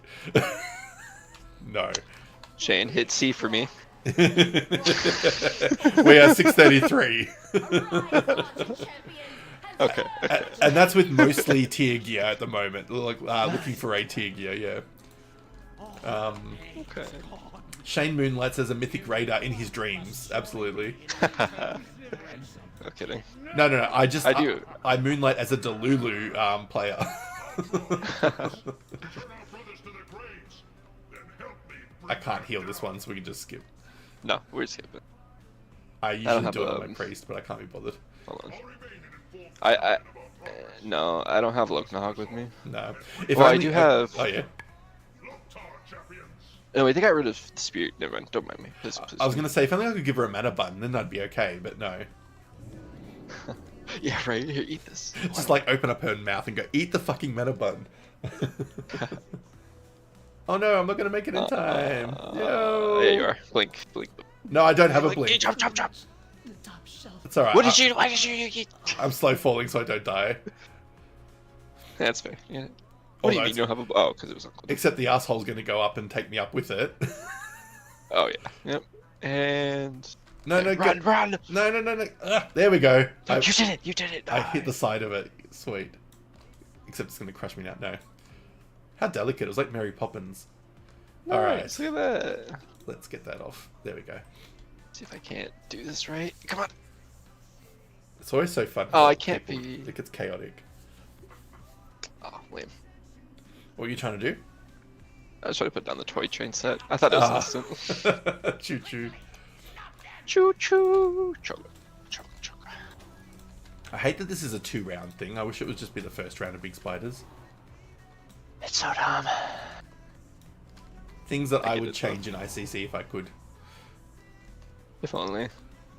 No. Shane, hit C for me. We are 633. Okay. And that's with mostly tier gear at the moment. Like, looking for a tier gear, yeah. Okay. Shane moonlights as a mythic raider in his dreams. Absolutely. No kidding. No. I do. I moonlight as a Delulu player. I can't heal this one, so we can just skip. No, we're skipping. I usually do it on my priest, but I can't be bothered. Hold on. No, I don't have Loknahog with me. No. I do have... Oh, yeah. wait, they got rid of the spirit. Never mind. Don't mind me. Please, please. I was gonna say if only I could give her a mana button, then I'd be okay. But no. Yeah, right. Here, eat this. Just like open up her mouth and go, eat the fucking mana button. Oh no, I'm not gonna make it in time. Yo. There you are. Blink, blink. No, I don't have a blink. Jump, jump, jump. It's alright. What did you? Why did you? I'm slow falling, so I don't die. That's fair. Yeah. What do you mean you don't have a? Oh, because it was unclear. Except the asshole's gonna go up and take me up with it. Oh yeah. Yep. And no, run, run. No. There we go. You did it. You did it. I hit the side of it. Sweet. Except it's gonna crush me now. No. How delicate. It was like Mary Poppins. Nice, Alright. look at that. Let's get that off. There we go. See if I can't do this right. Come on. It's always so fun. Oh, I can't people. be. It gets chaotic. Oh, lame. What were you trying to do? I was trying to put down the toy train set. I thought it was instant. Choo choo. Choo choo. Chugga. Chugga chugga. I hate that this is a 2-round thing. I wish it would just be the first round of big spiders. It's so dumb. Things that I would change in ICC if I could. If only.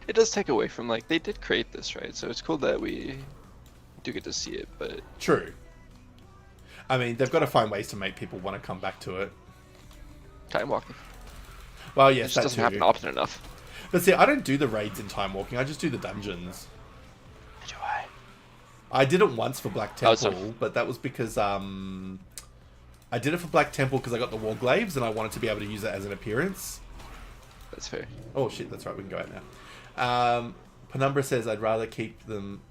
It does take away from, like, they did create this, right? So it's cool that we do get to see it, but... True. I mean, they've got to find ways to make people want to come back to it. Time walking. Well, yes, it just that doesn't too. happen often enough. But see, I don't do the raids in time walking. I just do the dungeons. Do I? I did it once for Black Temple, but that was because I did it for Black Temple because I got the Warglaives and I wanted to be able to use it as an appearance. That's fair. Oh shit, that's right. We can go out now. Penumbra says I'd rather keep them.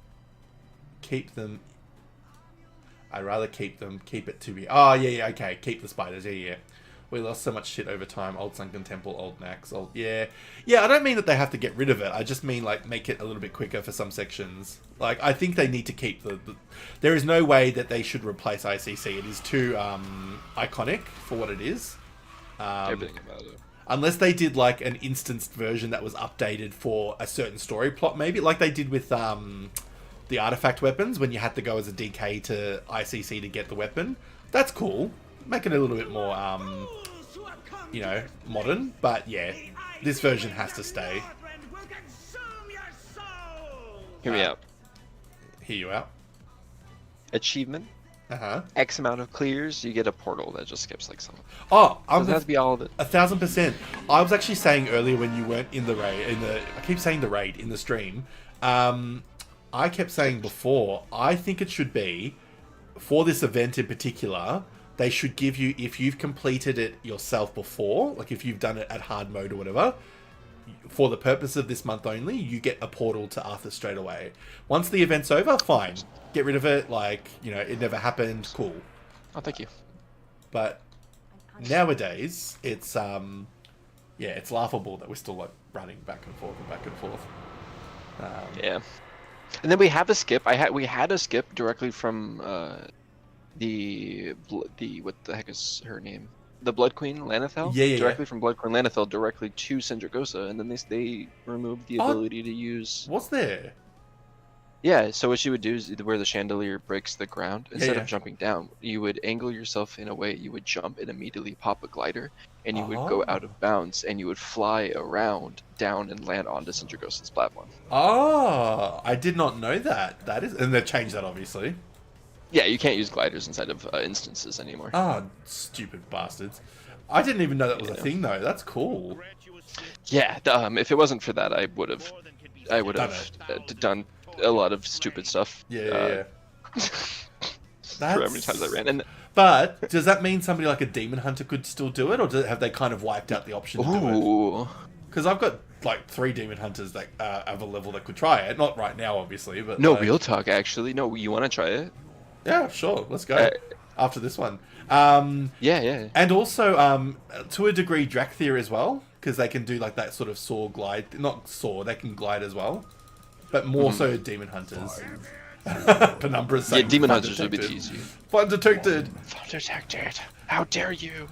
I'd rather keep it to be. Oh yeah, okay. Keep the spiders. Yeah. We lost so much shit over time. Old Sunken Temple, old Nax, old... Yeah. I don't mean that they have to get rid of it. I just mean, like, make it a little bit quicker for some sections. Like, I think they need to keep the... There is no way that they should replace ICC. It is too iconic for what it is. Everything about it. Unless they did, like, an instanced version that was updated for a certain story plot, maybe. Like they did with the artifact weapons, when you had to go as a DK to ICC to get the weapon. That's cool. Make it a little bit more, you know, modern. But yeah, this version has to stay. Hear me out. Hear you out. Achievement. Uh-huh. X amount of clears, you get a portal that just skips like some. Oh, doesn't have to be all of it. 1000%. I was actually saying earlier when you weren't in the raid, I keep saying the raid in the stream. I kept saying before, I think it should be, for this event in particular, they should give you, if you've completed it yourself before, like if you've done it at hard mode or whatever, for the purpose of this month only, you get a portal to Arthur straight away. Once the event's over, fine. Get rid of it, like, you know, it never happened, cool. Oh, thank you. But nowadays, it's, yeah, it's laughable that we're still, like, running back and forth and back and forth. Yeah. And then we have a skip. We had a skip directly from, the what the heck is her name? The Blood Queen Lanethel? Yeah. Directly from Blood Queen Lanethel directly to Sindragosa, and then they removed the ability to use... What's there? Yeah, so what she would do is where the chandelier breaks the ground, instead of jumping down, you would angle yourself in a way, you would jump and immediately pop a glider, and you would go out of bounds, and you would fly around, down, and land onto Sindragosa's platform. Oh, I did not know that. That is... And they've changed that, obviously. Yeah, you can't use gliders inside of instances anymore. Ah, stupid bastards. I didn't even know that was a thing, though. That's cool. Yeah, if it wasn't for that, I would have done a lot of stupid stuff. Yeah. For how many times I ran. But does that mean somebody like a Demon Hunter could still do it, or have they kind of wiped out the option to do it? Because I've got like 3 Demon Hunters that have a level that could try it. Not right now, obviously, but no, real talk. Actually, no. You want to try it? Yeah, sure. Let's go after this one. Yeah. And also, to a degree, Drakthir as well, because they can do like that sort of saw glide. Not saw, they can glide as well, but more so Demon Hunters. Penumbra's saying, yeah, Demon Hunters would be easy. Fun detected. Fun detected. How dare you?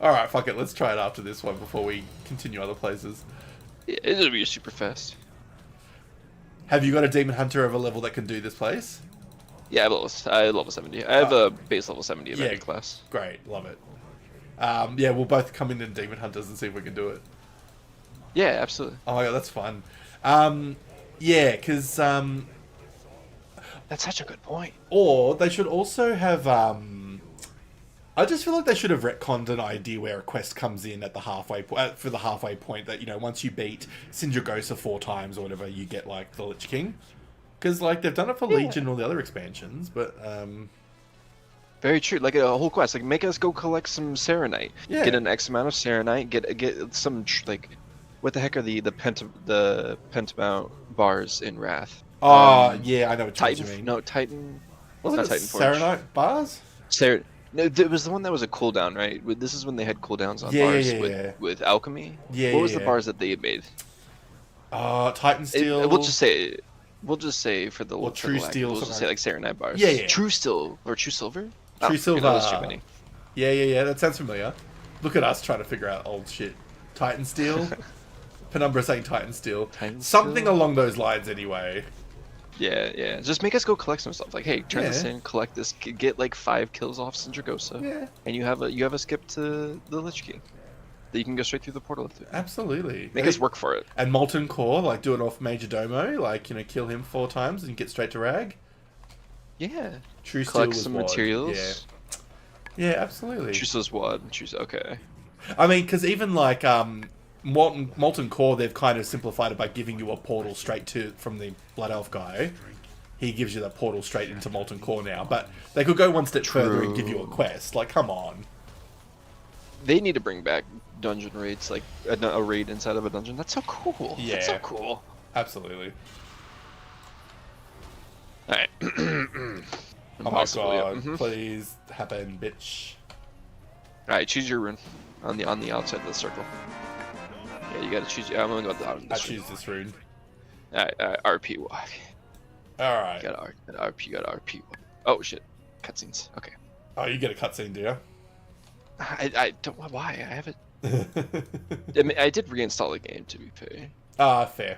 All right, fuck it. Let's try it after this one before we continue other places. Yeah, it'll be super fast. Have you got a Demon Hunter of a level that can do this place? Yeah, I have level 70. I have a base level 70 of every class. Great, love it. Yeah, we'll both come in Demon Hunters and see if we can do it. Yeah, absolutely. Oh my god, that's fun. Yeah, because that's such a good point. Or they should also have. I just feel like they should have retconned an idea where a quest comes in at the halfway for the halfway point that, you know, once you beat Sindragosa 4 times or whatever, you get like the Lich King. Because like they've done it for Legion and all the other expansions, but very true. Like a whole quest, like make us go collect some Serenite. Yeah. Get an X amount of Serenite. Get some like, what the heck are the pentamount bars in Wrath? Yeah, I know what Titan. you mean. No, Titan. Wasn't not it Titan Forge. Serenite bars? No, it was the one that was a cooldown, right? This is when they had cooldowns on Yeah, bars yeah, yeah. with alchemy. Yeah, What was yeah. the bars that they had made? Titan Steel. We'll just say for the True for the Steel or we'll just something say like Serenite bars. Yeah, yeah. True Steel or True Silver. True Silver. That was too many. Yeah. That sounds familiar. Look at us trying to figure out old shit. Titan Steel. Penumbra saying Titan Steel. Something along those lines, anyway. Yeah. Just make us go collect some stuff. Like, hey, turn this Yeah. in, collect this, get like 5 kills off Sindragosa. Yeah. And you have a skip to the Lich King. That you can go straight through the portal through. Absolutely. Make us work for it. And Molten Core, like do it off Major Domo, like, you know, kill him 4 times and get straight to Rag. Yeah. True Steel Collect was some WOD. materials. Yeah, absolutely. True Steel's WOD. Okay. I mean, because even like Molten Core, they've kind of simplified it by giving you a portal straight from the Blood Elf guy. He gives you that portal straight into Molten Core now, but they could go one step further and give you a quest. Like, come on. They need to bring back dungeon raids, like a raid inside of a dungeon. That's so cool. Yeah. That's so cool. Absolutely. Alright. Oh my god, please happen, bitch. Alright, choose your rune on the outside of the circle. Yeah, you gotta choose. I'm gonna go with the out of this I choose this rune. Alright, RP walk. Alright. You gotta RP. Oh shit. Cutscenes. Okay. Oh, you get a cutscene, do you? I don't know why. I haven't. I mean, I did reinstall the game, to be fair. Fair.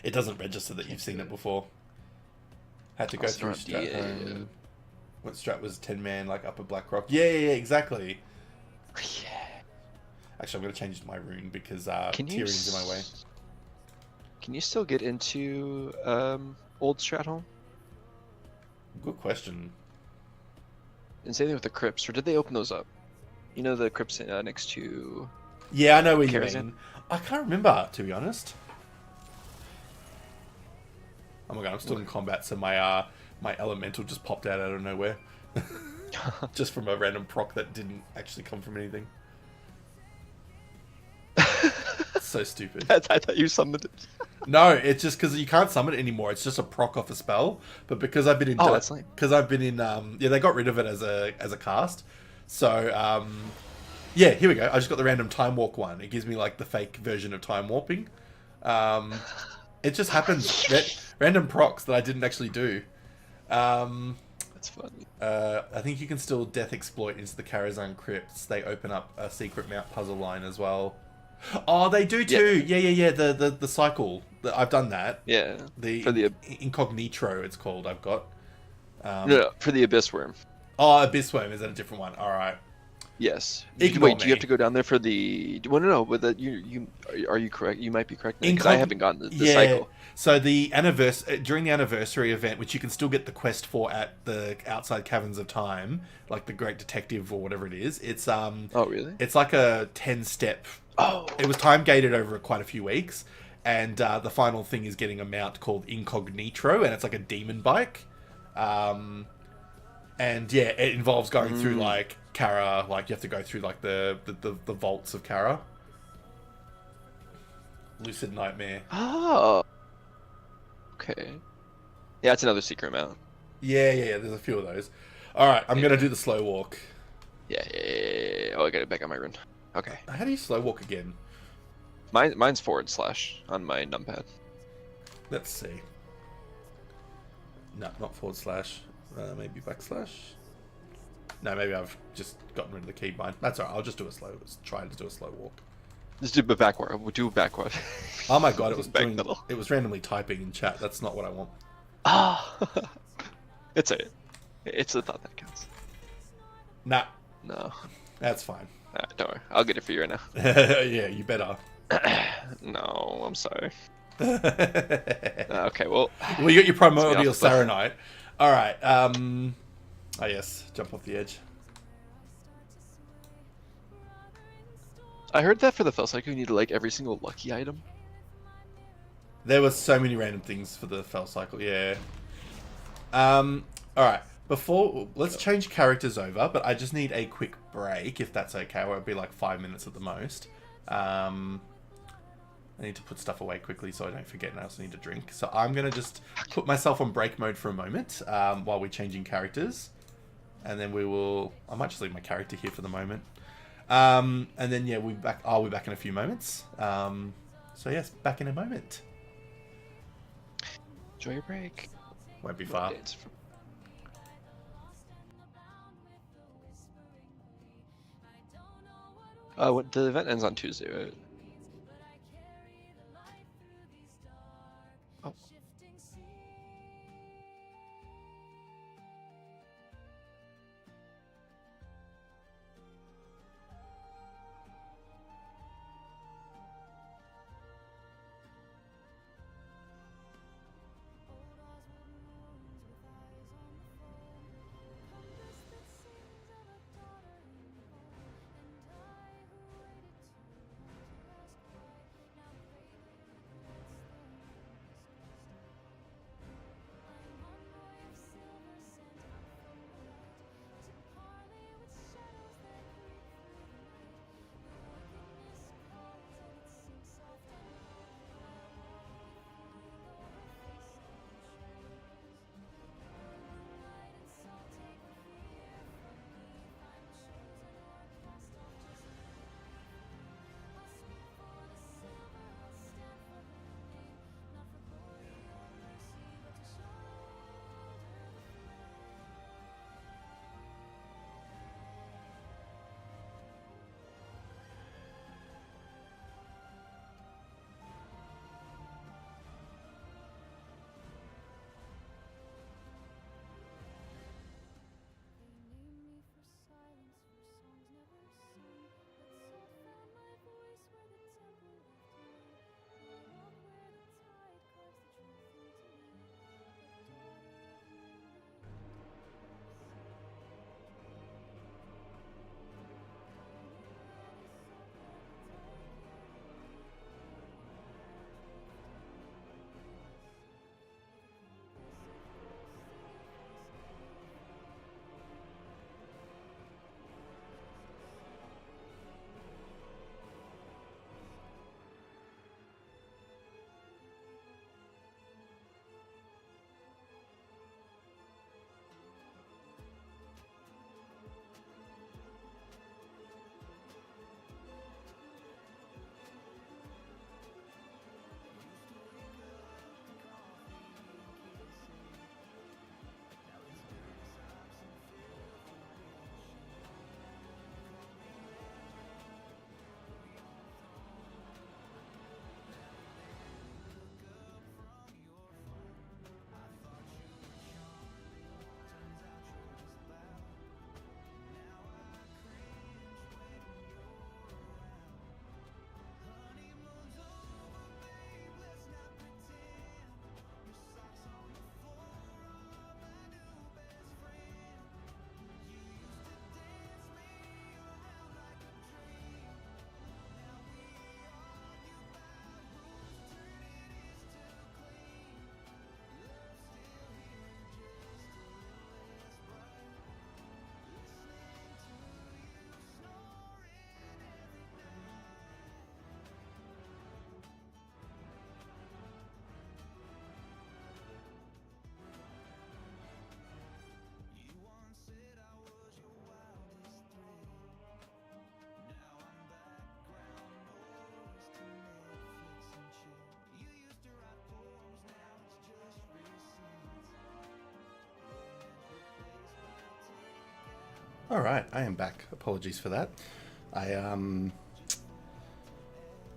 It doesn't register that you've seen it before. Had to go through Strat. What Strat was 10-man, like Upper Blackrock. Yeah, exactly. Yeah. Actually, I'm going to change my rune because Tyrion's in my way. Can you still get into Old Stratholme? Good question. And same thing with the crypts, or did they open those up? You know the crypts next to... Yeah, I know what you Karazhan? mean. I can't remember, to be honest. Oh my god, I'm still in combat, so my elemental just popped out of nowhere. Just from a random proc that didn't actually come from anything. So stupid. I thought you summoned it. No, it's just because you can't summon it anymore. It's just a proc off a spell. But because I've been in, that's lame. Because I've been in, yeah, they got rid of it as a cast. So, yeah, here we go. I just got the random time walk one. It gives me like the fake version of time warping. It just happens. Random procs that I didn't actually do. That's funny. I think you can still death exploit into the Karazhan crypts. They open up a secret mount puzzle line as well. Oh, they do too. Yeah. The cycle. I've done that. Yeah. For the Incognito, it's called. I've got. No, for the Abyss Worm. Oh, Abyss Worm is that a different one? All right. Yes. Ignore Wait, do you have to go down there for the? Well, no. But are you correct? You might be correct. Because I haven't gotten the cycle. So the during the anniversary event, which you can still get the quest for at the outside caverns of time, like the Great Detective or whatever it is. It's Oh really? It's like a 10-step. Oh. It was time gated over quite a few weeks, and the final thing is getting a mount called Incognito, and it's like a demon bike. And yeah, it involves going through like Kara, like you have to go through like the vaults of Kara. Lucid Nightmare. Oh. Okay. Yeah, it's another secret mount. Yeah. There's a few of those. All right, I'm gonna do the slow walk. Yeah. Oh, I got it back on my rune. Okay. How do you slow walk again? Mine's / on my numpad. Let's see. No, not /. Maybe /. No, maybe I've just gotten rid of the keybind. That's alright. I'll just do a slow. Try to do a slow walk. Just do a backward. We'll do a backward. Oh my god! It was randomly typing in chat. That's not what I want. Ah. It's a thought that counts. Nah. No. That's fine. Don't worry, I'll get it for you right now. Yeah, you better. No, I'm sorry. Okay, well... Well, you got your primordial off the- Saronite. Alright, oh yes, jump off the edge. I heard that for the Fel Cycle you need like every single lucky item. There were so many random things for the Fel Cycle, yeah. Alright, let's change characters over, but I just need a quick break, if that's okay, or it'll be like 5 minutes at the most. I need to put stuff away quickly so I don't forget, and I also need to drink. So I'm going to just put myself on break mode for a moment while we're changing characters. And then I might just leave my character here for the moment. And then, yeah, I'll be back in a few moments. So yes, back in a moment. Enjoy your break. Won't be far. The event ends on Tuesday, right? Oh. Alright, I am back. Apologies for that. I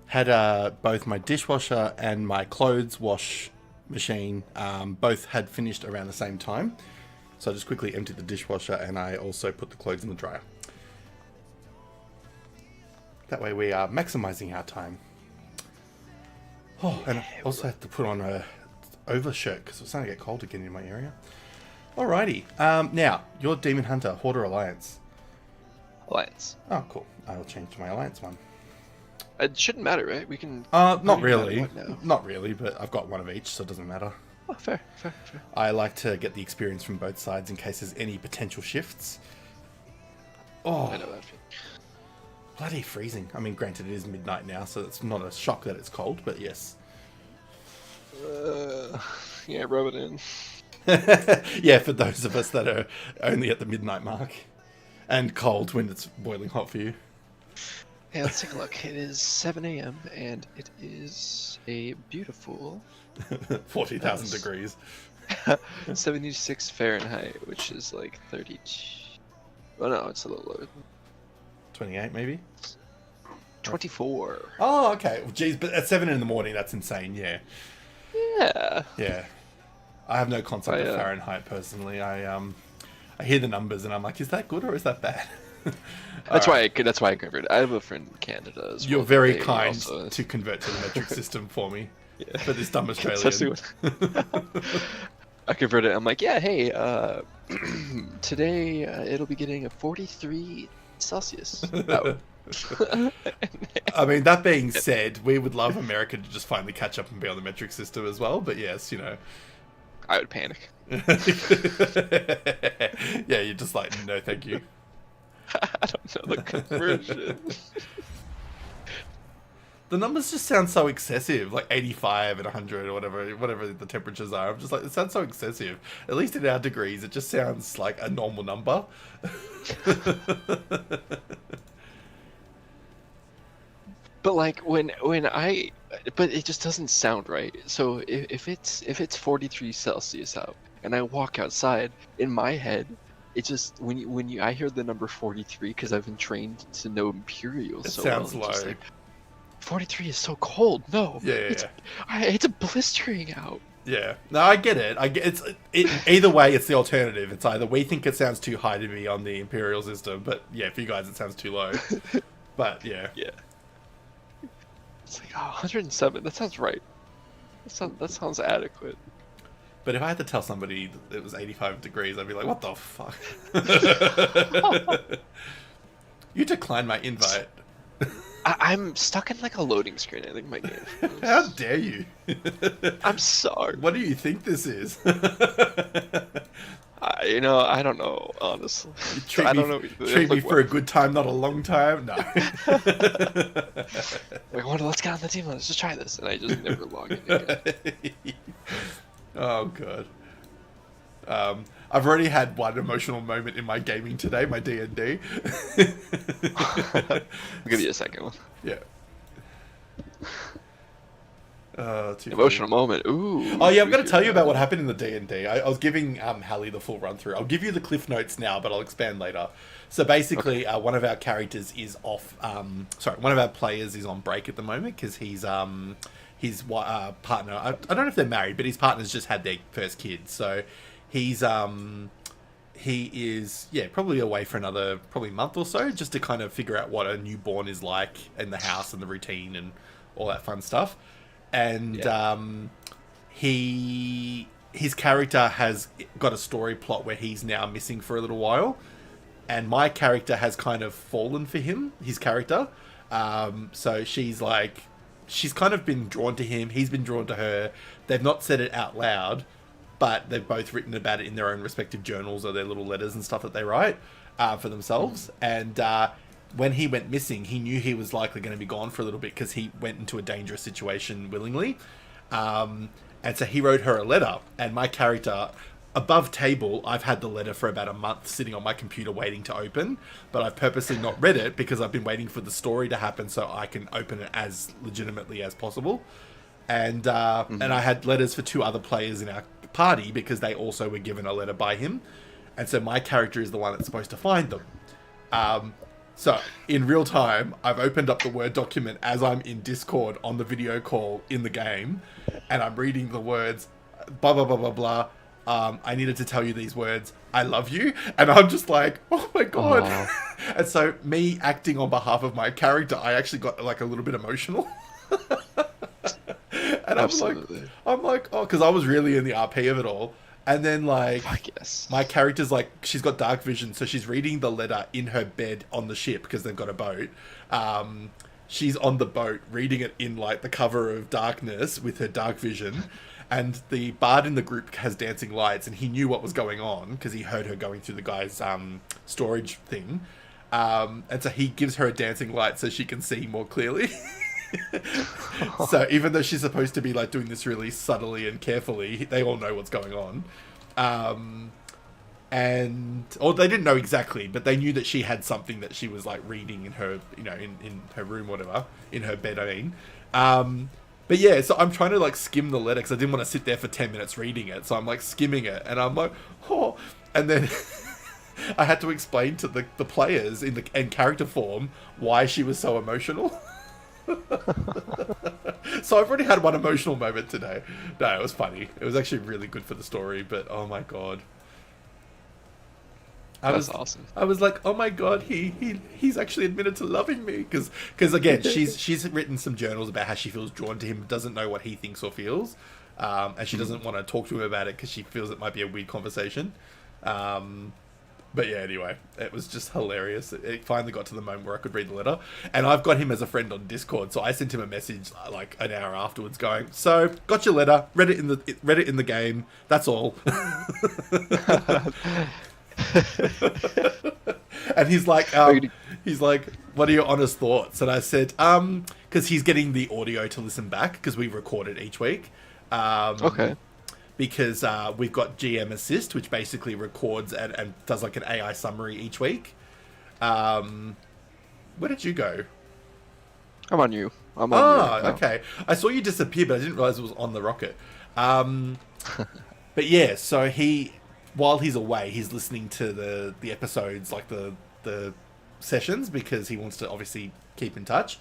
had both my dishwasher and my clothes wash machine both had finished around the same time. So I just quickly emptied the dishwasher and I also put the clothes in the dryer. That way we are maximizing our time. Oh, and I also have to put on a overshirt because it's starting to get cold again in my area. Alrighty. Now, your Demon Hunter, Horde or Alliance? Alliance. Oh, cool. I will change to my Alliance one. It shouldn't matter, right? We can... Not really. Not really, but I've got one of each, so it doesn't matter. Oh, fair. I like to get the experience from both sides in case there's any potential shifts. Oh, I know that feeling. Bloody freezing. I mean, granted, it is midnight now, so it's not a shock that it's cold, but yes. Yeah, rub it in. Yeah, for those of us that are only at the midnight mark. And cold when it's boiling hot for you. Yeah, let's take a look. It is 7 a.m. and it is a beautiful... 40,000 degrees. 76 Fahrenheit, which is like 32... Oh no, it's a little lower. 28 maybe? 24. Oh, okay. Well, geez, but at 7 in the morning, that's insane, yeah. Yeah. Yeah. I have no concept of Fahrenheit, personally. I hear the numbers and I'm like, is that good or is that bad? That's why I converted. I have a friend in Canada as well. You're very kind to convert to the metric system for me. Yeah. For this dumb Australian. I converted. I'm like, yeah, hey, today it'll be getting a 43 Celsius. I mean, that being said, we would love America to just finally catch up and be on the metric system as well. But yes, you know, I would panic. Yeah, you're just like, no, thank you. I don't know the conversion. The numbers just sound so excessive, like 85 and 100 or whatever the temperatures are. I'm just like, it sounds so excessive. At least in our degrees, it just sounds like a normal number. But like but it just doesn't sound right. So if it's 43 Celsius out and I walk outside, in my head, it just when I hear the number 43, because I've been trained to know imperial, it so sounds well, low. 43 is so cold. No. Yeah. It's a blistering out. Yeah. No, I get it. Either way, it's the alternative. It's either we think it sounds too high to be on the imperial system, but yeah, for you guys it sounds too low. But yeah. Yeah. It's like 107. That sounds right. That sounds adequate. But if I had to tell somebody that it was 85 degrees, I'd be like, what the fuck? You declined my invite. I'm stuck in like a loading screen, I think, my game. How dare you? I'm sorry. What do you think this is? I don't know, honestly. Treat me for a good time, not a long time? No. Like, let's get on the team, let's just try this. And I just never log in again. Oh, God. I've already had one emotional moment in my gaming today, my D&D. I'll give you a second one. Yeah. Emotional moment. Ooh. Oh yeah, I'm going to tell you about what happened in the D&D. I was giving Hallie the full run through. I'll give you the cliff notes now, but I'll expand later. So basically, one of our characters is off. One of our players is on break at the moment because his partner. I don't know if they're married, but his partner's just had their first kid. So he is probably away for another probably month or so, just to kind of figure out what a newborn is like in the house and the routine and all that fun stuff. And his character has got a story plot where he's now missing for a little while, and my character has kind of fallen for him, his character. So she's kind of been drawn to him, he's been drawn to her. They've not said it out loud, but they've both written about it in their own respective journals or their little letters and stuff that they write for themselves. And when he went missing, he knew he was likely going to be gone for a little bit because he went into a dangerous situation willingly. And so he wrote her a letter, and my character, above table, I've had the letter for about a month sitting on my computer waiting to open, but I've purposely not read it because I've been waiting for the story to happen so I can open it as legitimately as possible. And and I had letters for 2 other players in our party because they also were given a letter by him. And so my character is the one that's supposed to find them. So, in real time, I've opened up the Word document as I'm in Discord on the video call in the game, and I'm reading the words, blah, blah, blah, blah, blah. I needed to tell you these words. I love you. And I'm just like, oh my God. And so me acting on behalf of my character, I actually got like a little bit emotional. And Absolutely. I'm like, oh, because I was really in the RP of it all. And then like, I guess my character's like, she's got dark vision. So she's reading the letter in her bed on the ship because they've got a boat. She's on the boat reading it in like the cover of darkness with her dark vision. And the bard in the group has dancing lights, and he knew what was going on because he heard her going through the guy's storage thing. And so he gives her a dancing light so she can see more clearly. So even though she's supposed to be like doing this really subtly and carefully, they all know what's going on. Or they didn't know exactly, but they knew that she had something that she was like reading in her, you know, in her room, whatever, in her bed, I mean. But yeah, so I'm trying to like skim the letter because I didn't want to sit there for 10 minutes reading it. So I'm like skimming it and I'm like, oh, and then I had to explain to the players in character form why she was so emotional. So I've already had one emotional moment today. No, it was funny. It was actually really good for the story, but oh my God. That's awesome. I was like, oh my God, he's actually admitted to loving me because again, she's written some journals about how she feels drawn to him, doesn't know what he thinks or feels, and she doesn't want to talk to him about it because she feels it might be a weird conversation. But yeah, anyway, it was just hilarious. It finally got to the moment where I could read the letter, and I've got him as a friend on Discord, so I sent him a message like an hour afterwards, going, "So, got your letter. Read it in the game. That's all." And he's like, what are your honest thoughts? And I said, because he's getting the audio to listen back because we record it each week. Okay. Because we've got GM Assist, which basically records and does like an AI summary each week. Where did you go? I'm on you. I'm on you. Okay. I saw you disappear, but I didn't realize it was on the rocket. But yeah, so while he's away, he's listening to the episodes, like the sessions, because he wants to obviously keep in touch.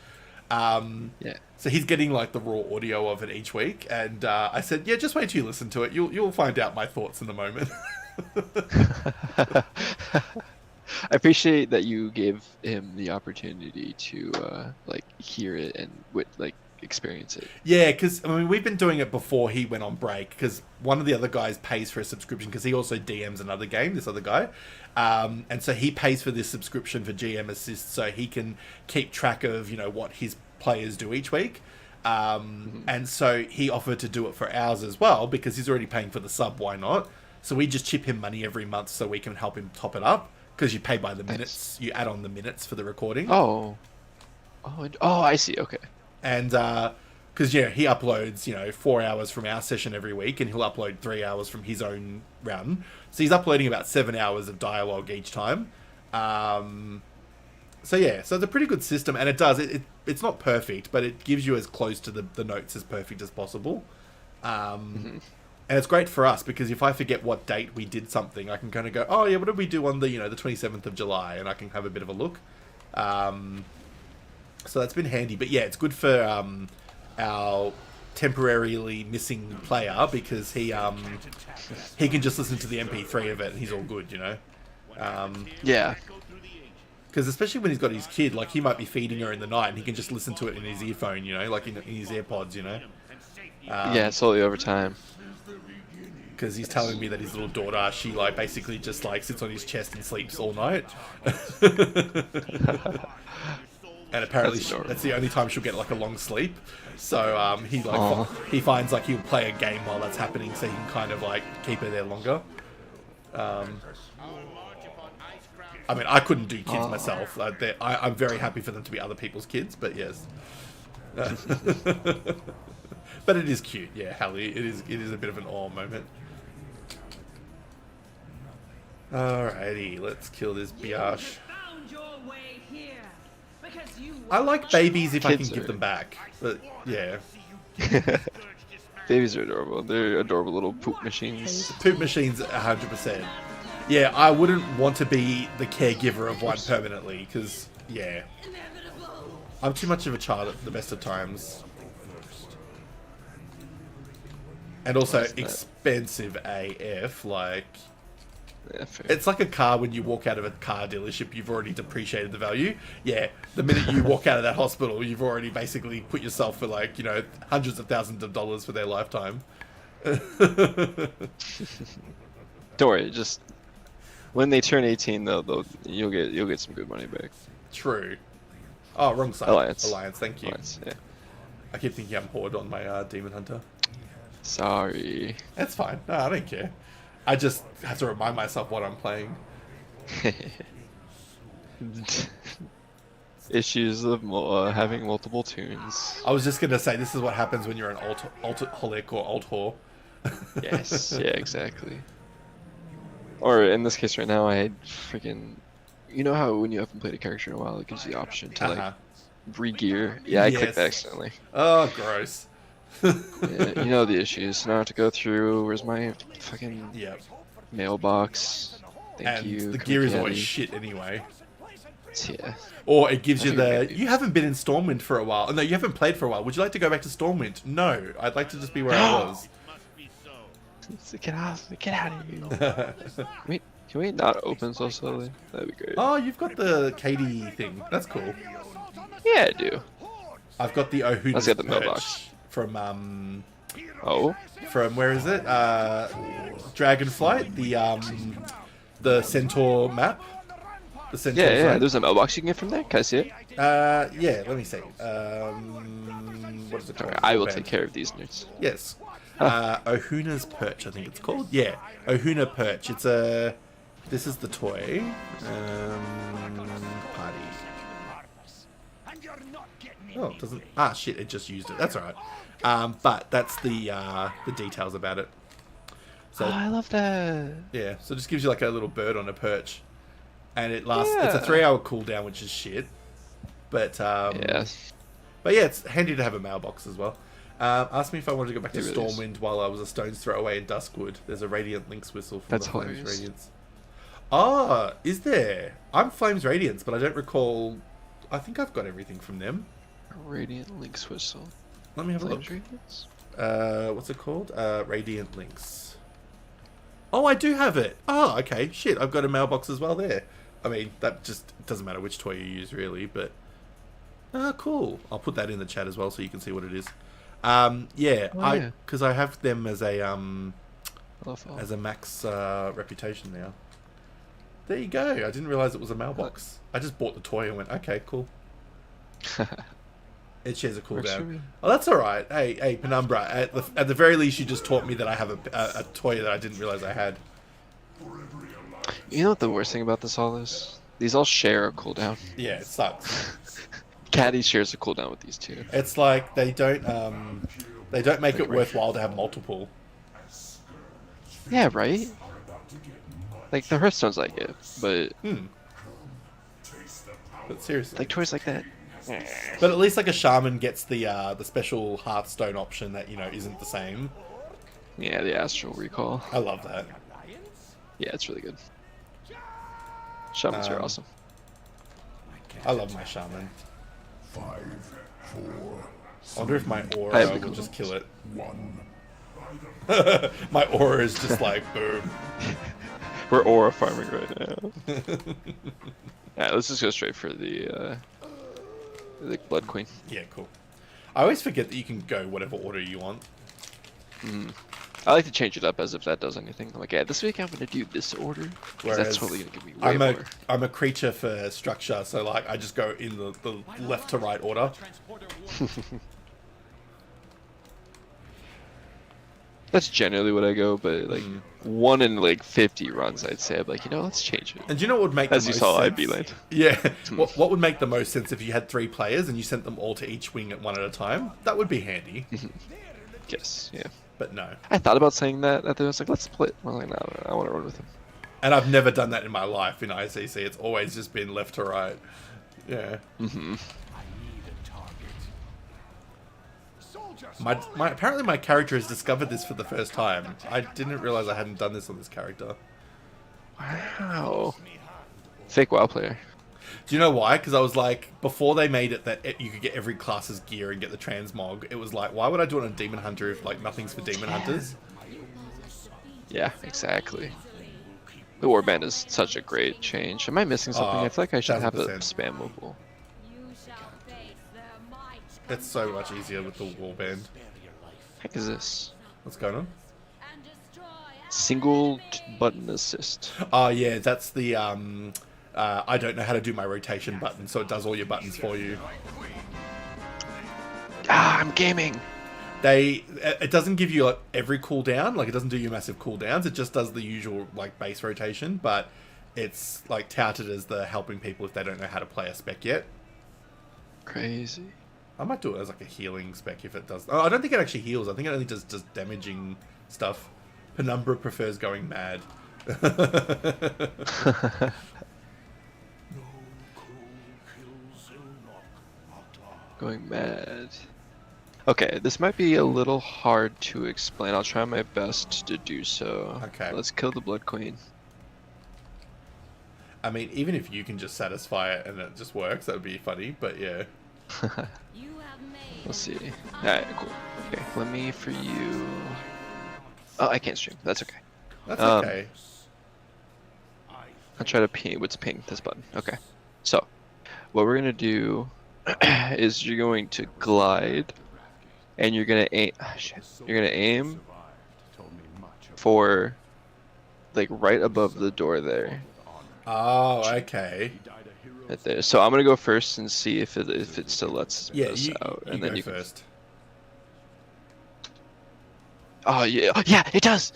Yeah. So he's getting like the raw audio of it each week, and I said, yeah, just wait till you listen to it. You'll find out my thoughts in a moment. I appreciate that you gave him the opportunity to like hear it and experience it. Yeah, because I mean we've been doing it before he went on break, because one of the other guys pays for a subscription because he also DMs another game, this other guy, and so he pays for this subscription for GM Assist so he can keep track of, you know, what his players do each week, and so he offered to do it for ours as well because he's already paying for the sub. Why not? So we just chip him money every month so we can help him top it up, because you pay by the minutes. You add on the minutes for the recording. Oh, I see. Okay. And because yeah, he uploads, you know, 4 hours from our session every week, and he'll upload 3 hours from his own run. So he's uploading about 7 hours of dialogue each time. So yeah, so it's a pretty good system, and it does it's not perfect, but it gives you as close to the notes as perfect as possible. And it's great for us because if I forget what date we did something, I can kind of go, oh yeah, what did we do on the, you know, the 27th of July, and I can have a bit of a look. So that's been handy, but yeah, it's good for our temporarily missing player because he can just listen to the MP3 of it and he's all good, you know. Yeah. Because especially when he's got his kid, like he might be feeding her in the night and he can just listen to it in his earphone, you know, like in his AirPods, you know. Yeah, slowly over time. Because he's telling me that his little daughter, she like basically just like sits on his chest and sleeps all night. And apparently that's the only time she'll get like a long sleep. So he finds like he'll play a game while that's happening, so he can kind of like keep her there longer. I mean, I couldn't do kids myself. I'm very happy for them to be other people's kids, but yes. But it is cute, yeah, Hallie. It is a bit of an awe moment. Alrighty, let's kill this biatch. I like babies if I can give them back, but yeah. Babies are adorable. They're adorable little poop machines. Poop machines, 100%. Yeah, I wouldn't want to be the caregiver of one permanently, because, yeah. I'm too much of a child at the best of times. And also Isn't that- expensive AF, like... Yeah, fair. It's like a car when you walk out of a car dealership, you've already depreciated the value. Yeah, the minute you walk out of that hospital, you've already basically put yourself for like, you know, hundreds of thousands of dollars for their lifetime. Don't worry, just when they turn 18, you'll get some good money back. True. Oh, wrong side. Alliance. Thank you. Alliance, yeah. I keep thinking I'm Horde on my Demon Hunter. Sorry. That's fine. No, I don't care. I just have to remind myself what I'm playing. Issues of having multiple tunes. I was just gonna say this is what happens when you're an alt-holic or alt-whore. Yes, yeah, exactly. Or in this case right now, I freaking... You know how when you haven't played a character in a while, it gives you the option to like re-gear? Yeah, I clicked that accidentally. Oh, gross. Yeah, you know the issues. Now I have to go through, where's my fucking mailbox? Thank you. The gear is always shit anyway. Yeah. Or it gives you the, you haven't been in Stormwind for a while. Oh, no, you haven't played for a while. Would you like to go back to Stormwind? No, I'd like to just be where I was. Get out of here. Wait, can we not open so slowly? That'd be great. Oh, you've got the Katie thing. That's cool. Yeah, I do. I've got the Ohuna. Let's get the mailbox. From Oh. From where is it? Dragonflight, the Centaur map. The Centaur Yeah, zone. there's a mailbox you can get from there. Can I see it? Yeah, let me see. What is it called? I will take care of these nerds. Yes. Ohuna's Perch, I think it's called. Yeah, Ohuna Perch. It's a... This is the toy. Party. Oh, it doesn't... Ah, shit, it just used it. That's alright. But that's the details about it. So, I love that. Yeah, so it just gives you like a little bird on a perch. And it lasts... It's a 3-hour cooldown, which is shit. But, But yeah, it's handy to have a mailbox as well. Asked me if I wanted to go back to Stormwind while I was a stone's throw away in Duskwood. There's a Radiant Lynx whistle from the Flames Radiance. Ah, is there? I'm Flames Radiance, but I don't recall... I think I've got everything from them. Radiant Lynx whistle. Let me have a look. Radiance? What's it called? Radiant Lynx. Oh, I do have it. Oh, okay. Shit, I've got a mailbox as well there. I mean, that just doesn't matter which toy you use, really, but... Ah, cool. I'll put that in the chat as well so you can see what it is. Yeah, because I have them as a max reputation now. There you go. I didn't realize it was a mailbox. I just bought the toy and went, okay, cool. It shares a cooldown. Oh, that's all right. Hey, Penumbra. At the very least, you just taught me that I have a toy that I didn't realize I had. You know what the worst thing about this all is? These all share a cooldown. Yeah, it sucks. Caddy shares a cooldown with these two. It's like they don't make it worthwhile to have multiple. Yeah, right? Like the Hearthstone's like it, but But seriously, like toys like that. But at least like a shaman gets the special Hearthstone option that, you know, isn't the same. Yeah, the Astral Recall. I love that. Yeah, it's really good. Shamans are awesome. I love my shaman. 5, 4. I wonder if my aura will just kill it. 1. My aura is just like boom. We're aura farming right now. Yeah, let's just go straight for the Blood Queen. Yeah, cool. I always forget that you can go whatever order you want. I like to change it up as if that does anything. I'm like, yeah, this week I'm going to do this order. Because that's totally going to give me way more. I'm a creature for structure, so like I just go in the left to right order. That's generally what I go, but like 1 in like 50 runs, I'd say. I'm like, you know, let's change it. And do you know what would make as the you most saw, sense? I'd be late. Yeah. What would make the most sense if you had 3 players and you sent them all to each wing at one at a time? That would be handy. Yes, yeah. But no. I thought about saying that. I was like, let's split. I was like, no, I want to run with him. And I've never done that in my life in ICC. It's always just been left to right. Yeah. Apparently my character has discovered this for the first time. I didn't realize I hadn't done this on this character. Wow. Fake WoW player. Do you know why? Because I was like, before they made it that you could get every class's gear and get the transmog, it was like, why would I do it on Demon Hunter if like nothing's for Demon Hunters? Yeah, exactly. The warband is such a great change. Am I missing something? I feel like I should have it 1000%. spammable. It's so much easier with the warband. Heck is this? What's going on? Single button assist. Oh yeah, that's the I don't know how to do my rotation button, so it does all your buttons for you. Ah, I'm gaming. It doesn't give you like every cooldown, like it doesn't do you massive cooldowns. It just does the usual like base rotation, but it's like touted as the helping people if they don't know how to play a spec yet. Crazy. I might do it as like a healing spec if it does. Oh, I don't think it actually heals. I think it only does damaging stuff. Penumbra prefers going mad. Going mad. Okay, this might be a little hard to explain. I'll try my best to do so. Okay. Let's kill the Blood Queen. I mean, even if you can just satisfy it and it just works, that would be funny, but yeah. We'll see. Alright, cool. Okay, let me for you... Oh, I can't stream. That's okay. That's okay. I'll try to ping. What's ping? This button. Okay. So, what we're gonna do is you're going to glide, and you're gonna aim. Oh, shit. You're gonna aim for like right above the door there. Oh, okay. Right there. So I'm gonna go first and see if it still lets us out, you and then go you first. Oh yeah, yeah, it does.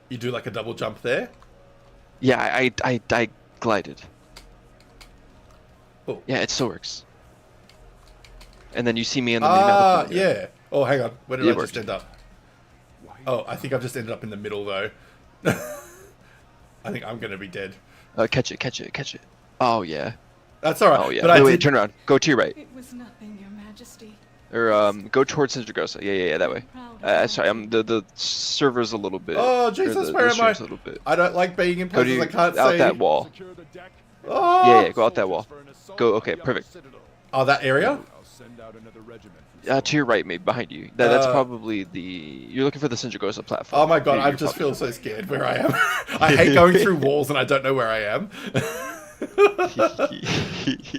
You do like a double jump there. Yeah, I glided. Oh. Yeah, it still works. And then you see me in the minimap. Yeah. Oh, hang on. Where did I just end up? Oh, I think I've just ended up in the middle though. I think I'm gonna be dead. Catch it, catch it, catch it. Oh yeah. That's alright. Oh yeah. But Wait, turn around. Go to your right. It was nothing, Your Majesty. Or go towards Sindragosa. Yeah, that way. Sorry, the server's a little bit. Oh Jesus, where am I? A little bit. I don't like being in places I can't see. Out that wall. Oh. Yeah, go out that wall. Go. Okay, perfect. Oh, that area? To your right, maybe behind you. That's probably the. You're looking for the Sindragosa platform. Oh my god, I just feel so scared where I am. I hate going through walls and I don't know where I am.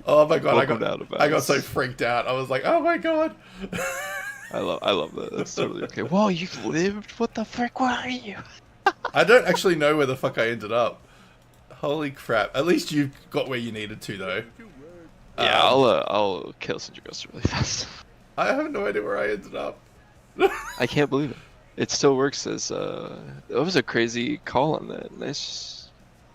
Oh my god, I got so freaked out. I was like, oh my god. I love that. That's totally okay. Whoa, you've lived? What the frick? Where are you? I don't actually know where the fuck I ended up. Holy crap. At least you got where you needed to though. Yeah, I'll kill Sindragosa really fast. I have no idea where I ended up. I can't believe it. It still works as that was a crazy call on that. Nice.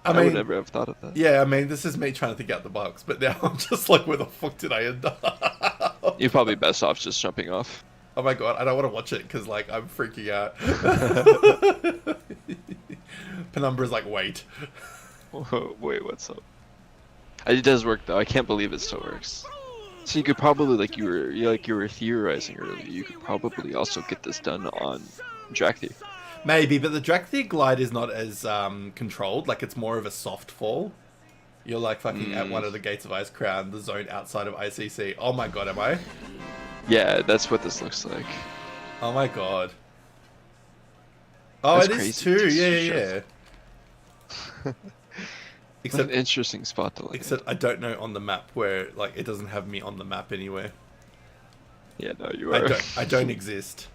I would never have thought of that. Yeah, I mean, this is me trying to think out the box, but now I'm just like, where the fuck did I end up? You're probably best off just jumping off. Oh my god, I don't want to watch it because like I'm freaking out. Penumbra's like, wait. Wait, what's up? It does work though. I can't believe it still works. So you could probably, like you were theorizing earlier, you could probably also get this done on Drakthir. Maybe, but the Drakthir glide is not as controlled. Like it's more of a soft fall. You're like fucking at one of the gates of Ice Crown, the zone outside of ICC. Oh my god, am I? Yeah, that's what this looks like. Oh my god. Oh, That's it is too. Yeah. Except an interesting spot to look. Except I don't know on the map where like it doesn't have me on the map anywhere. Yeah, no, you are. I don't exist.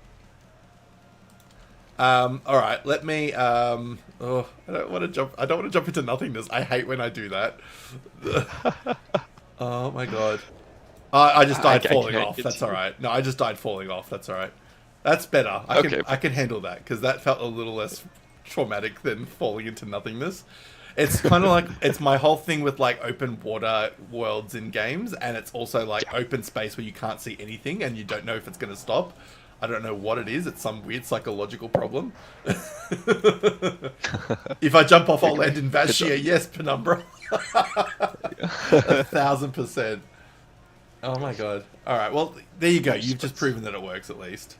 All right, let me. Oh, I don't want to jump. I don't want to jump into nothingness. I hate when I do that. Oh my god. I just died falling off. That's all right. No, I just died falling off. That's all right. That's better. I can handle that because that felt a little less traumatic than falling into nothingness. It's kind of like it's my whole thing with like open water worlds in games, and it's also like open space where you can't see anything and you don't know if it's going to stop. I don't know what it is. It's some weird psychological problem. If I jump off, I'll land in Vashia. Yes, Penumbra. 1000%. Oh my god. All right. Well, there you go. You've just proven that it works at least.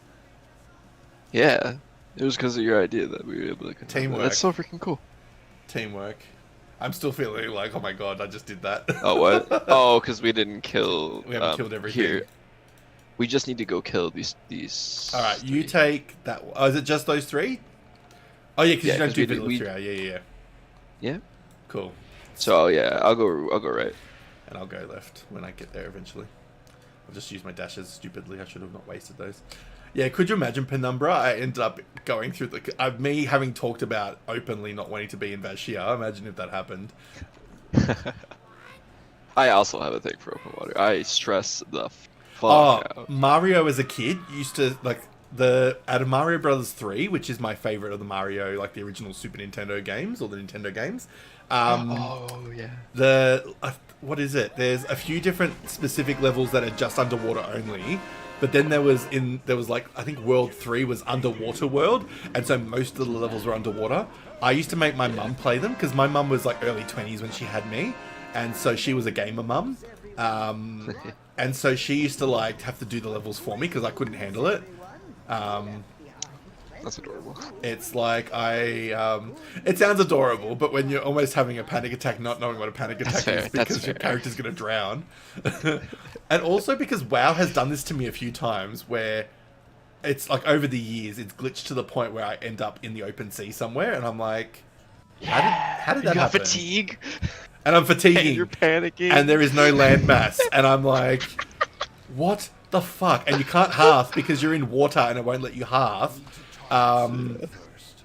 Yeah, it was because of your idea that we were able to. Teamwork. That's so freaking cool. Teamwork. I'm still feeling like, oh my god, I just did that. Oh, what? Oh, because we didn't kill. We haven't killed everything. Here. We just need to go kill these. All right, you take that. Oh, is it just those 3? Oh yeah, because you don't do we, Village 3. Yeah. Yeah. Cool. So yeah, I'll go right. And I'll go left when I get there eventually. I'll just use my dashes stupidly. I should have not wasted those. Yeah, could you imagine Penumbra? I ended up going through me having talked about openly not wanting to be in Vashia. Imagine if that happened. I also have a thing for open water. I stress the fuck out. Mario as a kid used to like out of Mario Brothers 3, which is my favorite of the Mario, like the original Super Nintendo games or the Nintendo games. What is it? There's a few different specific levels that are just underwater only. But then there was like, I think World 3 was underwater world, and so most of the levels were underwater. I used to make my mum play them, because my mum was like early 20s when she had me, and so she was a gamer mum. And so she used to like have to do the levels for me, because I couldn't handle it. That's adorable. It's like it sounds adorable, but when you're almost having a panic attack, not knowing what a panic attack is because your character's going to drown. And also because WoW has done this to me a few times where it's like over the years, it's glitched to the point where I end up in the open sea somewhere and I'm like, how did that happen? Fatigue. And I'm fatiguing. And you're panicking. And there is no landmass. And I'm like, what the fuck? And you can't half because you're in water and it won't let you half.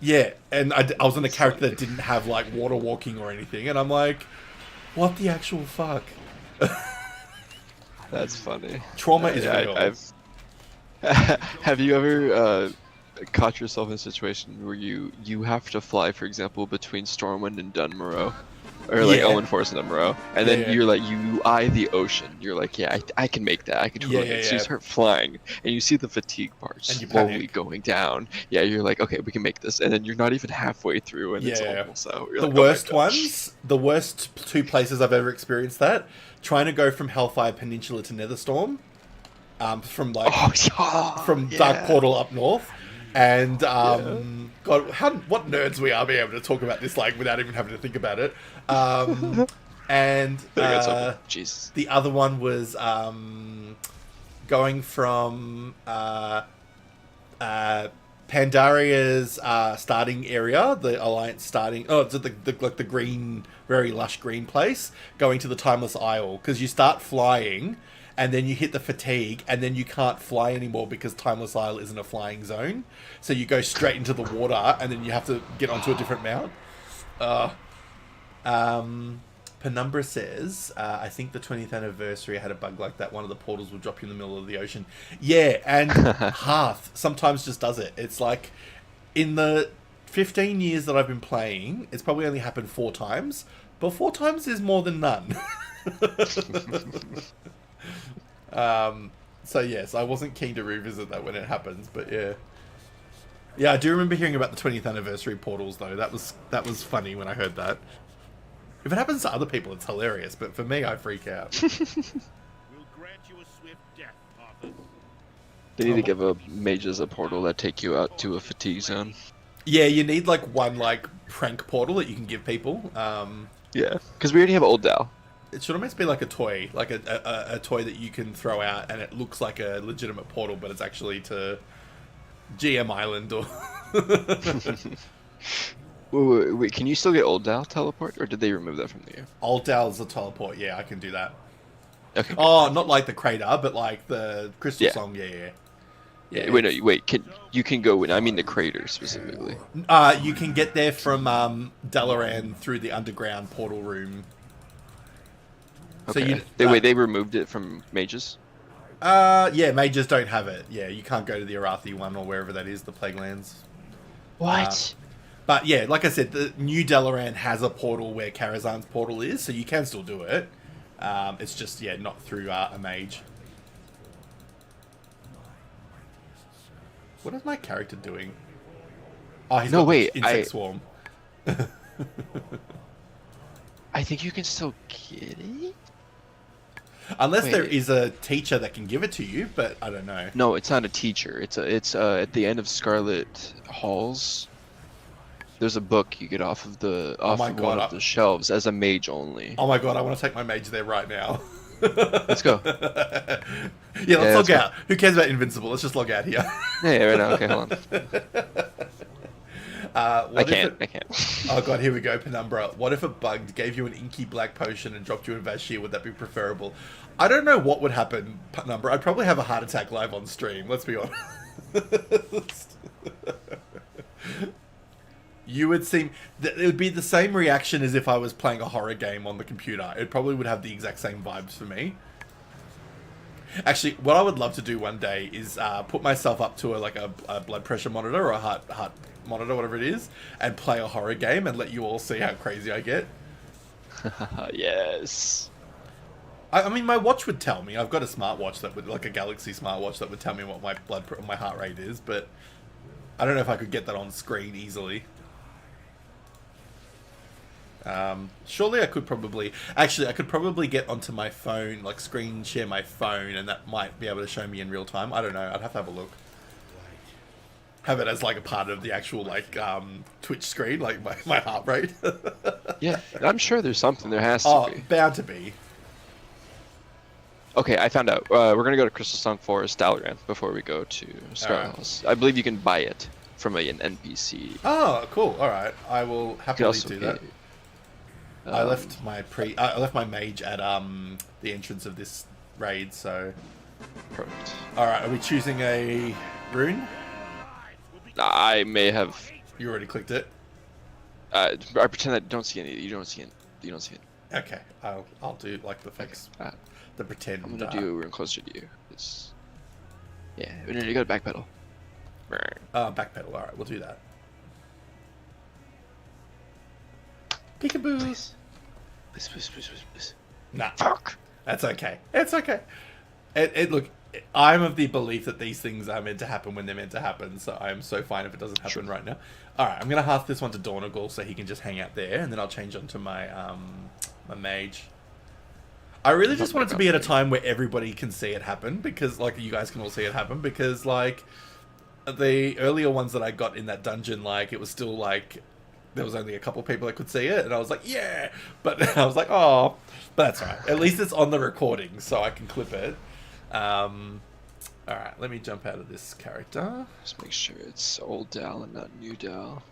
Yeah, and I was on a character that didn't have like water walking or anything, and I'm like, what the actual fuck? That's funny. Trauma is real. Have you ever caught yourself in a situation where you have to fly, for example, between Stormwind and Dunmorrow? Or like Elwyn Forest and Dunmorrow, and then you're like, you eye the ocean. You're like, yeah, I can make that. I can totally make it. So you start flying, and you see the fatigue bar slowly going down. Yeah, you're like, okay, we can make this. And then you're not even halfway through, and it's almost out. You're the like, worst ones, the worst 2 places I've ever experienced that, trying to go from Hellfire Peninsula to Netherstorm, from like from Dark Portal up north. And God, what nerds we are being able to talk about this like without even having to think about it. And Jesus. The other one was going from Pandaria's starting area, the Alliance starting. Oh, it's the green, very lush green place, going to the Timeless Isle because you start flying. And then you hit the fatigue, and then you can't fly anymore because Timeless Isle isn't a flying zone. So you go straight into the water, and then you have to get onto a different mount. Penumbra says, I think the 20th anniversary had a bug like that. One of the portals will drop you in the middle of the ocean. Yeah, and Hearth sometimes just does it. It's like, in the 15 years that I've been playing, it's probably only happened 4 times. But 4 times is more than none. So yes, I wasn't keen to revisit that when it happens, but yeah, I do remember hearing about the 20th anniversary portals though. That was funny when I heard that. If it happens to other people, it's hilarious, but for me, I freak out. We'll grant you a swift death, Arthur. They need to give mages a portal that take you out to a fatigue zone. Yeah, you need like one like prank portal that you can give people. Yeah, because we already have Old Dal. It should almost be like a toy, like a toy that you can throw out, and it looks like a legitimate portal, but it's actually to GM Island or. Wait, can you still get Old Dal teleport, or did they remove that from the game? Old Dal's a teleport, yeah, I can do that. Okay. Oh, not like the crater, but like the Crystal Song, yeah. Wait, you can go in. I mean the crater specifically. You can get there from Dalaran through the underground portal room. Okay. So they removed it from mages? Yeah, mages don't have it. Yeah, you can't go to the Arathi one or wherever that is, the Plaguelands. What? But yeah, like I said, the new Dalaran has a portal where Karazhan's portal is, so you can still do it. It's just, not through a mage. What is my character doing? Oh, he's got the insect swarm. I think you can still get it? Unless there is a teacher that can give it to you, but I don't know. No, it's not a teacher. It's at the end of Scarlet Halls. There's a book you get off of one of the shelves as a mage only. Oh my god, I want to take my mage there right now. Let's go. Yeah, let's log out. Who cares about Invincible? Let's just log out here. Yeah, right now. Okay, hold on. I can't. Oh god, here we go, Penumbra. What if a bug gave you an inky black potion and dropped you in Vashir? Would that be preferable? I don't know what would happen, Penumbra. I'd probably have a heart attack live on stream, let's be honest. You would seem... It would be the same reaction as if I was playing a horror game on the computer. It probably would have the exact same vibes for me. Actually, what I would love to do one day is put myself up to a blood pressure monitor or a heart monitor, whatever it is, and play a horror game and let you all see how crazy I get. Yes. I mean, my watch would tell me. I've got a smartwatch that would, like a Galaxy smartwatch that would tell me what my heart rate is, but I don't know if I could get that on screen easily. Surely I could probably... Actually, I could probably get onto my phone, like screen share my phone, and that might be able to show me in real time. I don't know. I'd have to have a look. Have it as like a part of the actual like Twitch screen, like my heart rate. Yeah, I'm sure there's something. There has to be. Bound to be. Okay, I found out. We're gonna go to Crystal Song Forest, Dalaran, before we go to Scarlet House. I believe you can buy it from an NPC. Oh, cool. All right, I will happily do that. I left my mage at the entrance of this raid, so. Perfect. All right, are we choosing a rune? I may have. You already clicked it. I pretend I don't see any. You don't see it. You don't see it. Okay, I'll do like the fix. The pretend. I'm gonna do a rune closer to you. Yeah, we need to go to backpedal. Backpedal. All right, we'll do that. Peekaboo. Please. Nah. Fuck. That's okay. It's okay. Look, I'm of the belief that these things are meant to happen when they're meant to happen, so I'm so fine if it doesn't happen right now. Alright, I'm going to half this one to Dornagal so he can just hang out there, and then I'll change onto my my mage. I really just want it to be at a time where everybody can see it happen, because, like, you guys can all see it happen, because, like, the earlier ones that I got in that dungeon, like, it was still, like... There was only a couple of people that could see it, and I was like, yeah! But I was like, oh, but that's all right. At least it's on the recording, so I can clip it. Alright, let me jump out of this character. Just make sure it's Old Dal and not New Dal.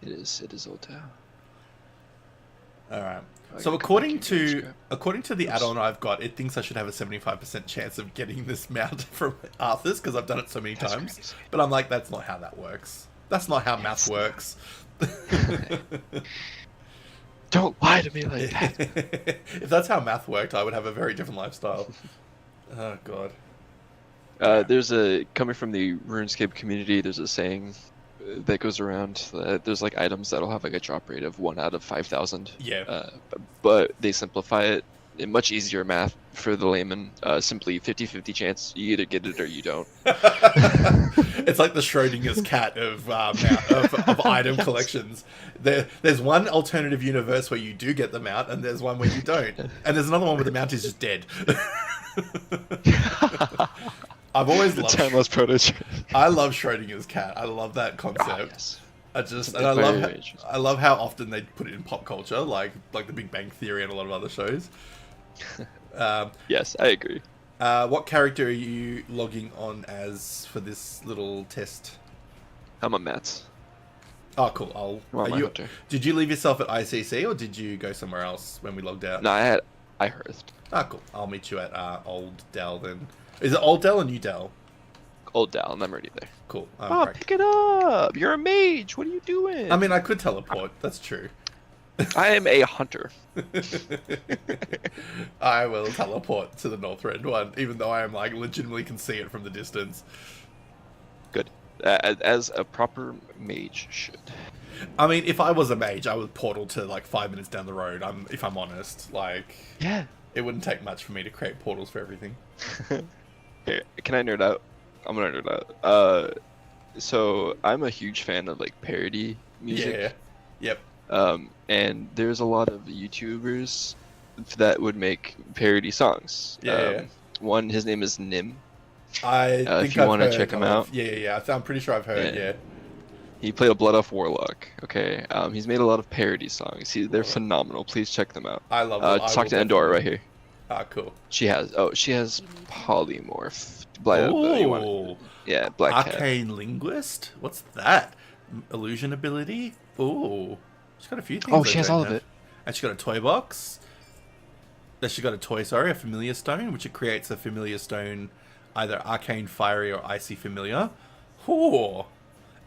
It is Old Dal. Alright. So according to the add-on I've got, it thinks I should have a 75% chance of getting this mount from Arthur's, because I've done it so many times. Crazy. But I'm like, that's not how that works. That's not how math works. Don't lie to me like that. If that's how math worked, I would have a very different lifestyle. Oh god. There's coming from the RuneScape community, there's a saying that goes around that there's like items that'll have like a drop rate of 1 out of 5,000. Yeah. But they simplify it in much easier math for the layman. Simply 50-50 chance. You either get it or you don't. It's like the Schrodinger's cat of item collections. There's one alternative universe where you do get the mount, and there's one where you don't. And there's another one where the mount is just dead. I've always loved timeless prototype. I love Schrodinger's cat. I love that concept. Yes. I love how often they put it in pop culture, like The Big Bang Theory and a lot of other shows. Yes, I agree. What character are you logging on as for this little test? I'm a Matt. Oh, cool. Did you leave yourself at ICC or did you go somewhere else when we logged out? No, I hearthed. Ah, cool. I'll meet you at Old Dal then. Is it Old Dal or New Dal? Old Dal, and I'm already there. Cool. Pick it up! You're a mage! What are you doing? I mean, I could teleport. That's true. I am a hunter. I will teleport to the Northrend one, even though I am like legitimately can see it from the distance. Good. As a proper mage should. I mean, if I was a mage, I would portal to like 5 minutes down the road. If I'm honest, like, yeah, it wouldn't take much for me to create portals for everything. Here, can I nerd out? I'm gonna nerd out. So I'm a huge fan of like parody music. Yeah. Yep. And there's a lot of YouTubers that would make parody songs. Yeah. One, his name is Nim. I think if you want to check him out. Yeah. I'm pretty sure I've heard. Yeah. He played a Blood Elf Warlock. Okay. He's made a lot of parody songs. They're phenomenal. Please check them out. I love them. Talk to Endora right here. Ah, cool. She has polymorph. Oh, yeah, black arcane linguist. What's that? Illusion ability. Oh, she's got a few things. Oh, she has all of it. And she got a toy box. She got a toy. Sorry, a familiar stone, which it creates a familiar stone, either arcane, fiery, or icy familiar. Oh,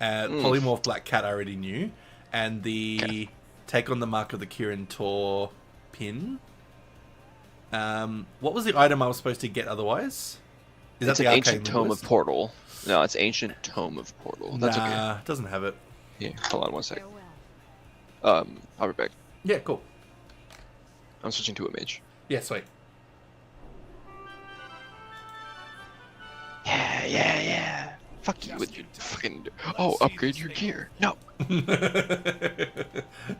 polymorph black cat I already knew, and the take on the mark of the Kirin Tor pin. What was the item I was supposed to get otherwise? It's an ancient tome of portal. No, it's ancient tome of portal. That's okay. It doesn't have it. Yeah, hold on 1 sec. I'll be back. Yeah, cool. I'm switching to a mage. Yeah, sweet. Yeah. Fuck you with your fucking... Oh, upgrade your gear. No.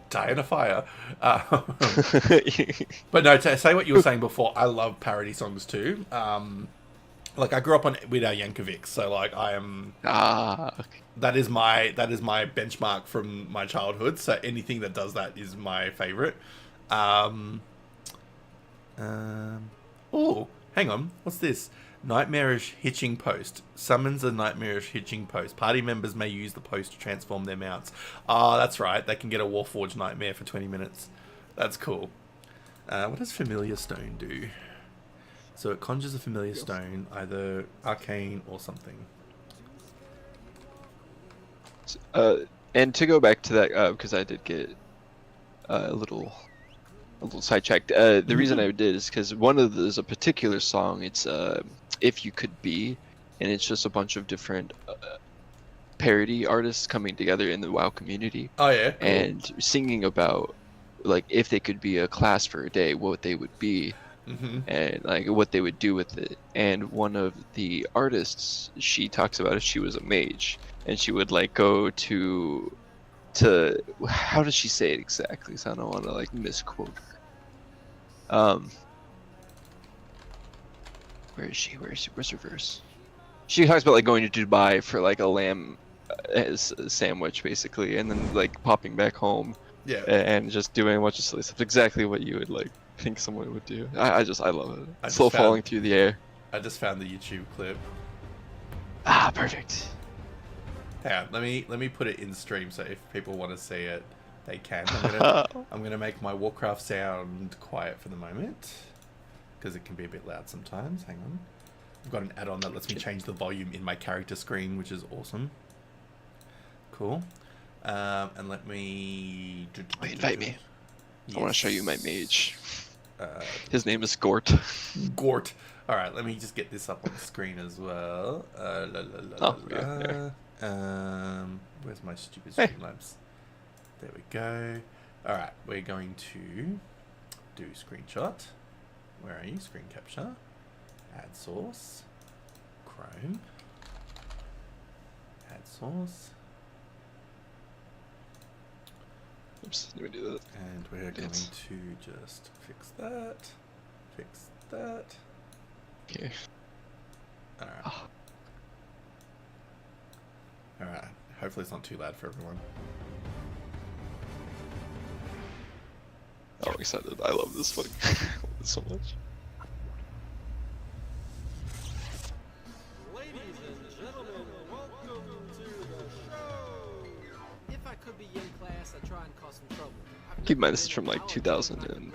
Die in a fire. But no, to say what you were saying before, I love parody songs too. Like I grew up with our Yankovic, so like I am... Okay. That is my benchmark from my childhood, so anything that does that is my favourite. Oh, hang on. What's this? Nightmarish hitching post. Summons a nightmarish hitching post. Party members may use the post to transform their mounts. Oh, that's right. They can get a Warforged nightmare for 20 minutes. That's cool. What does familiar stone do? So it conjures a familiar stone, either arcane or something. And to go back to that, because I did get a little sidetracked. The reason I did is because there's a particular song. It's If You Could Be, and it's just a bunch of different parody artists coming together in the WoW community. Oh yeah. Cool. And singing about like if they could be a class for a day, what they would be, and like what they would do with it. And one of the artists, she talks about if she was a mage, and she would like go to how does she say it exactly? So I don't want to like misquote her. Where is she? Where's her verse? She talks about like going to Dubai for like a lamb as a sandwich basically, and then like popping back home. Yeah. And just doing a bunch of silly stuff. Exactly what you would like think someone would do. I love it. Slow falling through the air. I just found the YouTube clip. Ah, perfect. Yeah, let me put it in stream so if people want to see it, they can. I'm gonna make my Warcraft sound quiet for the moment because it can be a bit loud sometimes. Hang on, I've got an add-on that lets me change the volume in my character screen, which is awesome. Cool. And let me... invite me. Yes. I want to show you my mage. His name is Gort. Gort. Alright, let me just get this up on the screen as well. Where's my stupid Streamlabs? There we go. Alright, we're going to do screenshot. Where are you? Screen capture. Add source. Chrome. Add source. Oops, let me do that. And we're going to just fix that. Fix that. Okay. Alright. Alright. Hopefully it's not too loud for everyone. Oh, I'm excited. I love this fucking I love it so much. Ladies and gentlemen, welcome to the show. If I could be in class, I'd try and cause some trouble. Keep in mind this is from like 2010.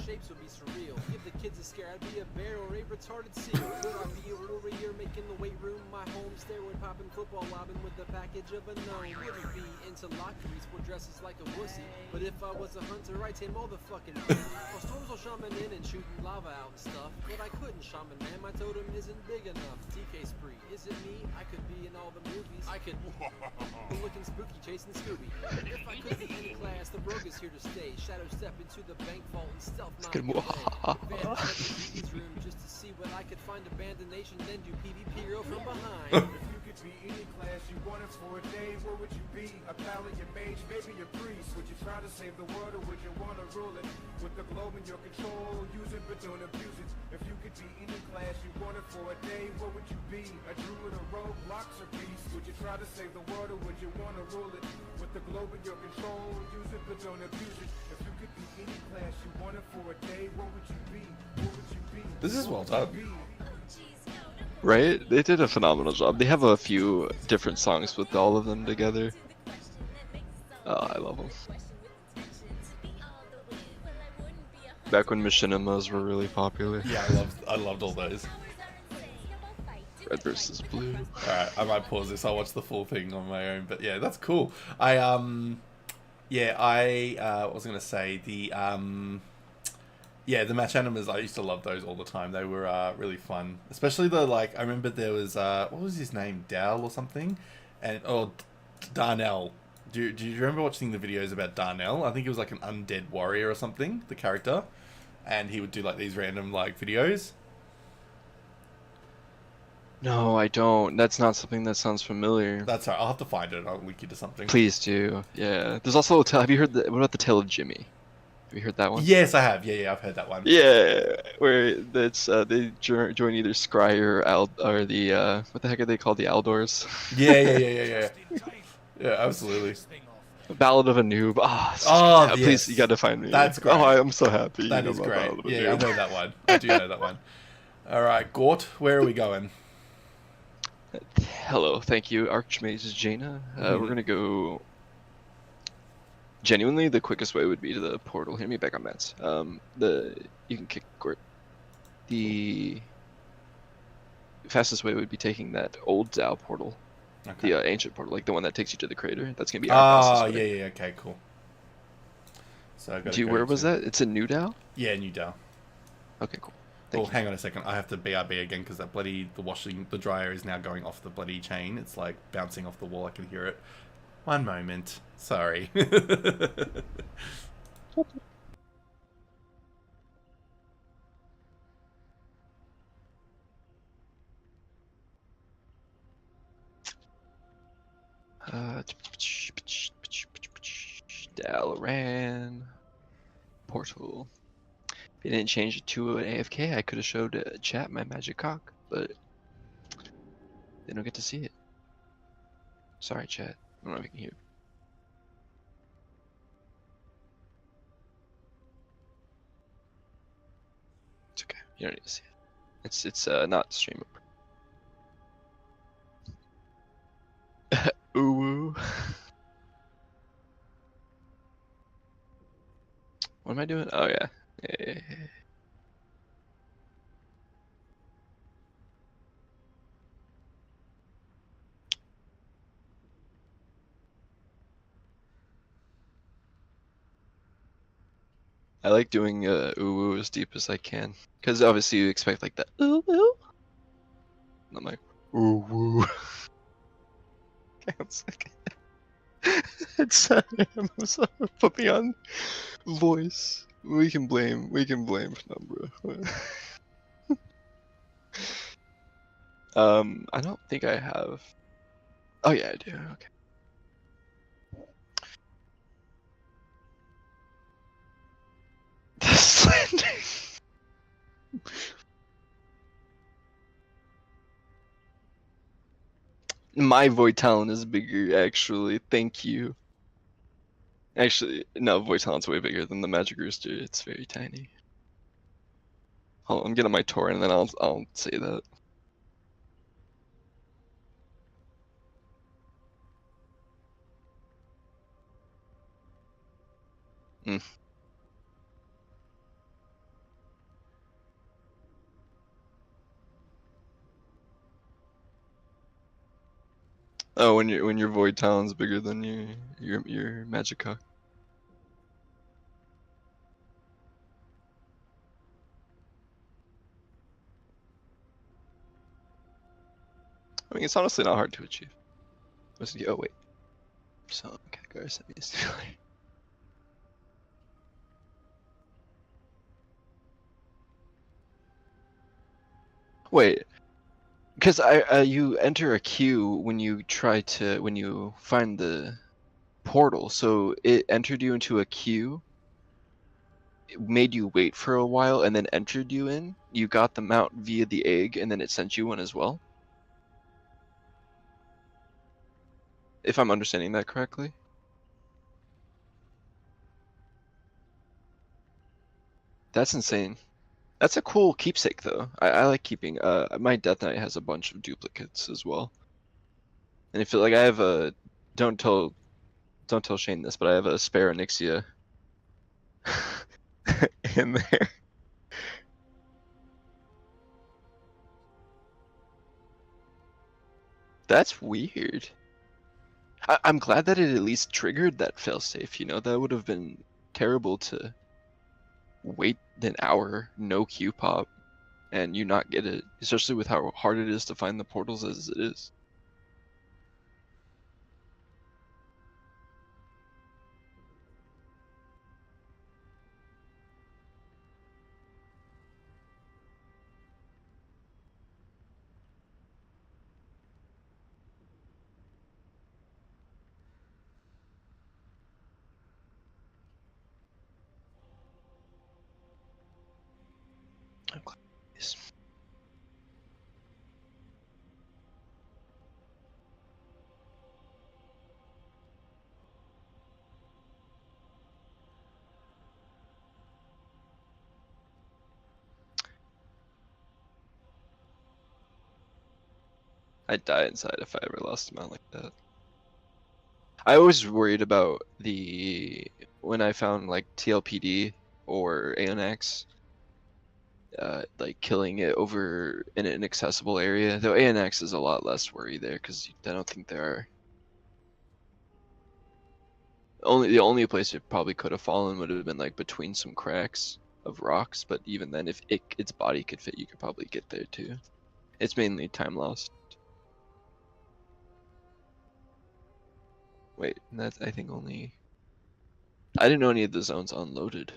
Shapes would be surreal. Give the kids a scare. I'd be a bear or a retarded seal. Could I be a warrior making the weight room my home stairway, popping football, lobbing with the package of a gnome? Wouldn't be into lockeries, wore dresses like a wussy. But if I was a hunter, I'd tame all the fucking well, storms will shaman in and shooting lava out and stuff. But I couldn't shaman, man. My totem isn't big enough. TK spree, is it me? I could be in all the movies. I could looking spooky, chasing Scooby. If I could be in class, the rogue is here to stay. Shadow step into the bank vault and stealth room just to see what I could find abandonation, then do PvP row from behind. If you could be any class you wanted for a day, what would you be? A paladin, mage, maybe a priest? Would you try to save the world, or would you want to rule it? With the globe in your control, use it but don't abuse it. If you could be any class you wanted for a day, what would you be? A druid, a rogue, blocks, or beast? Would you try to save the world, or would you want to rule it? With the globe in your control, use it but don't abuse it. If you could be any class you wanted for a day, what would you be? What would you be? This is well done. Right? They did a phenomenal job. They have a few different songs with all of them together. Oh, I love them. Back when machinimas were really popular. Yeah, I loved all those. Red versus blue. Alright, I might pause this. I'll watch the full thing on my own. But yeah, that's cool. What was I gonna say? The match animas, I used to love those all the time. They were really fun. Especially I remember there was, what was his name? Dal or something? Darnell. Do you remember watching the videos about Darnell? I think he was like an undead warrior or something, the character. And he would do like these random videos. No, I don't. That's not something that sounds familiar. That's alright. I'll have to find it. I'll link you to something. Please do. Yeah. There's also have you heard what about the Tale of Jimmy? Have you heard that one? Yes, I have. Yeah, I've heard that one. Yeah, where that's they join either Scry or the what the heck are they called? The Aldors. Yeah. Yeah, absolutely. Ballad of a Noob. Yes. Please, you gotta find me. That's great. Oh, I'm so happy. That is great. Yeah, I know that one. I do know that one. All right, Gort, where are we going? Hello, thank you, Archmage Jaina. We're gonna go. Genuinely, the quickest way would be to the portal. Hit me back on Mets. You can kick Gort. The fastest way would be taking that old Zao portal, the ancient portal, like the one that takes you to the crater. That's gonna be our fastest way. Yeah. Okay, cool. So I got. Where was that? It's in New Dao? Yeah, New Dao. Okay, cool. Hang on a second. I have to BRB again because that the dryer is now going off the bloody chain. It's like bouncing off the wall. I can hear it. One moment. Sorry. Dalaran portal. If you didn't change it to an AFK, I could have showed chat my magic cock, but they don't get to see it. Sorry, chat. I don't know if you can hear. It's okay. You don't need to see it. It's not streamable. Ooh. What am I doing? Oh yeah. Yeah. I like doing ooh as deep as I can, because obviously you expect like that ooh. And I'm like ooh woo. It's like it's put me on voice. We can blame Penumbra. I don't think I have. Oh yeah, I do. Okay. The Slender. My Void Talon is bigger, actually. Thank you. Actually, no, Void Talon's way bigger than the Magic Rooster. It's very tiny. Hold on, I'm getting my torrent and then I'll say that. Oh, when your Void Talon's bigger than your Magica. I mean, it's honestly not hard to achieve. Oh wait. So category sent me a story. Wait. Because you enter a queue when you find the portal, so it entered you into a queue, it made you wait for a while, and then entered you in. You got the mount via the egg, and then it sent you one as well. If I'm understanding that correctly. That's insane. That's a cool keepsake, though. I like keeping. My Death Knight has a bunch of duplicates as well. And I feel like I have a. Don't tell Shane this, but I have a spare Onyxia in there. That's weird. I'm glad that it at least triggered that failsafe. You know, that would have been terrible to wait an hour, no queue pop, and you not get it, especially with how hard it is to find the portals as it is. I'm glad it is. I'd die inside if I ever lost a mount like that. I was worried about when I found like TLPD or ANX, like killing it over in an inaccessible area. Though ANX is a lot less worry there because I don't think there are. The only place it probably could have fallen would have been like between some cracks of rocks, but even then, if its body could fit, you could probably get there too. It's mainly time lost. Wait, that's I think only. I didn't know any of the zones unloaded.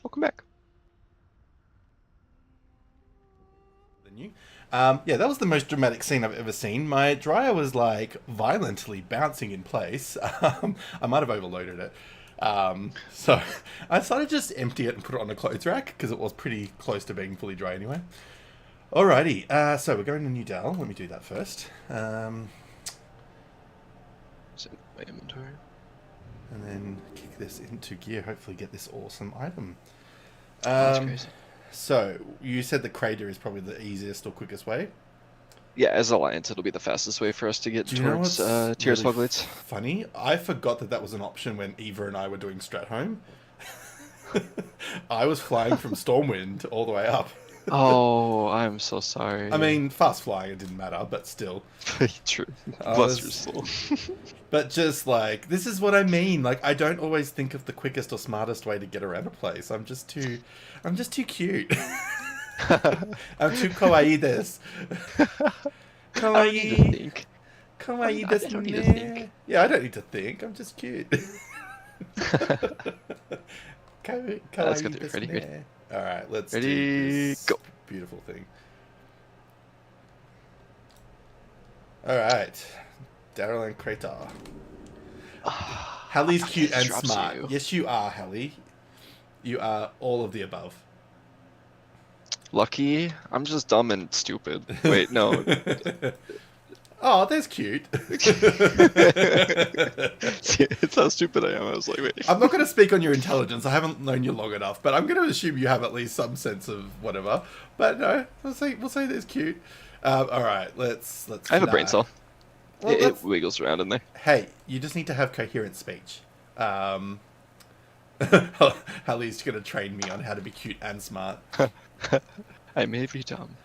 Welcome back. Yeah, that was the most dramatic scene I've ever seen. My dryer was like violently bouncing in place. I might have overloaded it. So I decided to just empty it and put it on a clothes rack because it was pretty close to being fully dry anyway. Alrighty, so we're going to New Dal. Let me do that first. Is it my inventory? And then kick this into gear. Hopefully get this awesome item. That's crazy. So, you said the crater is probably the easiest or quickest way? Yeah, as Alliance, it'll be the fastest way for us to get towards Tears really Spoglates. Funny, I forgot that was an option when Eva and I were doing Stratholme. I was flying from Stormwind all the way up. Oh, I'm so sorry. I mean, fast flying, it didn't matter, but still. True. Bless your soul. But just like, this is what I mean. Like, I don't always think of the quickest or smartest way to get around a place. I'm just too cute. I'm too kawaii this. Kawaii. Kawaii this. I don't need to think. Yeah, I don't need to think. I'm just cute. Let's go through. Ready? Alright, let's do this go. Beautiful thing. Alright. Daryl and Crater. Hallie's cute and smart. You. Yes, you are, Hallie. You are all of the above. Lucky? I'm just dumb and stupid. Wait, no. Oh, that's cute. See, it's how stupid I am. I was like, wait. I'm not going to speak on your intelligence. I haven't known you long enough, but I'm going to assume you have at least some sense of whatever. But no, we'll say that's cute. All right, let's. I have a brain cell. Well, it wiggles around in there. Hey, you just need to have coherent speech. Hallie's going to train me on how to be cute and smart. I may be dumb.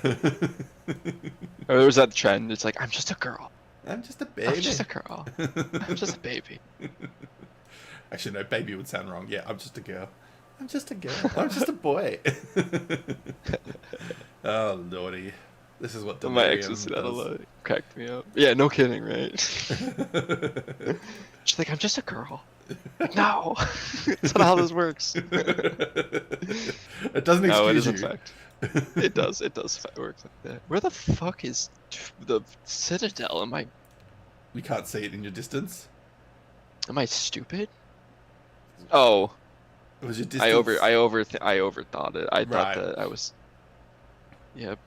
Or there was that trend. It's like, I'm just a girl. I'm just a baby. I'm just a girl. I'm just a baby. Actually, no, baby would sound wrong. Yeah, I'm just a girl. I'm just a girl. I'm just a boy. Oh, lordy. This is what my ex was that a lot. Cracked me up. Yeah, no kidding, right? She's like, I'm just a girl. No, that's not how this works. It doesn't excuse no, it is you. in fact. It does. It does work like that. Where the fuck is the Citadel? You can't see it in your distance. Am I stupid? Oh. It was your distance. I overthought it. I thought that I was. Yep.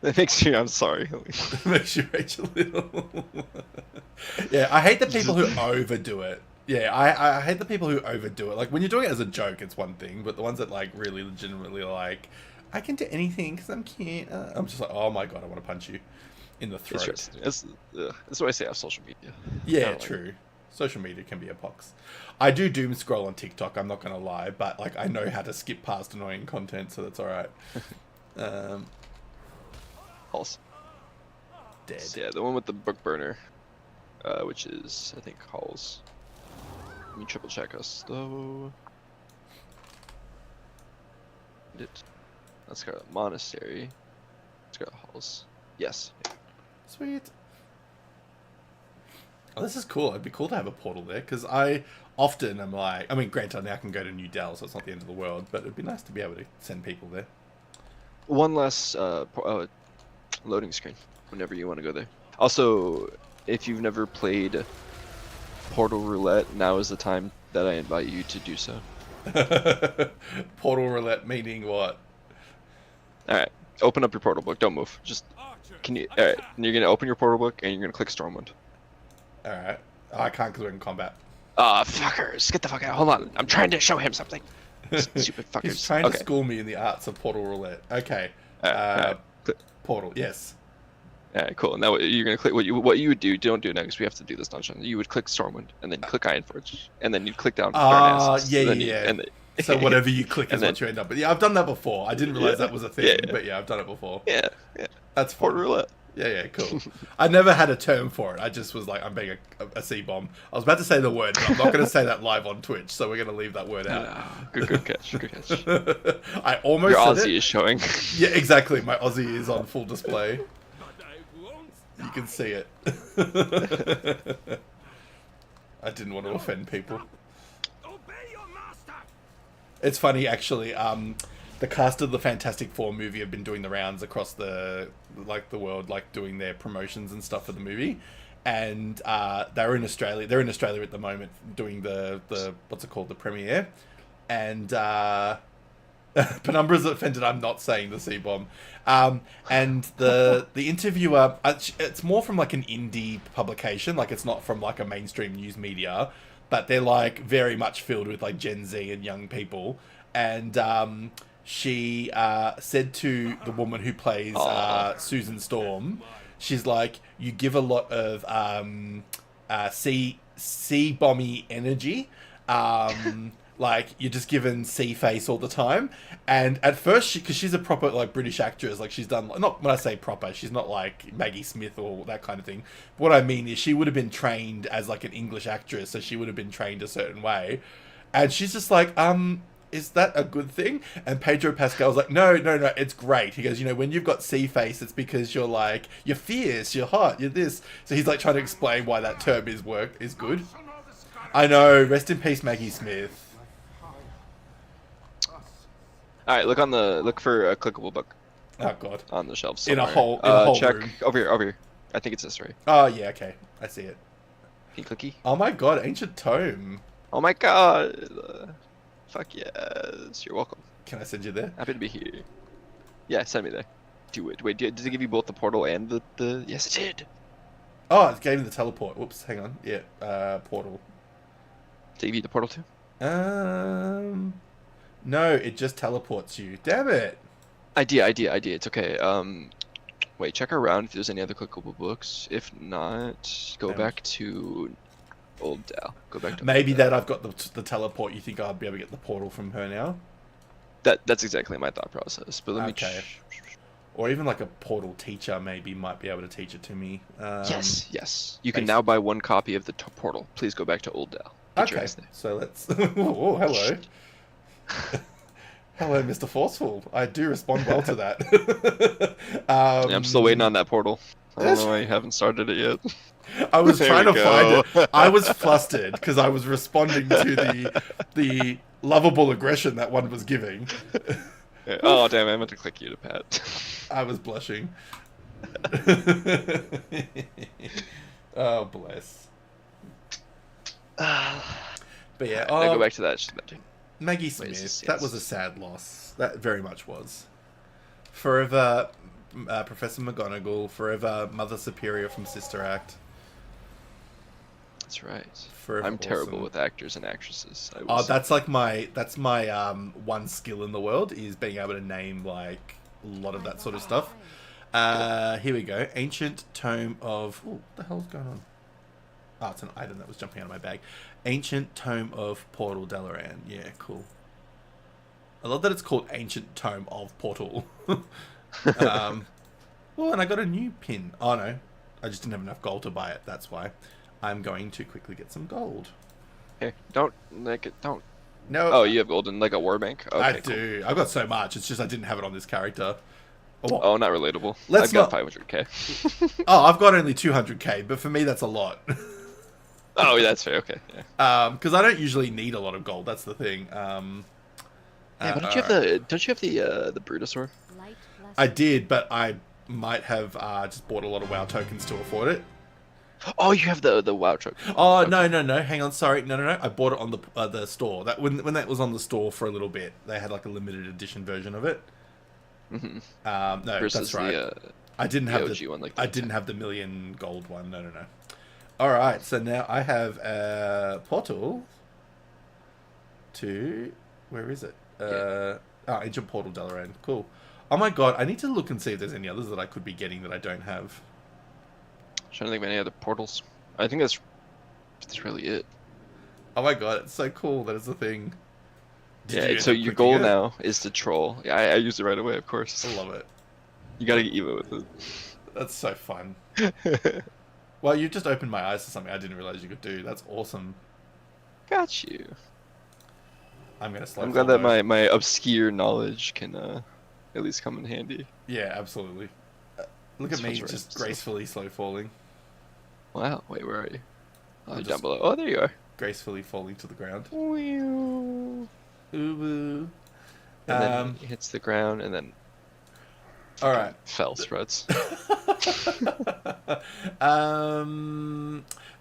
That makes you. I'm sorry. It makes you rage a little. Yeah, I hate the people who overdo it. Yeah, I hate the people who overdo it. Like, when you're doing it as a joke, it's one thing, but the ones that, like, really legitimately are like, I can do anything because I'm cute. I'm just like, oh my god, I want to punch you in the throat. That's what I say off social media. Yeah, true. Social media can be a pox. I do doom scroll on TikTok, I'm not going to lie, but, like, I know how to skip past annoying content, so that's alright. Pulse. Dead. So, yeah, the one with the book burner, which is, I think, Halls. Let me triple check us, though. That's got a monastery. It's got Halls. Yes. Yeah. Sweet. Oh, this is cool. It'd be cool to have a portal there, because I often am like, I mean, granted, now I can go to New Dell, so it's not the end of the world, but it'd be nice to be able to send people there. One less loading screen whenever you want to go there. Also, if you've never played Portal Roulette, now is the time that I invite you to do so. Portal Roulette meaning what? Alright, open up your portal book. Don't move. Just, can you, alright, you're going to open your portal book and you're going to click Stormwind. Alright. I can't because we're in combat. Ah, fuckers. Get the fuck out. Hold on. I'm trying to show him something. Stupid fuckers. He's trying to school me in the arts of Portal Roulette. Okay. Portal, yes. Alright, cool. Now you're gonna click what you would do. Don't do it now because we have to do this dungeon. You would click Stormwind and then click Ironforge and then you'd click down. Yeah. So whatever you click is what you end up with. Yeah, I've done that before. I didn't realize that was a thing, but yeah, I've done it before. Yeah. That's Portal Roulette. Yeah, cool. I never had a term for it. I just was like, I'm being a C-bomb. I was about to say the word, but I'm not going to say that live on Twitch, so we're going to leave that word out. Good catch. I almost Your said Aussie it. is showing. Yeah, exactly. My Aussie is on full display. You can see it. I didn't want to offend people. It's funny, actually. The cast of the Fantastic Four movie have been doing the rounds across the world, like doing their promotions and stuff for the movie, and they're in Australia. They're in Australia at the moment doing the what's it called, the premiere, and Penumbra's offended I'm not saying the C-bomb, and the interviewer, it's more from like an indie publication, like it's not from like a mainstream news media, but they're like very much filled with like Gen Z and young people, and she said to the woman who plays Susan Storm, she's like, you give a lot of C-bomby energy. Like, you're just given C-face all the time. And at first, because she's a proper, like, British actress, like, she's done, not when I say proper, she's not like Maggie Smith or that kind of thing. But what I mean is she would have been trained as, like, an English actress, so she would have been trained a certain way. And she's just like, is that a good thing? And Pedro Pascal's like, no, it's great. He goes, when you've got C-face, it's because you're like, you're fierce, you're hot, you're this. So he's like trying to explain why that term is good. I know, rest in peace, Maggie Smith. Alright, look for a clickable book. Oh god. On the shelf In somewhere. a whole check room. over here. I think it's this right. Oh yeah, okay. I see it. Clicky. Oh my god, ancient tome. Oh my god. Fuck yes, you're welcome. Can I send you there? Happy to be here. Yeah, send me there. Do it. Wait, did it give you both the portal and the... Yes, it did. Oh, it gave me the teleport. Whoops, hang on. Yeah, portal. Did it give you the portal too? No, it just teleports you. Damn it. Idea. It's okay. Wait, check around if there's any other clickable books. If not, go back to... Old Dal. Go back to maybe that I've got the teleport. You think I'll be able to get the portal from her now? That's exactly my thought process. But let me. Or even like a portal teacher maybe might be able to teach it to me. Yes. You can now buy one copy of the portal. Please go back to Old Dal. Okay. So let's. Oh, hello. Hello, Mr. Forceful. I do respond well to that. Yeah, I'm still waiting on that portal. I don't know why you haven't started it yet. I was There trying we to find go. it. I was flustered because I was responding to the lovable aggression that one was giving. Yeah. Oh damn! I meant to click you to Pat. I was blushing. Oh bless. But yeah, Now go back to that. Maggie Smith. That was a sad loss. That very much was. Forever, Professor McGonagall. Forever, Mother Superior from Sister Act. That's right. Forever I'm terrible awesome. with actors and actresses. Oh, that's like my one skill in the world is being able to name like a lot of that sort of stuff. Here we go. Ancient Tome of... Oh, what the hell's going on? Oh, it's an item that was jumping out of my bag. Ancient Tome of Portal Dalaran. Yeah, cool. I love that it's called Ancient Tome of Portal. Oh, and I got a new pin. Oh, no. I just didn't have enough gold to buy it. That's why. I'm going to quickly get some gold. Okay, don't. Don't. No. Oh, you have gold in like a warbank? Okay, I cool. do. I've got so much. It's just I didn't have it on this character. Oh, not relatable. Let's I've got not... 500k. Oh, I've got only 200k, but for me that's a lot. Oh, yeah, that's fair. Okay. Yeah. Because I don't usually need a lot of gold. That's the thing. Yeah, but don't you have the Brutosaur? I did, but I might have just bought a lot of WoW tokens to afford it. Oh, you have the WoW truck. Oh, okay. No. Hang on. Sorry. No. I bought it on the store. That when that was on the store for a little bit, they had like a limited edition version of it. Mm-hmm. No, versus that's right. I didn't have the one like I didn't have the million gold one. No. All right. So now I have a portal to where is it? Ancient Portal Dalaran. Cool. Oh my god, I need to look and see if there's any others that I could be getting that I don't have. I'm trying to think of any other portals. I think that's really it. Oh my god, it's so cool that it's a thing. Yeah, so your goal now is to troll. Yeah, I used it right away, of course. I love it. You gotta get even with it. That's so fun. Well, you've just opened my eyes to something I didn't realize you could do. That's awesome. Got you. I'm glad that my obscure knowledge can at least come in handy. Yeah, absolutely. Look at me just gracefully slow falling. Wow, wait, where are you? Oh, you're down below. Oh, there you are. Gracefully falling to the ground. Ooh. And then he hits the ground and then alright. Fell spreads. Do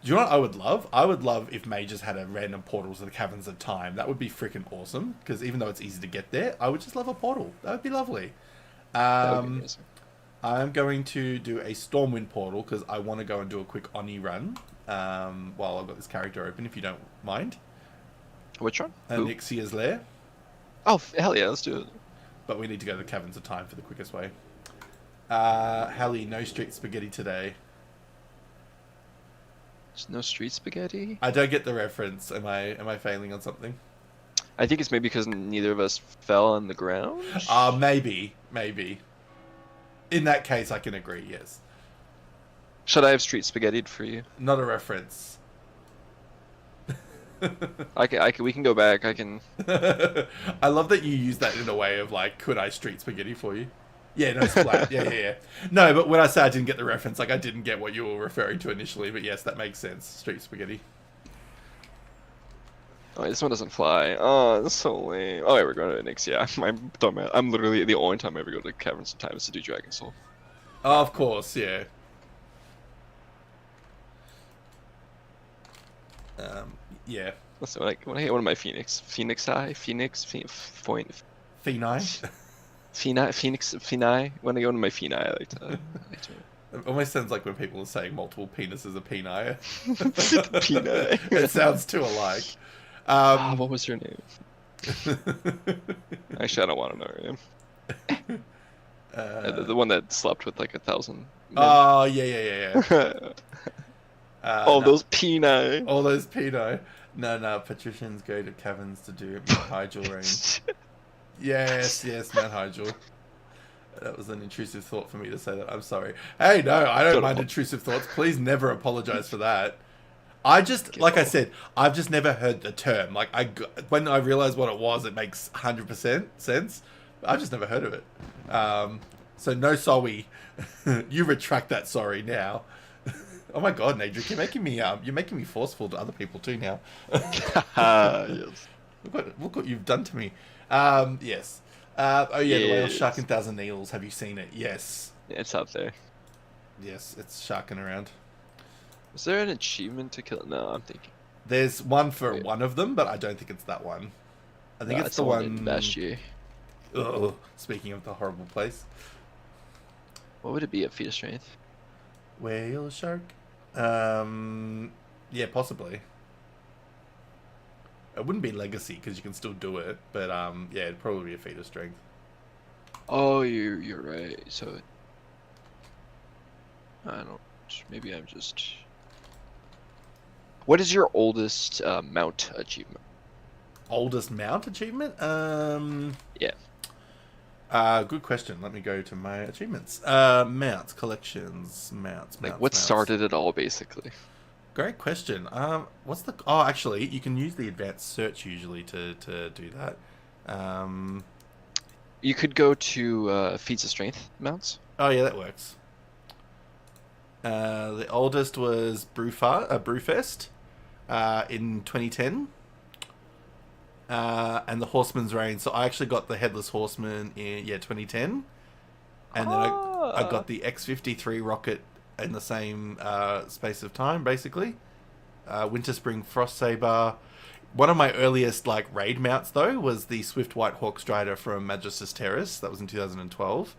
you know what I would love? I would love if mages had a random portal to the Caverns of Time. That would be freaking awesome. Because even though it's easy to get there, I would just love a portal. That would be lovely. That would be amazing. I'm going to do a Stormwind portal because I want to go and do a quick Oni run while I've got this character open, if you don't mind. Which one? Nixia's Lair. Oh, hell yeah, let's do it. But we need to go to the Caverns of Time for the quickest way. Hallie, no street spaghetti today. There's no street spaghetti? I don't get the reference. Am I failing on something? I think it's maybe because neither of us fell on the ground? Maybe. In that case, I can agree, yes. Should I have street spaghettied for you? Not a reference. We can go back. I can. I love that you use that in a way of like, could I street spaghetti for you? Yeah, no, splat. Yeah. No, but when I say I didn't get the reference, like I didn't get what you were referring to initially. But yes, that makes sense. Street spaghetti. Oh, this one doesn't fly. Oh, that's so lame. Oh, yeah, we're going to Nyx. Yeah, I'm literally the only time I ever go to Caverns of Time is to do Dragon Soul. Oh, of course, yeah. Yeah. Listen, when I hit one of my Phoenix Eye, Phoenix, when I go into my Phoenix, I like to... It almost sounds like when people are saying multiple penises are peni. Peni. It sounds too alike. What was her name? Actually, I don't want to know her name. The one that slept with like 1,000 men. Oh, yeah. Those peni. All those peni. No, patricians go to caverns to do Mount Hyjal range. Yes, Mount Hyjal. That was an intrusive thought for me to say that. I'm sorry. Hey, no, I don't mind intrusive thoughts. Please never apologize for that. I just, like I said, I've just never heard the term. Like, when I realized what it was, it makes 100% sense. I've just never heard of it. So no sorry. You retract that sorry now. Oh my god, Nadric, you're making me forceful to other people too now. Yes. Look what you've done to me. Yes. Oh yeah, the whale shark in Thousand Needles. Have you seen it? Yes. Yeah, it's up there. Yes, it's sharking around. Was there an achievement to kill? No, I'm thinking. There's one for one of them, but I don't think it's that one. I think it's the one in Bashier. Oh, speaking of the horrible place. What would it be at feat of strength? Whale shark? Yeah, possibly. It wouldn't be legacy because you can still do it, but yeah, it'd probably be a feat of strength. Oh, you're right. So I don't. Maybe I'm just. What is your oldest mount achievement? Oldest mount achievement? Yeah. Good question. Let me go to my achievements. Mounts, collections, mounts. What started it all, basically? Great question. What's the? Oh, actually, you can use the advanced search usually to do that. You could go to feats of strength mounts. Oh yeah, that works. The oldest was Brewfest in 2010. And the Horseman's Reign. So I actually got the Headless Horseman in 2010. And then I got the X-53 rocket in the same space of time, basically. Winter Spring Frost Saber. One of my earliest raid mounts though was the Swift White Hawk Strider from Magistus Terrace. That was in 2012.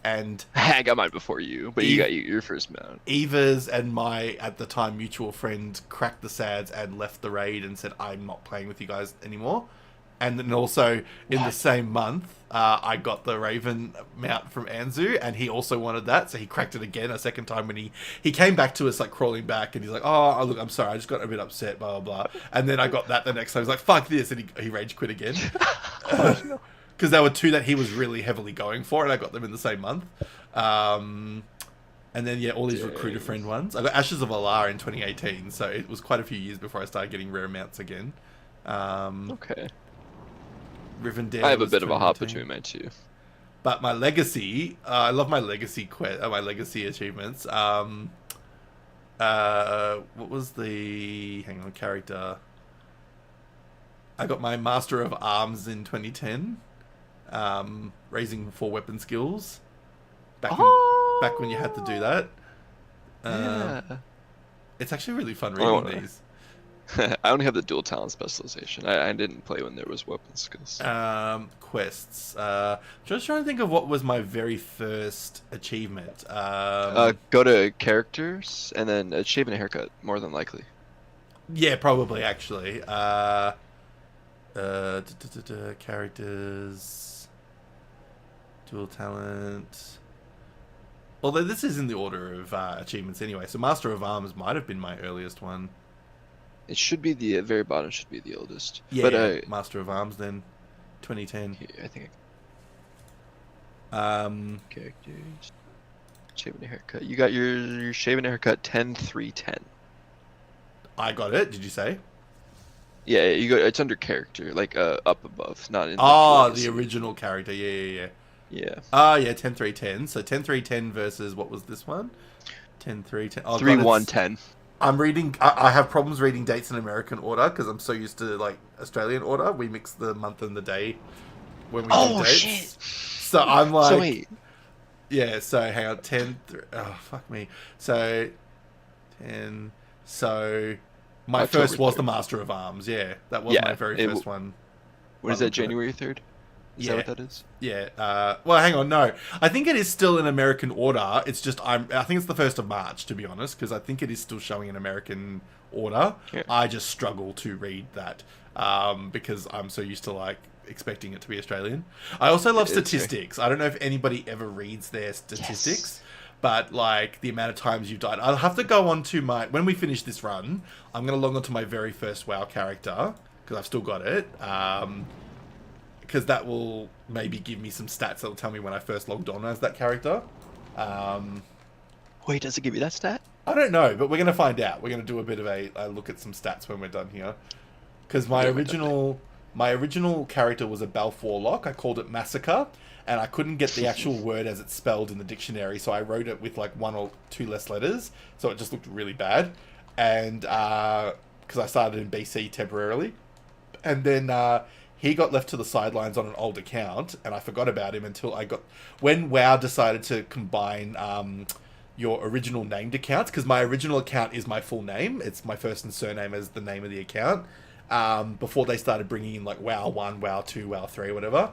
And I got mine before you, but you got your first mount. Eva's and my, at the time, mutual friend cracked the sads and left the raid and said, I'm not playing with you guys anymore. And then also, in the same month, I got the Raven mount from Anzu, and he also wanted that, so he cracked it again a second time when he came back to us, crawling back, and he's like, oh, look, I'm sorry, I just got a bit upset, blah, blah, blah. And then I got that the next time. I was like, fuck this, and he rage quit again. Because there were two that he was really heavily going for, and I got them in the same month. And then, yeah, all these recruiter friend ones. I got Ashes of Alar in 2018, so it was quite a few years before I started getting rare mounts again. Okay. Rivendell I have a bit of a hop between my two. But my legacy, I love my legacy my legacy achievements. What was the... Hang on, character... I got my Master of Arms in 2010. Raising 4 weapon skills. Back when you had to do that. Yeah. It's actually really fun reading these. I only have the dual talent specialization. I didn't play when there was weapon skills. Quests. Just trying to think of what was my very first achievement. Go to characters and then shave and a haircut, more than likely. Yeah, probably actually. Characters, dual talent. Although this is in the order of achievements anyway, so Master of Arms might have been my earliest one. It should be the very bottom. Should be the oldest. Yeah, but, Master of Arms then, 2010. I think. Characters, shave and a haircut. You got your shave and a haircut 10-3-10. I got it. Did you say? Yeah, you go. It's under character, up above, not in. The original character. Yeah. Yeah. Yeah, 10-3-10. So 10-3-10 versus what was this one? 10-3-10. Oh, 3-1-10. I'm reading. I have problems reading dates in American order because I'm so used to Australian order. We mix the month and the day when we do dates. Shit. So I'm like. So wait. Yeah. So hang on. 10. Oh fuck me. So 10. So. My October first was 3rd. the Master of Arms, yeah. That was my very first one. What is that, January 3rd? Is that what that is? Yeah. Well, hang on, no. I think it is still in American order. It's just, I think it's the 1st of March, to be honest, because I think it is still showing in American order. Yeah. I just struggle to read that because I'm so used to, expecting it to be Australian. I also love statistics. I don't know if anybody ever reads their statistics. Yes. But, the amount of times you've died. I'll have to go on to when we finish this run, I'm going to log on to my very first WoW character, because I've still got it. Because that will maybe give me some stats that will tell me when I first logged on as that character. Wait, does it give you that stat? I don't know, but we're going to find out. We're going to do a bit of a look at some stats when we're done here. Because my original character was a Balf Warlock. I called it Massacre. and I couldn't get the actual word as it's spelled in the dictionary, so I wrote it with like 1 or 2 less letters, so it just looked really bad. And because I started in BC temporarily, and then he got left to the sidelines on an old account, and I forgot about him until when WoW decided to combine your original named accounts, because my original account is my full name. It's my first and surname as the name of the account. Before they started bringing in like WoW 1, WoW 2, WoW 3, whatever.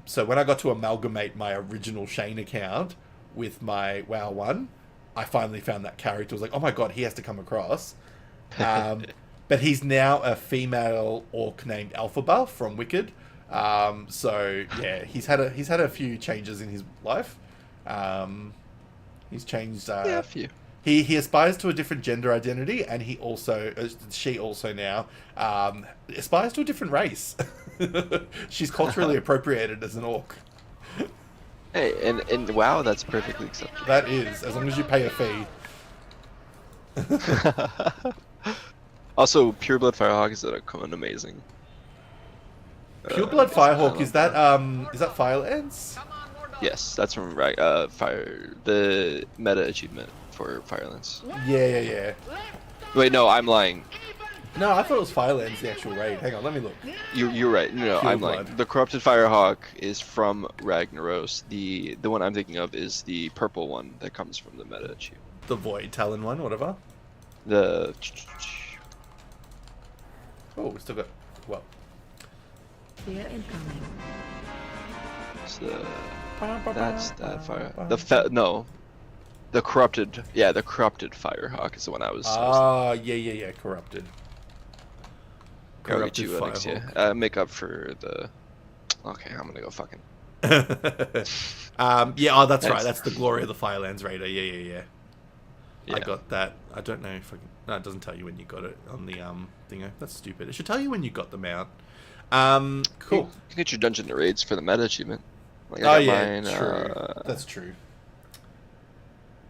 So when I got to amalgamate my original Shane account with my WoW 1, I finally found that character. I was like, oh my god, he has to come across. But he's now a female orc named Alphaba from Wicked. So yeah, he's had a few changes in his life. He's changed. A few. He aspires to a different gender identity, and she also now aspires to a different race. She's culturally appropriated as an orc. Hey, and WoW, that's perfectly acceptable. That is, as long as you pay a fee. Also, Pureblood Firehawk is coming amazing. Pureblood Firehawk, is that Firelands? Yes, that's from the meta achievement for Firelands. Yeah. Wait, no, I'm lying. No, I thought it was Firelands, the actual raid. Hang on, let me look. You're right. No, I'm lying. The Corrupted Firehawk is from Ragnaros. The one I'm thinking of is the purple one that comes from the meta achievement. The Void Talon one, whatever. The... Oh, we still got... Well. Clear incoming. So, that's that fire. The corrupted. Yeah, the corrupted Firehawk is the one I was. Yeah. Corrupted. I'll get you next year. Make up for the. Okay, I'm gonna go fucking. Yeah. Oh, that's right. That's the Glory of the Firelands Raider. Yeah. I got that. I don't know if I can... No, it doesn't tell you when you got it on the thingo. That's stupid. It should tell you when you got them out. Cool. You get your dungeon raids for the meta achievement. Like, mine, true. That's true.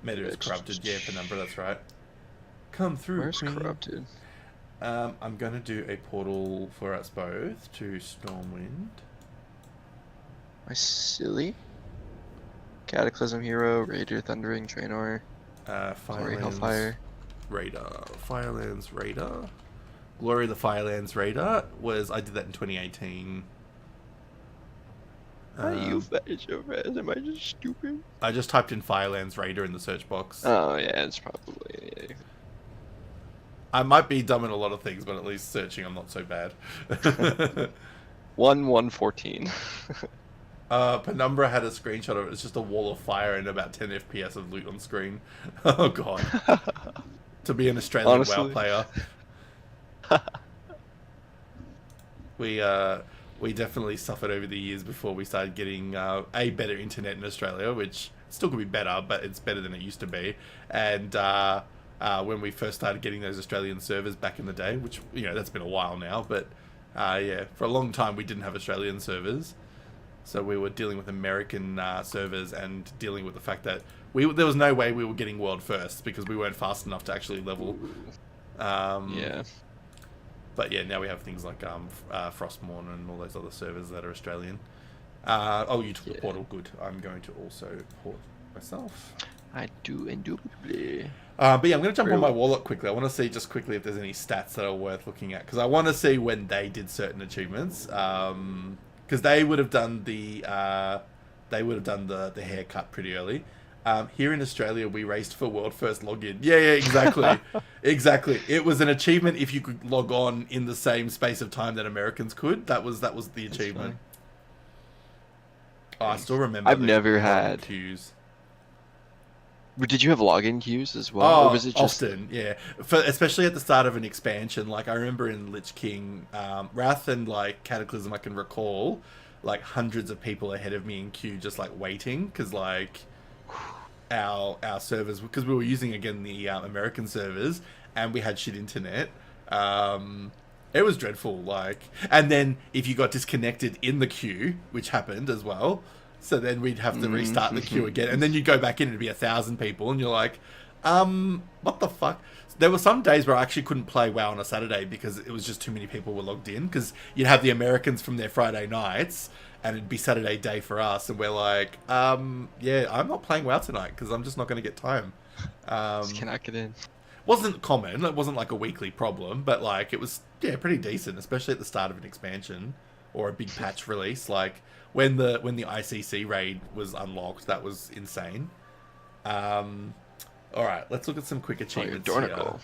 Meta is corrupted. Yeah, Penumbra. That's right. Come through. Where's corrupted? I'm gonna do a portal for us both to Stormwind. My silly. Cataclysm Hero, Raider, Thundering, Draenor. Firelands Hellfire. Raider. Firelands Raider. Glory of the Firelands Raider I did that in 2018. How do you fetch so fast? Am I just stupid? I just typed in Firelands Raider in the search box. Oh yeah, it's probably... Yeah. I might be dumb in a lot of things, but at least searching I'm not so bad. 1:14. Penumbra had a screenshot of it. It's just a wall of fire and about 10 FPS of loot on screen. Oh god. To be an Australian WoW player. We definitely suffered over the years before we started getting a better internet in Australia, which still could be better, but it's better than it used to be. And when we first started getting those Australian servers back in the day, which, that's been a while now, but yeah, for a long time we didn't have Australian servers. So we were dealing with American servers and dealing with the fact that there was no way we were getting world first because we weren't fast enough to actually level. Yeah. But yeah, now we have things like Frostmourne and all those other servers that are Australian. You took the portal. Good. I'm going to also port myself. I do indubitably. But yeah, I'm going to jump on my Warlock quickly. I want to see just quickly if there's any stats that are worth looking at, because I want to see when they did certain achievements. Because they would have done the haircut pretty early. Here in Australia, we raced for world first login. Yeah, exactly. Exactly. It was an achievement if you could log on in the same space of time that Americans could. That was the achievement. Oh, I still remember. I've never had queues. Did you have login queues as well? Oh, or was it just... often, yeah. Especially at the start of an expansion. Like, I remember in Lich King, Wrath and, like, Cataclysm, I can recall, like, hundreds of people ahead of me in queue just, like, waiting. Because, like, our servers... Because we were using, again, the American servers, and we had shit internet. It was dreadful, like... And then, if you got disconnected in the queue, which happened as well... So then we'd have to restart the queue again. And then you'd go back in and it'd be 1,000 people. And you're like, what the fuck? There were some days where I actually couldn't play WoW on a Saturday because it was just too many people were logged in. Because you'd have the Americans from their Friday nights. and it'd be Saturday day for us, and we're like, yeah, I'm not playing WoW tonight because I'm just not going to get time. Just cannot get in. Wasn't common. It wasn't like a weekly problem, but like it was, yeah, pretty decent, especially at the start of an expansion or a big patch release. Like when the ICC raid was unlocked, that was insane. All right, let's look at some quick achievements. Oh, Dornicle.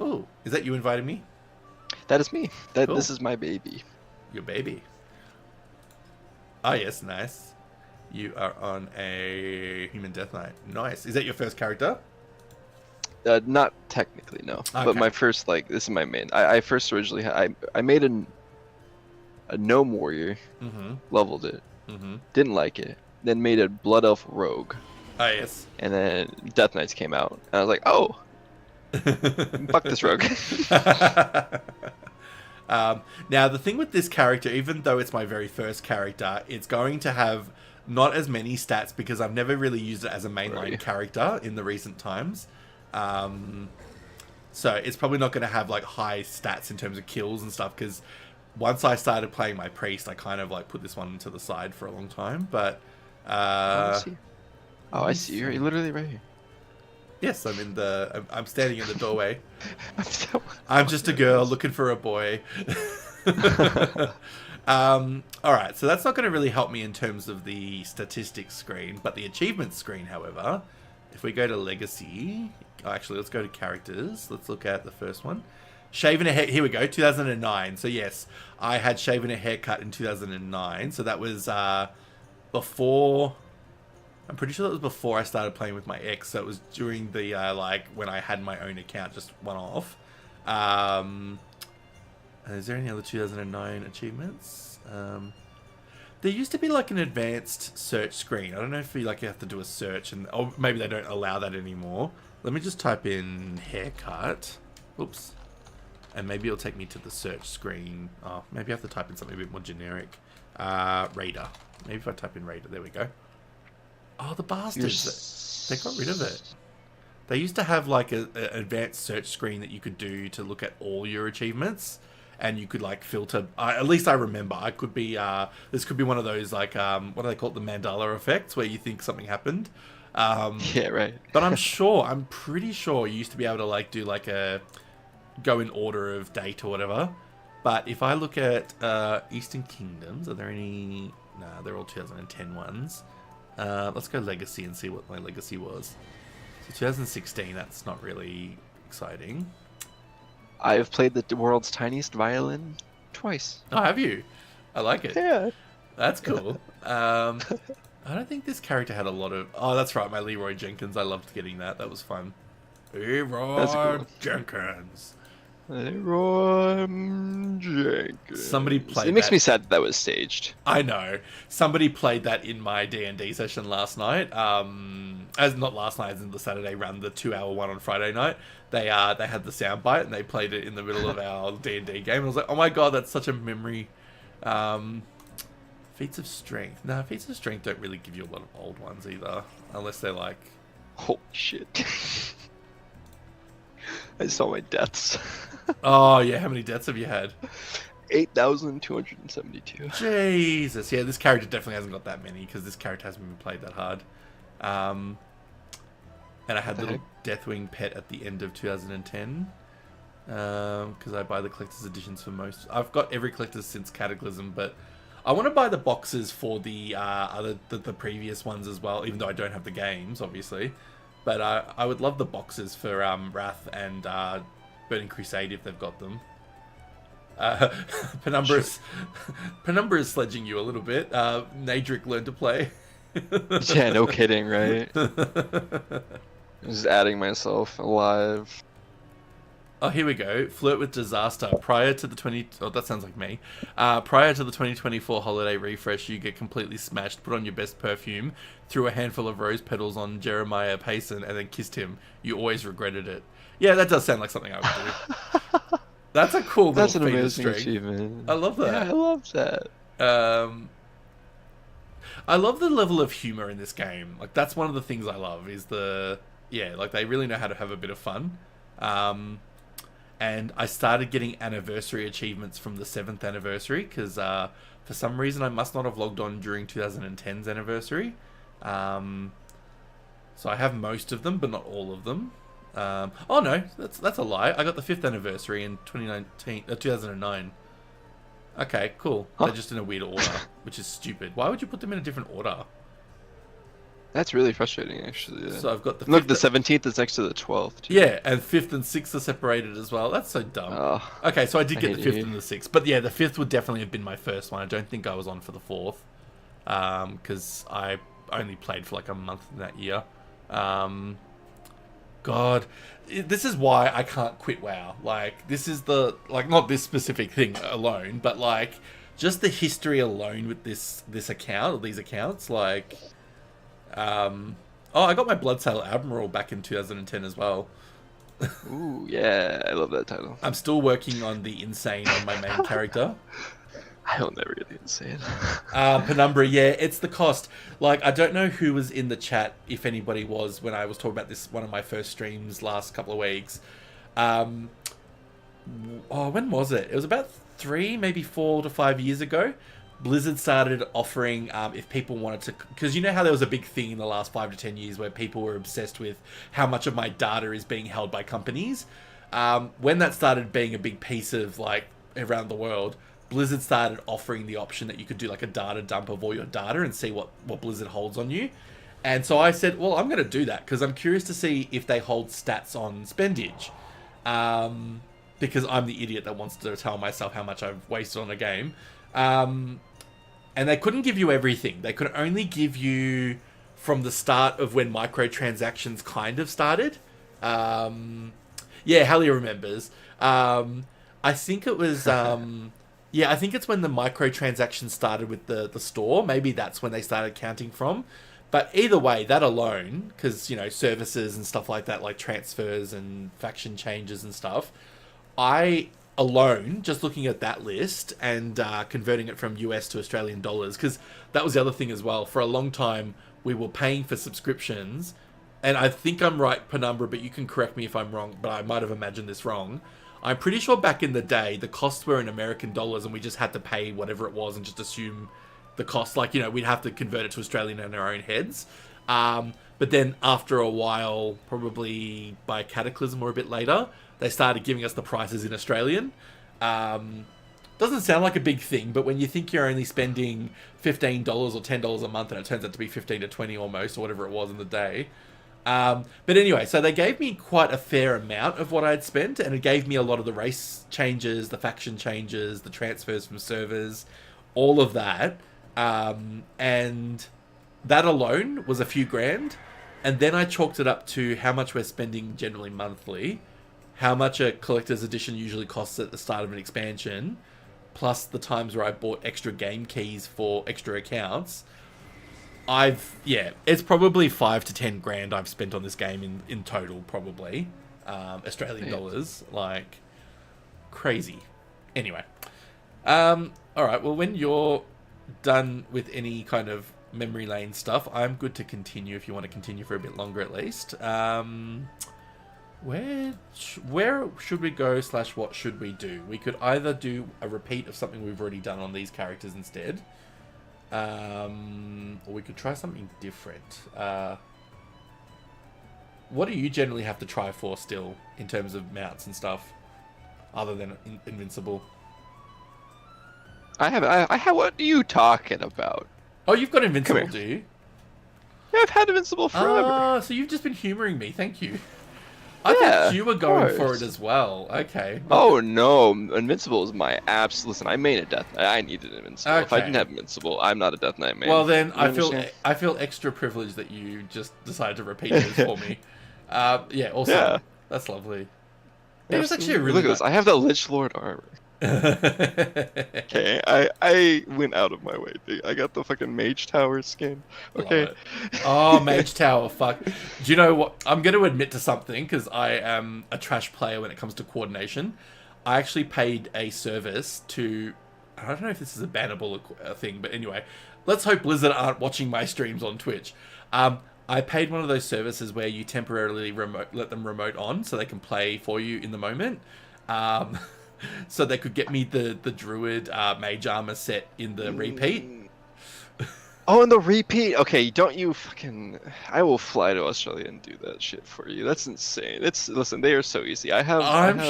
Oh, is that you inviting me? That is me. Cool. This is my baby. Your baby. Oh yes, nice. You are on a Human Death Knight. Nice. Is that your first character? Not technically, no. Okay. But my first, like, this is my main. I first originally had, I made a gnome warrior, leveled it, didn't like it, then made a blood elf rogue. Oh yes. And then Death Knights came out, and I was like, oh, fuck this rogue. Now the thing with this character, even though it's my very first character, it's going to have not as many stats because I've never really used it as a mainline character in the recent times. So it's probably not going to have like high stats in terms of kills and stuff, because once I started playing my priest, I kind of like put this one to the side for a long time. But I see. You're literally right here. Yes, I'm standing in the doorway. I'm just a girl looking for a boy. Alright, so that's not going to really help me in terms of the statistics screen, but the achievements screen, however, if we go to Legacy, actually, let's go to Characters. Let's look at the first one. Shaving a hair, here we go, 2009. So yes, I had shaven a haircut in 2009, so that was before... I'm pretty sure that was before I started playing with my ex, so it was during the, like, when I had my own account, just one off. Is there any other 2009 achievements? There used to be, like, an advanced search screen. I don't know if you have to do a search, or maybe they don't allow that anymore. Let me just type in haircut. Oops. And maybe it'll take me to the search screen. Oh, maybe I have to type in something a bit more generic. Raider. Maybe if I type in Raider, there we go. Oh, the bastards. They got rid of it. They used to have like an advanced search screen that you could do to look at all your achievements. And you could like filter, at least I remember, I could be, this could be one of those like, what do they call it? The Mandela effects, where you think something happened. Yeah, right. But I'm pretty sure you used to be able to like do like go in order of date or whatever. But if I look at Eastern Kingdoms, are there any, nah, they're all 2010 ones. Let's go Legacy and see what my Legacy was. So 2016, that's not really exciting. I've played the world's tiniest violin twice. Oh, have you? I like it. Yeah. That's cool. I don't think this character had a lot of... Oh, that's right, my Leroy Jenkins. I loved getting that. That was fun. Leroy cool. Jenkins. Leroy Jenkins. Somebody played It makes me sad that was staged. I know. Somebody played that in my D&D session last night. As not last night, as in the Saturday run, the 2-hour one on Friday night. They had the soundbite and they played it in the middle of our D&D game. And I was like, oh my god, that's such a memory. Feats of Strength. No, Feats of Strength don't really give you a lot of old ones either. Unless they're like... Holy shit. I saw my deaths. Oh, yeah. How many deaths have you had? 8,272. Jesus. Yeah, this character definitely hasn't got that many, because this character hasn't been played that hard. And I had little Deathwing pet at the end of 2010. Because I buy the collector's editions for most... I've got every collector's since Cataclysm, but I want to buy the boxes for the previous ones as well, even though I don't have the games, obviously. But I would love the boxes for Wrath and Burning Crusade if they've got them. Penumbra is sledging you a little bit. Nadric learned to play. Yeah, no kidding, right? Just adding myself alive. Oh, here we go. Flirt with disaster. Prior to the Oh, that sounds like me. Prior to the 2024 holiday refresh, you get completely smashed, put on your best perfume, threw a handful of rose petals on Jeremiah Payson, and then kissed him. You always regretted it. Yeah, that does sound like something I would do. That's a cool little That's an feat of amazing strength. achievement. I love that. Yeah, I love that. I love the level of humor in this game. Like, that's one of the things I love, is like, they really know how to have a bit of fun. and I started getting anniversary achievements from the 7th anniversary, because for some reason I must not have logged on during 2010's anniversary. So I have most of them, but not all of them. Oh no, that's a lie. I got the 5th anniversary in 2009. Okay, cool. Huh? They're just in a weird order, which is stupid. Why would you put them in a different order? That's really frustrating, actually. Yeah. So I've got the Look, the 17th is next to the 12th. Too. Yeah, and 5th and 6th are separated as well. That's so dumb. Okay, so I did get the 5th and the 6th. But yeah, the 5th would definitely have been my first one. I don't think I was on for the 4th. Because I only played for like a month in that year. God, this is why I can't quit WoW. Like, this is the... Like, not this specific thing alone, but like, just the history alone with this account, or these accounts, like... Oh, I got my Bloodsail Admiral back in 2010 as well. Ooh, yeah, I love that title. I'm still working on the Insane on my main character. I don't never get the Insane. Penumbra, yeah, it's the cost. Like, I don't know who was in the chat, if anybody was, when I was talking about this, one of my first streams last couple of weeks. When was it? It was about 3, maybe 4 to 5 years ago. Blizzard started offering, if people wanted to... Because you know how there was a big thing in the last 5 to 10 years where people were obsessed with how much of my data is being held by companies? When that started being a big piece of, like, around the world, Blizzard started offering the option that you could do, like, a data dump of all your data and see what Blizzard holds on you. And so I said, well, I'm going to do that because I'm curious to see if they hold stats on spendage. Because I'm the idiot that wants to tell myself how much I've wasted on a game. And they couldn't give you everything. They could only give you from the start of when microtransactions kind of started. Yeah, Hallie remembers. I think it was... yeah, I think it's when the microtransactions started with the store. Maybe that's when they started counting from. But either way, that alone, because, you know, services and stuff like that, like transfers and faction changes and stuff, I... alone, just looking at that list and converting it from US to Australian dollars, because that was the other thing as well. For a long time, we were paying for subscriptions, and I think I'm right, Penumbra, but you can correct me if I'm wrong, but I might have imagined this wrong. I'm pretty sure back in the day, the costs were in American dollars, and we just had to pay whatever it was and just assume the cost. Like, you know, we'd have to convert it to Australian in our own heads. But then after a while, probably by Cataclysm or a bit later, they started giving us the prices in Australian. Doesn't sound like a big thing, but when you think you're only spending $15 or $10 a month and it turns out to be 15 to 20 almost, or whatever it was in the day. But anyway, so they gave me quite a fair amount of what I had spent, and it gave me a lot of the race changes, the faction changes, the transfers from servers, all of that. And that alone was a few grand. And then I chalked it up to how much we're spending generally monthly, how much a collector's edition usually costs at the start of an expansion, plus the times where I bought extra game keys for extra accounts. It's probably 5 to 10 grand I've spent on this game in total, probably. Australian dollars, like, crazy. Anyway. Alright, well, when you're done with any kind of memory lane stuff, I'm good to continue if you want to continue for a bit longer at least. Where should we go / what should we do? We could either do a repeat of something we've already done on these characters instead, or we could try something different. What do you generally have to try for still in terms of mounts and stuff, other than Invincible? I have. What are you talking about? Oh, you've got Invincible, do you? Yeah, I've had Invincible forever. Ah, so you've just been humouring me. Thank you. I thought you were going for it as well. Okay. Oh no, Invincible is my abs. Listen, I made a Death Knight. I needed Invincible. If I didn't have Invincible, I'm not a Death Knight man. Well then, I feel extra privileged that you just decided to repeat this for me. Yeah, awesome. Yeah. That's lovely. It was actually a really Look at this. I have the Lich Lord armor. Okay, I went out of my way. I got the fucking Mage Tower skin. Okay. Oh, Mage Tower, fuck. Do you know what? I'm going to admit to something, because I am a trash player when it comes to coordination. I actually paid a service to... I don't know if this is a bannable thing, but anyway. Let's hope Blizzard aren't watching my streams on Twitch. I paid one of those services where you temporarily let them remote on so they can play for you in the moment. so they could get me the druid mage armor set in the repeat. Oh, and the repeat. Okay, don't you fucking... I will fly to Australia and do that shit for you. That's insane. Listen, they are so easy. I'm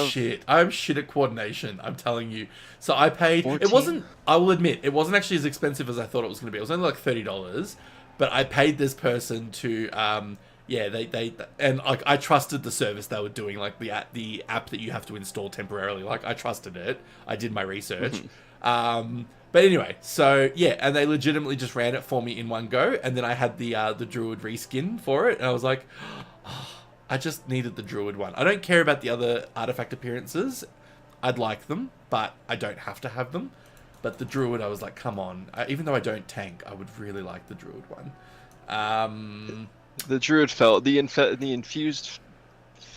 shit at coordination, I'm telling you. So I paid 14? It wasn't, I will admit, it wasn't actually as expensive as I thought it was going to be. It was only like $30, but I paid this person to they and like I trusted the service they were doing, like the app that you have to install temporarily. Like I trusted it. I did my research. But anyway, so yeah, and they legitimately just ran it for me in one go, and then I had the druid reskin for it, and I was like, oh, I just needed the druid one. I don't care about the other artifact appearances. I'd like them, but I don't have to have them. But the druid, I was like, come on. Even though I don't tank, I would really like the druid one. The druid fell. The infused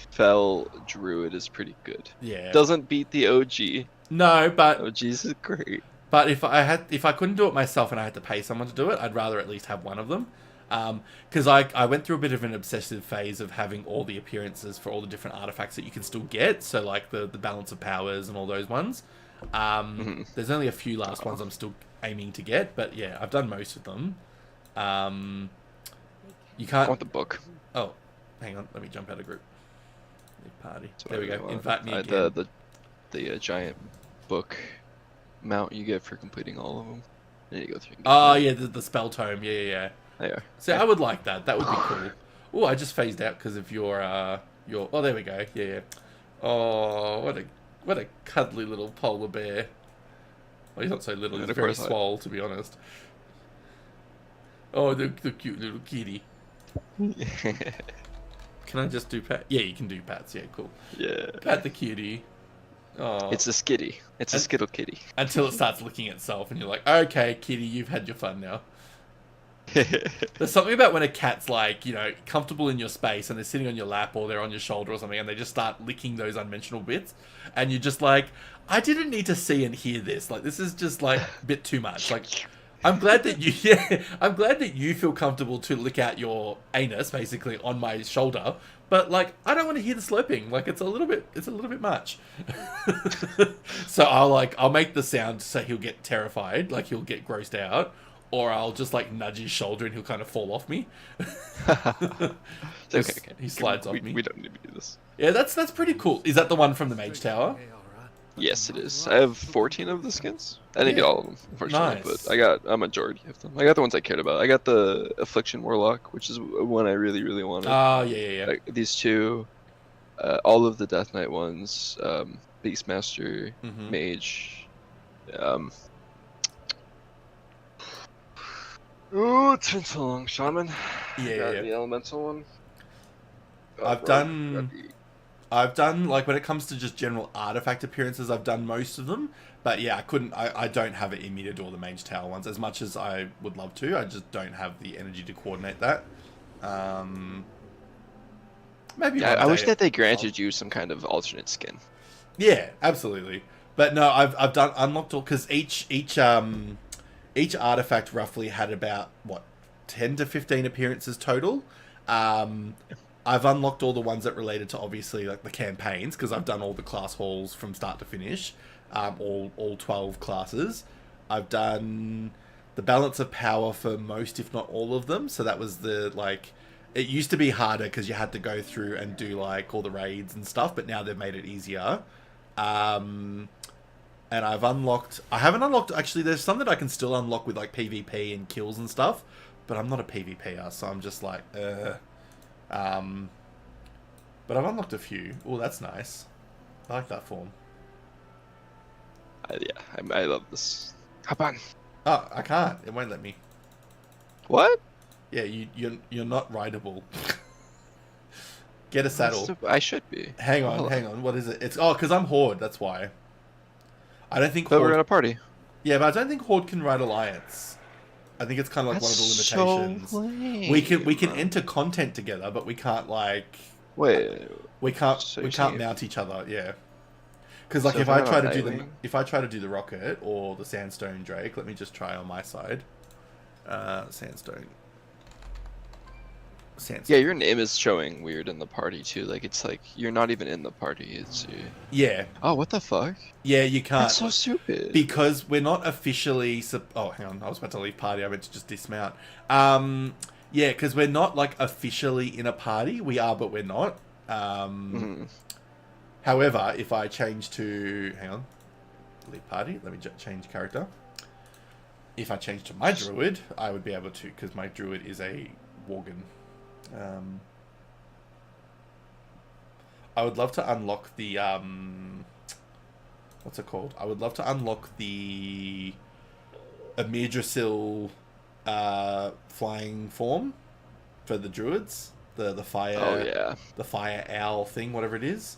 fell druid is pretty good. Yeah. Doesn't beat the OG. No, but OG's is great. But if I couldn't do it myself and I had to pay someone to do it, I'd rather at least have one of them. Because I went through a bit of an obsessive phase of having all the appearances for all the different artifacts that you can still get. So like the balance of powers and all those ones. There's only a few last ones I'm still aiming to get, but yeah, I've done most of them. You can't... I want the book. Oh, hang on. Let me jump out of group. Party. That's there we go. want. Invite me again. The giant book mount you get for completing all of them. There you go through. Oh yeah, the spell tome. Yeah. Yeah. So I would like that. That would be cool. Oh, I just phased out because of your. Oh, there we go. Yeah. Oh, what a cuddly little polar bear. Well, he's not so little. He's very swole, to be honest. Oh, the cute little kitty. Can I just do pat? Yeah, you can do pats. Yeah, cool. Yeah. Pat the cutie. Oh. It's a skitty. It's a skittle kitty. Until it starts licking itself, and you're like, okay, kitty, you've had your fun now. There's something about when a cat's like, comfortable in your space, and they're sitting on your lap or they're on your shoulder or something, and they just start licking those unmentionable bits, and you're just like, I didn't need to see and hear this. Like, this is just like a bit too much. Like, I'm glad that you feel comfortable to lick out your anus basically on my shoulder, but like I don't want to hear the slurping. Like it's a little bit much. So I'll make the sound so he'll get terrified, like he'll get grossed out, or I'll just like nudge his shoulder and he'll kind of fall off me. Okay. He slides off me. We don't need to do this. Yeah, that's pretty cool. Is that the one from the Mage Tower? Yes, it is. I have 14 of the skins. I didn't get all of them, unfortunately, but I got a majority of them. I got the ones I cared about. I got the Affliction Warlock, which is one I really, really wanted. Oh, yeah. These two, all of the Death Knight ones, Beastmaster, Mage. Oh, it's been so long, Shaman. Yeah. The Elemental one. I've done, like, when it comes to just general artifact appearances, I've done most of them. But yeah, I don't have it in me to do all the Mage Tower ones. As much as I would love to, I just don't have the energy to coordinate that. Maybe I wish that they granted you some kind of alternate skin. Yeah, absolutely. But no, I've unlocked all, because each artifact roughly had about, 10 to 15 appearances total. I've unlocked all the ones that related to obviously like the campaigns, because I've done all the class halls from start to finish, all 12 classes. I've done the balance of power for most, if not all of them. So that was it used to be harder because you had to go through and do like all the raids and stuff, but now they've made it easier. And I haven't unlocked, actually there's some that I can still unlock with like PvP and kills and stuff, but I'm not a PvPer, so I'm just like, but I've unlocked a few. Oh, that's nice. I like that form. I love this. Hop on. Oh, I can't. It won't let me. What? Yeah, you're not rideable. Get a saddle. I should be. Hang on. What is it? It's because I'm Horde. That's why. I don't think. But we're in a party. Yeah, but I don't think Horde can ride Alliance. I think it's kind of like one of the limitations. So lame. We can enter content together, but we can't like. Wait. We can't mount each other. Yeah. Because like if I try to do the rocket or the sandstone drake, let me just try on my side. Sandstone. Sans. Yeah, your name is showing weird in the party too. Like it's like you're not even in the party. It's Yeah. Oh, what the fuck? Yeah, you can't. That's so stupid. Because we're not officially. Oh, hang on. I was about to leave party. I meant to just dismount. Yeah, because we're not like officially in a party. We are, but we're not. However, if I change to, hang on, leave party. Let me change character. If I change to my druid, I would be able to, because my druid is a worgen. I would love to unlock the what's it called? I would love to unlock the Amirdrasil flying form for the druids. The fire. Oh yeah. The fire owl thing, whatever it is.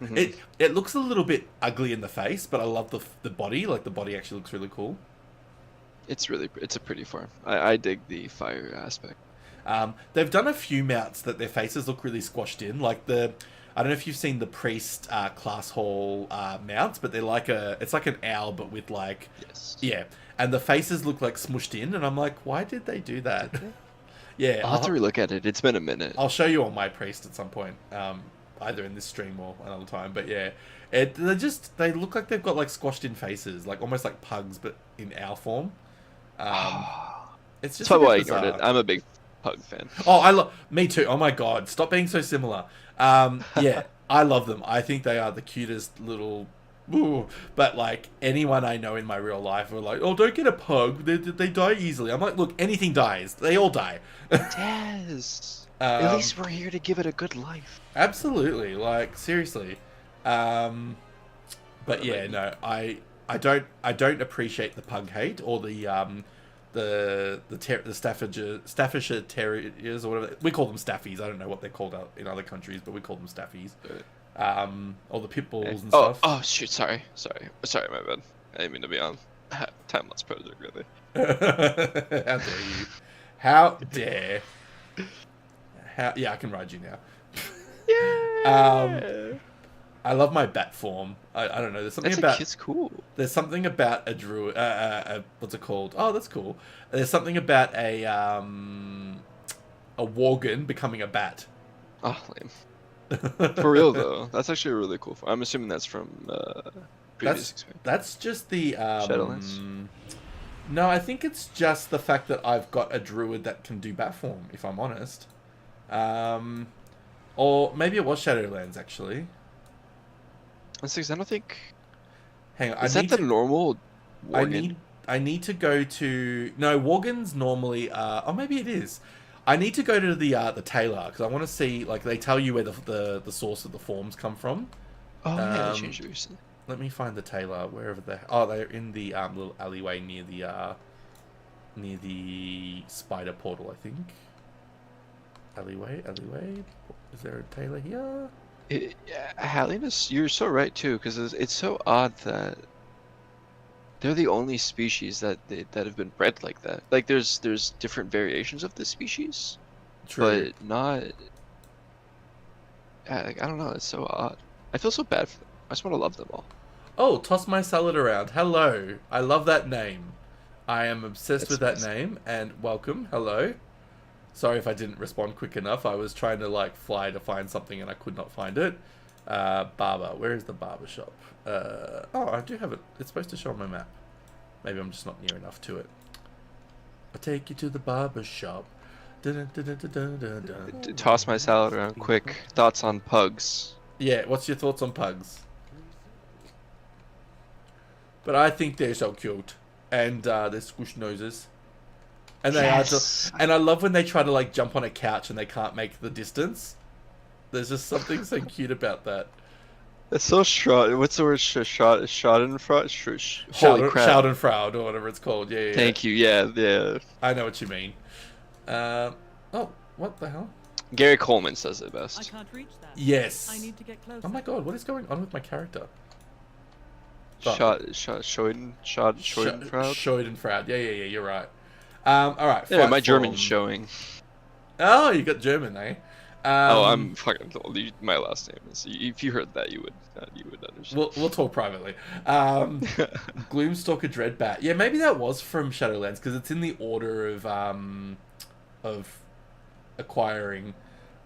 It looks a little bit ugly in the face, but I love the body. Like the body actually looks really cool. It's a pretty form. I dig the fire aspect. They've done a few mounts that their faces look really squashed in, like I don't know if you've seen the priest class hall mounts, but they're like it's like an owl, but with like, yeah, and the faces look like smushed in, and I'm like, why did they do that? Yeah, I'll have to relook at it. It's been a minute. I'll show you on my priest at some point, either in this stream or another time. But yeah, they look like they've got like squashed in faces, like almost like pugs, but in owl form. It's just that's why I ignored it. I'm a big pug fan. Oh, me too. Oh my god, stop being so similar. Yeah, I love them. I think they are the cutest little. Ooh. But like anyone I know in my real life are like, oh, don't get a pug. They die easily. I'm like, look, anything dies. They all die. Yes. At least we're here to give it a good life. Absolutely. Like seriously. But yeah, no, I don't appreciate the pug hate or the Staffordshire Terriers or whatever. We call them Staffies. I don't know what they're called out in other countries, but we call them Staffies. Or the pit bulls and stuff. Oh shoot! Sorry, my bad. I didn't mean to be on time-lapse predator, really. How dare you? How dare? Yeah, I can ride you now. Yeah. I love my bat form. I don't know. There's something It's cool. There's something about a druid. What's it called? Oh, that's cool. There's something about a worgen becoming a bat. Oh, lame. For real though, that's actually a really cool form. I'm assuming that's from previous experience. That's just the Shadowlands. No, I think it's just the fact that I've got a druid that can do bat form. If I'm honest, or maybe it was Shadowlands actually. I don't think. Hang on, is that the normal worgen? I need to go to worgens normally. Oh, maybe it is. I need to go to the tailor because I want to see, like, they tell you where the source of the forms come from. Oh yeah, they changed it recently. Let me find the tailor wherever they. Oh, they're in the little alleyway near the spider portal, I think. Alleyway. Is there a tailor here? Hallimus, you're so right too, because it's so odd that they're the only species that have been bred like that. Like there's different variations of this species, True. but not. I don't know. It's so odd. I feel so bad for them. I just want to love them all. Oh, toss my salad around. Hello, I love that name. I am obsessed with that name. And welcome. Hello. Sorry if I didn't respond quick enough. I was trying to like fly to find something and I could not find it. Barber. Where is the barber shop? Oh, I do have it. It's supposed to show on my map. Maybe I'm just not near enough to it. I'll take you to the barber shop. Toss my salad around quick. Thoughts on pugs? Yeah, what's your thoughts on pugs? But I think they're so cute. And they're squish noses. And they are just, and I love when they try to like jump on a couch and they can't make the distance. There's just something so cute about that. It's so what's the word? Schadenfreude? Holy crap! Schadenfreude or whatever it's called. Yeah. Thank you. Yeah. I know what you mean. Oh, what the hell? Gary Coleman says it best. I can't reach that. Yes. I need to get closer. Oh my god, what is going on with my character? Schadenfreude. Yeah. You're right. All right. Yeah, my German's showing. Oh, you got German, eh? I'm fucking told. My last name is. If you heard that, you would understand. We'll talk privately. Gloomstalker Dreadbat. Yeah, maybe that was from Shadowlands because it's in the order of acquiring.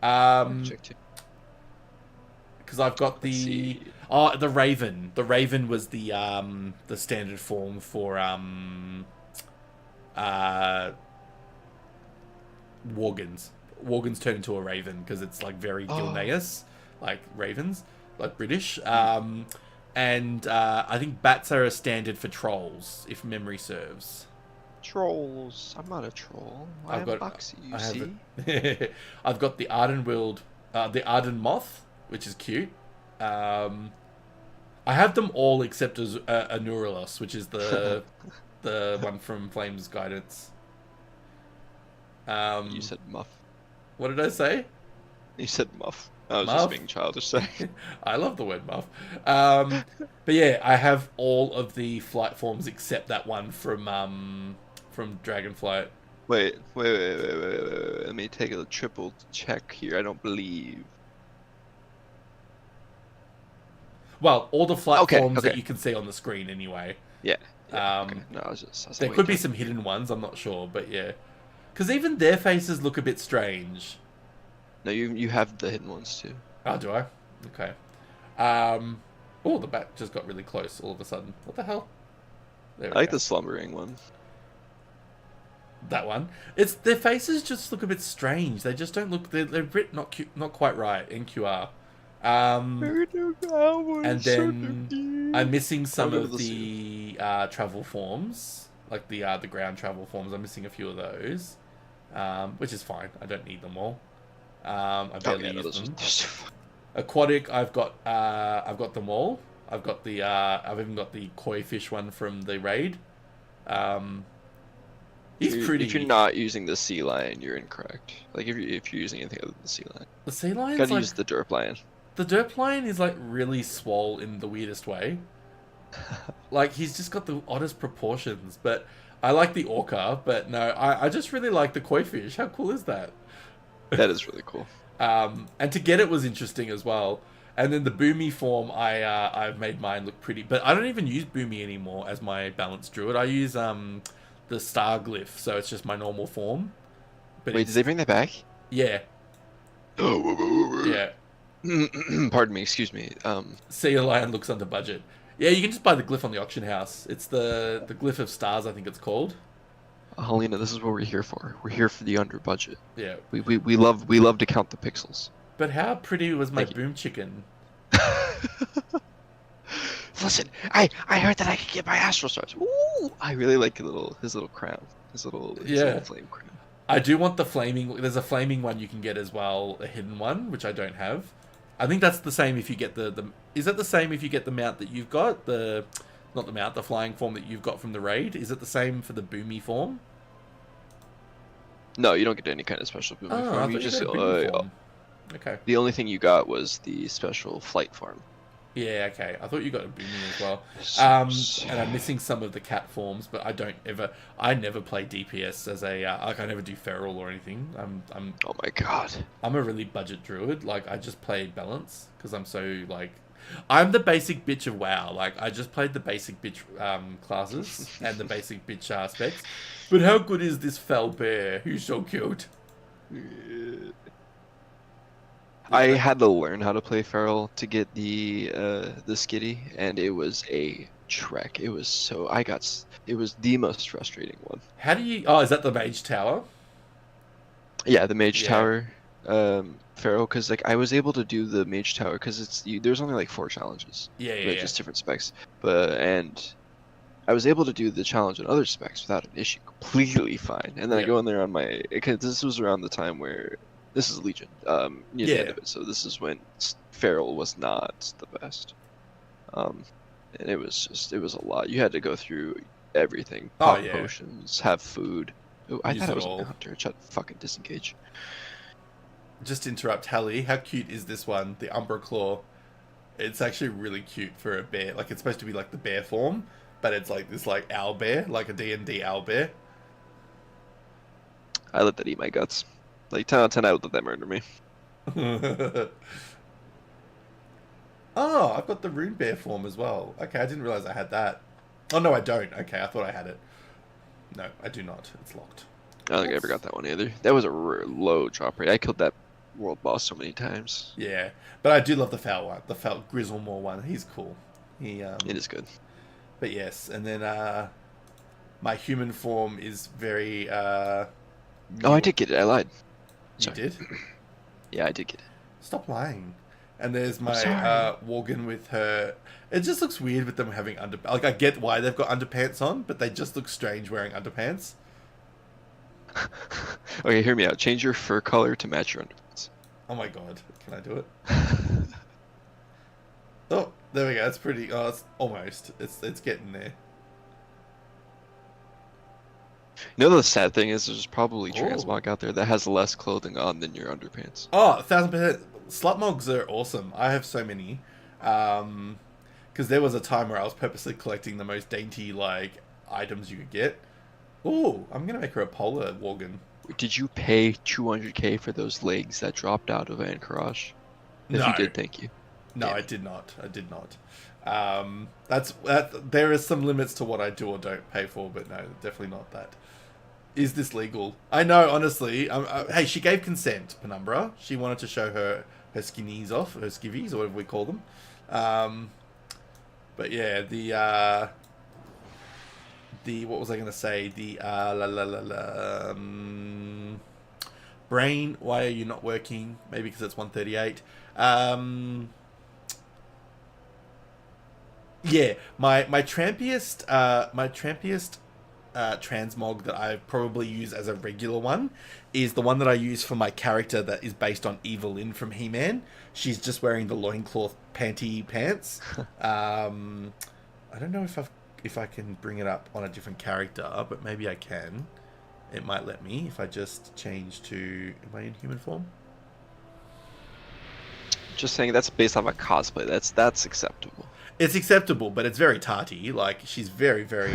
Check too. Because I've got the Raven. The Raven was the standard form for Worgans. Worgans turn into a Raven because it's like very Gilneas, like ravens, like British. And I think bats are a standard for trolls, if memory serves. Trolls. I'm not a troll. I'm Buxy, you see? I've got the Arden Moth, which is cute. I have them all except as Anurelos, which is the one from Flame's Guidance. You said muff. What did I say? You said muff. I was muff? just being childish. I love the word muff. But yeah, I have all of the flight forms except that one from Dragonflight. Wait. Let me take a triple check here. I don't believe. Well, all the flight forms that you can see on the screen anyway. Yeah. Okay. No, I was there could be some hidden ones, I'm not sure, but yeah. Because even their faces look a bit strange. No, you have the hidden ones too. Oh, do I? Okay. Oh, the bat just got really close all of a sudden. What the hell? I like the slumbering one. That one. Their faces just look a bit strange. They just don't look. They're writ not quite right in QR. And then I'm missing some of the travel forms, like the ground travel forms. I'm missing a few of those, which is fine. I don't need them all. I barely use them. Aquatic, I've got them all. I've even got the koi fish one from the raid. He's pretty. If you're not using the sea lion, you're incorrect. Like if you're using anything other than the sea lion. The sea lion. Gotta use the derp lion. The derp lion is like really swole in the weirdest way. Like he's just got the oddest proportions. But I like the orca. But no, I just really like the koi fish. How cool is that? That is really cool. And to get it was interesting as well. And then the Boomy form, I've made mine look pretty. But I don't even use Boomy anymore as my balanced druid. I use the star glyph, so it's just my normal form. But wait, did they bring that back? Yeah. Yeah. Pardon me, excuse me. Sea Lion looks under budget. Yeah, you can just buy the glyph on the auction house. It's the glyph of stars, I think it's called. Helena, this is what we're here for. We're here for the under budget. Yeah. We love to count the pixels. But how pretty was my boom chicken? Listen, I heard that I could get my astral stars. Ooh, I really like his little crown, his little flame crown. I do want the flaming. There's a flaming one you can get as well, a hidden one, which I don't have. I think that's the same if you get the. Is that the same if you get the mount that you've got? Not the mount, the flying form that you've got from the raid. Is it the same for the boomy form? No, you don't get any kind of special boomy form. You just form. Okay. The only thing you got was the special flight form. Yeah, okay. I thought you got a booming as well. And I'm missing some of the cat forms, but I never play DPS as a I never do feral or anything. Oh my god. I'm a really budget druid. Like I just play balance because I'm so like I'm the basic bitch of WoW. Like I just played the basic bitch classes and the basic bitch specs. But how good is this fell bear? Who's so cute? I had to learn how to play feral to get the skitty, and it was a trek. It was the most frustrating one. How do you? Oh, is that the mage tower? Yeah, the mage tower, feral. Because like I was able to do the mage tower because there's only like 4 challenges. Yeah. Just different specs, and I was able to do the challenge on other specs without an issue, completely fine. And then I go in there on my because this was around the time where. This is Legion, near the end of it, so this is when feral was not the best. And it was a lot. You had to go through everything. Pop potions, have food. Ooh, I thought it was a hunter. Try to fucking disengage. Just interrupt, Hallie. How cute is this one? The Umbra Claw. It's actually really cute for a bear. Like, it's supposed to be like the bear form, but it's like this like owl bear, like a D&D owl bear. I let that eat my guts. Like 10 out of 10, I would let that murder me. Oh, I've got the rune bear form as well. Okay, I didn't realize I had that. Oh no, I don't. Okay, I thought I had it. No, I do not. It's locked. I don't think I ever got that one either. That was a low drop rate. I killed that world boss so many times. Yeah, but I do love the Foul one, the Foul Grizzlemore one. He's cool. It is good. But yes, and then my human form is very. Oh, I did get it. I lied. You did? Yeah, I did get it. Stop lying. And there's my Worgen with her. It just looks weird with them having underpants. Like, I get why they've got underpants on, but they just look strange wearing underpants. Okay, hear me out. Change your fur color to match your underpants. Oh my god, can I do it? Oh, there we go. It's pretty. Oh, it's almost. It's getting there. You know the sad thing is there's probably transmog out there that has less clothing on than your underpants. Oh, 1000%. Slutmogs are awesome. I have so many. Because there was a time where I was purposely collecting the most dainty like items you could get. Ooh, I'm gonna make her a polar Worgen. Did you pay 200k for those legs that dropped out of Anchorage? If you did, thank you. No, I did not. I did not. There is some limits to what I do or don't pay for, but no, definitely not that. Is this legal? I know, honestly. Hey, she gave consent, Penumbra. She wanted to show her skinnies off, her skivvies, or whatever we call them. But yeah, the what was I gonna say? The brain. Why are you not working? Maybe because it's 138. Yeah, my trampiest transmog that I probably use as a regular one is the one that I use for my character that is based on Evelyn from He-Man. She's just wearing the loincloth panty pants. I don't know if I can bring it up on a different character, but maybe I can. It might let me if I just change to... Am I in human form? Just saying that's based off a cosplay. That's acceptable. It's acceptable, but it's very tarty. Like, she's very, very...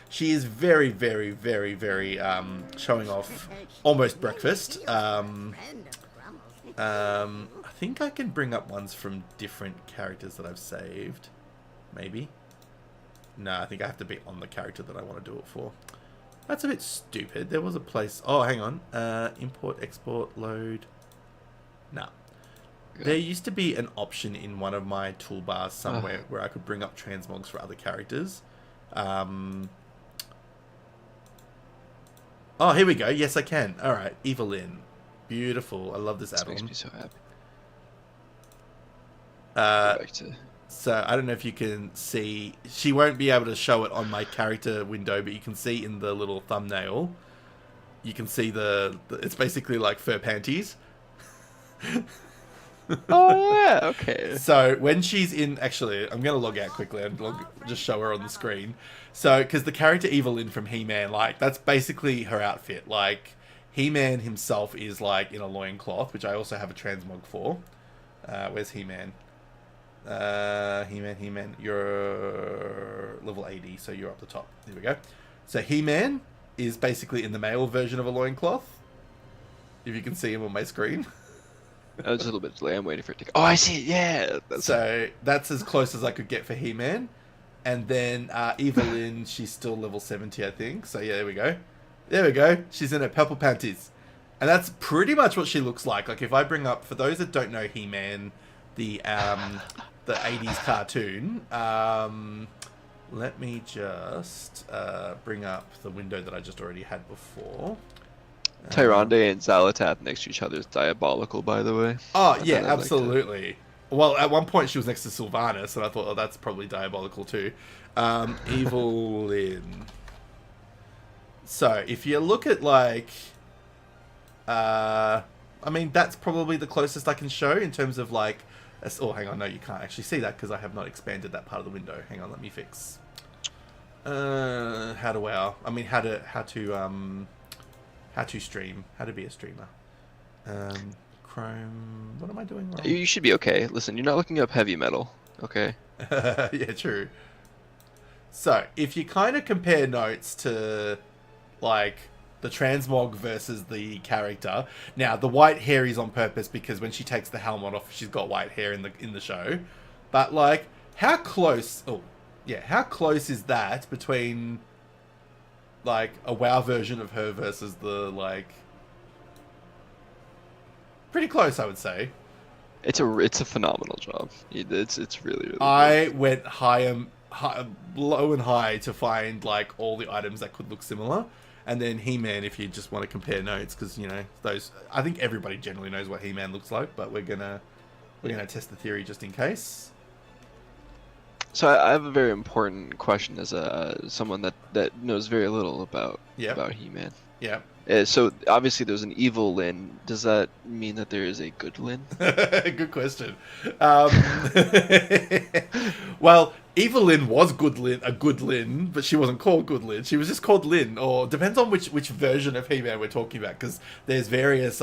She is very, very, very, very showing off almost breakfast. I think I can bring up ones from different characters that I've saved. Maybe. No, I think I have to be on the character that I want to do it for. That's a bit stupid. There was a place... Oh, hang on. Import, export, load. No. There used to be an option in one of my toolbars somewhere where I could bring up transmogs for other characters. Oh, here we go. Yes, I can. All right, Evelyn. Beautiful. I love this add-on. Makes me so happy. So I don't know if you can see. She won't be able to show it on my character window, but you can see in the little thumbnail. You can see the it's basically like fur panties. Oh yeah, okay. So when she's in, actually, I'm gonna log out quickly and just show her on the screen. So because the character Evelyn from He-Man, like that's basically her outfit. Like He-Man himself is like in a loincloth, which I also have a transmog for. Where's He-Man? He-Man, you're level 80, so you're up the top. Here we go. So He-Man is basically in the male version of a loincloth. If you can see him on my screen. Oh, just a little bit delay. I'm waiting for it to go. Oh, I see it. Yeah. So that's as close as I could get for He-Man. And then Evelyn, she's still level 70, I think. So yeah, there we go. There we go. She's in her purple panties. And that's pretty much what she looks like. Like if I bring up, for those that don't know He-Man, the 80s cartoon, let me just bring up the window that I just already had before. Tyrande and Xalatath next to each other is diabolical, by the way. Oh, yeah, absolutely. Well, at one point she was next to Sylvanas, and I thought, oh, that's probably diabolical too. Evelyn. So, if you look at, like... I mean, that's probably the closest I can show in terms of, like... Oh, hang on, no, you can't actually see that because I have not expanded that part of the window. Hang on, let me fix. How to stream, how to be a streamer. Chrome, what am I doing wrong? You should be okay. Listen, you're not looking up heavy metal, okay? Yeah, true. So, if you kind of compare notes to, like, the transmog versus the character. Now, the white hair is on purpose because when she takes the helmet off, she's got white hair in the show. But, like, how close... Oh, yeah, how close is that between... like a WoW version of her versus the like pretty close, I would say. It's a phenomenal job. It's really really. I went low and high to find like all the items that could look similar, and then He-Man if you just want to compare notes, because you know those. I think everybody generally knows what He-Man looks like, but we're gonna test the theory just in case. So I have a very important question as someone that knows very little about He-Man. Yeah. So obviously there's an evil Lyn. Does that mean that there is a good Lyn? Good question. Well, evil Lyn was a good Lyn, but she wasn't called Good Lyn. She was just called Lyn, or depends on which version of He-Man we're talking about, because there's various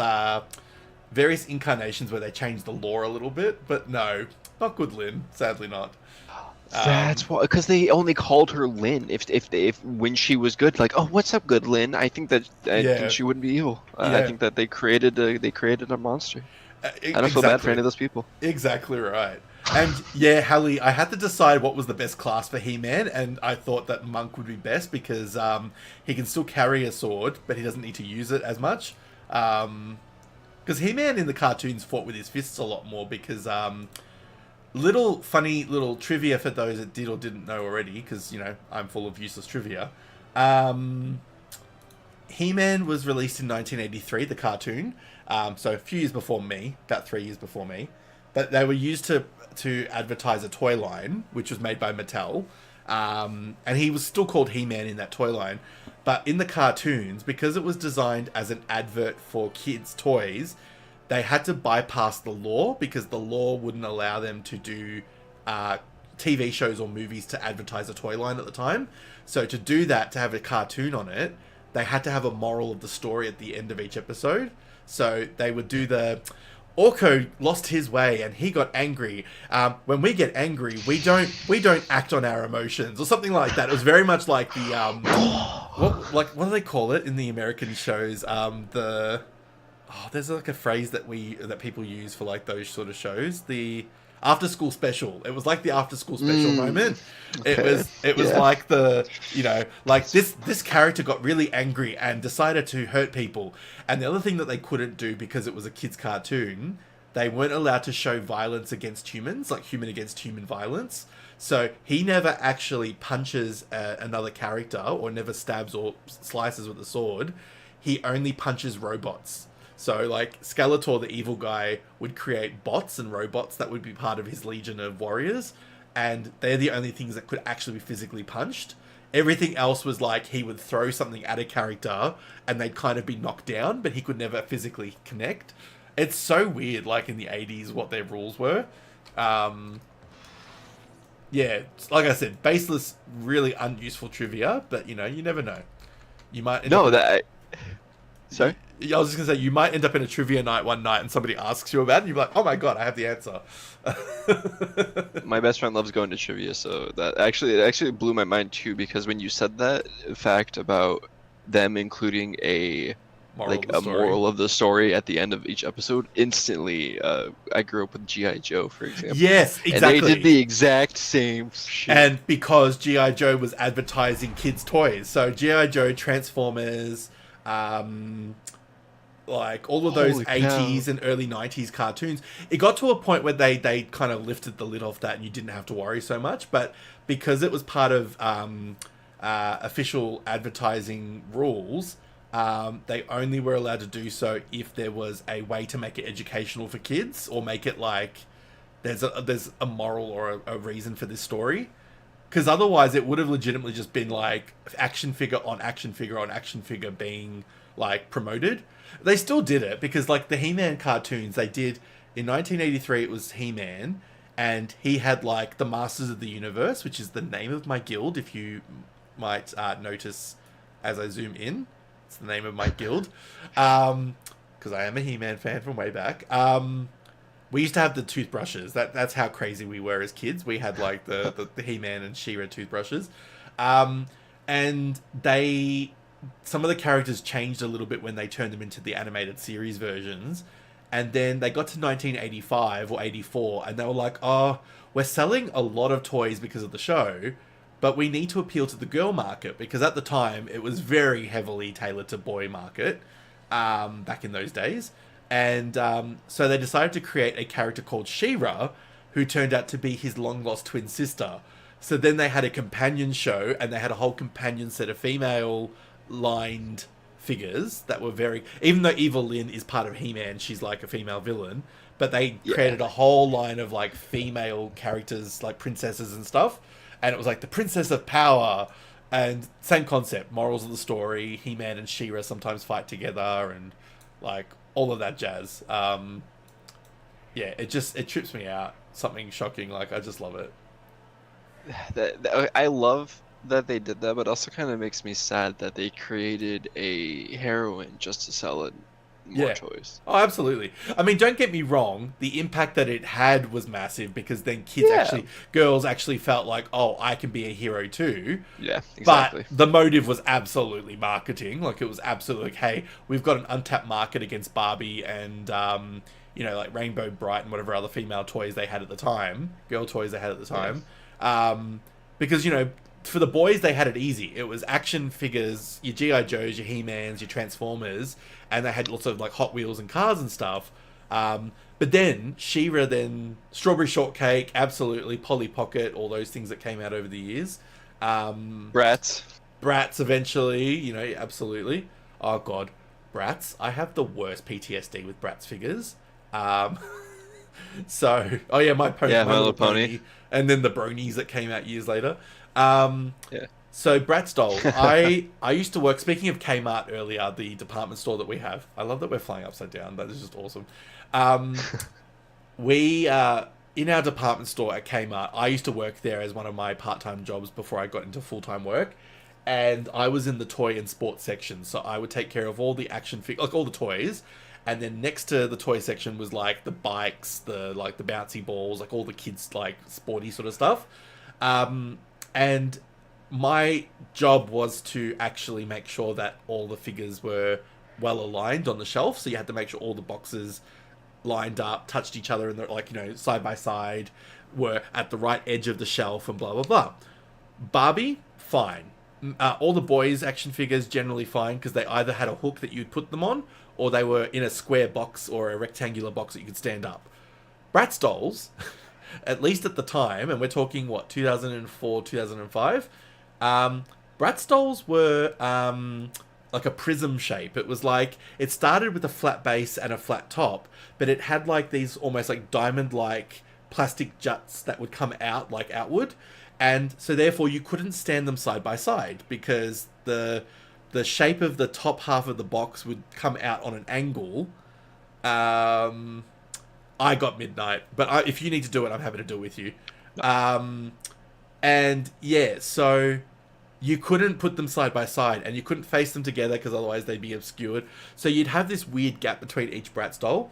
incarnations where they change the lore a little bit. But no, not Good Lyn. Sadly not. That's why, because they only called her Lyn. If when she was good, like, oh, what's up, good Lyn? I think she wouldn't be evil. I think that they created a monster. I don't feel bad for any of those people. Exactly right. And yeah, Hallie, I had to decide what was the best class for He-Man, and I thought that Monk would be best because he can still carry a sword, but he doesn't need to use it as much. Because He-Man in the cartoons fought with his fists a lot more because. Funny little trivia for those that did or didn't know already, because, you know, I'm full of useless trivia. He-Man was released in 1983, the cartoon, so a few years before me, about 3 years before me. But they were used to advertise a toy line, which was made by Mattel, and he was still called He-Man in that toy line. But in the cartoons, because it was designed as an advert for kids' toys, they had to bypass the law because the law wouldn't allow them to do TV shows or movies to advertise a toy line at the time. So to do that, to have a cartoon on it, they had to have a moral of the story at the end of each episode. So they would do the Orko lost his way and he got angry. When we get angry, we don't act on our emotions or something like that. It was very much like the what do they call it in the American shows? There's like a phrase that people use for like those sort of shows. The after school special. It was like the after school special moment. Okay. It was like the, you know, like this character got really angry and decided to hurt people. And the other thing that they couldn't do because it was a kids cartoon, they weren't allowed to show violence against humans, like human against human violence. So he never actually punches another character or never stabs or slices with a sword. He only punches robots. So, like, Skeletor, the evil guy, would create bots and robots that would be part of his legion of warriors, and they're the only things that could actually be physically punched. Everything else was like he would throw something at a character, and they'd kind of be knocked down, but he could never physically connect. It's so weird, like, in the 80s, what their rules were. Yeah, like I said, baseless, really unuseful trivia, but, you know, you never know. You might... Sorry? I was just going to say, you might end up in a trivia night one night and somebody asks you about it and you're like, oh my god, I have the answer. My best friend loves going to trivia, so that it actually blew my mind too, because when you said that fact about them including a moral of the story at the end of each episode, instantly I grew up with G.I. Joe, for example. Yes, exactly. And they did the exact same shit. And because G.I. Joe was advertising kids' toys, so G.I. Joe, Transformers... like all of those 80s and early 90s cartoons, it got to a point where they kind of lifted the lid off that and you didn't have to worry so much. But because it was part of official advertising rules, they only were allowed to do so if there was a way to make it educational for kids, or make it like there's a moral or a reason for this story. Because otherwise it would have legitimately just been like action figure on action figure on action figure being like promoted. They still did it because like the He-Man cartoons they did in 1983, it was He-Man, and he had like the Masters of the Universe, which is the name of my guild, if you might notice as I zoom in. It's the name of my guild. Because I am a He-Man fan from way back. We used to have the toothbrushes. That's how crazy we were as kids. We had like the He-Man and She-Ra toothbrushes. And some of the characters changed a little bit when they turned them into the animated series versions. And then they got to 1985 or 84 and they were like, oh, we're selling a lot of toys because of the show, but we need to appeal to the girl market, because at the time it was very heavily tailored to boy market back in those days. And so they decided to create a character called She-Ra, who turned out to be his long-lost twin sister. So then they had a companion show, and they had a whole companion set of female-lined figures that were very... Even though Evil Lyn is part of He-Man, she's like a female villain, but they created a whole line of like female characters, like princesses and stuff. And it was like the Princess of Power, and same concept, morals of the story. He-Man and She-Ra sometimes fight together, and like all of that jazz. Yeah, it trips me out. Something shocking, like I just love it. I love that they did that, but also kind of makes me sad that they created a heroine just to sell it more toys. Oh, absolutely. I mean, don't get me wrong, the impact that it had was massive, because then girls actually felt like, oh, I can be a hero too. Yeah, exactly. But the motive was absolutely marketing. Like, it was absolutely like, hey, we've got an untapped market against Barbie and, you know, like Rainbow Bright and whatever other female toys they had at the time, girl toys they had at the time. Because, you know, for the boys, they had it easy. It was action figures, your G.I. Joes, your He-Mans, your Transformers, and they had lots of like Hot Wheels and cars and stuff. But then She-Ra, then Strawberry Shortcake, absolutely, Polly Pocket, all those things that came out over the years. Bratz eventually, you know, absolutely. Oh god, Bratz. I have the worst PTSD with Bratz figures. So, oh yeah, My Little Pony. And then the Bronies that came out years later. So Bratz dolls. I used to work, speaking of Kmart earlier, the department store that we have. I love that we're flying upside down. That is just awesome. We in our department store at Kmart, I used to work there as one of my part-time jobs before I got into full-time work. And I was in the toy and sports section. So I would take care of all the action figures, like all the toys. And then next to the toy section was like the bikes, the bouncy balls, like all the kids like sporty sort of stuff. And my job was to actually make sure that all the figures were well aligned on the shelf. So you had to make sure all the boxes lined up, touched each other, and they're like, you know, side by side, were at the right edge of the shelf, and blah blah blah. Barbie, fine. All the boys' action figures generally fine, because they either had a hook that you'd put them on, or they were in a square box or a rectangular box that you could stand up. Bratz dolls, at least at the time, and we're talking, what, 2004, 2005? Bratz dolls were like a prism shape. It was like, it started with a flat base and a flat top, but it had like these almost like diamond-like plastic juts that would come out, like outward. And so therefore you couldn't stand them side by side, because the shape of the top half of the box would come out on an angle. I got Midnight, but if you need to do it, I'm happy to do it with you. And yeah, so you couldn't put them side by side, and you couldn't face them together, because otherwise they'd be obscured. So you'd have this weird gap between each Bratz doll,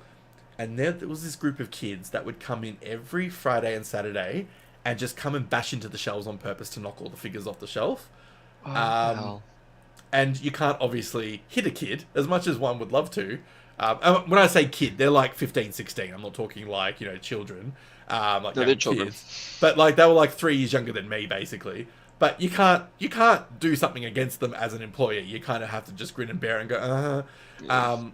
and there was this group of kids that would come in every Friday and Saturday and just come and bash into the shelves on purpose to knock all the figures off the shelf. And you can't obviously hit a kid, as much as one would love to. When I say kid, they're like 15, 16. I'm not talking like, you know, children. Like no, they're children. Kids. But like, they were like 3 years younger than me, basically. But you can't do something against them as an employer. You kind of have to just grin and bear and go,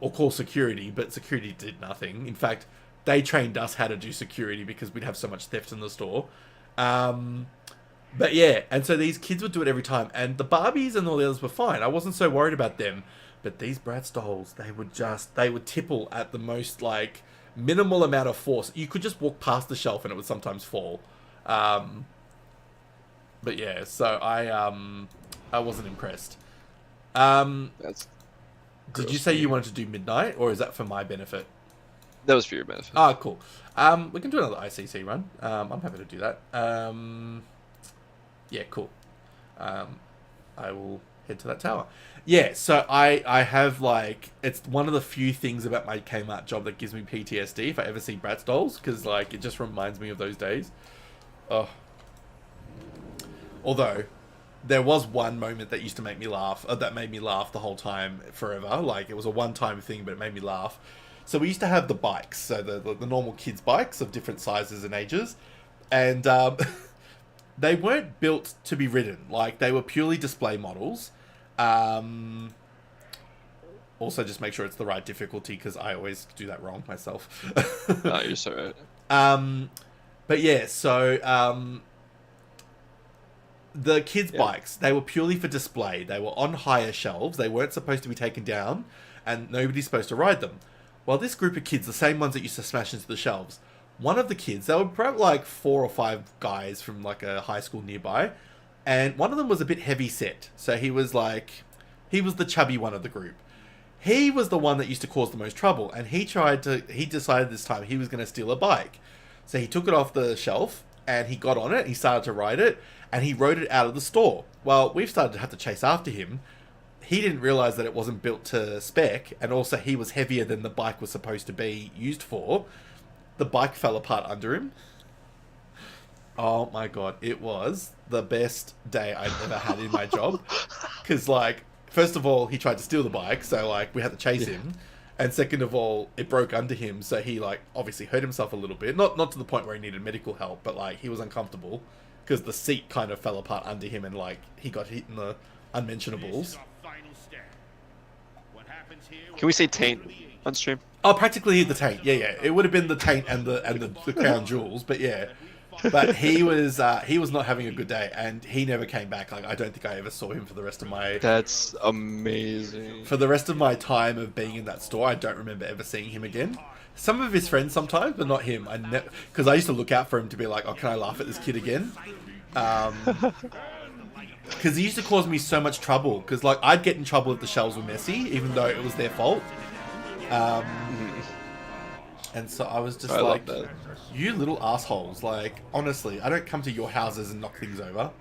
or call security. But security did nothing. In fact, they trained us how to do security, because we'd have so much theft in the store. But yeah, and so these kids would do it every time, and the Barbies and all the others were fine. I wasn't so worried about them, but these Bratz dolls, they would tipple at the most like minimal amount of force. You could just walk past the shelf and it would sometimes fall. But yeah, so I wasn't impressed. That's did you say you wanted to do Midnight, or is that for my benefit? That was for your benefit. Ah, cool. We can do another ICC run. I'm happy to do that. Yeah, cool. I will head to that tower. Yeah, so I have like, it's one of the few things about my Kmart job that gives me PTSD if I ever see Bratz dolls, because like it just reminds me of those days. Oh. Although there was one moment that used to make me laugh, that made me laugh the whole time forever. Like it was a one-time thing, but it made me laugh. So we used to have the bikes, so the normal kids' bikes of different sizes and ages, and they weren't built to be ridden. Like, they were purely display models. Also, just make sure it's the right difficulty, because I always do that wrong myself. No, you're so right. But yeah, so the kids' bikes, they were purely for display. They were on higher shelves. They weren't supposed to be taken down, and nobody's supposed to ride them. Well, this group of kids, the same ones that used to smash into the shelves, one of the kids, they were probably like 4 or 5 guys from like a high school nearby, and one of them was a bit heavy set. So he was the chubby one of the group. He was the one that used to cause the most trouble, and he decided this time he was going to steal a bike. So he took it off the shelf, and he got on it, he started to ride it, and he rode it out of the store. Well, we've started to have to chase after him. He didn't realize that it wasn't built to spec, and also he was heavier than the bike was supposed to be used for. The bike fell apart under him. Oh my god, it was the best day I've ever had in my job. Because, like, first of all, he tried to steal the bike, so, like, we had to chase him. And second of all, it broke under him, so he, like, obviously hurt himself a little bit. Not to the point where he needed medical help, but, like, he was uncomfortable. Because the seat kind of fell apart under him, and, like, he got hit in the unmentionables. Can we say taint on stream? Oh, practically the taint. Yeah, yeah. It would have been the taint and the crown jewels, but yeah. But he was not having a good day, and he never came back. Like, I don't think I ever saw him for the rest of my... That's amazing. For the rest of my time of being in that store, I don't remember ever seeing him again. Some of his friends sometimes, but not him. Because I used to look out for him to be like, oh, can I laugh at this kid again? Because he used to cause me so much trouble. Because, like, I'd get in trouble if the shelves were messy, even though it was their fault. And so I was just like, you little assholes. Like, honestly, I don't come to your houses and knock things over.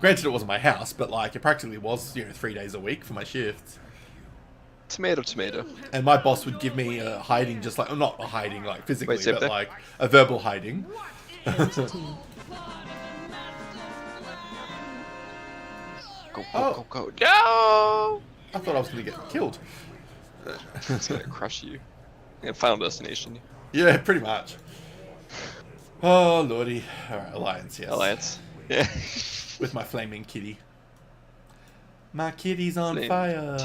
Granted, it wasn't my house, but, like, it practically was, 3 days a week for my shifts. Tomato, tomato. And my boss would give me a hiding, just like, well, not a hiding, like, physically, but, like, a verbal hiding. Go, go, go, go. No! I thought I was going to get killed. It's going to crush you. Yeah, Final Destination. Yeah, pretty much. Oh, lordy. Alright, Alliance, yes. Alliance. Yeah. With my flaming kitty. My kitty's on fire.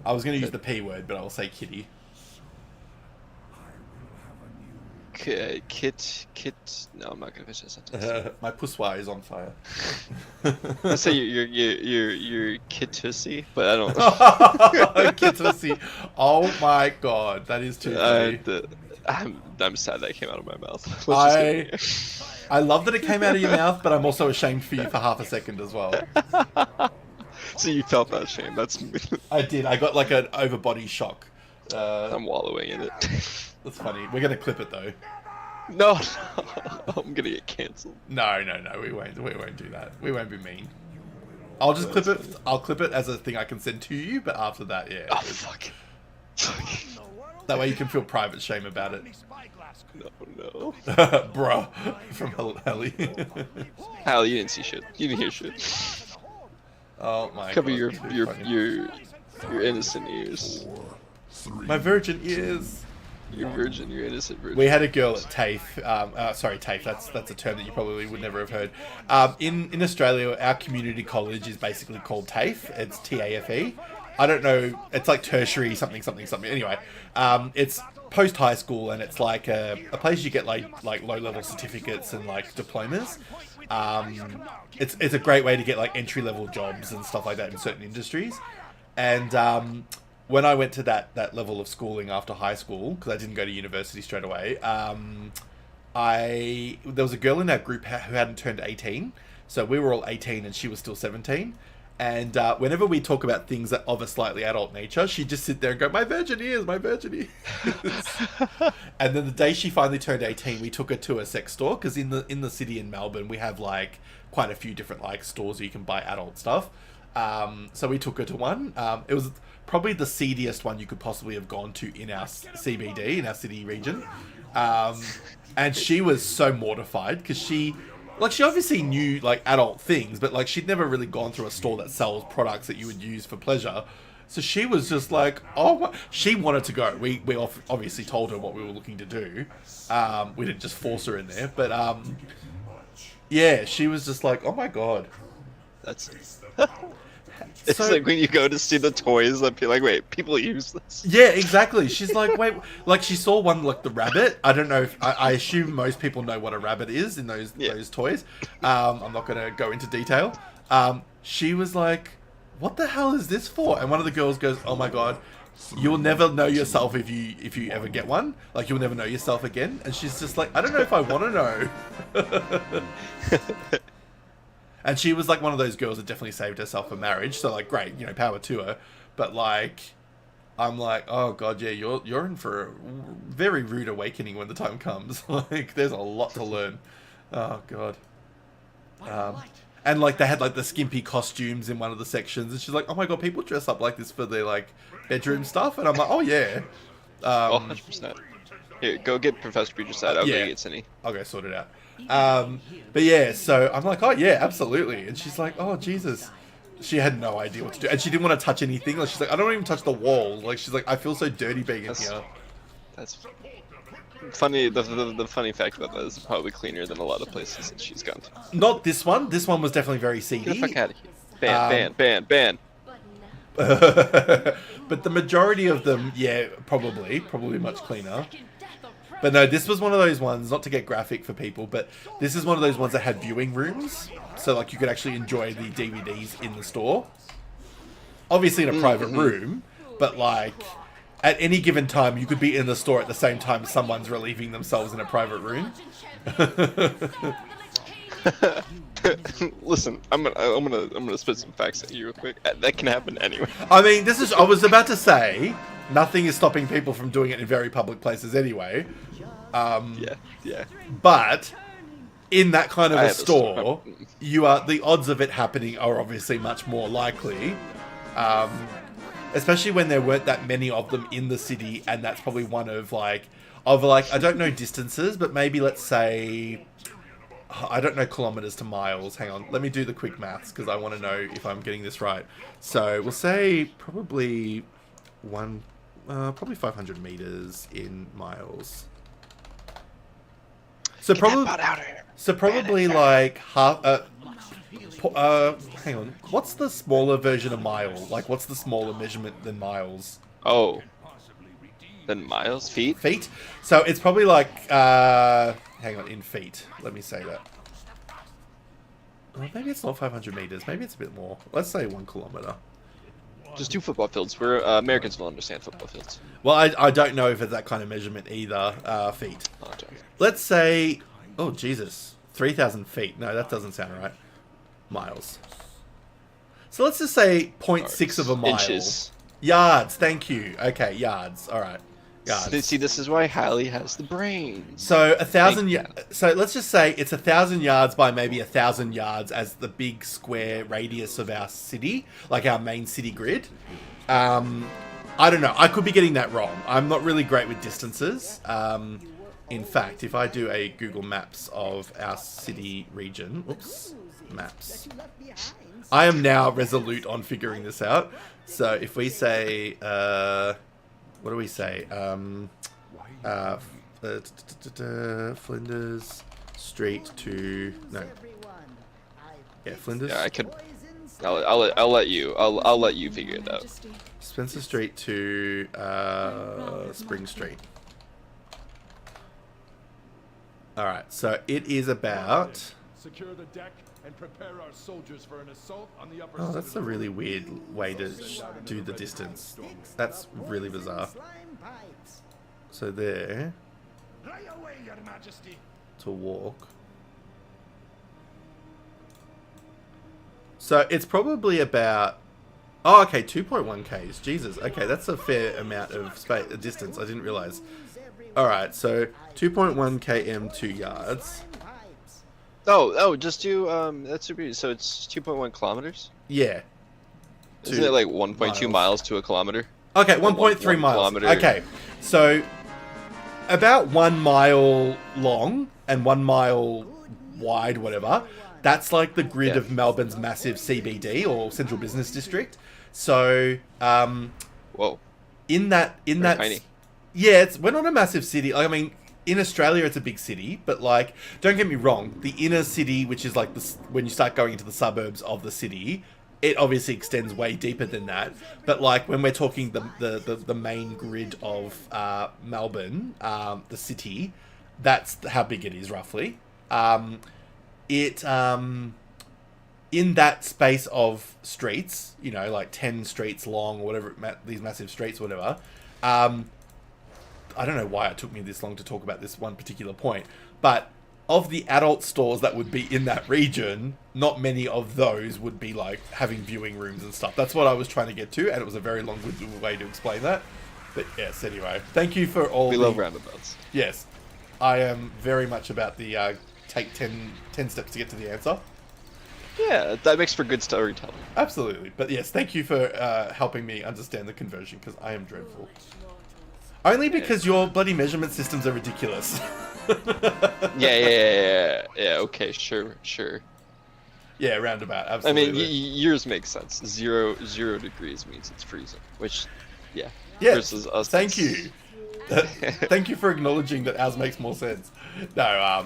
I was going to use the P word, but I'll say kitty. Kit. No, I'm not gonna finish that sentence. My poussoir is on fire. Let's say you're kittussy, but I don't. Kittussy. Oh my god, that is too funny. I'm sad that came out of my mouth. I love that it came out of your mouth, but I'm also ashamed for you for half a second as well. So you felt that shame? That's. I did. I got like an overbody shock. I'm wallowing in it. That's funny. We're gonna clip it though. No, I'm gonna get cancelled. No, we won't. We won't do that. We won't be mean. I'll just clip it. I'll clip it as a thing I can send to you. But after that, yeah. Oh fuck. That way you can feel private shame about it. No. Bruh, from Hallie. Hallie, you didn't see shit. You didn't hear shit. Oh my Cover god. your innocent ears. My virgin ears. Your innocent virgin. We had a girl at TAFE. Sorry, TAFE. That's a term that you probably would never have heard. In Australia, our community college is basically called TAFE. It's TAFE. I don't know. It's like tertiary something. Anyway, it's post high school, and it's like a place you get like low level certificates and like diplomas. It's a great way to get like entry level jobs and stuff like that in certain industries. And when I went to that level of schooling after high school, because I didn't go to university straight away, there was a girl in our group who hadn't turned 18. So we were all 18 and she was still 17. And whenever we talk about things that of a slightly adult nature, she'd just sit there and go, my virgin ears. And then the day she finally turned 18, we took her to a sex store, because in the city in Melbourne, we have like quite a few different like stores where you can buy adult stuff. So we took her to one. It was probably the seediest one you could possibly have gone to in our CBD, in our city region. And she was so mortified, because she obviously knew like adult things, but like she'd never really gone through a store that sells products that you would use for pleasure. So she was just like, oh, she wanted to go. We obviously told her what we were looking to do. We didn't just force her in there, but yeah, she was just like, oh my god. That's it's so, like when you go to see the toys that be like, wait, people use this. Yeah, exactly. She's like, wait, like she saw one like the rabbit. I don't know if I assume most people know what a rabbit is in those toys. I'm not gonna go into detail. She was like, what the hell is this for? And one of the girls goes, oh my god, you'll never know yourself if you ever get one. Like you'll never know yourself again. And she's just like, I don't know if I want to know. And she was like one of those girls that definitely saved herself for marriage. So like, great, you know, power to her. But like, I'm like, oh god, yeah, you're in for a very rude awakening when the time comes. Like, there's a lot to learn. Oh god. And like they had like the skimpy costumes in one of the sections, and she's like, oh my god, people dress up like this for their like bedroom stuff. And I'm like, oh yeah. 100%. Here, go get Professor Beatrice out. I'll go get Cindy. I'll go sort it out. But yeah, so I'm like, oh yeah, absolutely. And she's like, oh Jesus. She had no idea what to do, and she didn't want to touch anything. Like she's like, I don't even touch the wall. Like she's like, I feel so dirty being in here. That's funny. The funny fact about that is probably cleaner than a lot of places that she's gone to. Not this one. This one was definitely very seedy. Get the fuck out of here. Ban. But the majority of them, yeah, probably much cleaner. But no, this was one of those ones, not to get graphic for people, but this is one of those ones that had viewing rooms. So, like, you could actually enjoy the DVDs in the store. Obviously in a private room, but, like, at any given time, you could be in the store at the same time someone's relieving themselves in a private room. Listen, I'm gonna spit some facts at you real quick. That can happen anyway. I mean, I was about to say, nothing is stopping people from doing it in very public places anyway. Yeah. But in that kind of a store, the odds of it happening are obviously much more likely. Especially when there weren't that many of them in the city, and that's probably one of I don't know distances, but maybe let's say, I don't know kilometers to miles. Hang on, let me do the quick maths because I want to know if I'm getting this right. So we'll say probably probably 500 meters in miles. So probably like half. Hang on. What's the smaller version of mile? Like, what's the smaller measurement than miles? Oh, than miles? Feet? Feet. So it's probably like. Hang on, in feet. Let me say that. Well, maybe it's not 500 meters. Maybe it's a bit more. Let's say 1 kilometer. Just 2 football fields. We're Americans will understand football fields. Well, I don't know if it's that kind of measurement either. Feet. Let's say, oh Jesus, 3,000 feet. No, that doesn't sound right. Miles. So let's just say 0.6 of a mile. Inches. Yards. Thank you. Okay, yards. All right. Yards. See, this is why Hallie has the brains. So 1,000. So let's just say it's 1,000 yards by maybe 1,000 yards as the big square radius of our city, like our main city grid. I don't know. I could be getting that wrong. I'm not really great with distances. In fact, if I do a Google Maps of our city region, maps. I am now resolute on figuring this out. So if we say, what do we say? Flinders Street to Flinders. Yeah, I could. I'll let you figure it out. Spencer Street to Spring Street. All right, so it is about. Secure the deck and prepare our soldiers for an assault on the upper. Oh, that's a really weird way to do the distance. That's really bizarre. So there. To walk. So it's probably about. Oh, okay, 2.1 k's. Jesus. Okay, that's a fair amount of distance. I didn't realize. All right, so 2.1 km, 2 yards. Oh, just do that's super. So it's 2.1 kilometers. Yeah. Isn't it like 1.2 miles to a kilometer? Okay, 1.3 miles. Kilometer. Okay, so about 1 mile long and 1 mile wide, whatever. That's like the grid of Melbourne's massive CBD or Central Business District. So, whoa, in that, tiny. Yeah, we're not a massive city. Like, I mean, in Australia, it's a big city, but like, don't get me wrong, the inner city, which is like when you start going into the suburbs of the city, it obviously extends way deeper than that. But like, when we're talking the main grid of Melbourne, the city, that's how big it is roughly. In that space of streets, you know, like 10 streets long or whatever, these massive streets, or whatever. I don't know why it took me this long to talk about this one particular point, but of the adult stores that would be in that region, not many of those would be like having viewing rooms and stuff. That's what I was trying to get to, and it was a very long-winded way to explain that. But yes, anyway, thank you for all. We love roundabouts. Yes, I am very much about the take 10 steps to get to the answer. Yeah, that makes for good storytelling. Absolutely. But yes, thank you for helping me understand the conversion, because I am dreadful. Only because your bloody measurement systems are ridiculous. Yeah, okay, sure. Yeah, roundabout, absolutely. I mean, yours makes sense. Zero degrees means it's freezing, which, yeah. Versus us. Thank you. Thank you for acknowledging that ours makes more sense. No,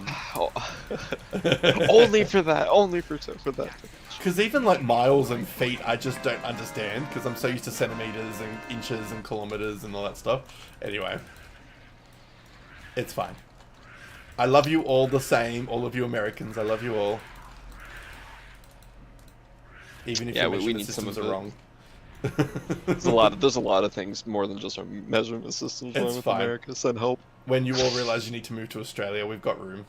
only for that. Only for that. Because even like miles and feet, I just don't understand, because I'm so used to centimeters and inches and kilometers and all that stuff. Anyway, it's fine. I love you all the same, all of you Americans. I love you all. Even if your measurement systems are wrong. There's a lot of things more than just our measurement systems wrong with America. Send help. When you all realize you need to move to Australia, we've got room.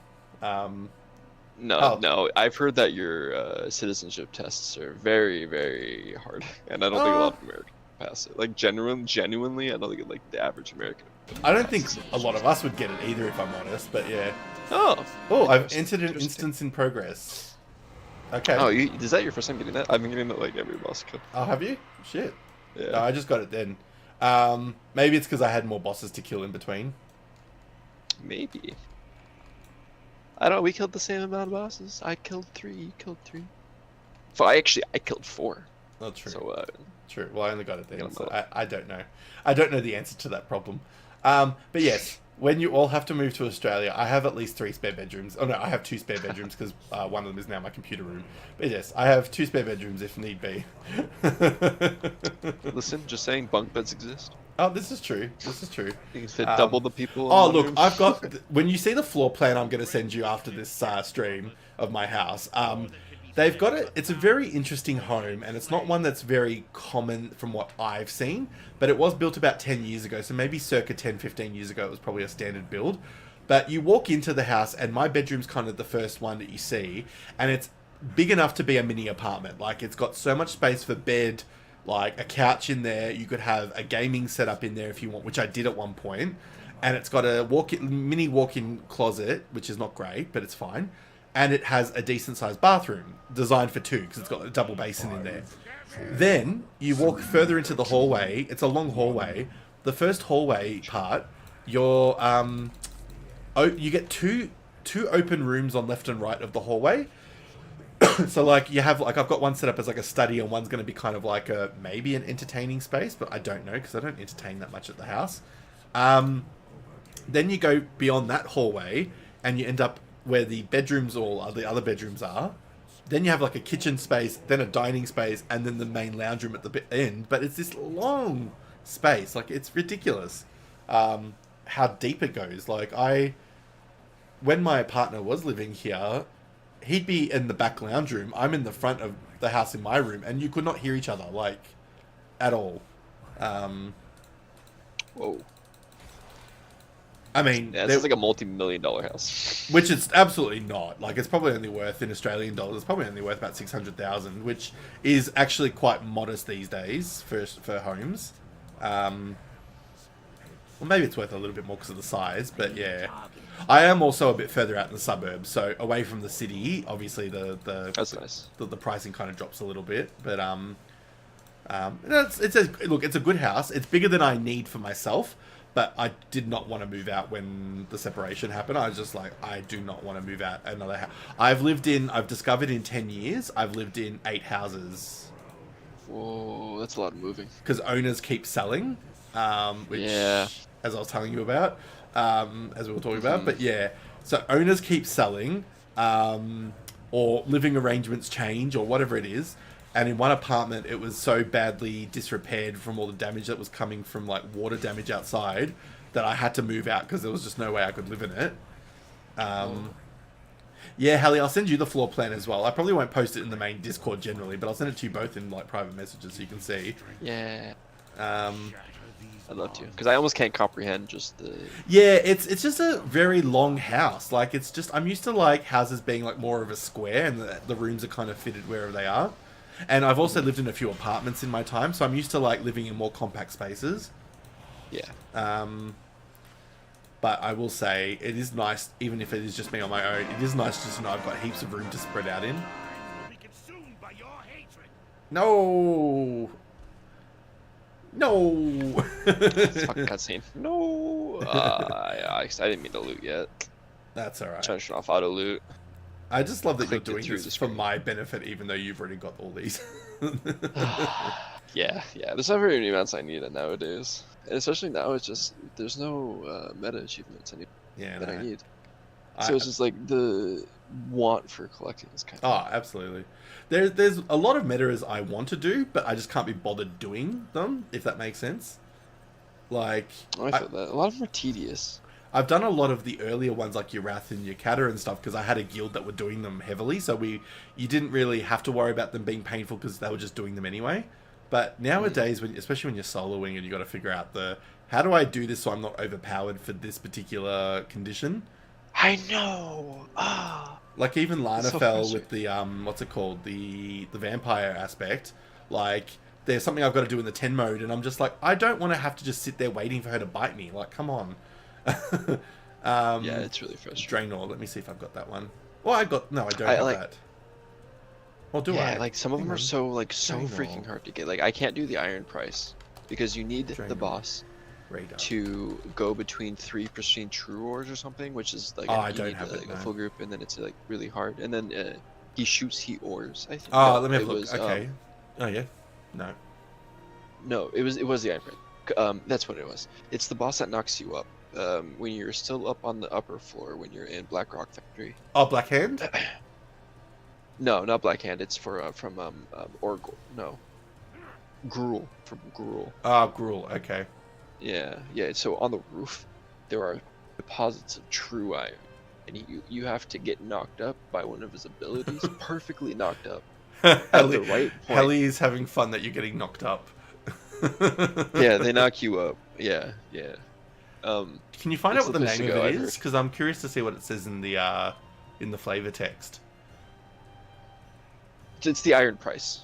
No, I've heard that your citizenship tests are very, very hard, and I don't think a lot of Americans pass it. Like genuinely, I don't think like the average American. I don't think a lot of us would get it either, if I'm honest. But yeah. Oh, I've entered an instance in progress. Okay. Oh, is that your first time getting that? I've been getting that like every boss kill. Oh, have you? Shit. Yeah. No, I just got it then. Maybe it's because I had more bosses to kill in between. Maybe. I don't know, we killed the same amount of bosses. I killed 3, you killed 3. I killed 4. Oh, true. So, true. Well, I only got it then, so I don't know. I don't know the answer to that problem. But yes, when you all have to move to Australia, I have at least 3 spare bedrooms. Oh no, I have 2 spare bedrooms, because one of them is now my computer room. But yes, I have 2 spare bedrooms if need be. Listen, just saying, bunk beds exist. Oh, this is true. You can fit double the people. Oh, look, I've got... When you see the floor plan I'm going to send you after this stream of my house, they've got it. It's a very interesting home, and it's not one that's very common from what I've seen, but it was built about 10 years ago, so maybe circa 10, 15 years ago it was probably a standard build. But you walk into the house, and my bedroom's kind of the first one that you see, and it's big enough to be a mini apartment. Like, it's got so much space for bed, like a couch in there. You could have a gaming setup in there if you want, which I did at one point. And it's got a mini walk-in closet, which is not great, but it's fine. And it has a decent-sized bathroom, designed for 2, because it's got a double basin in there. Then you walk further into the hallway. It's a long hallway. The first hallway part, you get two open rooms on left and right of the hallway. So like you have, like, I've got one set up as like a study, and one's going to be kind of like maybe an entertaining space, but I don't know, because I don't entertain that much at the house. Then you go beyond that hallway, and you end up where the bedrooms the other bedrooms are. Then you have like a kitchen space, then a dining space, and then the main lounge room at the end. But it's this long space, like it's ridiculous how deep it goes. Like when my partner was living here, he'd be in the back lounge room. I'm in the front of the house in my room, and you could not hear each other, like, at all. Whoa. I mean... Yeah, it's like a multi-million-dollar house. Which it's absolutely not. Like, it's probably only worth, in Australian dollars, it's probably only worth about 600,000, which is actually quite modest these days for homes. Well, maybe it's worth a little bit more because of the size, but yeah. I am also a bit further out in the suburbs, so away from the city. Obviously, that's nice. The pricing kind of drops a little bit, but it's a good house. It's bigger than I need for myself, but I did not want to move out when the separation happened. I was just like, I do not want to move out another house. I've discovered in 10 years, I've lived in 8 houses. Whoa, that's a lot of moving. Because owners keep selling, which, as I was telling you about, as we were talking about. But yeah, so owners keep selling, or living arrangements change, or whatever it is. And in one apartment, it was so badly disrepaired from all the damage that was coming from like water damage outside that I had to move out because there was just no way I could live in it. Yeah, Hallie, I'll send you the floor plan as well. I probably won't post it in the main Discord generally, but I'll send it to you both in like private messages so you can see. Yeah. I'd love to, because I almost can't comprehend just the... Yeah, it's just a very long house. Like, it's just... I'm used to, like, houses being, like, more of a square, and the rooms are kind of fitted wherever they are. And I've also lived in a few apartments in my time, so I'm used to, like, living in more compact spaces. Yeah. But I will say, it is nice, even if it is just me on my own, it is nice just to know I've got heaps of room to spread out in. No! No! Fucking cutscene. No! I didn't mean to loot yet. That's alright. Trying to turn off auto loot. I just love that you're doing this for my benefit, even though you've already got all these. Yeah. There's not very many amounts I need nowadays. And especially now, it's just, there's no meta achievements anymore that I need. So it's just like the want for collecting is kind of... Oh, absolutely. There's a lot of metas I want to do, but I just can't be bothered doing them, if that makes sense. Like... I feel that. A lot of them are tedious. I've done a lot of the earlier ones, like your Wrath and your Kata and stuff, because I had a guild that were doing them heavily, so you didn't really have to worry about them being painful, because they were just doing them anyway. But nowadays, especially when you're soloing and you got to figure out how do I do this so I'm not overpowered for this particular condition? I know. Like even Lana fell with the what's it called, the vampire aspect. Like there's something I've got to do in the 10 mode, and I'm just like, I don't want to have to just sit there waiting for her to bite me. Like, come on. Yeah, it's really frustrating. Draenor. Let me see if I've got that one. Well, I don't have that. Or do I? Yeah, like some of them are so freaking hard to get. Like I can't do the Iron Price because you need the boss to go between 3 pristine true ores or something, which is like I don't have a full group, and then it's like really hard. And then he shoots heat ores. I think. Oh, let me have a look. Okay. Oh yeah. No, it was the Iron Price. That's what it was. It's the boss that knocks you up. When you're still up on the upper floor when you're in Black Rock Factory. Oh, Black Hand? No, not Black Hand. It's from Orgul. No, Gruul from Gruul. Gruul. Okay. Yeah. So on the roof, there are deposits of true iron, and you have to get knocked up by one of his abilities, perfectly knocked up at the right point. Helly's having fun that you're getting knocked up. Yeah, they knock you up. Yeah. Can you find out what the name of it is? Because I'm curious to see what it says in the flavor text. It's the Iron Price.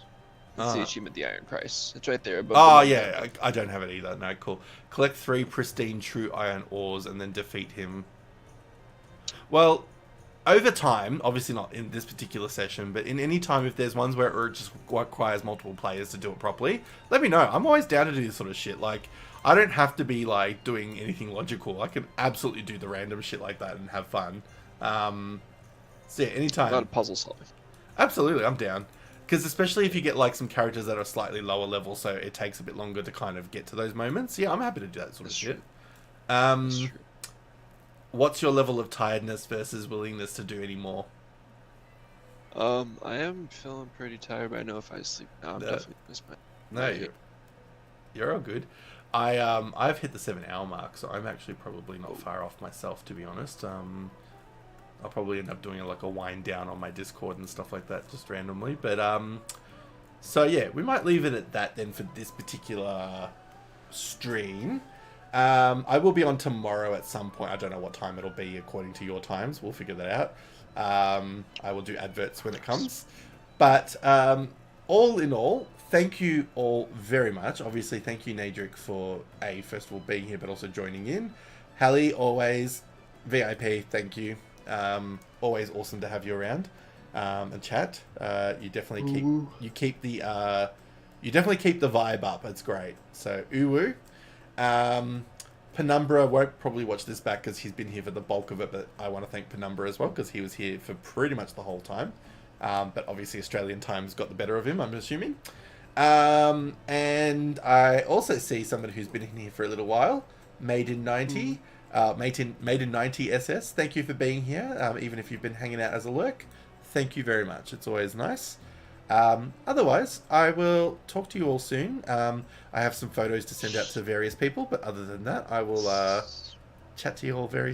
It's the achievement, the Iron Price. It's right there. Yeah, I don't have it either. No, cool. Collect 3 pristine true iron ores and then defeat him. Well, over time, obviously not in this particular session, but in any time if there's ones where it just requires multiple players to do it properly, let me know. I'm always down to do this sort of shit. Like, I don't have to be like doing anything logical. I can absolutely do the random shit like that and have fun. So yeah, anytime. Not a puzzle solving. Absolutely, I'm down. Because especially if you get like some characters that are slightly lower level, so it takes a bit longer to kind of get to those moments. Yeah, I'm happy to do that sort of shit. That's true. What's your level of tiredness versus willingness to do any more? I am feeling pretty tired, but I know if I sleep now, I'm definitely miss my... You're all good. I've hit the 7-hour mark, so I'm actually probably not far off myself, to be honest. I'll probably end up doing like a wind down on my Discord and stuff like that, just randomly. But so yeah, we might leave it at that then for this particular stream. I will be on tomorrow at some point. I don't know what time it'll be according to your times. We'll figure that out. I will do adverts when it comes. But all in all, thank you all very much. Obviously, thank you, Nadric, for first of all being here, but also joining in. Hallie, always VIP. Thank you. Always awesome to have you around and chat. You definitely keep the vibe up. It's great. So Uwu, Penumbra won't probably watch this back because he's been here for the bulk of it, but I want to thank Penumbra as well because he was here for pretty much the whole time. But obviously Australian time's got the better of him, I'm assuming. And I also see someone who's been in here for a little while, Maiden 90, Maiden 90 SS. Thank you for being here, even if you've been hanging out as a lurk. Thank you very much. It's always nice. Otherwise, I will talk to you all soon. I have some photos to send out to various people, but other than that, I will chat to you all very